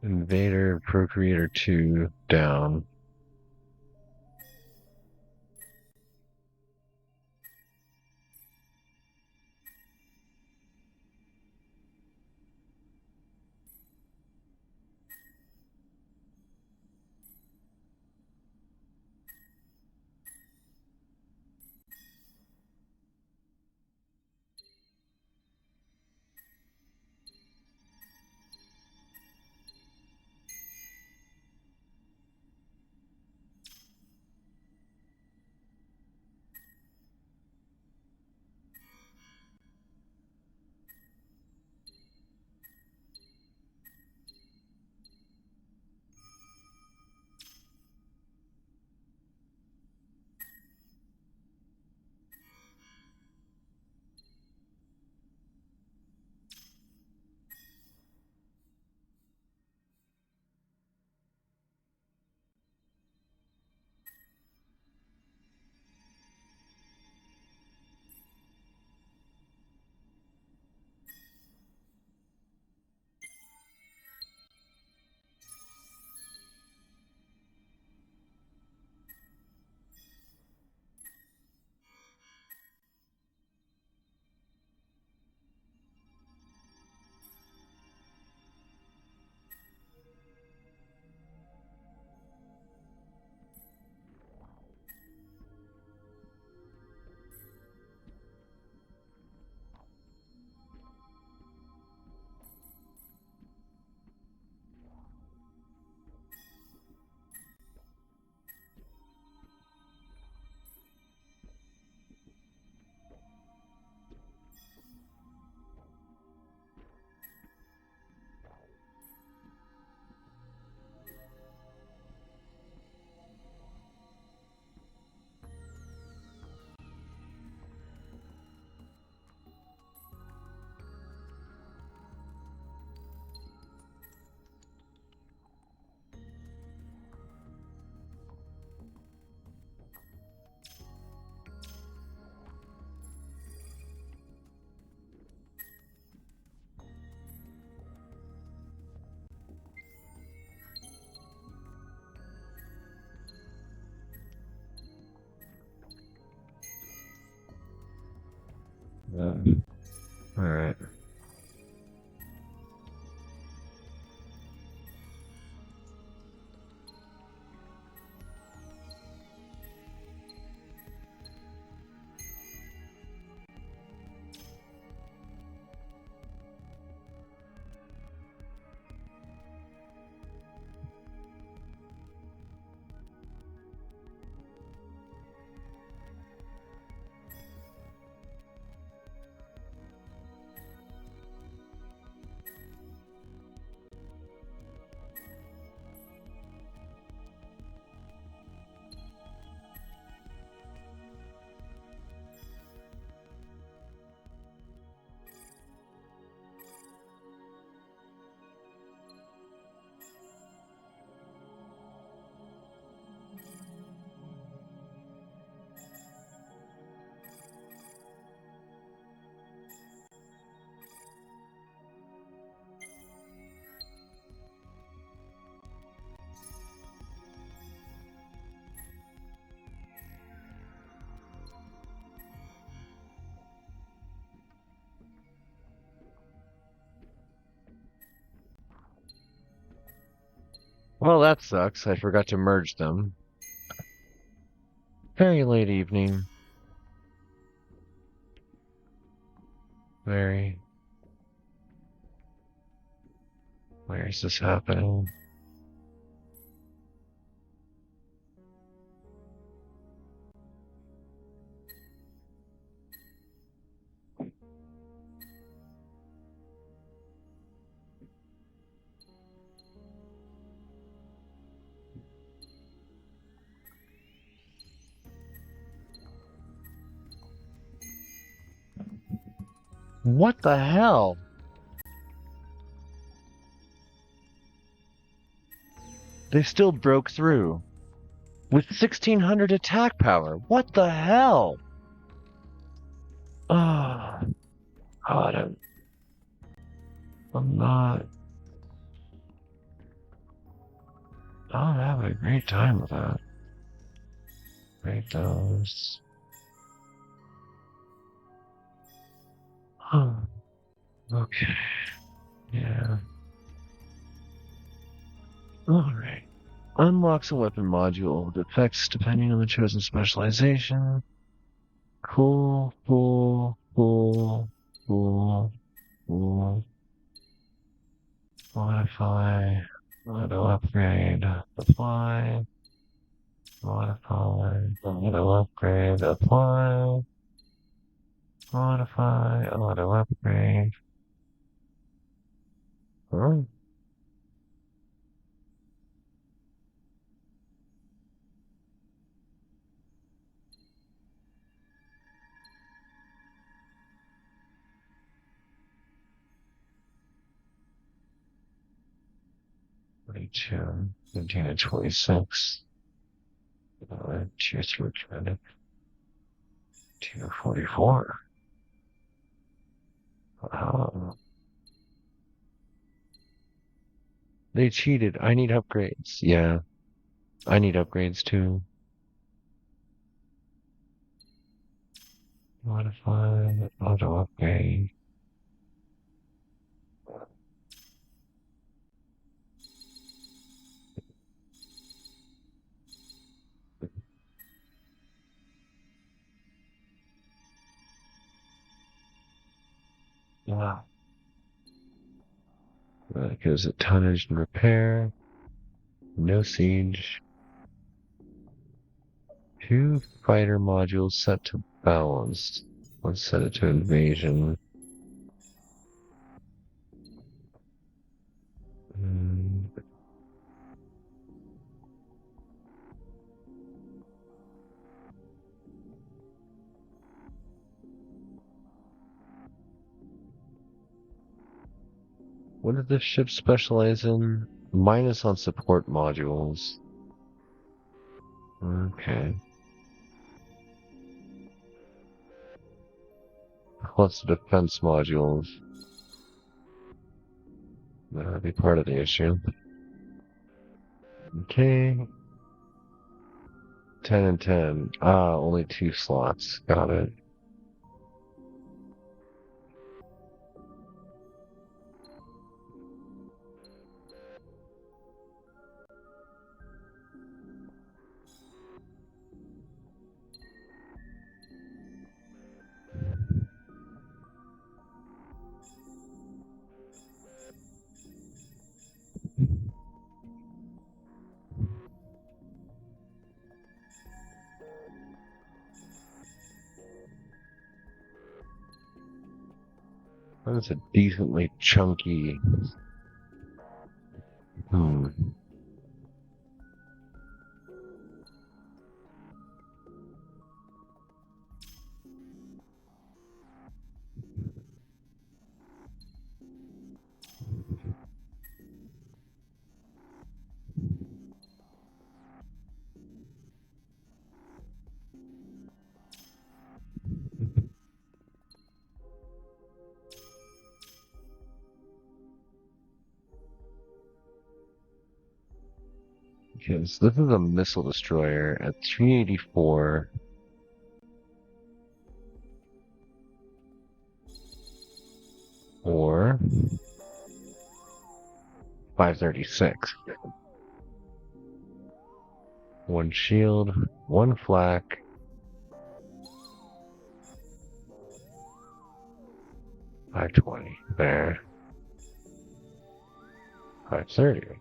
Invader, Procreator 2 down. Alright. Well, that sucks. I forgot to merge them. Very late evening. Very. Where is this happening? What the hell? They still broke through. With 1600 attack power. What the hell? Oh, God, I'm not. I'm having a great time with that. Rate those. Oh, okay. Yeah. Alright. Unlocks a weapon module with effects depending on the chosen specialization. Cool, cool, cool, cool, cool. Modify. Auto upgrade. Apply. Modify. Auto upgrade. Apply. Modify. Auto upgrade. Huh? Two, 15 to 26. Tier 3 credit. Tier 44. Wow. They cheated. I need upgrades. Yeah, I need upgrades too. Modify, auto upgrade. Wow. That goes at tonnage and repair. No siege. 2 fighter modules set to balanced. Let's set it to invasion. Hmm. What did this ship specialize in? Minus on support modules. Okay. Plus the defense modules. That would be part of the issue. Okay. 10 and 10. Ah, only 2 slots. Got it. That's a decently chunky. Because this is a missile destroyer at 384. Or 536. One shield, one flak. 520. There. 530.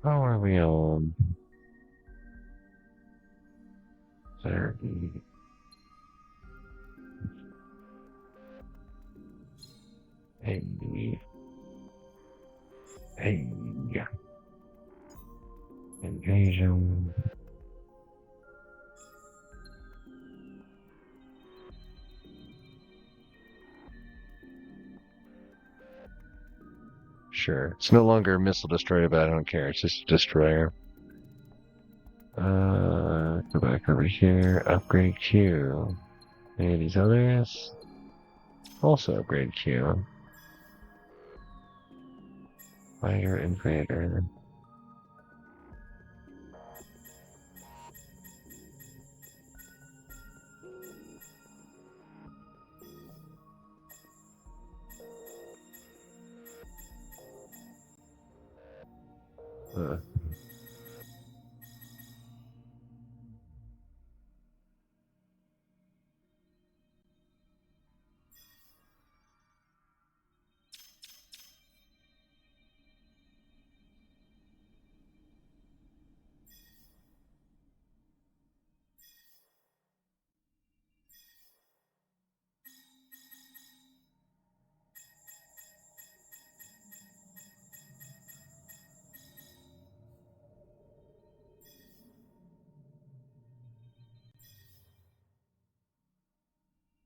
How are we on? 30. Hey. Hey. Invasion. Sure. It's no longer a missile destroyer, but I don't care. It's just a destroyer. Go back over here. Upgrade Q. Any of these others? Also upgrade Q. Fire Invader. Uh.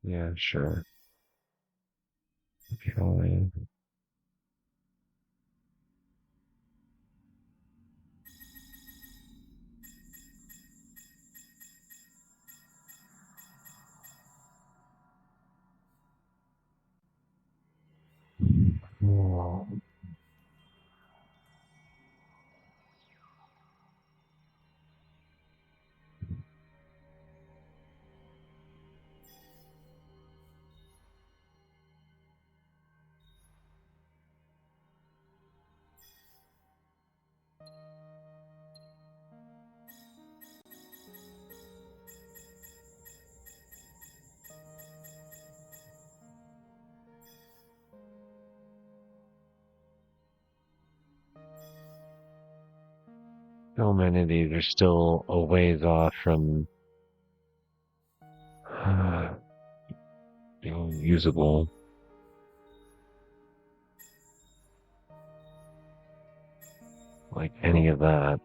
Yeah, sure. Okay. Whoa. So many of these are still a ways off from being usable. Like any of that.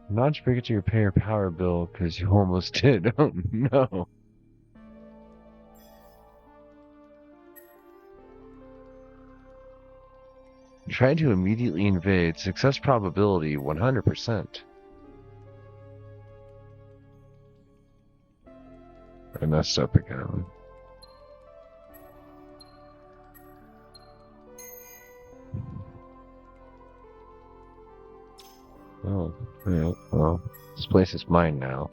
Not forget to repay your power bill because you almost did. Oh no. Try to immediately invade. Success probability 100%. I messed up again. Oh, yeah, well, this place is mine now.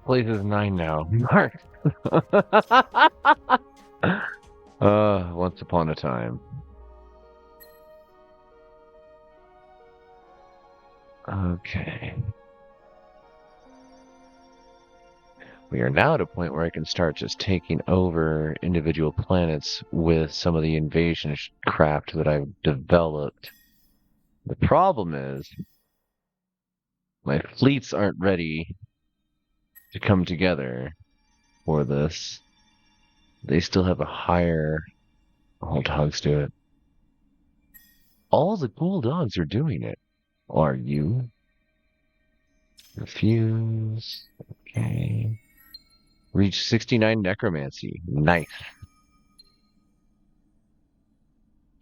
Place is 9 now. Mark. Once upon a time. Okay. We are now at a point where I can start just taking over individual planets with some of the invasion craft that I've developed. The problem is, my fleets aren't ready to come together for this. They still have a higher... All dogs do it. All the cool dogs are doing it. Are you? Refuse. Okay. Reach 69 necromancy. Nice.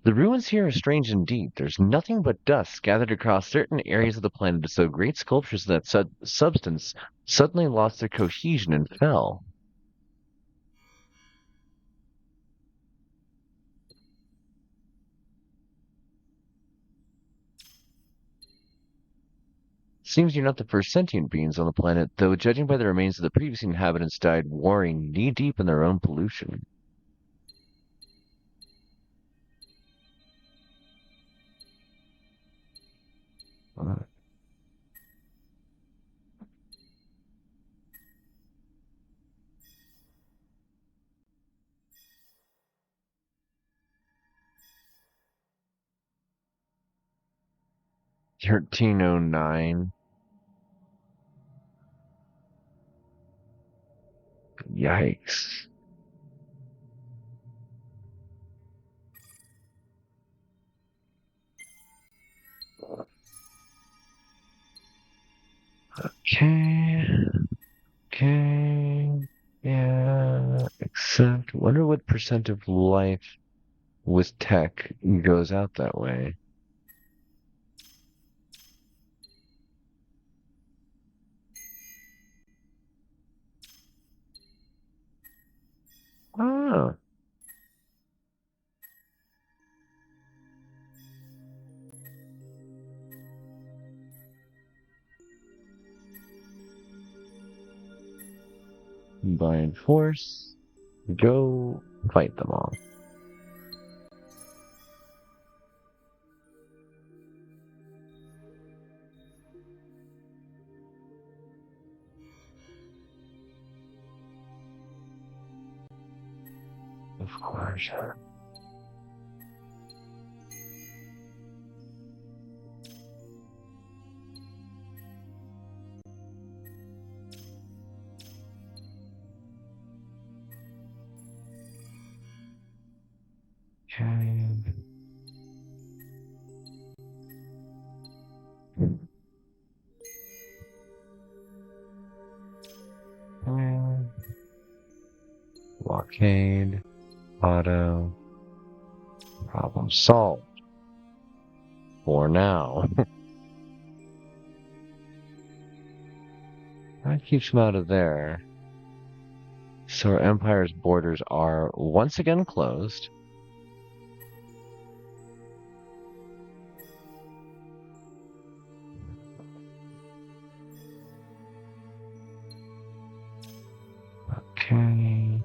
The ruins here are strange indeed. There's nothing but dust gathered across certain areas of the planet as though great sculptures of that substance suddenly lost their cohesion and fell. Seems you're not the first sentient beings on the planet, though judging by the remains of the previous inhabitants died warring knee-deep in their own pollution. $13.09. Yikes. Okay. Okay. Yeah. Except, wonder what percent of life with tech goes out that way. Ah. Combine force. Go fight them all. Of course. Okay. Blockade. Auto. Problem solved. For now. That keeps them out of there. So our empire's borders are once again closed. Okay.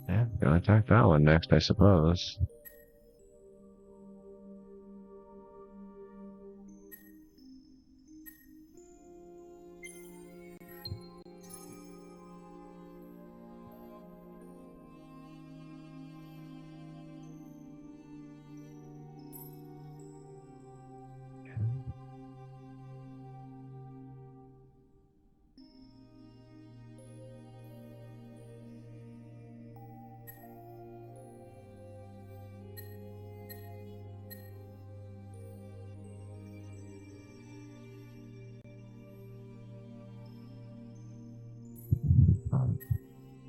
Yeah. attack that one next, I suppose.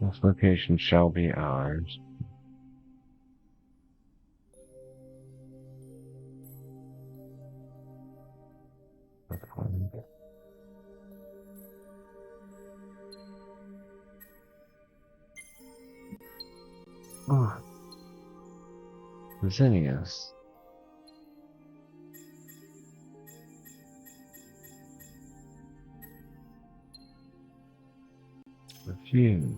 This location shall be ours. Oh, Zinnias. Refuse.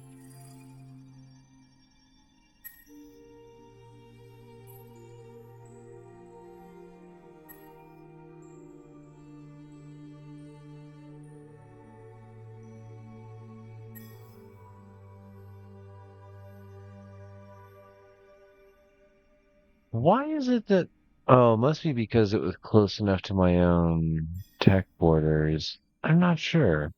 Why is it that... Oh, must be because it was close enough to my own tech borders. I'm not sure.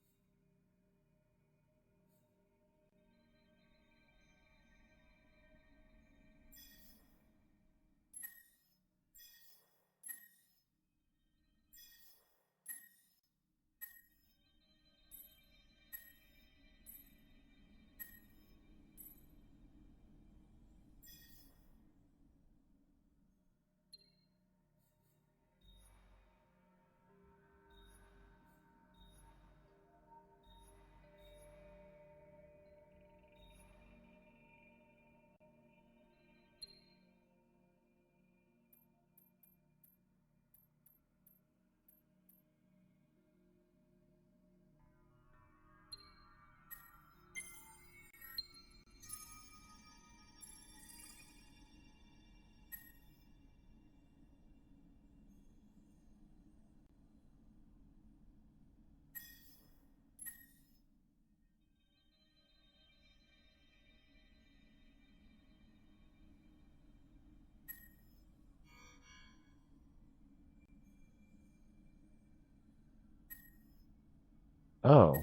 Oh.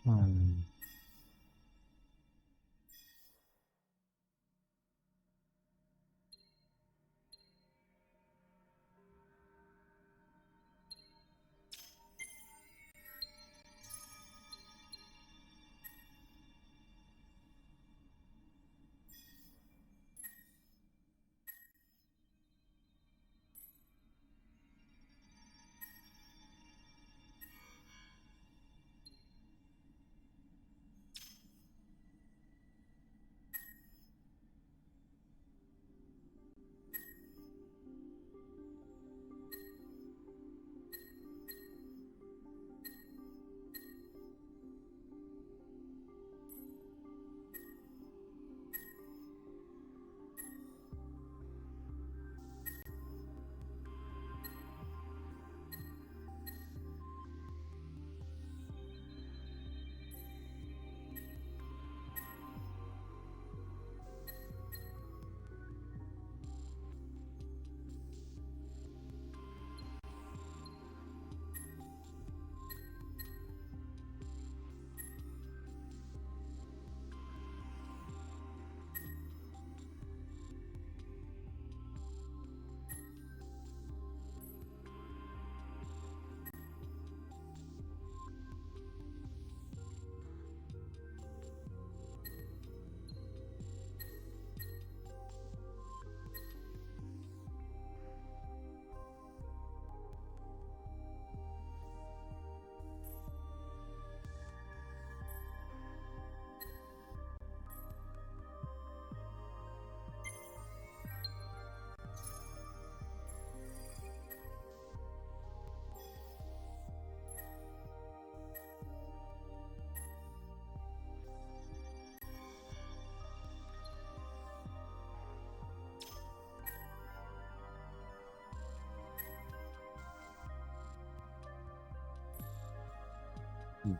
Hmm.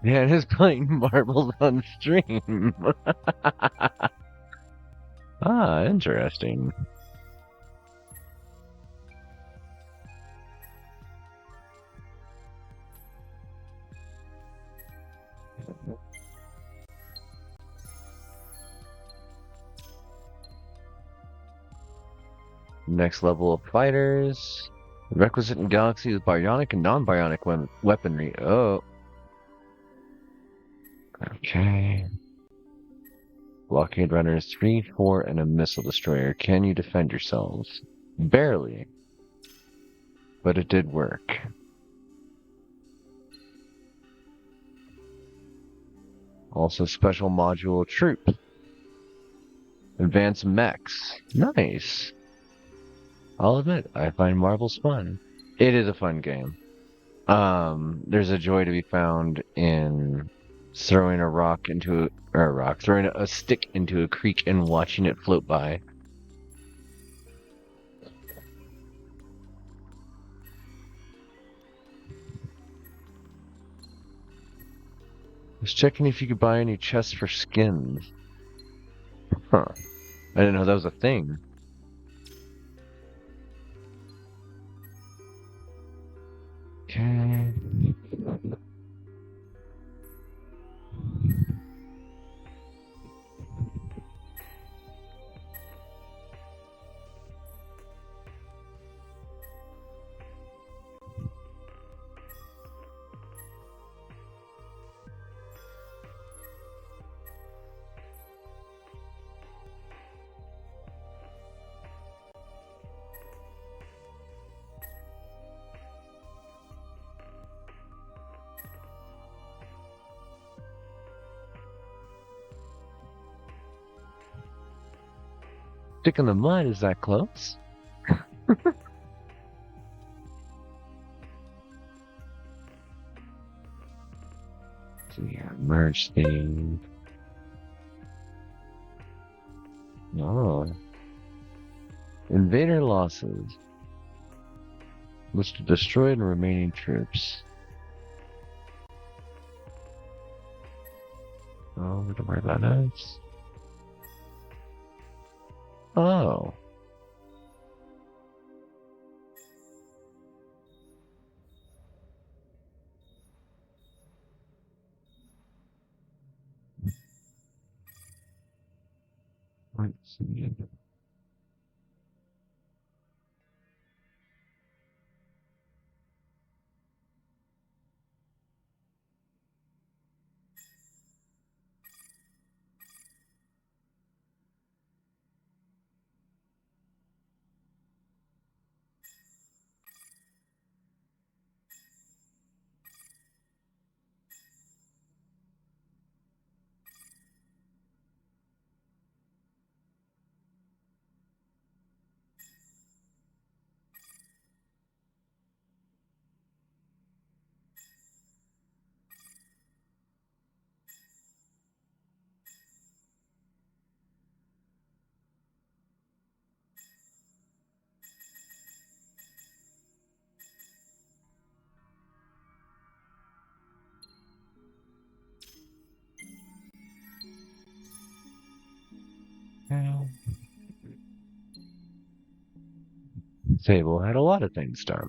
Dan is playing marbles on stream. Ah, interesting. Next level of fighters. Requisite in Galaxy is bionic and non-bionic weaponry. Oh. Okay. Blockade runners 3, 4, and a missile destroyer. Can you defend yourselves? Barely. But it did work. Also special module troop. Advanced mechs. Nice. I'll admit, I find marbles fun. It is a fun game. There's a joy to be found in throwing throwing a stick into a creek and watching it float by. Was checking if you could buy any chests for skins. Huh. I didn't know that was a thing. Okay. Stick in the mud, is that close? So yeah, merge thing. Oh. Invader losses. List of destroyed and remaining troops. Oh, we don't worry about that. Oh. Let's see. Sable had a lot of things done.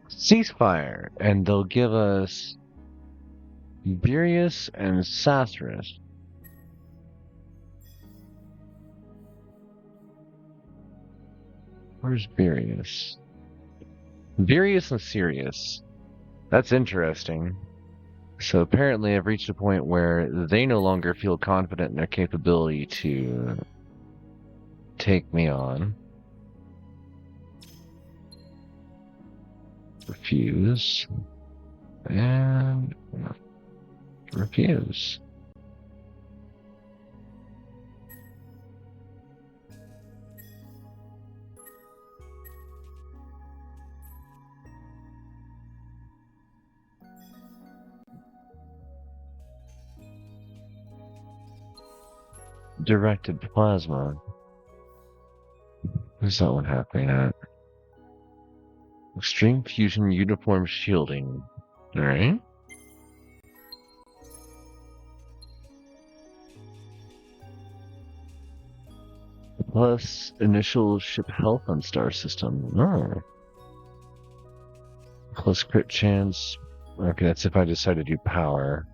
Ceasefire, and they'll give us Burius and Sathras. Where's Burius? Burius and Sirius. That's interesting. So apparently I've reached a point where they no longer feel confident in their capability to take me on. Refuse. And refuse. Directed plasma. Where's that one happening at? Extreme fusion uniform shielding. Alright. Plus initial ship health on star system. Oh. Plus crit chance. Okay, that's if I decide to do power.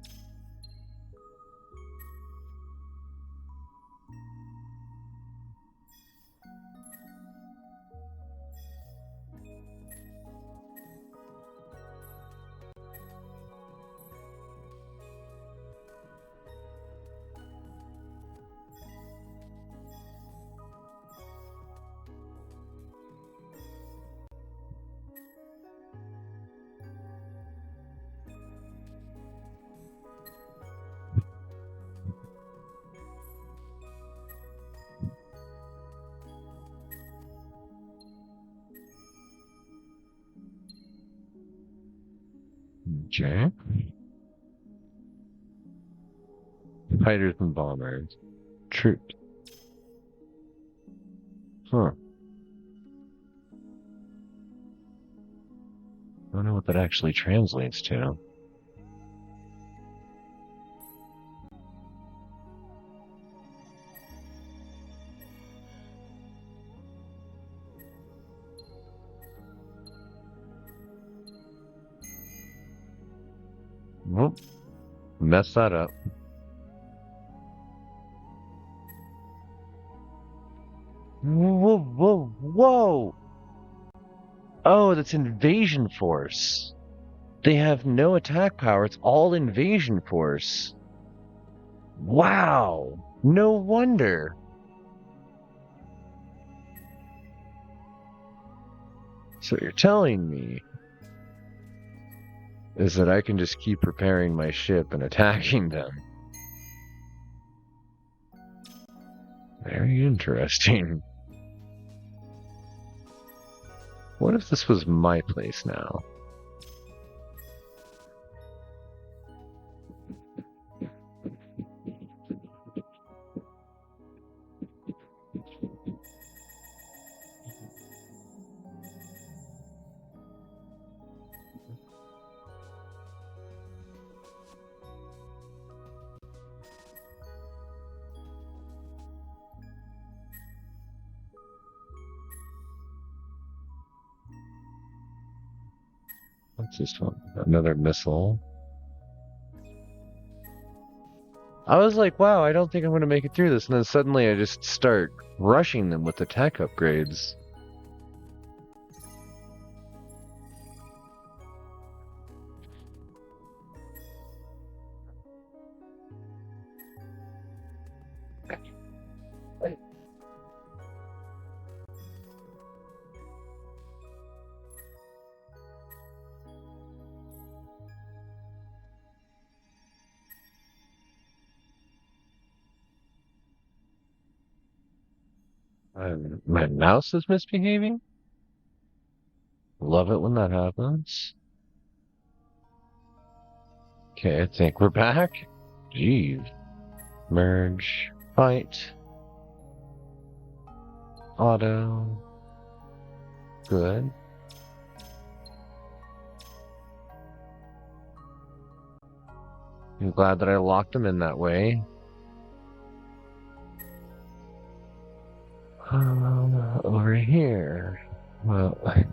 Okay. Fighters and bombers. Troops. Huh. I don't know what that actually translates to. Well, mess that up. Whoa, whoa, whoa! Oh, that's invasion force. They have no attack power. It's all invasion force. Wow. No wonder. So what you're telling me is that I can just keep repairing my ship and attacking them. Very interesting. What if this was my place now? What's this one? Another missile. I was like, wow, I don't think I'm going to make it through this. And then suddenly I just start rushing them with the tech upgrades. My mouse is misbehaving? Love it when that happens. Okay, I think we're back. Jeez. Merge. Fight. Auto. Good. I'm glad that I locked them in that way. Over here. Well, I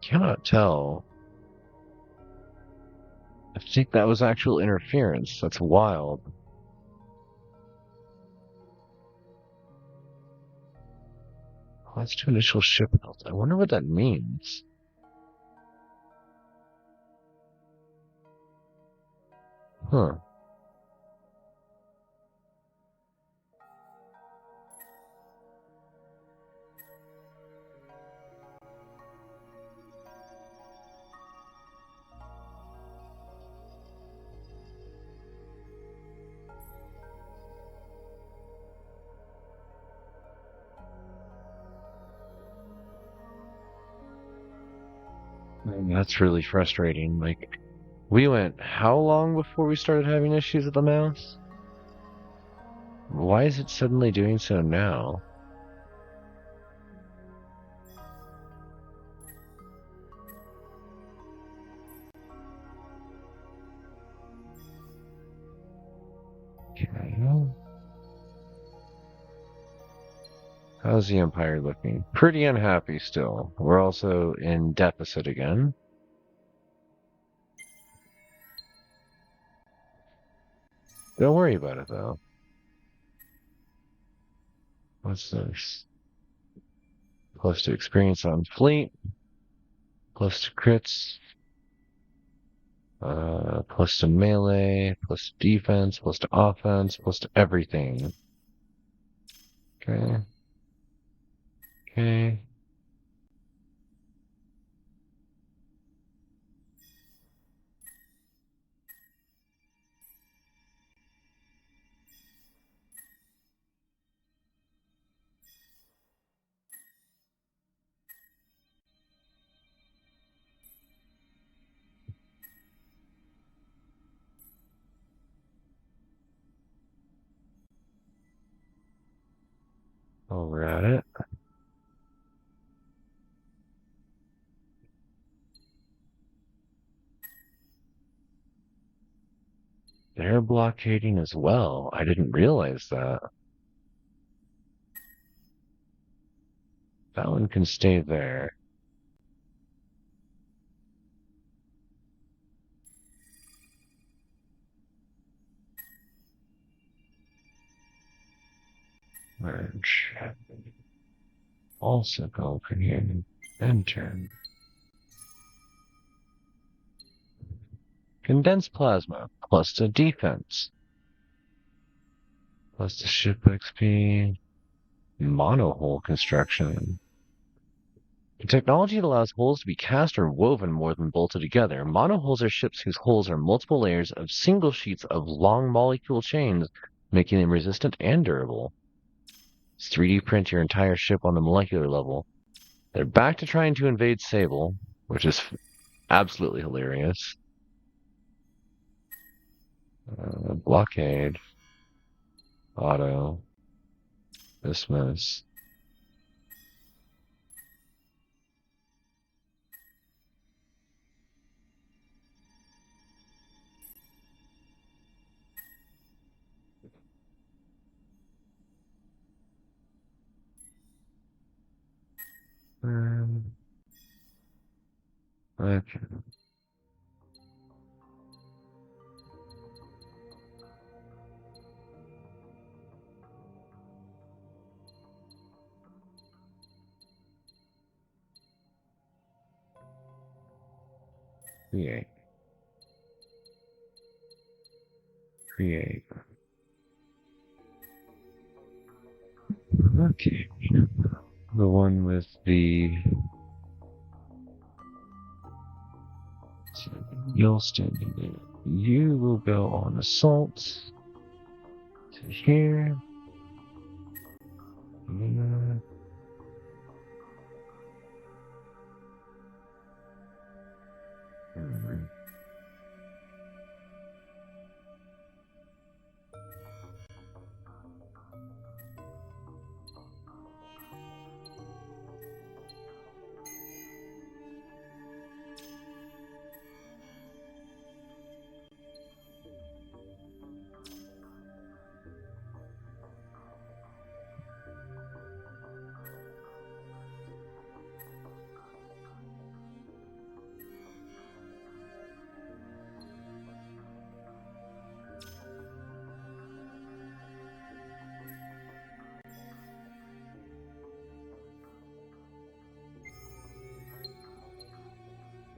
cannot tell. I think that was actual interference. That's wild. Let's do initial ship health. I wonder what that means. Huh. That's really frustrating. Like, we went how long before we started having issues with the mouse? Why is it suddenly doing so now? Okay. How's the Empire looking? Pretty unhappy still. We're also in deficit again. Don't worry about it though. What's this? Plus to experience on fleet. Plus to crits. Plus to melee. Plus to defense. Plus to offense. Plus to everything. Okay. Okay. While we're at it. They're blockading as well. I didn't realize that. That one can stay there. Merge. Also go for here. Enter. Condensed plasma. Plus to defense. Plus to ship XP. Monohull construction. The technology that allows hulls to be cast or woven more than bolted together. Monohulls are ships whose hulls are multiple layers of single sheets of long molecule chains, making them resistant and durable. 3D print your entire ship on the molecular level. They're back to trying to invade Sable, which is absolutely hilarious. Blockade. Auto. Dismiss. Okay. Create. Create. Okay. The one with the you'll stand there. You will go on assault to here.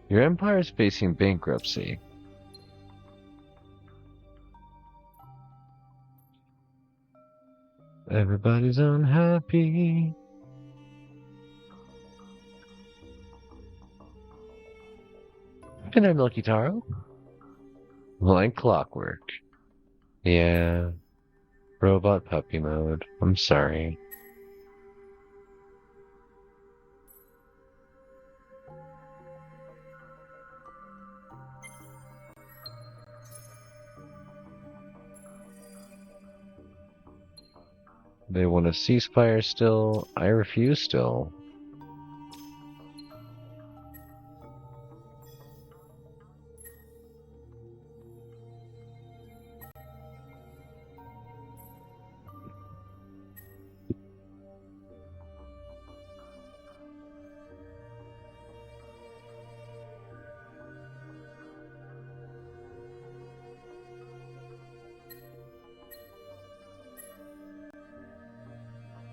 Your empire is facing bankruptcy. Everybody's unhappy. Hey there, Milky Taro. Like clockwork. Yeah. Robot puppy mode. I'm sorry. They want a ceasefire still. I refuse still.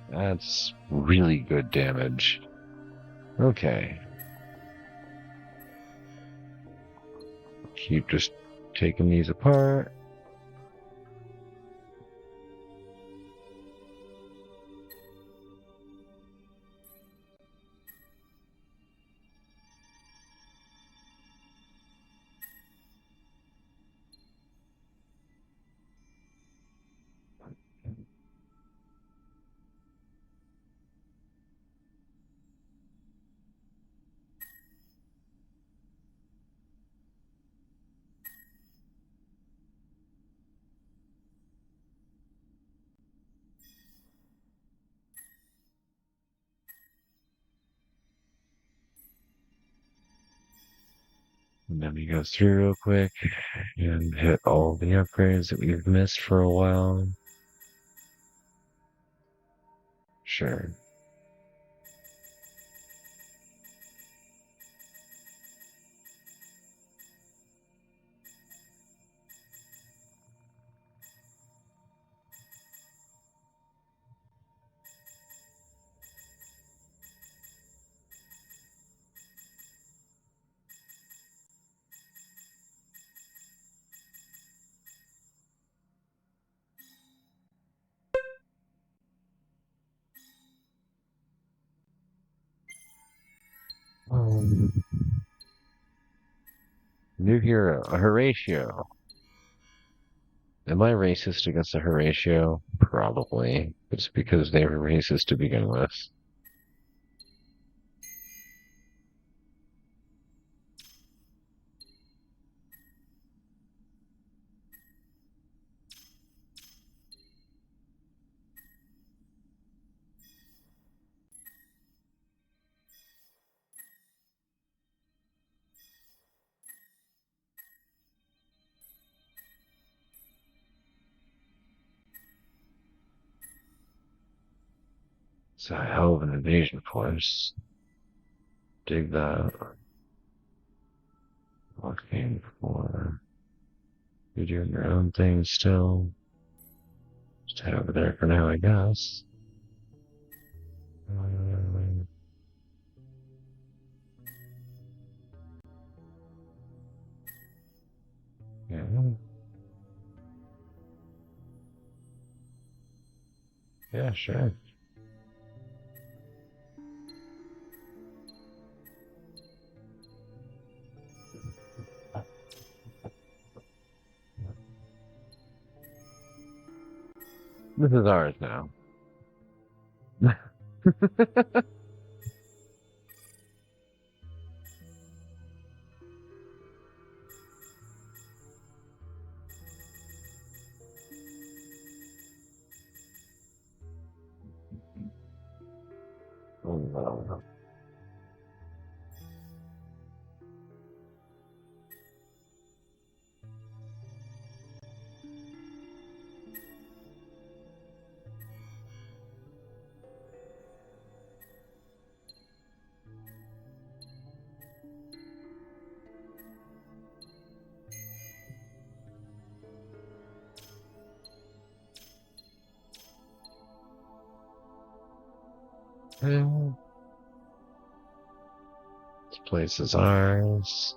That's really good damage. Okay. Keep just taking these apart. And then we go through real quick and hit all the upgrades that we've missed for a while. Sure. Um, New hero, a Horatio. Am I racist against a Horatio? Probably. It's because they were racist to begin with. It's a hell of an invasion force. Dig that. Looking for... You're doing your own thing still. Just head over there for now, I guess. Yeah. Yeah, sure. This is ours now. Oh, no. Well, this place is ours.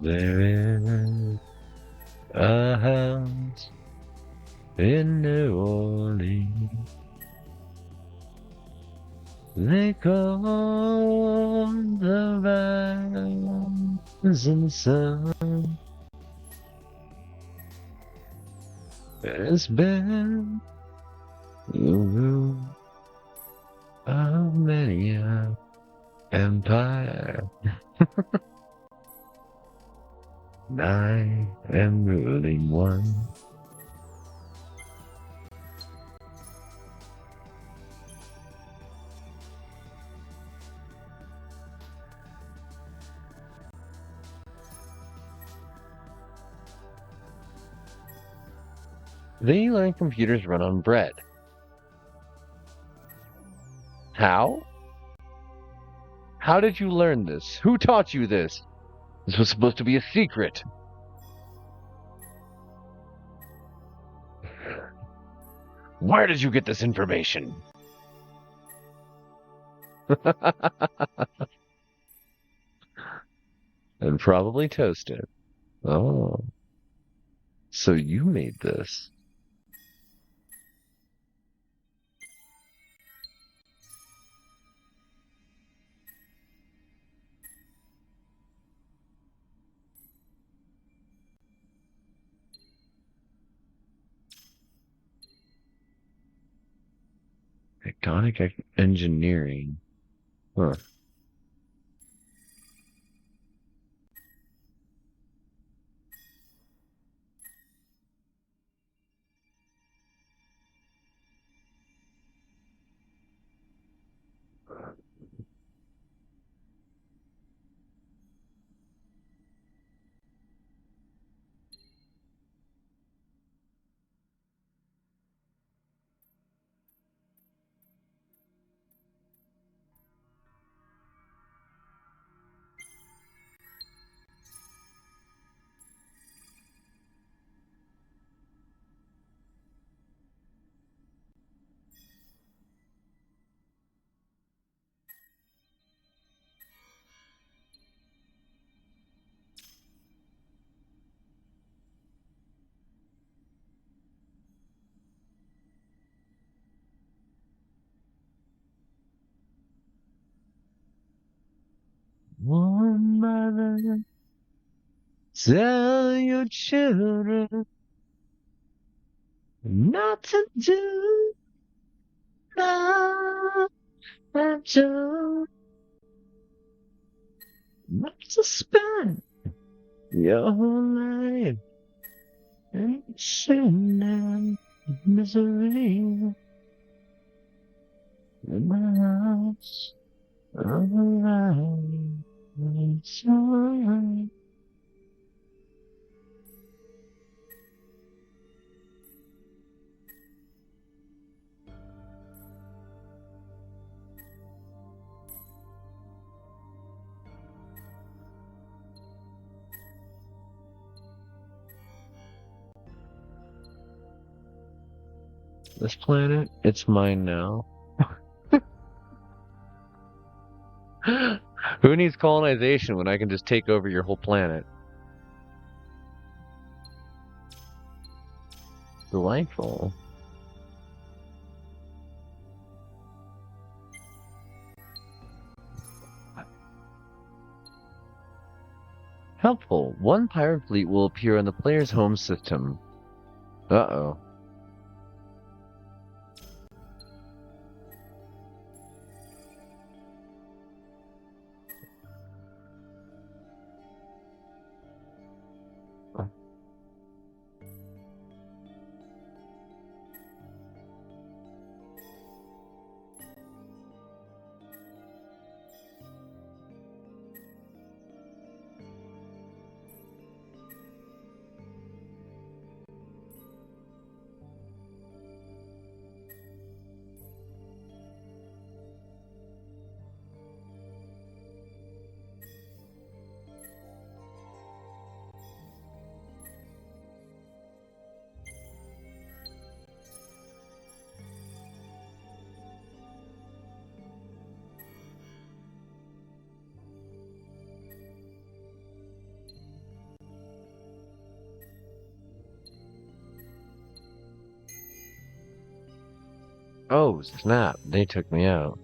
There is a house in New Orleans. They call the rising sun. It's been the room of many an empire. I am ruling one. They learn computers run on bread. How? How did you learn this? Who taught you this? This was supposed to be a secret. Where did you get this information? And probably toast it. Oh. So you made this. Tectonic engineering. Huh. One mother, tell your children not to do, not to, not to spend your whole life in sin and misery. In the house of the rising. This planet, it's mine now. Who needs colonization when I can just take over your whole planet? Delightful. Helpful. One pirate fleet will appear on the player's home system. Uh-oh. Oh, snap. They took me out.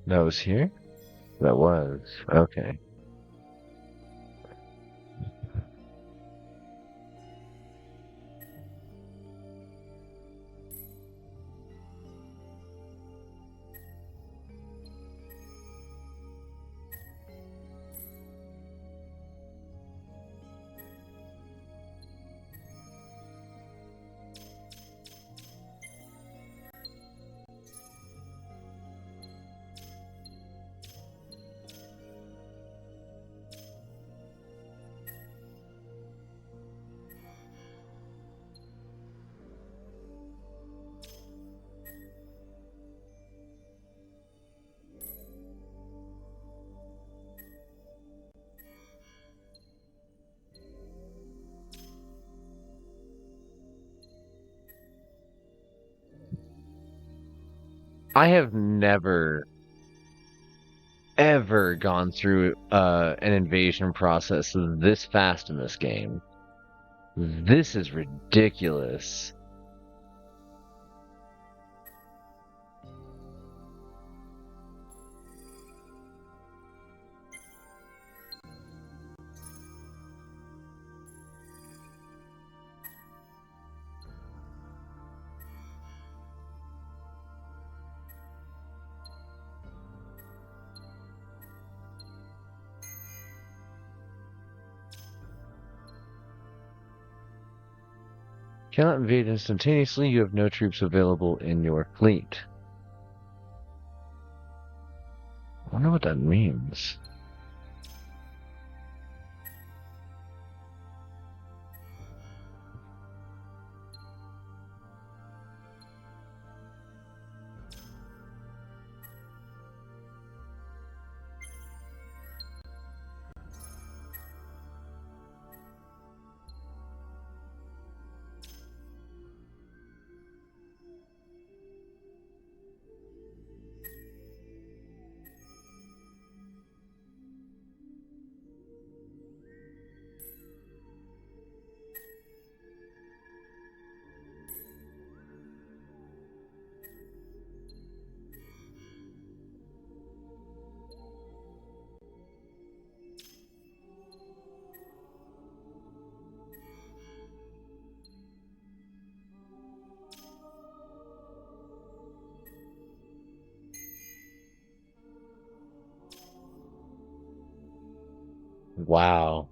That was here? That was. Okay. I have never, ever gone through an invasion process this fast in this game. This is ridiculous. Cannot invade instantaneously. You have no troops available in your fleet. I wonder what that means. Wow.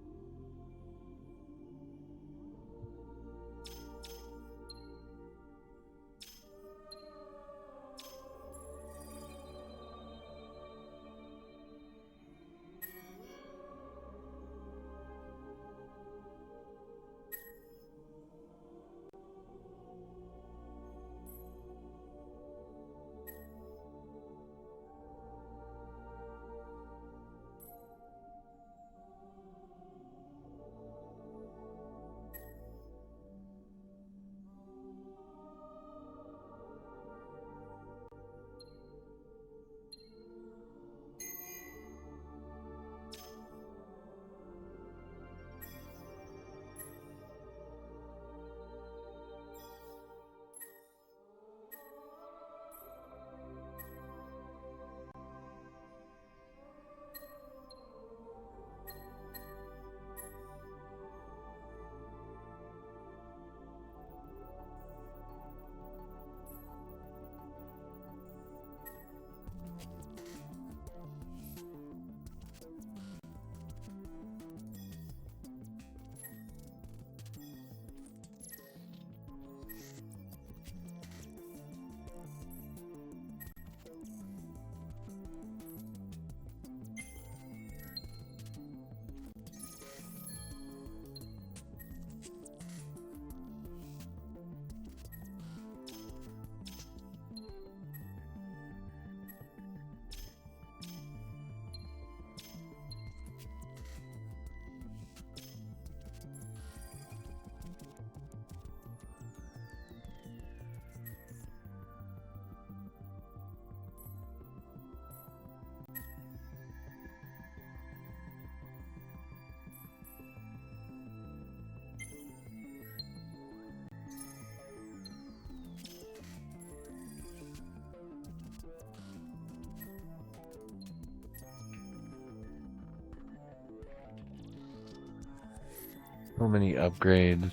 So many upgrades.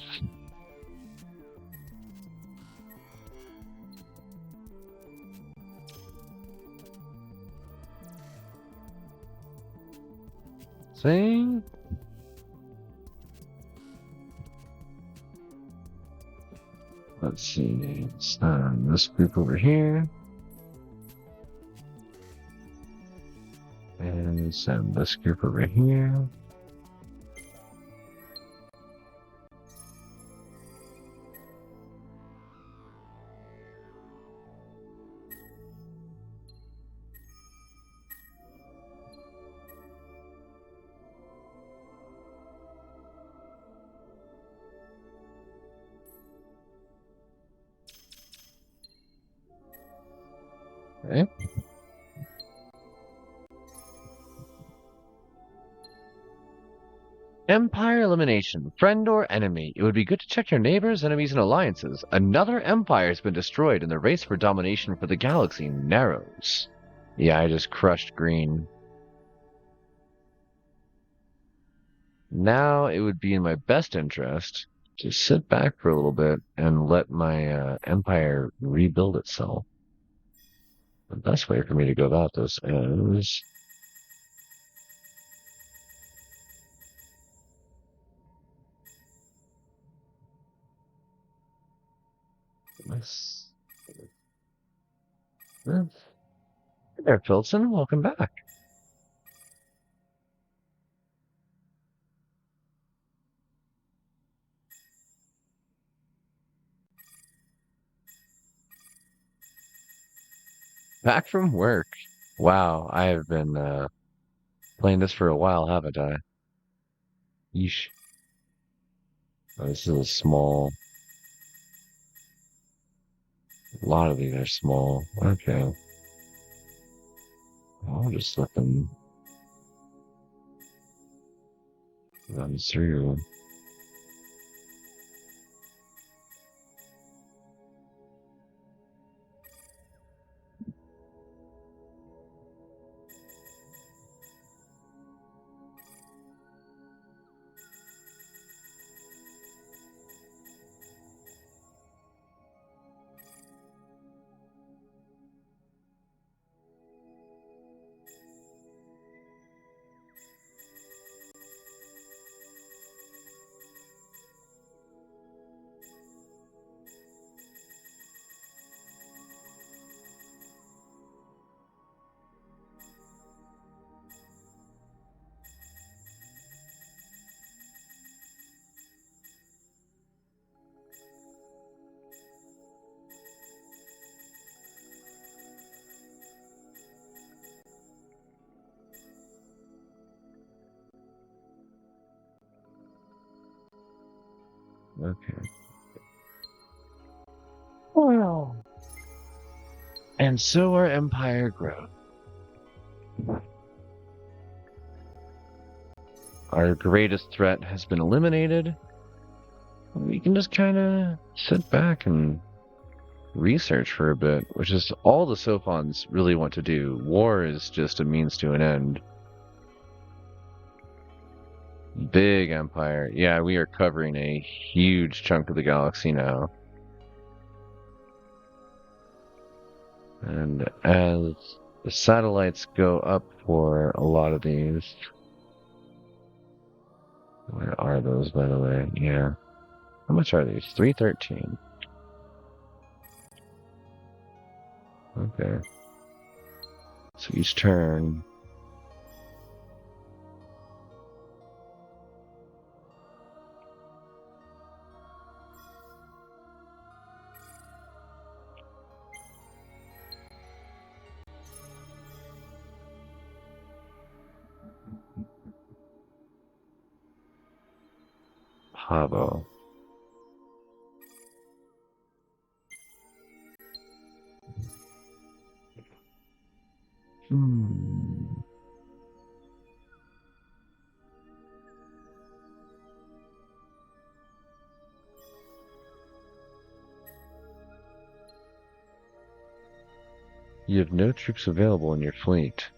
See? Let's see. This group over here. And send this group over here. Okay. Empire elimination, friend or enemy. It would be good to check your neighbors, enemies, and alliances. Another empire has been destroyed, and the race for domination for the galaxy narrows. Yeah, I just crushed green. Now it would be in my best interest to sit back for a little bit and let my empire rebuild itself. The best way for me to go about this is... Hey there, Pilson. Welcome back. Back from work. Wow, I have been playing this for a while, haven't I? Yeesh. Oh, this is a small... A lot of these are small. Okay. I'll just let them run through. Okay. Wow. And so our empire grows. Our greatest threat has been eliminated. We can just kind of sit back and research for a bit, which is all the Sophons really want to do. War is just a means to an end. Big empire. Yeah, we are covering a huge chunk of the galaxy now. And as the satellites go up for a lot of these... Where are those, by the way? Yeah. How much are these? 313. Okay. So each turn... Pavo. You have no troops available in your fleet.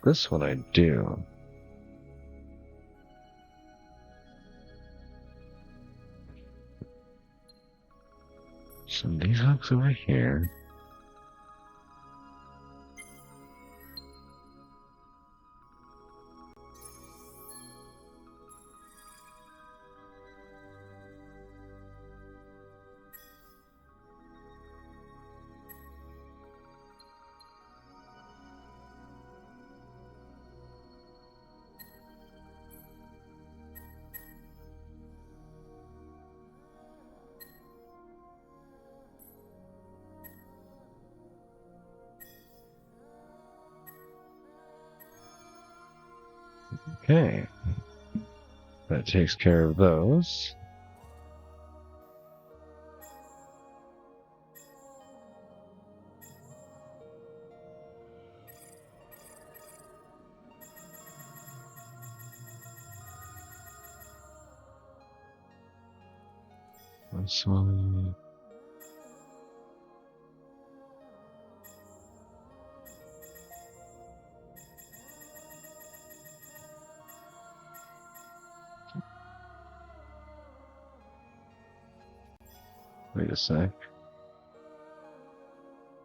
This one I do. So these hooks over here. Okay. That takes care of those. This one. Wait a sec.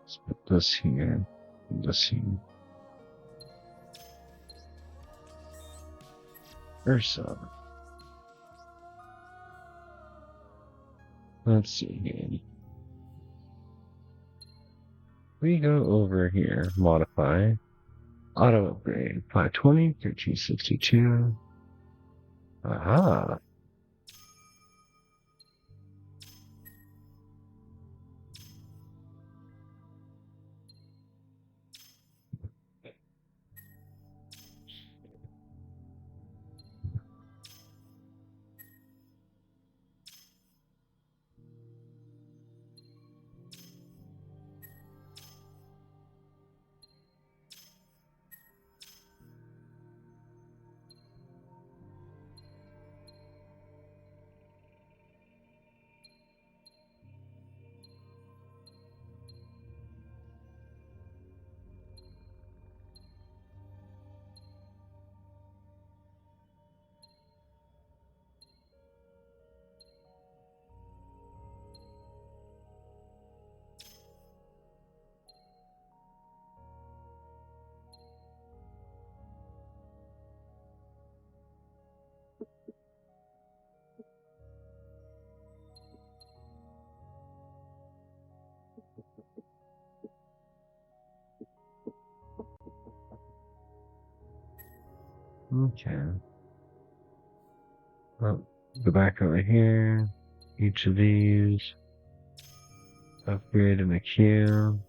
Let's put this here. This here. Ursa. Let's see here. We go over here, modify, auto upgrade, 520, 1362. Aha. Okay. Well, go back over here. Each of these. Upgrade in the queue.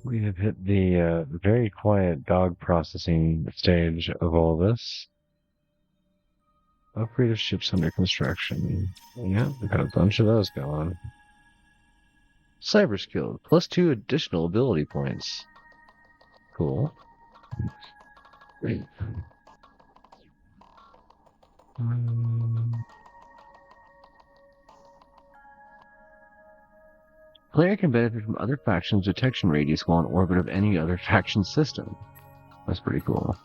We have hit the very quiet dog processing stage of all this. Upgrade of ships under construction. Yeah, we've got a bunch of those going. Cyber skill, +2 additional ability points. Cool. Great. Player can benefit from other factions' detection radius while in orbit of any other faction system. That's pretty cool.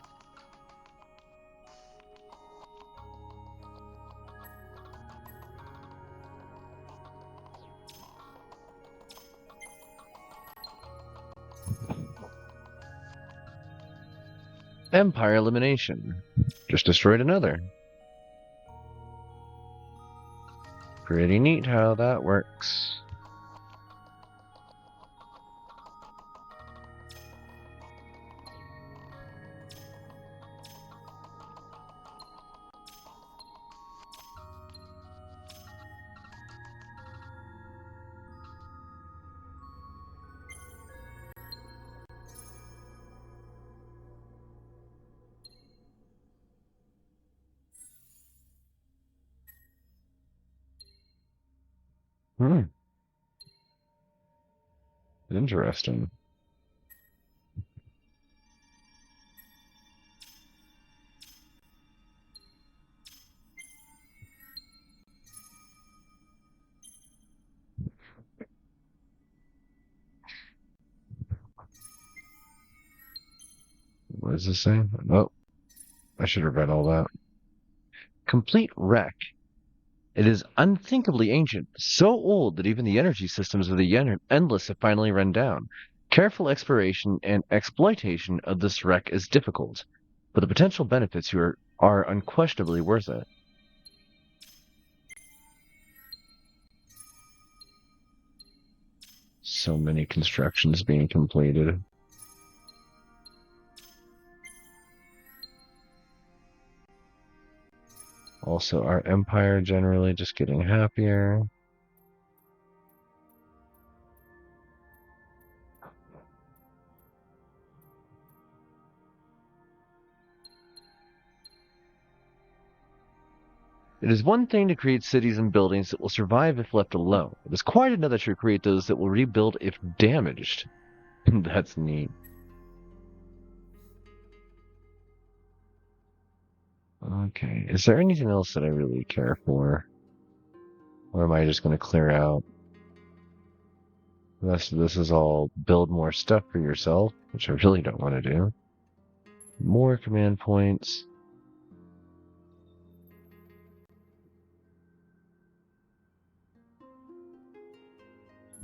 Empire elimination. Just destroyed another. Pretty neat how that works. Interesting. What does this say? Oh, I should have read all that. Complete wreck. It is unthinkably ancient, so old that even the energy systems of the Endless have finally run down. Careful exploration and exploitation of this wreck is difficult, but the potential benefits are unquestionably worth it. So many constructions being completed. Also, our empire generally just getting happier. It is one thing to create cities and buildings that will survive if left alone. It is quite another to create those that will rebuild if damaged. That's neat. Okay, is there anything else that I really care for? Or am I just going to clear out? The rest of this is all build more stuff for yourself, which I really don't want to do. More command points.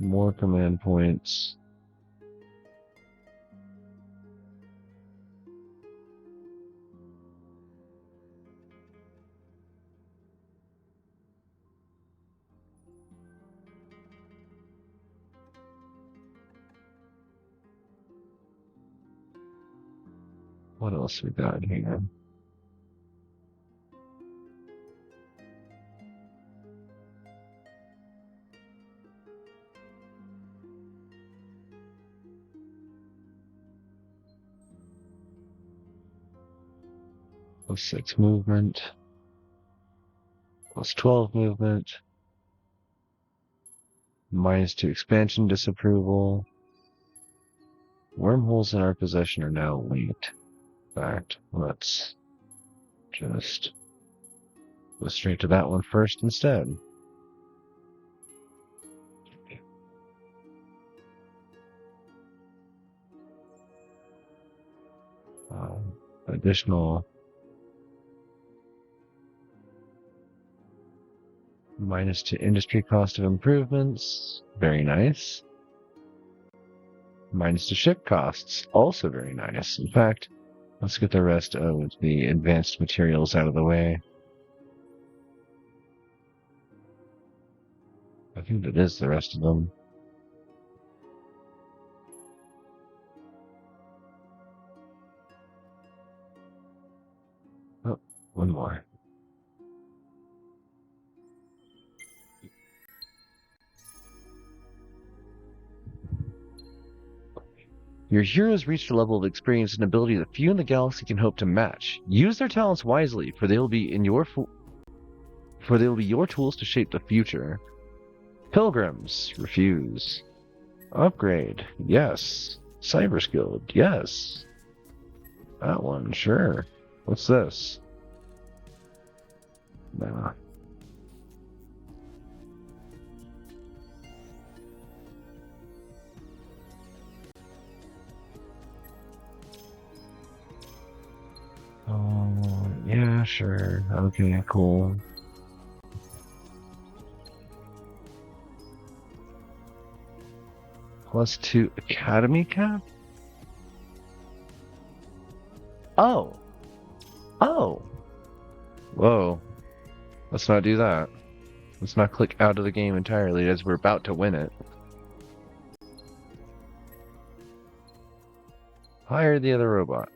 More command points. What else we got here? +6 movement. +12 movement. -2 expansion disapproval. Wormholes in our possession are now linked. In fact, let's just go straight to that one first instead. Additional -2 industry cost of improvements. Very nice. -2 ship costs. Also very nice. In fact, let's get the rest of the advanced materials out of the way. I think that is the rest of them. Oh, one more. Your heroes reached a level of experience and ability that few in the galaxy can hope to match. Use their talents wisely, for they will be your tools to shape the future. Pilgrims, refuse. Upgrade, yes. Cyber skilled, yes. That one, sure. What's this? Nah. Oh, yeah, sure. Okay, cool. +2 Academy cap? Oh. Oh. Whoa. Let's not do that. Let's not click out of the game entirely as we're about to win it. Hire the other robot.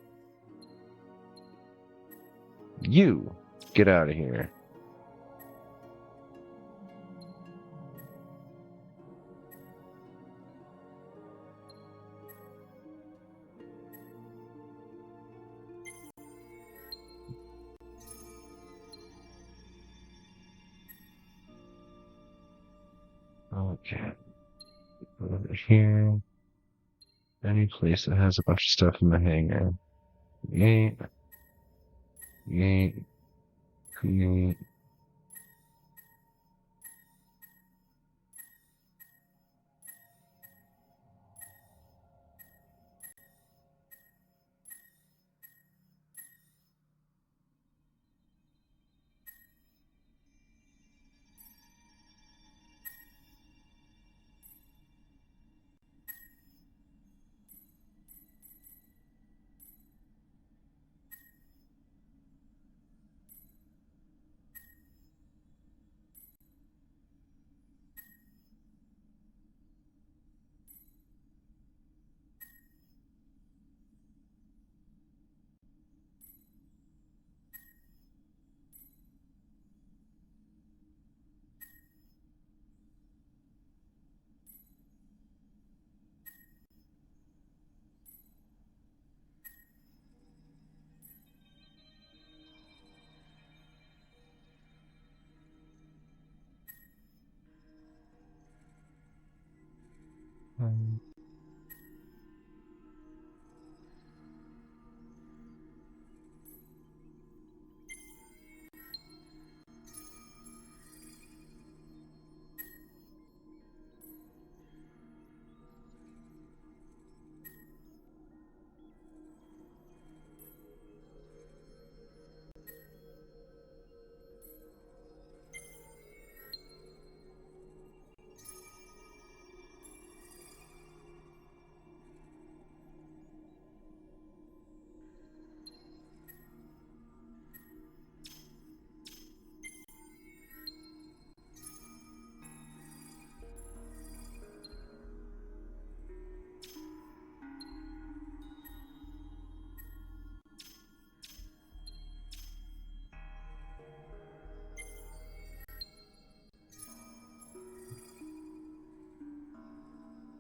You get out of here. Okay. Over here. Any place that has a bunch of stuff in the hangar. Create. Create. Create.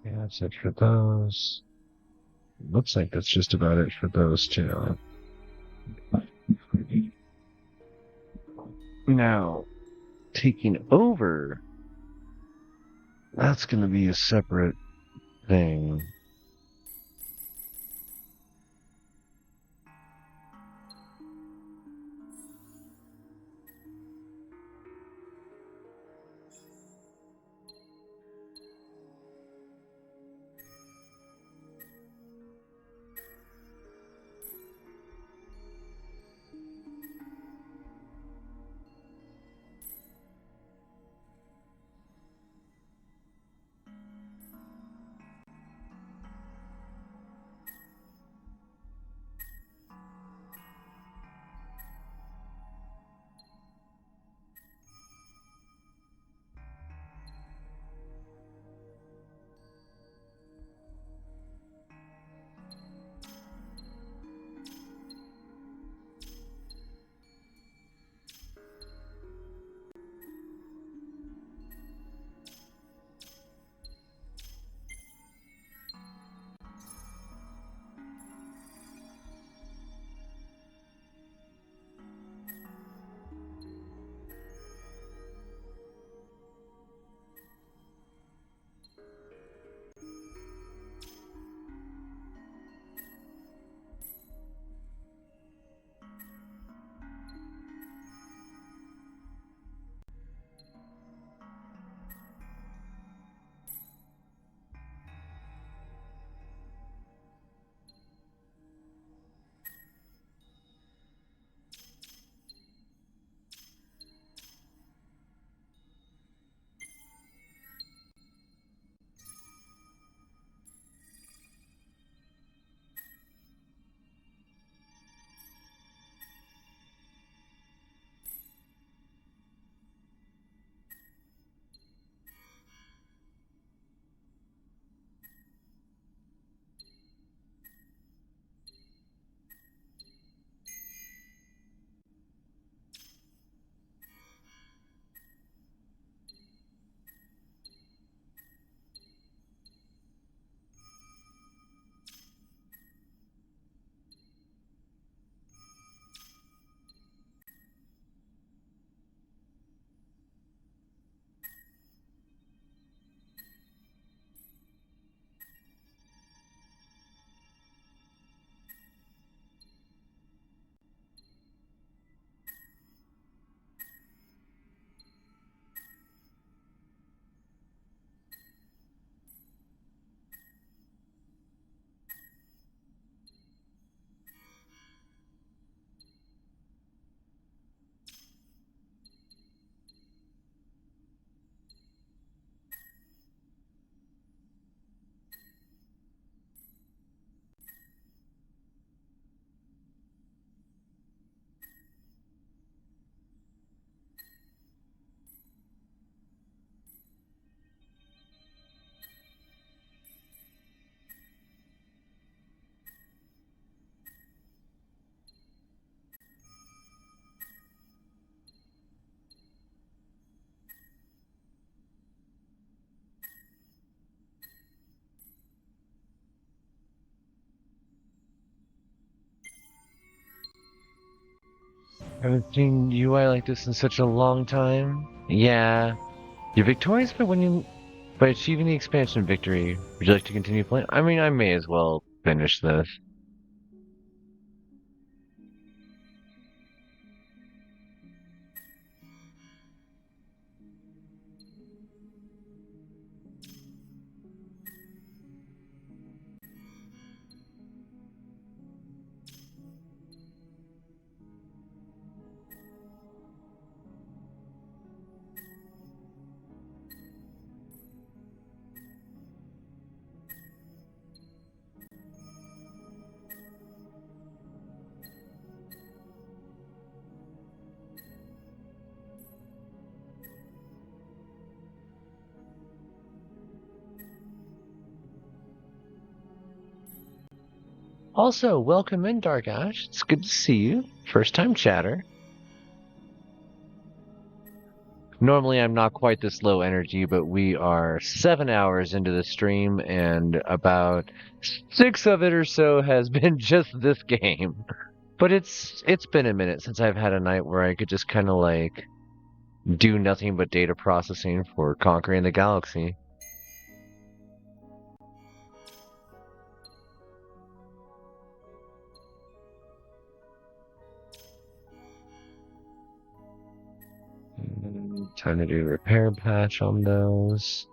Yeah, that's it for those. Looks like that's just about it for those two. Now, taking over, that's going to be a separate thing. I haven't seen UI like this in such a long time. Yeah. You're victorious by achieving the expansion victory. Would you like to continue playing? I mean, I may as well finish this. Also, welcome in, Dark Ash. It's good to see you. First time chatter. Normally, I'm not quite this low energy, but we are 7 hours into the stream, and about 6 of it or so has been just this game. But it's been a minute since I've had a night where I could just kind of like do nothing but data processing for conquering the galaxy. Time to do repair patch on those.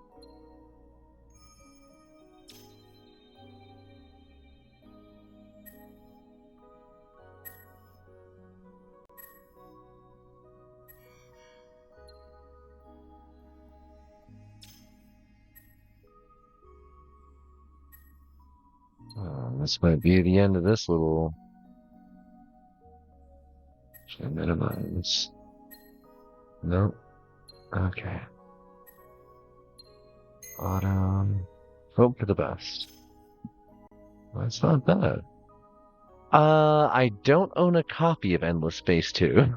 This might be the end of this little. Should I minimize? No. Okay. Autumn. Hope for the best. That's not bad. I don't own a copy of Endless Space 2.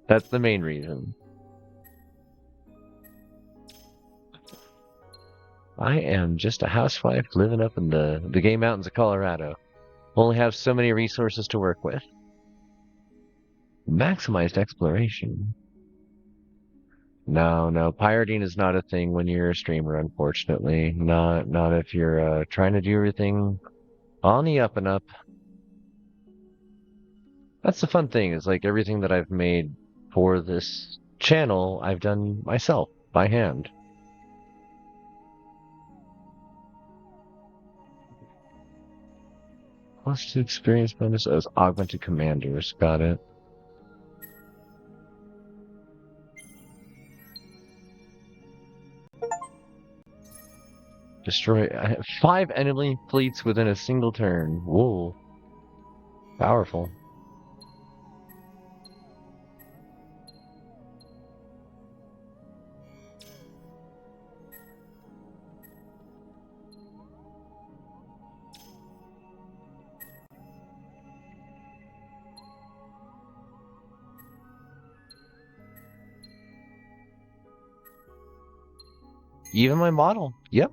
That's the main reason. I am just a housewife living up in the gay mountains of Colorado. Only have so many resources to work with. Maximized exploration. No, pirating is not a thing when you're a streamer, unfortunately. Not if you're trying to do everything on the up and up. That's the fun thing, is like everything that I've made for this channel, I've done myself, by hand. +2 experience bonus as augmented commanders. Got it. Destroy 5 enemy fleets within a single turn. Whoa. Powerful. Even my model. Yep.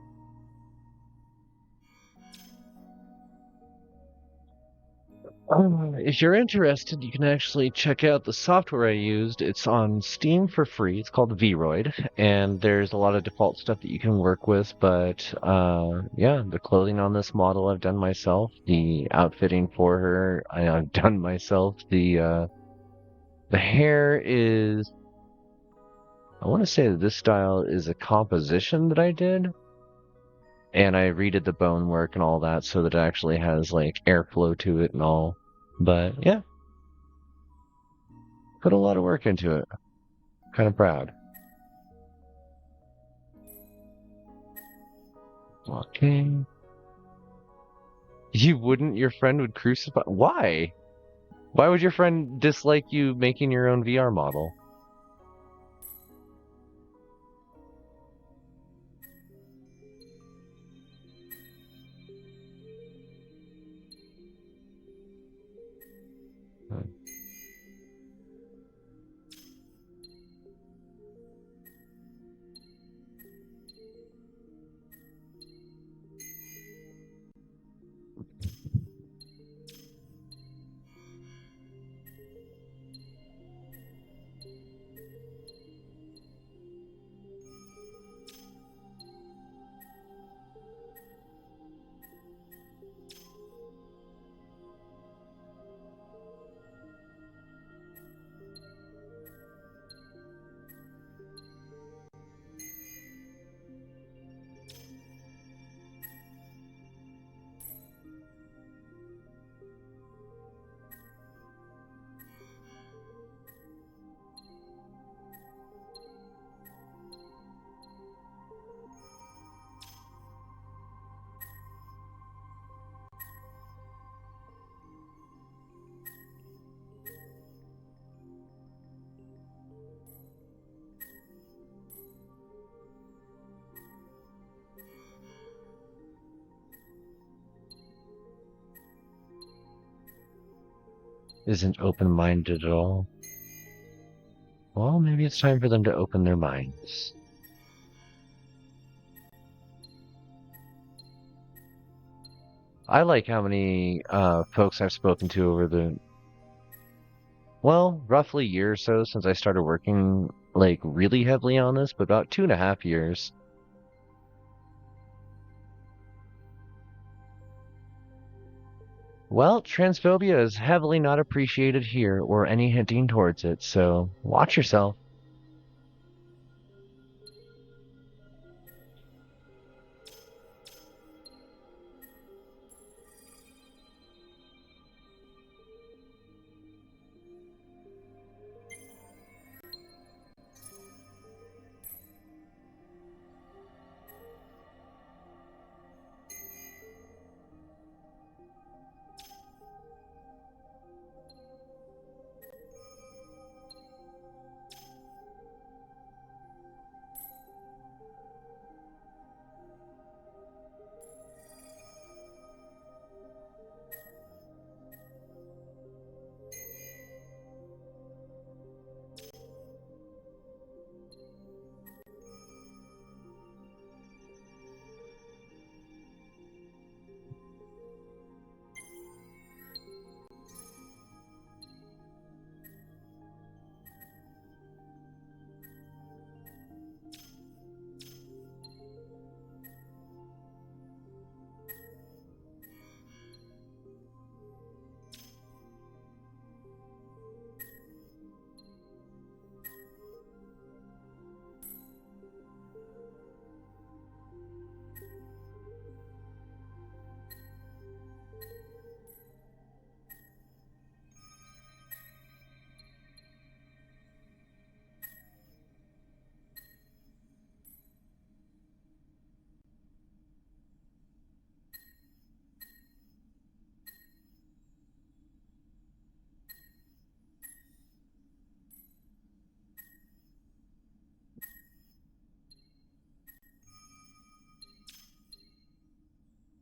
If you're interested, you can actually check out the software I used. It's on Steam for free. It's called Vroid, and there's a lot of default stuff that you can work with. But yeah, the clothing on this model I've done myself. The outfitting for her I've done myself. The hair is. I want to say that this style is a composition that I did, and I redid the bone work and all that so that it actually has like airflow to it and all. But yeah, put a lot of work into it. Kind of proud. Okay. You wouldn't? Your friend would crucify? Why? Why would your friend dislike you making your own VR model? isn't open-minded at all. Well, maybe it's time for them to open their minds. I like how many folks I've spoken to over the, well, roughly year or so since I started working like really heavily on this, but about 2.5 years. Well, transphobia is heavily not appreciated here or any hinting towards it, so watch yourself.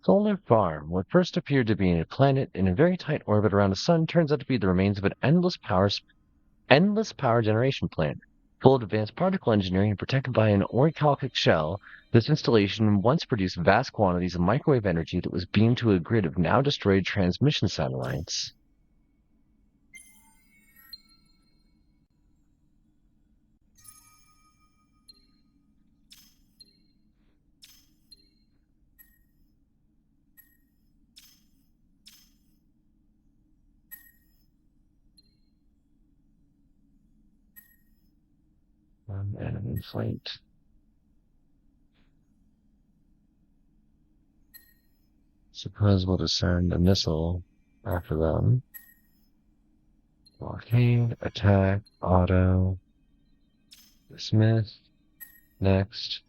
Solar Farm, what first appeared to be a planet in a very tight orbit around the sun, turns out to be the remains of an endless power generation plant. Full of advanced particle engineering and protected by an orichalcic shell, this installation once produced vast quantities of microwave energy that was beamed to a grid of now destroyed transmission satellites. Enemy flight. Suppose we'll just send a missile after them. Blockade, attack, auto, dismiss, next.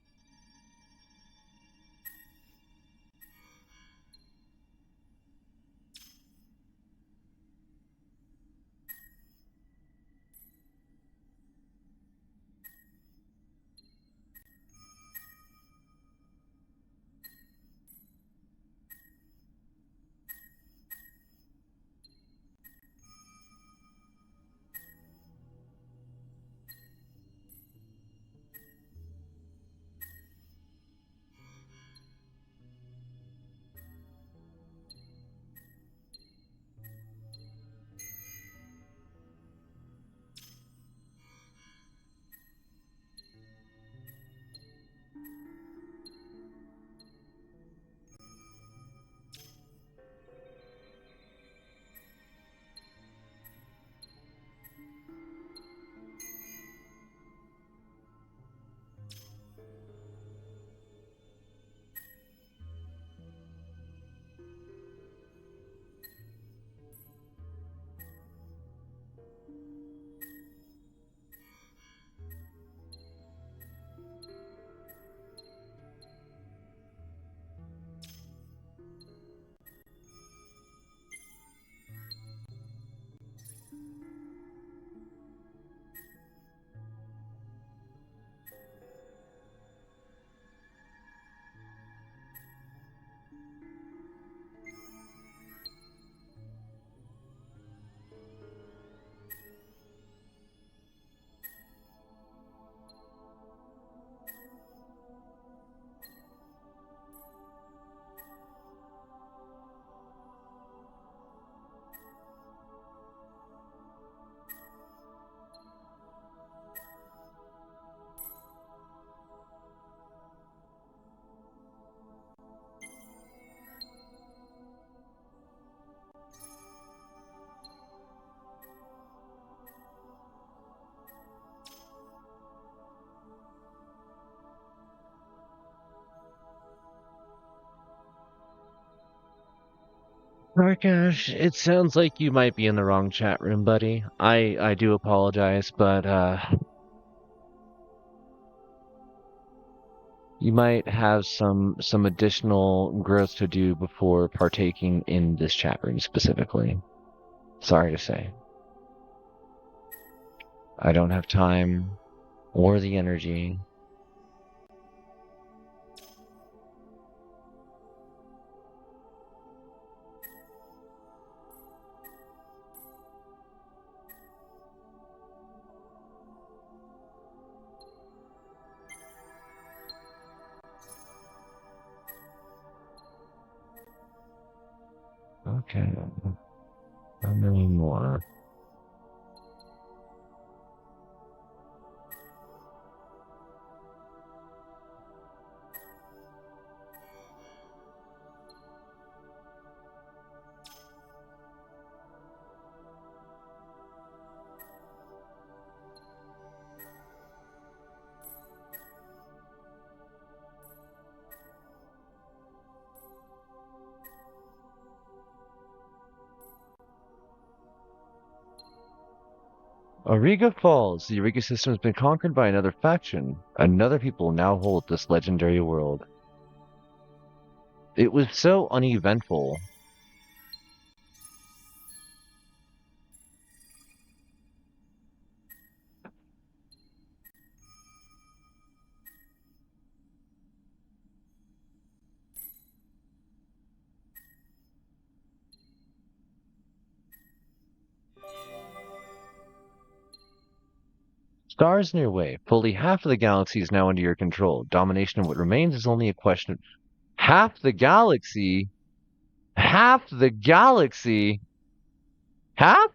Markash, it sounds like you might be in the wrong chat room, buddy. I do apologize, but you might have some additional growth to do before partaking in this chat room specifically. Sorry to say. I don't have time or the energy. Okay. How many more? Auriga Falls. The Auriga system has been conquered by another faction. Another people now hold this legendary world. It was so uneventful. Stars in your way. Fully half of the galaxy is now under your control. Domination of what remains is only a question of half the galaxy. Half the galaxy. Half?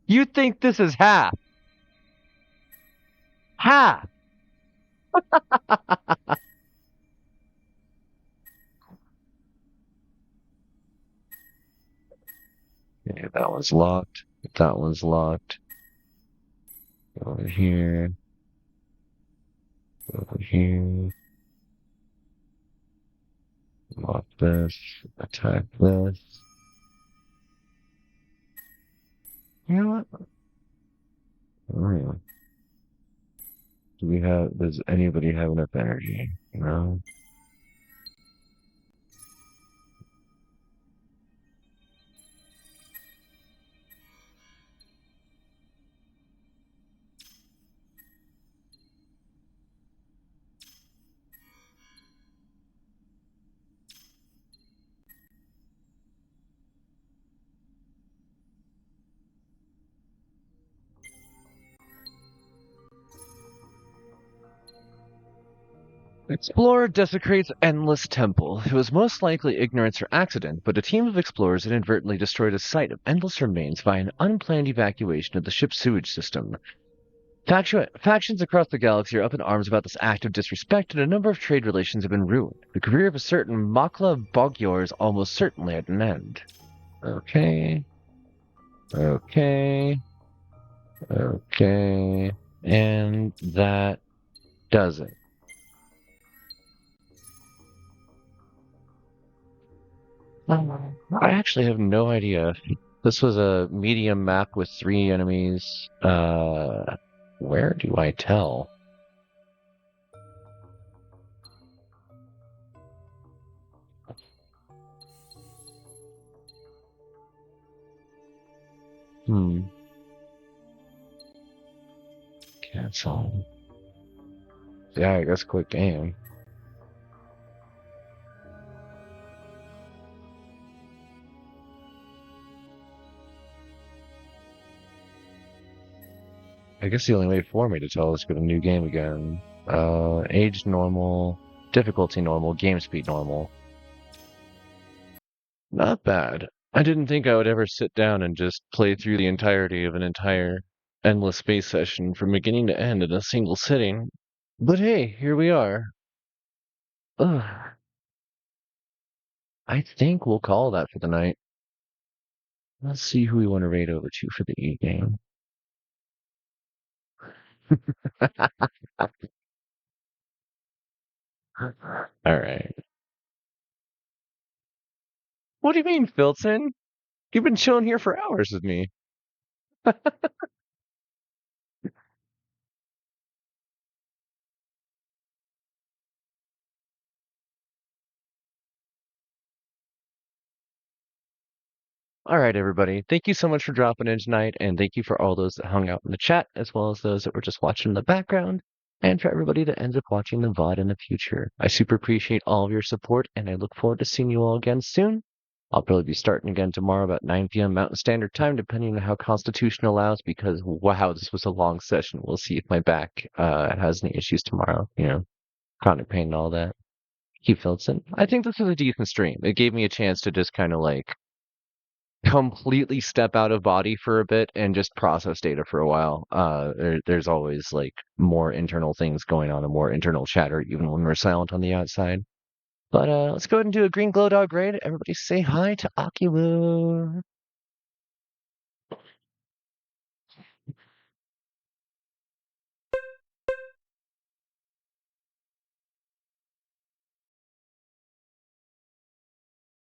You think this is half? Half. Yeah, that one's locked. That one's locked. Over here. Over here. Lock this. Attack this. You know what? Oh, does anybody have enough energy? No? Explorer desecrates Endless Temple. It was most likely ignorance or accident, but a team of explorers inadvertently destroyed a site of endless remains by an unplanned evacuation of the ship's sewage system. Factions across the galaxy are up in arms about this act of disrespect, and a number of trade relations have been ruined. The career of a certain Makla Bogyor is almost certainly at an end. Okay. Okay. Okay. And that does it. I actually have no idea. This was a medium map with 3 enemies. Where do I tell? Hmm. Cancel. Yeah, I guess quick game. I guess the only way for me to tell is go to new game again. Age normal, difficulty normal, game speed normal. Not bad. I didn't think I would ever sit down and just play through the entirety of an entire endless space session from beginning to end in a single sitting. But hey, here we are. Ugh. I think we'll call that for the night. Let's see who we want to raid over to for the E game. All right. What do you mean, Filton? You've been chilling here for hours with me. All right, everybody. Thank you so much for dropping in tonight, and thank you for all those that hung out in the chat, as well as those that were just watching in the background, and for everybody that ends up watching the VOD in the future. I super appreciate all of your support, and I look forward to seeing you all again soon. I'll probably be starting again tomorrow about 9 p.m. Mountain Standard Time, depending on how Constitution allows, because wow, this was a long session. We'll see if my back has any issues tomorrow, chronic pain and all that. Keep Philson. I think this was a decent stream. It gave me a chance to just kind of like completely step out of body for a bit and just process data for a while. There's always like more internal things going on and more internal chatter, even when we're silent on the outside. But let's go ahead and do a green glow dog raid. Everybody say hi to Akiwu.